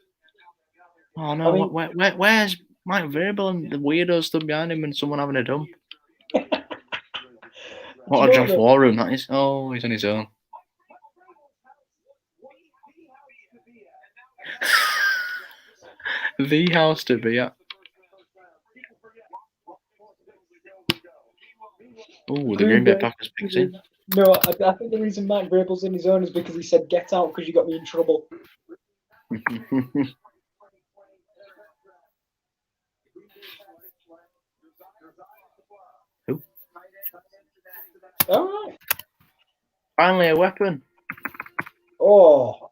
Oh no!
I mean,
Where's Mike Vrabel and the weirdos stood behind him and someone having a dump? What a draft war room that is! Oh, he's on his own. The house to be at. Oh, the Green Bay Packers picked in.
No, I think the reason Mike Vrabel's in his own is because he said, "Get out because you got me in trouble."
Who?
All right.
Finally, a weapon.
Oh,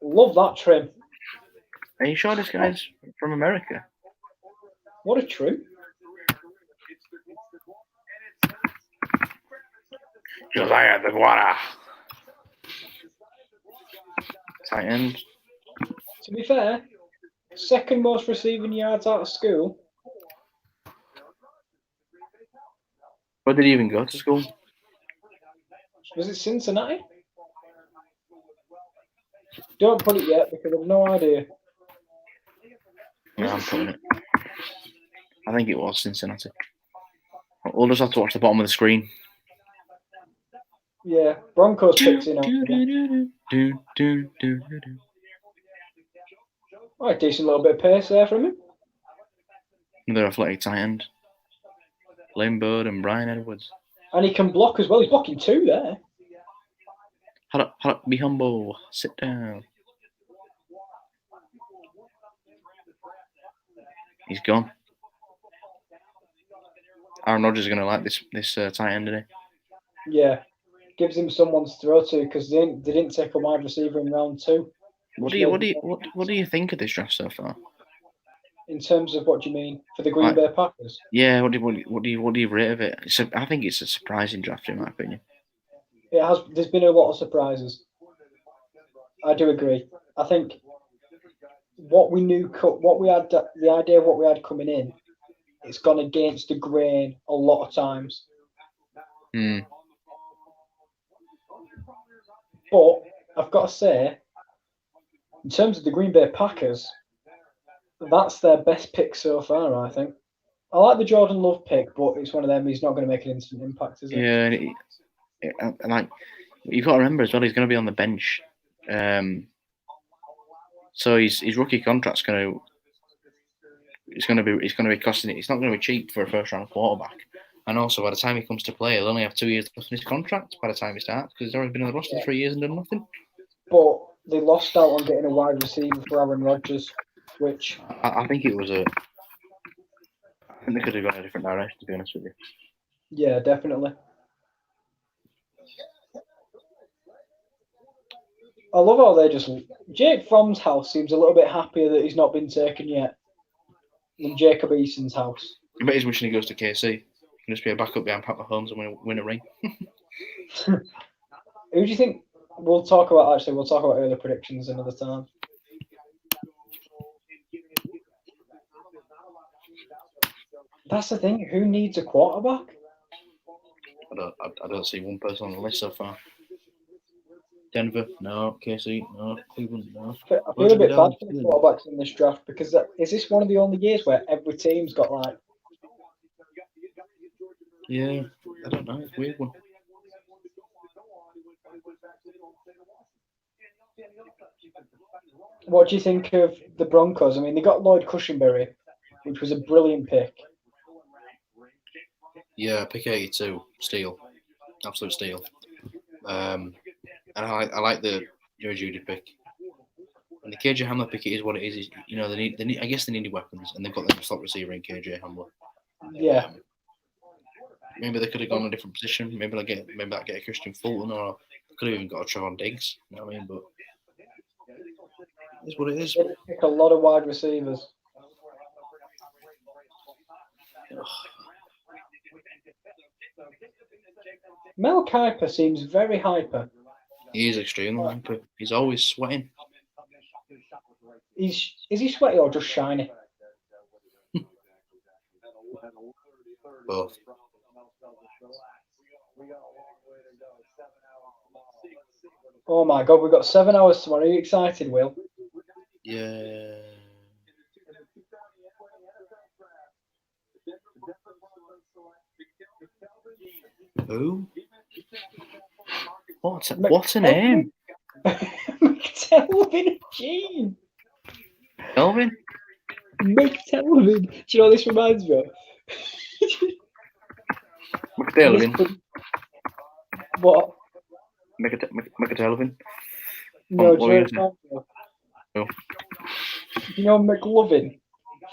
love that trim.
Are you sure this guy's from America?
What a trim.
Josiah the Guara. Tight end.
To be fair, second most receiving yards out of school.
Where did he even go to school?
Was it Cincinnati? Don't put it yet because I've no idea.
Yeah, I'm putting it. I think it was Cincinnati. We'll just have to watch the bottom of the screen.
Yeah, Broncos picks in. Right, decent little bit of pace there from him.
Another athletic tight end. Lane Bird and Brian Edwards.
And he can block as well. He's blocking two there.
Hurry up, be humble. Sit down. He's gone. Aaron Rodgers is going to like this tight end today.
Yeah, gives him someone to throw to because they didn't take a wide receiver in round 2.
What do you think of this draft so far?
In terms of what do you mean for the Green Bay Packers?
Yeah, what do you rate of it? I think it's a surprising draft in my opinion.
It has. There's been a lot of surprises. I do agree. I think what we knew, what we had, the idea of what we had coming in, it's gone against the grain a lot of times. But I've got to say, in terms of the Green Bay Packers, that's their best pick so far, I think. I like the Jordan Love pick, but it's one of them. He's not going to make an instant impact, is it?
Yeah, and like you've got to remember as well, he's going to be on the bench. So his rookie contract's going to be costing it. It's not going to be cheap for a first round quarterback. And also, by the time he comes to play, he'll only have 2 years left in his contract by the time he starts because he's already been on the roster 3 years and done nothing.
But they lost out on getting a wide receiver for Aaron Rodgers, which
I think it was I think they could have gone a different direction, to be honest with you.
Yeah, definitely. I love how they just. Jake Fromm's house seems a little bit happier that he's not been taken yet than Jacob Eason's house.
I bet he's wishing he goes to KC. He can just be a backup behind Pat Mahomes and win a ring.
Who do you think we'll talk about early predictions another time? That's the thing. Who needs a quarterback?
I don't see one person on the list so far. Denver, no. KC, no. Cleveland, no.
I feel a bit bad for the quarterbacks in this draft because is this one of the only years where every team's got like?
Yeah, I don't know. It's a weird one.
What do you think of the Broncos? I mean, they got Lloyd Cushenberry, which was a brilliant pick.
Yeah, pick 82, steal. absolute steal. And I like the Jerry Judy pick. And the KJ Hamler pick, it is what it is. You know, they need. I guess they needed weapons, and they've got the slot receiver in KJ Hamler.
Yeah.
Maybe they could have gone a different position. Maybe they get a Christian Fulton, or could have even got a Trevon Diggs. You know what I mean? But it's what it is.
They pick a lot of wide receivers. Mel Kiper seems very hyper.
He is extremely hyper. He's always sweating.
Is he sweaty or just shiny?
Both.
Oh my god, we've got 7 hours tomorrow. Are you excited, Will?
Yeah. Who? What's a name?
McTelvin Gene.
Kelvin?
McTelvin. Do you know what this reminds me of?
McTelvin.
What?
McTelvin.
No,
What
do
were
you
you
know
saying? No.
You know McLovin?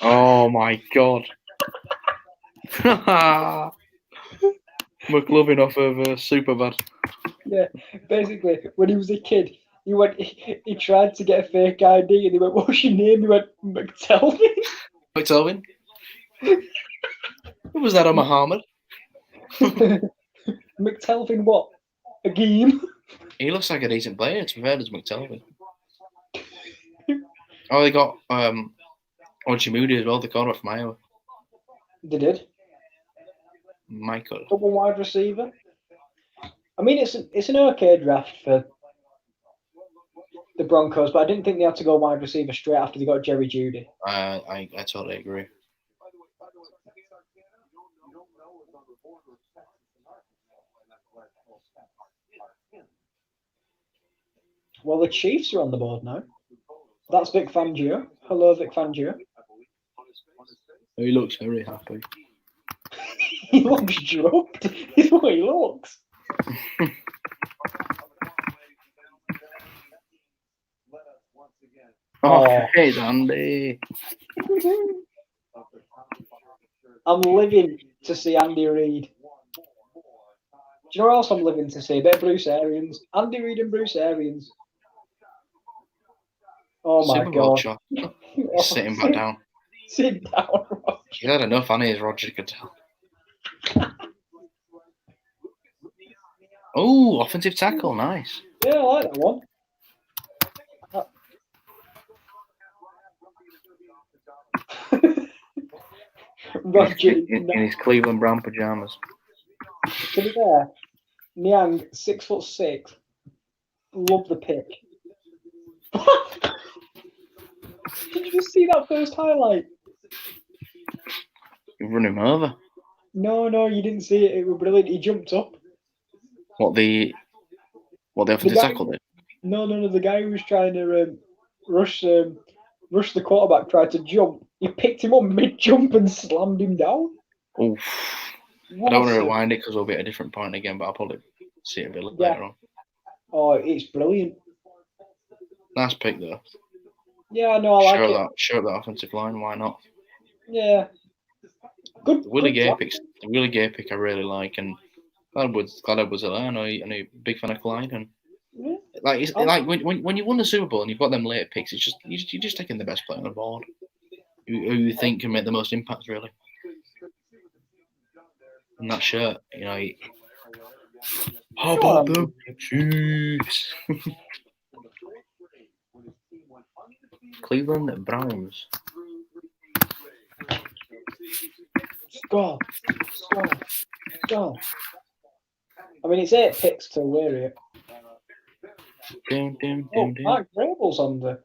Oh my god. McLovin off of Superbad.
Yeah, basically, when he was a kid, he tried to get a fake ID and he went, "What's your name?" He went, "McTelvin."
McTelvin? Who was that on Muhammad?
McTelvin what? A game?
He looks like a decent player, to be fair, does McTelvin. Oh, they got Moody as well, the corner from Iowa.
They did.
Michael.
Double wide receiver. I mean, it's an okay draft for the Broncos, but I didn't think they had to go wide receiver straight after they got Jerry Judy.
I totally agree.
Well, the Chiefs are on the board now. That's Vic Fangio. Hello, Vic Fangio.
He looks very happy.
He looks drugged. Is what he looks.
Oh, hey, Andy.
I'm living to see Andy Reid. Do you know what else I'm living to see? A bit of Bruce Arians. Andy Reid and Bruce Arians. Oh my
Super Bowl
god.
shot. He's sitting back down.
Sit down, Roger.
He's had enough, hasn't he, as Roger could tell. Oh, offensive tackle, nice.
Yeah, I like that one. Roger
in his Cleveland Brown pajamas.
To be fair, Niang, 6'6". Love the pick. Did you just see that first highlight?
You run him over.
No, you didn't see it. It was brilliant. He jumped up.
What the offensive tackle did?
No. The guy who was trying to rush the quarterback tried to jump. He picked him up mid-jump and slammed him down.
Oh, I don't want to rewind it because we'll be at a different point again, but I'll probably see it a bit later on.
Oh, it's brilliant.
Nice pick though.
Yeah, no, I like it.
Show up that offensive line. Why not?
Yeah. Good.
The Willie Gay pick I really like, and glad I was there. I know you're a big fan of Clyde, and like when you won the Super Bowl and you've got them late picks, it's just you're just taking the best player on the board, who you think can make the most impact, really. And that shirt, you know. How about the Chiefs? Cleveland Browns.
Go. I mean, it's 8 picks to weary it. Mark Vrabel's on the.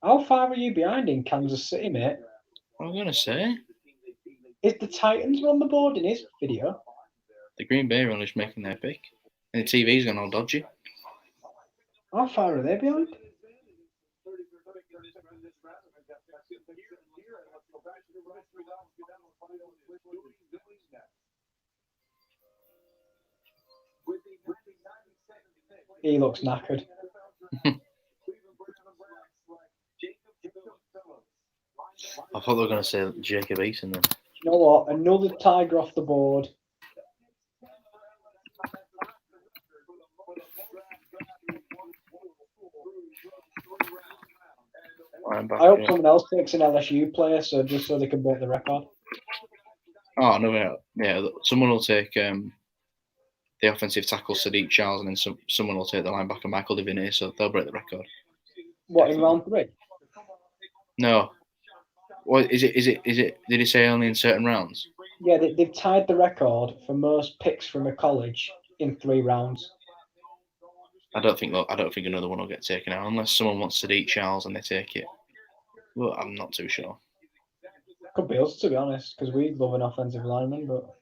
How far are you behind in Kansas City, mate?
What am I gonna say?
Is the Titans on the board in his video?
The Green Bay are only just making their pick, and the TV's gone all dodgy.
How far are they behind?
With the
He looks knackered.
I thought they were going to say Jacob Eason then.
You know what? Another Tiger off the board. I hope someone else takes an LSU player, just so they can break the record.
Oh no, yeah. Someone will take the offensive tackle Sadiq Charles, and then someone will take the linebacker Michael Divinity, so they'll break the record.
What, in round 3?
No. What is it? Did he say only in certain rounds?
Yeah, they've tied the record for most picks from a college in 3 rounds.
I don't think another one will get taken out unless someone wants Sadiq Charles and they take it. Well, I'm not too sure.
Could be us, to be honest, because we love an offensive lineman, but...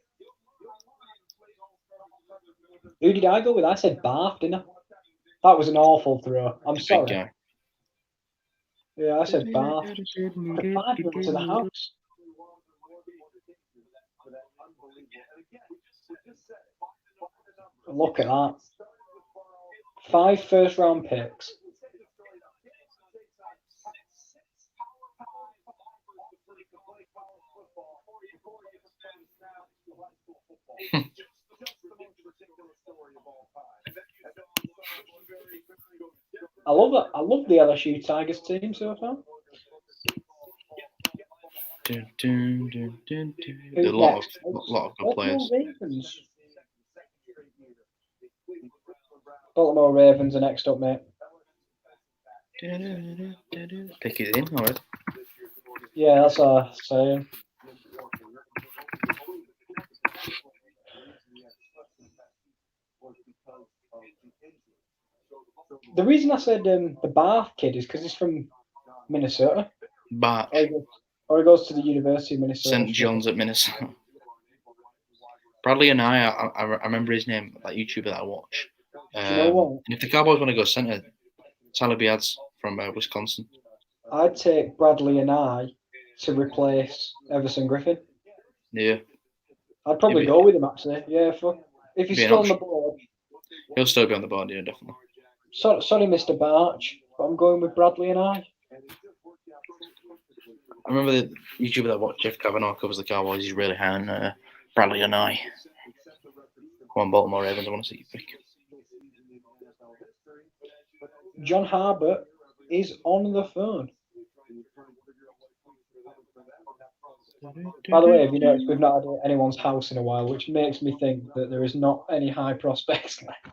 Who did I go with? I said Barth, didn't I? That was an awful throw. I'm sorry.
Big guy.
Yeah, I said Barth. The 5 went to the house. Look at that. 5 first-round picks. I love it. I love the LSU Tigers team so far.
A lot of good players.
Ravens. Baltimore Ravens are next up, mate.
Pick it in, alright.
Yeah, that's our saying. The reason I said the Barth kid is because he's from Minnesota.
Barth.
Or he goes to the University of Minnesota.
St. John's at Minnesota. Bradley and I remember his name, that YouTuber that I watch.
Do you know what?
And if the Cowboys want to go center, Tyler Biad's from Wisconsin.
I'd take Bradley and I to replace Everson Griffin.
Yeah.
I'd probably go with him, actually. Yeah, if he's still on the board.
He'll still be on the board, yeah, definitely.
Sorry, Mr. Barch, but I'm going with Bradley and I.
I remember the YouTuber that watched Jeff Kavanaugh covers the Cowboys. He's really high on Bradley and I. Come on, Baltimore Ravens, I want to see you pick.
John Harbert is on the phone. By the way, have you noticed we've not had anyone's house in a while, which makes me think that there is not any high prospects left.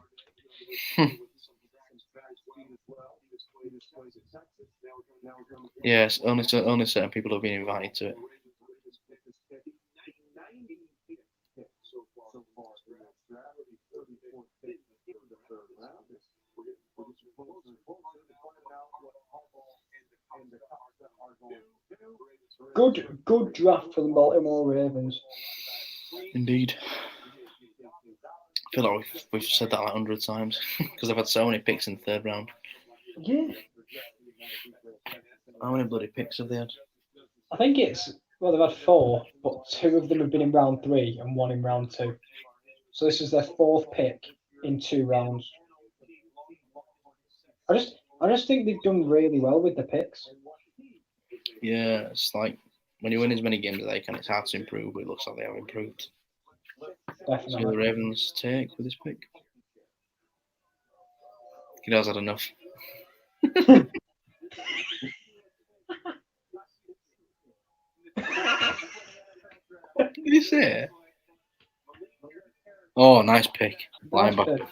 Yes, only certain people have been invited to it.
Good draft for the Baltimore Ravens.
Indeed. I feel like we've said that like 100 times because I've had so many picks in the 3rd round.
Yeah.
How many bloody picks have they had?
I think they've had 4, but 2 of them have been in round 3 and 1 in round 2. So this is their 4th pick in 2 rounds. I just think they've done really well with the picks.
Yeah, it's like when you win as many games as they can, it's hard to improve, but it looks like they have improved.
Definitely.
So the Ravens take with this pick. He has had enough. What did you say? Oh, nice pick. Linebacker.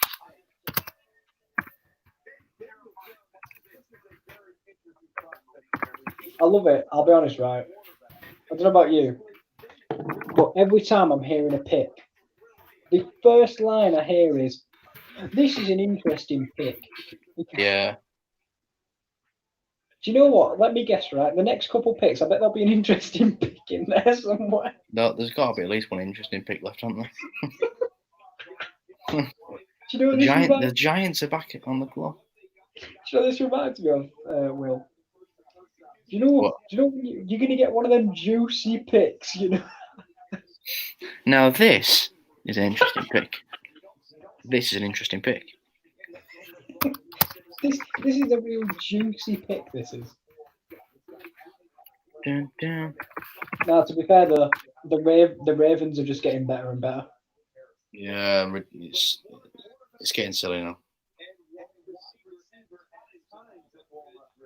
I love it. I'll be honest, right? I don't know about you, but every time I'm hearing a pick, the first line I hear is, "This is an interesting pick."
Yeah.
Do you know what? Let me guess, right? The next couple picks, I bet there'll be an interesting pick in there somewhere.
No, there's got to be at least one interesting pick left, hasn't there?
Do you know what
the Giants are back on the clock.
Do you know what this reminds me of, Will? Do you know what? Do you know you're going to get one of them juicy picks, you know?
Now this is an interesting pick. This is an interesting pick.
This is a real juicy pick. This is.
Dun, dun.
Now, to be fair, though, the Ravens are just getting better and better.
Yeah, it's getting silly now.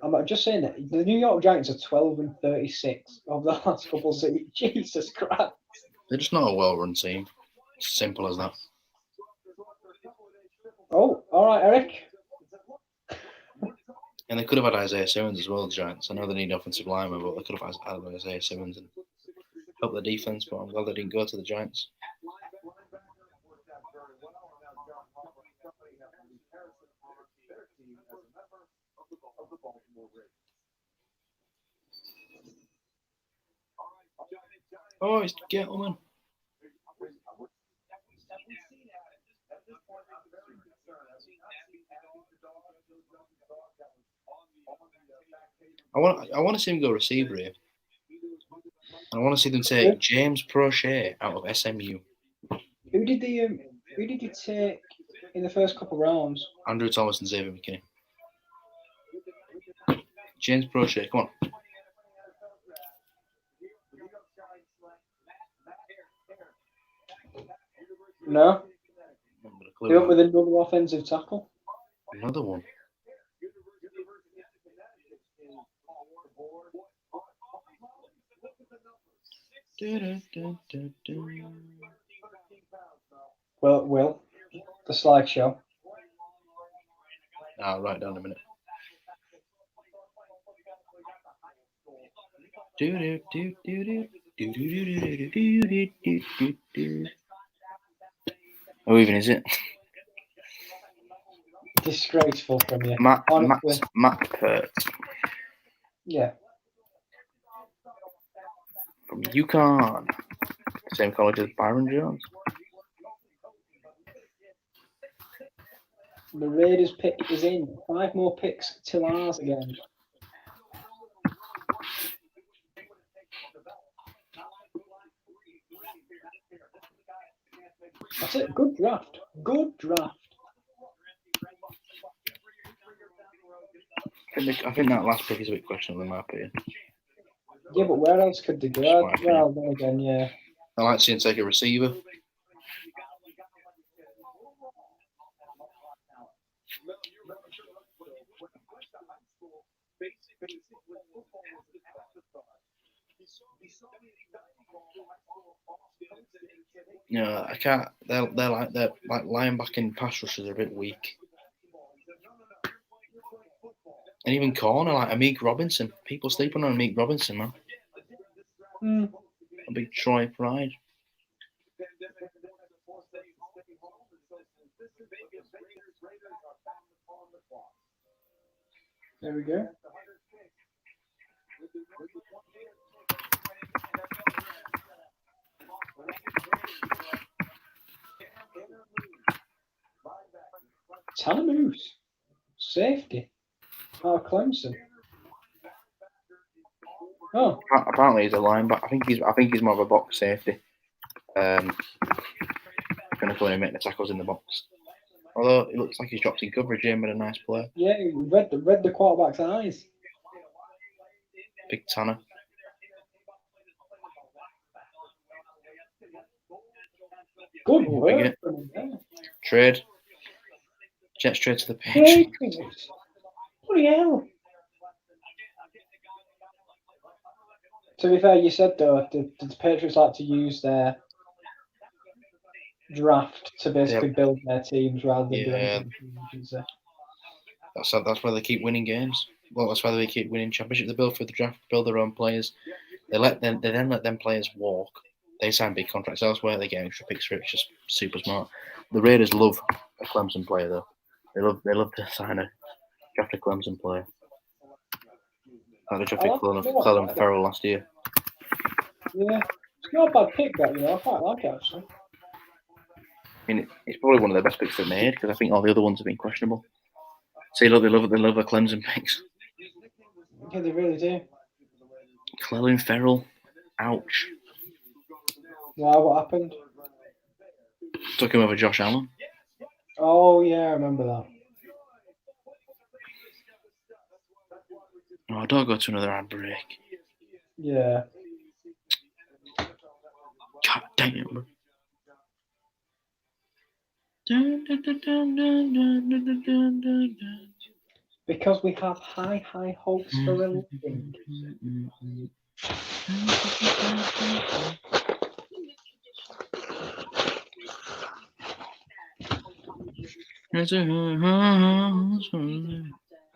I'm just saying that the New York Giants are 12-36 over the last couple of seasons. Jesus Christ!
They're just not a well-run team. Simple as that.
Oh, all right, Eric.
And they could have had Isaiah Simmons as well, the Giants. I know they need offensive linemen, but they could have had Isaiah Simmons and help the defense. But I'm glad they didn't go to the Giants. Oh, it's Gettleman. I want to see him go receiver here. I want to see them take James Prochet out of SMU.
Who did you take in the first couple rounds?
Andrew Thomas and Xavier McKinney. James Prochet, come on.
No. They went with another offensive tackle.
Another one.
Well, Will, the slideshow.
I'll write down a minute. Who even is it?
Disgraceful from you.
Matt
Honestly.
Pert
Yeah.
from UConn. Same college as Byron Jones.
The Raiders pick is in. 5 more picks till ours again. That's it. Good draft. Good draft.
I think that last pick is a bit questionable in my opinion.
Yeah, but where else could they go? Well, then again, yeah.
I like seeing take a receiver. Yeah, I can't. They're like linebacking pass rushers are a bit weak. And even corner, like Amik Robinson. People sleeping on Amik Robinson, man. A big Troy Pride.
There we go. Talamoose. Safety. Oh, Clemson. Oh.
Apparently he's a linebacker. I think he's more of a box safety. Going to come in and make the tackles in the box. Although it looks like he's dropped in coverage here, but a nice play.
Yeah, read the quarterback's eyes.
Big Tanner.
Good work from him there.
Trade. Jets trade to the pitch.
Bloody hell. To be fair, you said though, the Patriots like to use their draft to basically build their teams rather than do anything.
That's why they keep winning games. Well, that's why they keep winning championships. They build for the draft, build their own players. They then let them players walk. They sign big contracts elsewhere. They get extra picks for it. It's just super smart. The Raiders love a Clemson player though. They love to sign a draft a Clemson player. Like they drafted Clelin Ferrell last year.
Yeah, it's not a bad pick that, I quite like it actually.
I mean, it's probably one of the best picks they've made because I think all the other ones have been questionable. So they love the Clemson picks.
Yeah, they really do.
Clelin Ferrell, ouch.
Why? What happened?
Took him over Josh Allen.
Oh yeah, I remember that.
Oh, don't go to another ad break.
Yeah.
God damn.
Because we have high hopes for a living.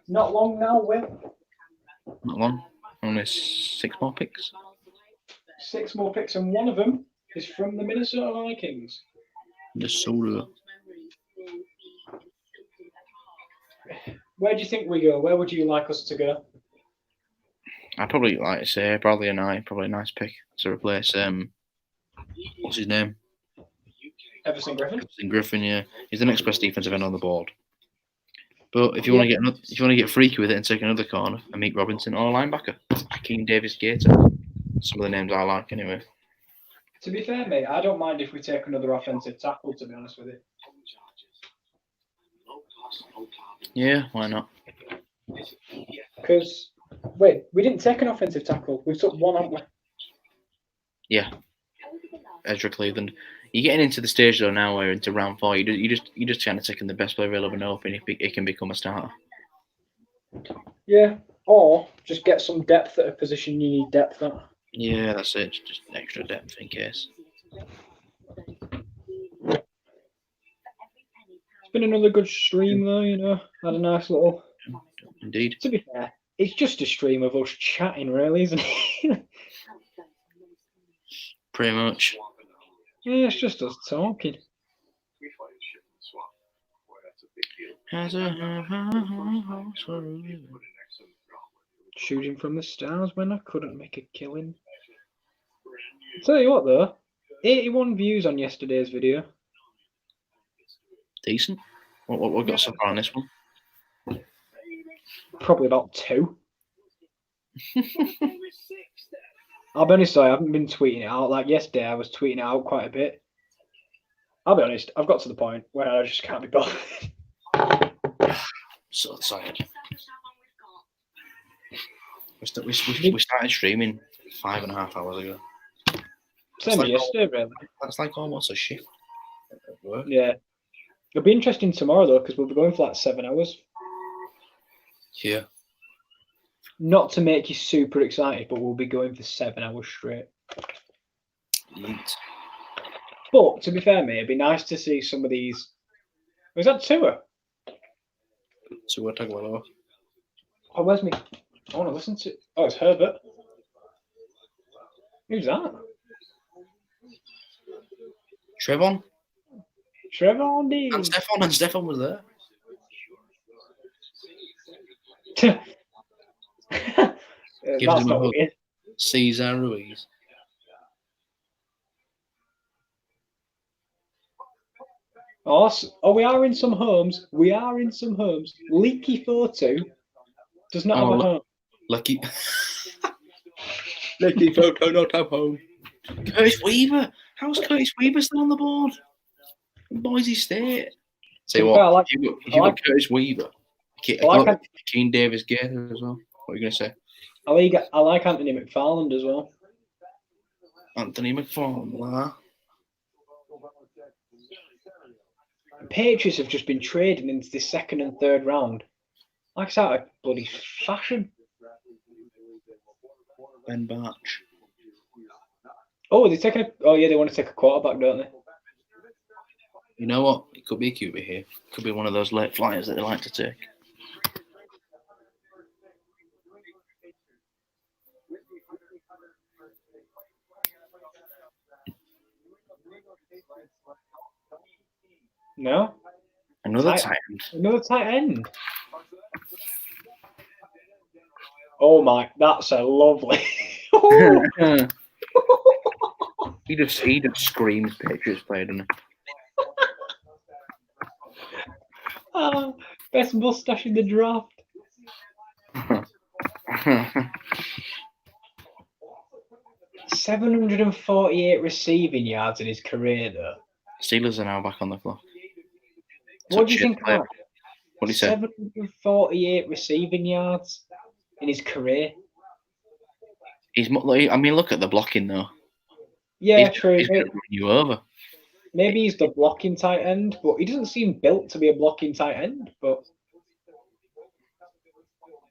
Not long now, Will.
Not long. Only 6 more picks.
6 more picks, and one of them is from the Minnesota Vikings.
The soda.
Where do you think we go? Where would you like us to go?
I'd probably like to say probably a nice pick to replace what's his name?
Everson Griffin.
Everson Griffin, yeah. He's the next best defensive end on the board. But if you want to get freaky with it and take another corner, Amik Robinson or a linebacker, Hakeem Davis Gator. Some of the names I like anyway.
To be fair, mate, I don't mind if we take another offensive tackle, to be honest with you.
Yeah, why not?
Because, wait, we didn't take an offensive tackle. We took one, haven't we?
Yeah. Ezra Cleveland. You're getting into the stage though now where into round 4, you're just trying to take in the best player available and hoping it can become a starter.
Yeah, or just get some depth at a position you need depth at.
Yeah, that's it. Just extra depth in case.
It's been another good stream though, you know. Had a nice little.
Indeed.
To be fair, it's just a stream of us chatting, really, isn't it?
Pretty much.
Yeah, it's just us talking. Shooting from the stars when I couldn't make a killing. I'll tell you what though, 81 views on yesterday's video.
Decent. What got so far on this one?
Probably about 2. I'll be honest, I haven't been tweeting it out. Like yesterday, I was tweeting it out quite a bit. I'll be honest, I've got to the point where I just can't be bothered.
So tired. We started streaming 5.5 hours ago.
Same as yesterday, really.
That's like almost a shift at work.
Yeah. It'll be interesting tomorrow, though, because we'll be going for like 7 hours.
Yeah.
Not to make you super excited, but we'll be going for 7 hours straight.
Neat.
But, to be fair, mate, it'd be nice to see some of these. Was that Tua?
Tua Tagovailoa.
Oh, where's me? I want to listen to. Oh, it's Herbert. Who's that?
Trevon.
Trevon D.
And Stefan was there. Give
That's
him a
not
hug.
weird.
Cesar Ruiz.
Oh, we are in some homes. Leaky photo does not have a home.
Lucky. Lucky photo, not have home. Curtis Weaver. How's Curtis Weaver still on the board? From Boise State. Say what? If you got Curtis Weaver, Keen Davis Gator as well. What are you going to say?
I like Anthony McFarland as well.
Anthony McFarland.
The Patriots have just been trading into the 2nd and 3rd round. Like it's out of bloody fashion.
Ben Barch.
Oh, they're taking they want to take a quarterback, don't they?
You know what? It could be a QB here. It could be one of those late flyers that they like to take.
No?
Another tight end.
Another tight end. Oh my, that's a lovely.
He just screams Patriots player, doesn't he?
Best mustache in the draft. 748 receiving yards in his career, though.
Steelers are now back on the clock.
What do you think?
What do you say?
748 receiving yards. in his career.
I mean, look at the blocking though.
Yeah, true.
He's going to run you over.
Maybe he's the blocking tight end, but he doesn't seem built to be a blocking tight end. But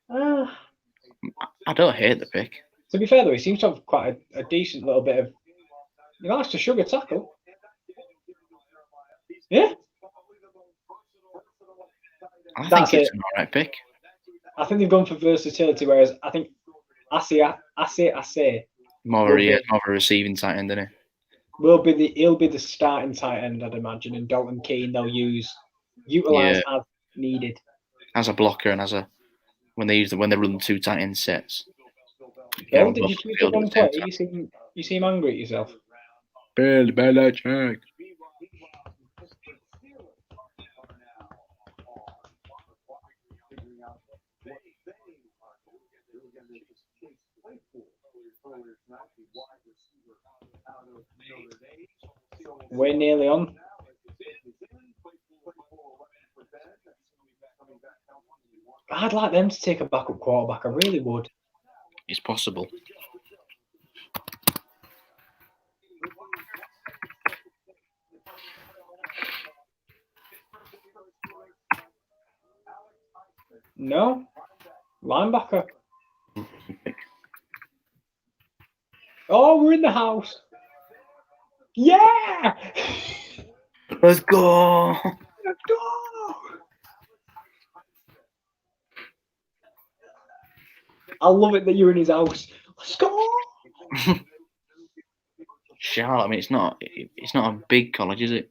I don't hate the pick.
to be fair, though, he seems to have quite a decent little bit of. He likes to sugar tackle. Yeah.
I
That's
think it's
it.
an alright pick.
I think they've gone for versatility, whereas I think I say
More of a receiving tight end, isn't he?
he'll be the starting tight end, I'd imagine, and Dalton Keane they'll utilize as needed.
As a blocker and when they run 2 tight end sets.
Bill, did you tweet the wrong play? You seem angry at yourself.
Bill Belichick.
We're nearly on. I'd like them to take a backup quarterback. I really would.
It's possible.
No? Linebacker. Oh, we're in the house. Yeah!
Let's go!
Let's go! I love it that you're in his house. Let's go!
Charlotte, I mean, it's not a big college, is it?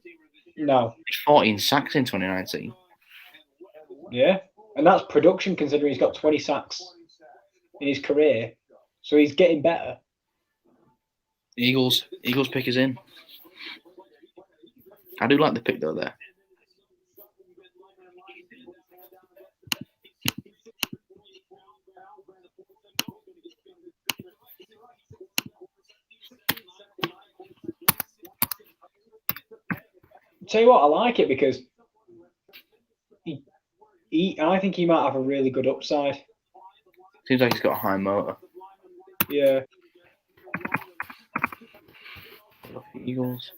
No.
It's 14 sacks in 2019.
Yeah. And that's production considering he's got 20 sacks in his career. So he's getting better.
Eagles pick is in. I do like the pick though there.
Tell you what, I like it because I think he might have a really good upside.
Seems like he's got a high motor.
Yeah.
Eagles.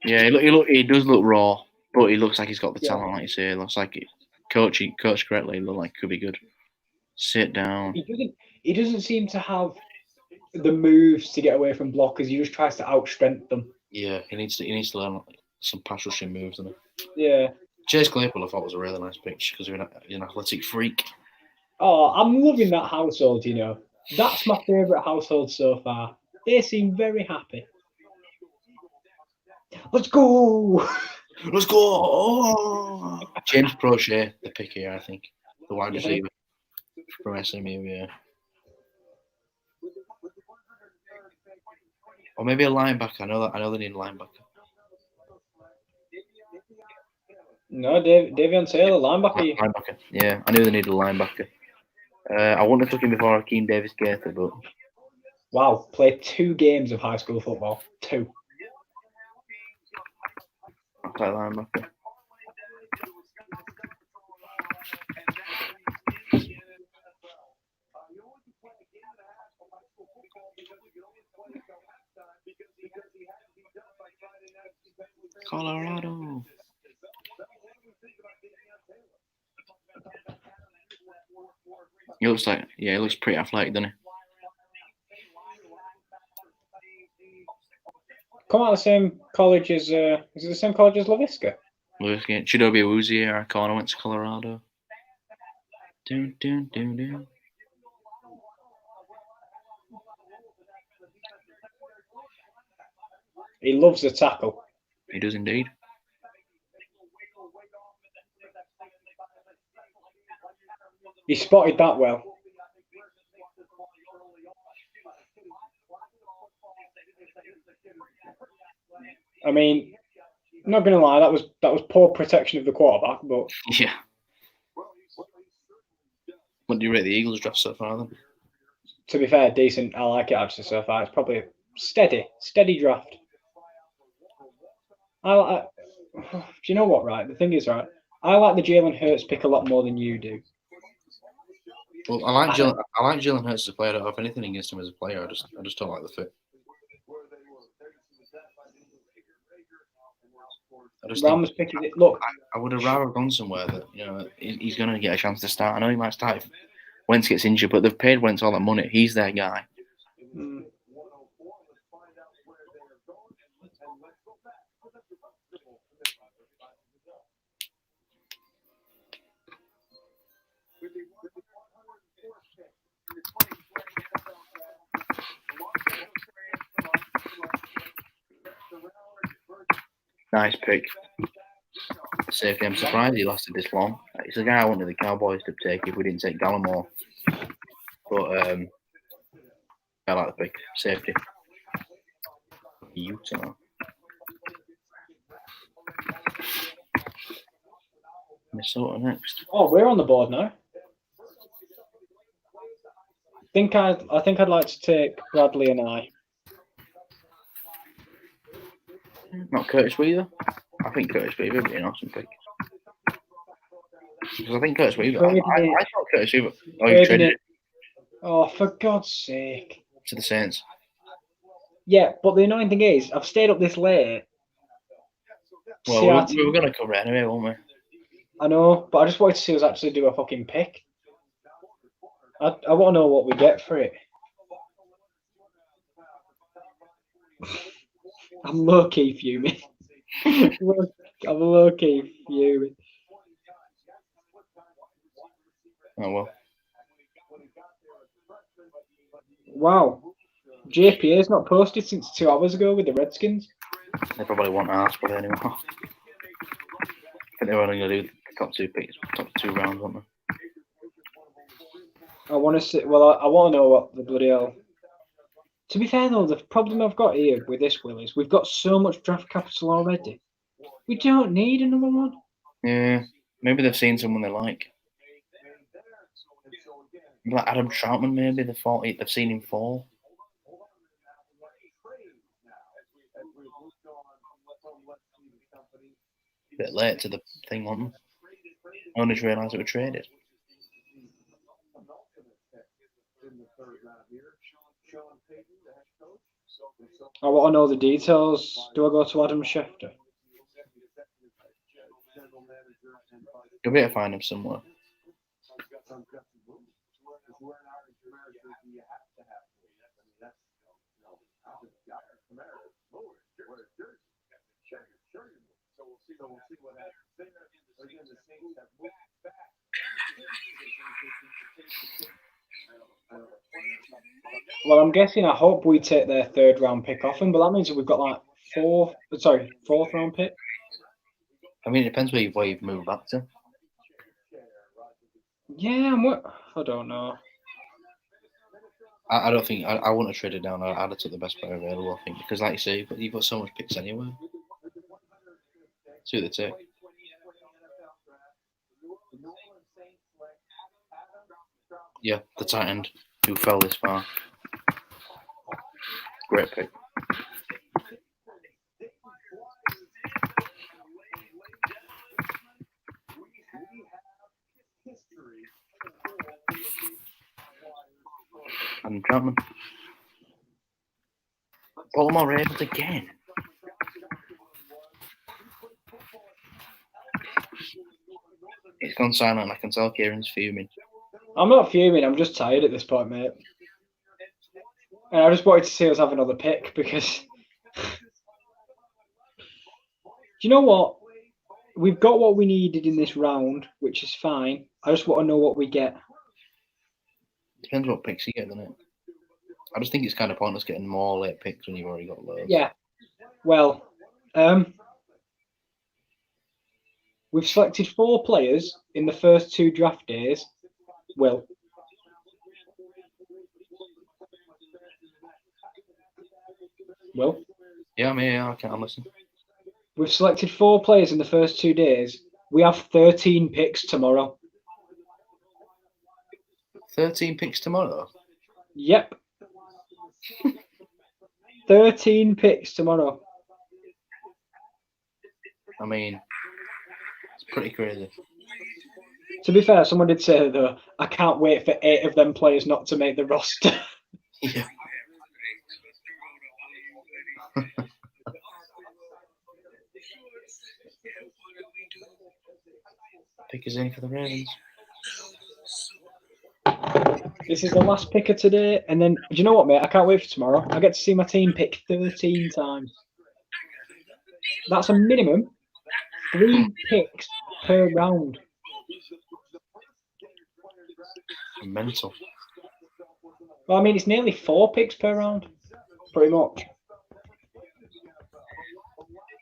Yeah, he does look raw, but he looks like he's got the talent, like you say. It looks like it. Coach correctly, look like could be good. Sit down.
He doesn't seem to have the moves to get away from blockers. He just tries to outstrength them.
Yeah, he needs to learn some pass rushing moves, doesn't he?
Yeah.
Chase Claypool, I thought was a really nice pitch because he's an athletic freak.
Oh, I'm loving that household. You know, that's my favourite household so far. They seem very happy. Let's go!
Let's go! Oh! James Prochet, the pick here, I think. The wide receiver from SMU, yeah. Or maybe a linebacker. I know they need a linebacker.
No, Davion Taylor, linebacker.
Linebacker, yeah. I knew they needed a linebacker. I wouldn't have took him before Akeem Davis-Gaither, but...
Wow, played 2 games of high school football. 2.
I'll play linebacker. Colorado. He looks pretty athletic, doesn't he?
Come out of the same college as, is it the same college as LaVisca?
LaVisca. Chidobe Awuzie, our corner, went to Colorado. Dun, dun, dun, dun.
He loves the tackle.
He does indeed.
He spotted that well. I mean, I'm not going to lie, that was poor protection of the quarterback, but
yeah. What do you rate the Eagles draft so far then?
To be fair, decent. I like it actually so far. It's probably a steady draft. Do you know what? Right, the thing is, right, I like the Jalen Hurts pick a lot more than you do.
Well, I like Jalen Hurts as a player. I don't have anything against him as a player. I just don't like the fit. I just
Rams
think
picking it. Look,
I would have rather gone somewhere that he's going to get a chance to start. I know he might start if Wentz gets injured, but they've paid Wentz all that money. He's their guy. Nice pick. Safety. I'm surprised he lasted this long. It's a guy I wanted the Cowboys to take if we didn't take Gallimore. But I like the pick. Safety. Utah. Minnesota next.
Oh, we're on the board now. I think I'd like to take Bradley and I.
Not Curtis Weaver. I think Curtis Weaver would be an awesome pick. Because I think Curtis Weaver. I thought Curtis Weaver. Oh, you traded it.
Oh, for God's sake.
To the Saints.
Yeah, but the annoying thing is, I've stayed up this late.
Well, we were going to cover it anyway, weren't we?
I know, but I just wanted to see us actually do a fucking pick. I want to know what we get for it. I'm low-key fuming. I'm low-key fuming.
Oh, well.
Wow. JPA's not posted since 2 hours ago with the Redskins.
They probably won't ask for it anymore. I think they're only going to do the top 2 picks, top 2 rounds, won't they?
I want to see. Well, I want to know what the bloody hell. To be fair though, the problem I've got here with this, Will, is we've got so much draft capital already. We don't need another one.
Yeah, maybe they've seen someone they like. Like Adam Troutman, maybe they've seen him fall. A bit late to the thing, wasn't they? I only just realised it was traded.
I want to know the details. Do I go to Adam Schefter?
You'll be able to find him somewhere.
Well, I'm guessing. I hope we take their 3rd round pick off him, but that means that we've got like 4th round pick.
I mean, it depends where you've moved back to.
Yeah, I don't know.
I don't think I wouldn't have traded down. I'd have took the best player available. I think because, like you say, you've got so much picks anyway. See what they take. Yeah, the tight end who fell this far. Great pick. Adam Troutman. Baltimore Ravens again. It's gone silent. I can tell Kieran's fuming.
I'm not fuming. I'm just tired at this point, mate. And I just wanted to see us have another pick because... Do you know what? We've got what we needed in this round, which is fine. I just want to know what we get.
Depends what picks you get, doesn't it? I just think it's kind of pointless getting more late picks when you've already got loads.
Yeah. Well, we've selected 4 players in the first 2 draft days. Will. Will?
Yeah, I'm here. I can't listen.
We've selected 4 players in the first 2 days. We have 13 picks tomorrow.
13 picks tomorrow?
Yep. 13 picks tomorrow.
I mean, it's Pretty crazy.
To be fair, someone did say though, I can't wait for 8 of them players not to make the roster.
Yeah. Pick us in for the Ravens.
This is the last picker today, and then do you know what, mate? I can't wait for tomorrow. I get to see my team pick 13 times. That's a minimum 3 picks per round.
Mental.
Well, I mean, it's nearly 4 picks per round, pretty much.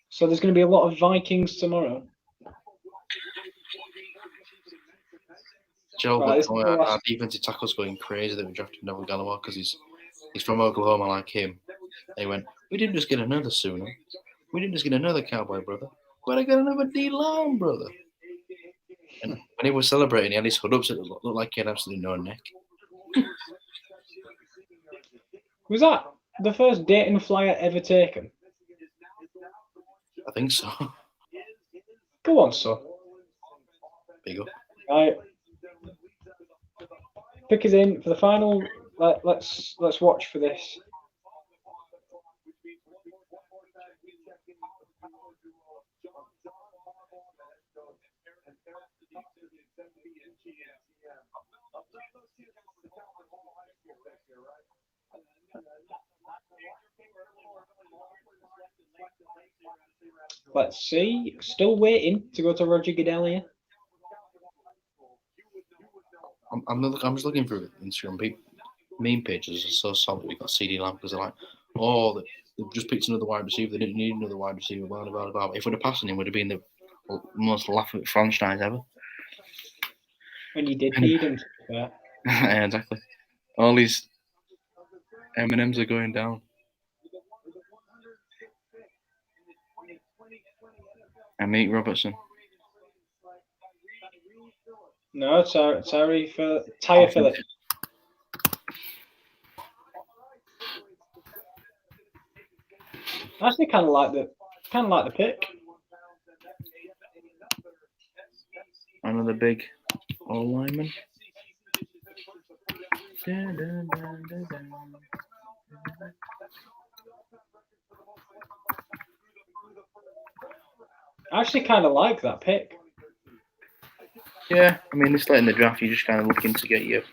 So there's going to be a lot of Vikings tomorrow.
Joe,
Right,
our defensive tackle's going crazy that we drafted Neville Galloway because he's from Oklahoma like him. They went, we didn't just get another Sooner. We didn't just get another Cowboy brother. We're going to get another D-line brother. And when he was celebrating, he had his hood up so it looked like he had absolutely no neck.
Was that the first Dayton flyer ever taken?
I think so.
Go on, son.
Big up.
Right. Pick us in for the final. Let's watch for this. Let's see. Still waiting to go to Roger Goodell here.
I'm just looking through Instagram. Meme pages are so solid. We got CD Lamb because they're like, oh, they've just picked another wide receiver. They didn't need another wide receiver. Blah, blah, blah. If we'd have passed him, would have been the most laughable franchise ever.
And you did need him. Yeah,
exactly. All these M&Ms are going down. And Meek Robertson.
No, sorry for Tyre Phillips. I actually kind of like the pick.
Another big old lineman.
I actually kind of like that pick.
Yeah, I mean, this late in the draft, you're just kind of looking to get your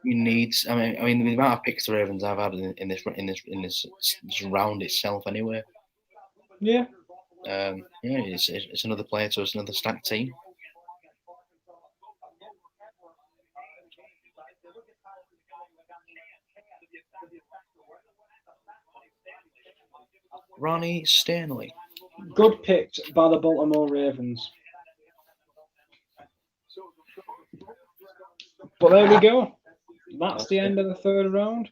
needs. I mean, the amount of picks the Ravens have had in this round itself, anyway.
Yeah.
It's another player, so it's another stacked team. Ronnie Stanley.
Good picked by the Baltimore Ravens. But there we go. That's the end of the third round.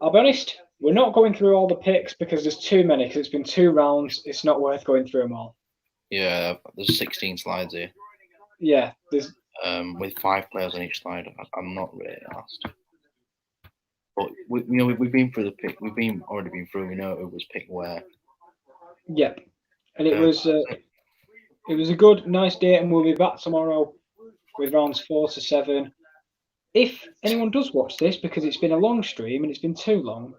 I'll be honest, we're not going through all the picks because there's too many, because it's been 2 rounds. It's not worth going through them all.
Yeah, there's 16 slides here.
Yeah, there's
with 5 players on each slide. I'm not really asked. But we've been through the pick. Already been through. We know who was picked where.
Yep, and it was a good, nice day, and we'll be back tomorrow with rounds 4 to 7. If anyone does watch this, because it's been a long stream and it's been too long,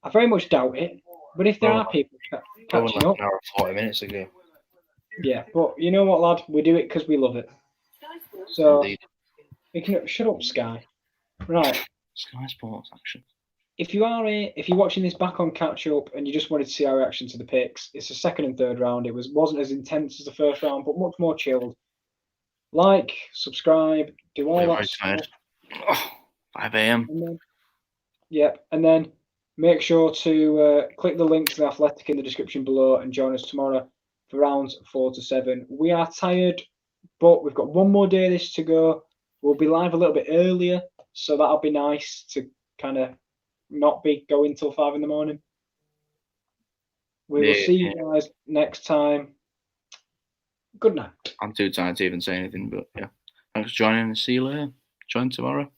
I very much doubt it. But if there are people catching up,
an hour and 40 minutes ago.
Yeah, but you know what, lad? We do it because we love it. So
Indeed.
we can shut up, Sky. Right.
Sky Sports action.
If you're watching this back on catch up and you just wanted to see our reaction to the picks, it's the second and third round. It wasn't as intense as the first round, but much more chilled. Like, subscribe, do all that stuff.
5 a.m.
And then make sure to click the link to the Athletic in the description below and join us tomorrow for rounds 4 to 7. We are tired, but we've got one more day of this to go. We'll be live a little bit earlier, so that'll be nice to kind of not be going till 5 in the morning. We will see you guys next time. Good night.
I'm too tired to even say anything, but yeah. Thanks for joining and see you later. Join tomorrow.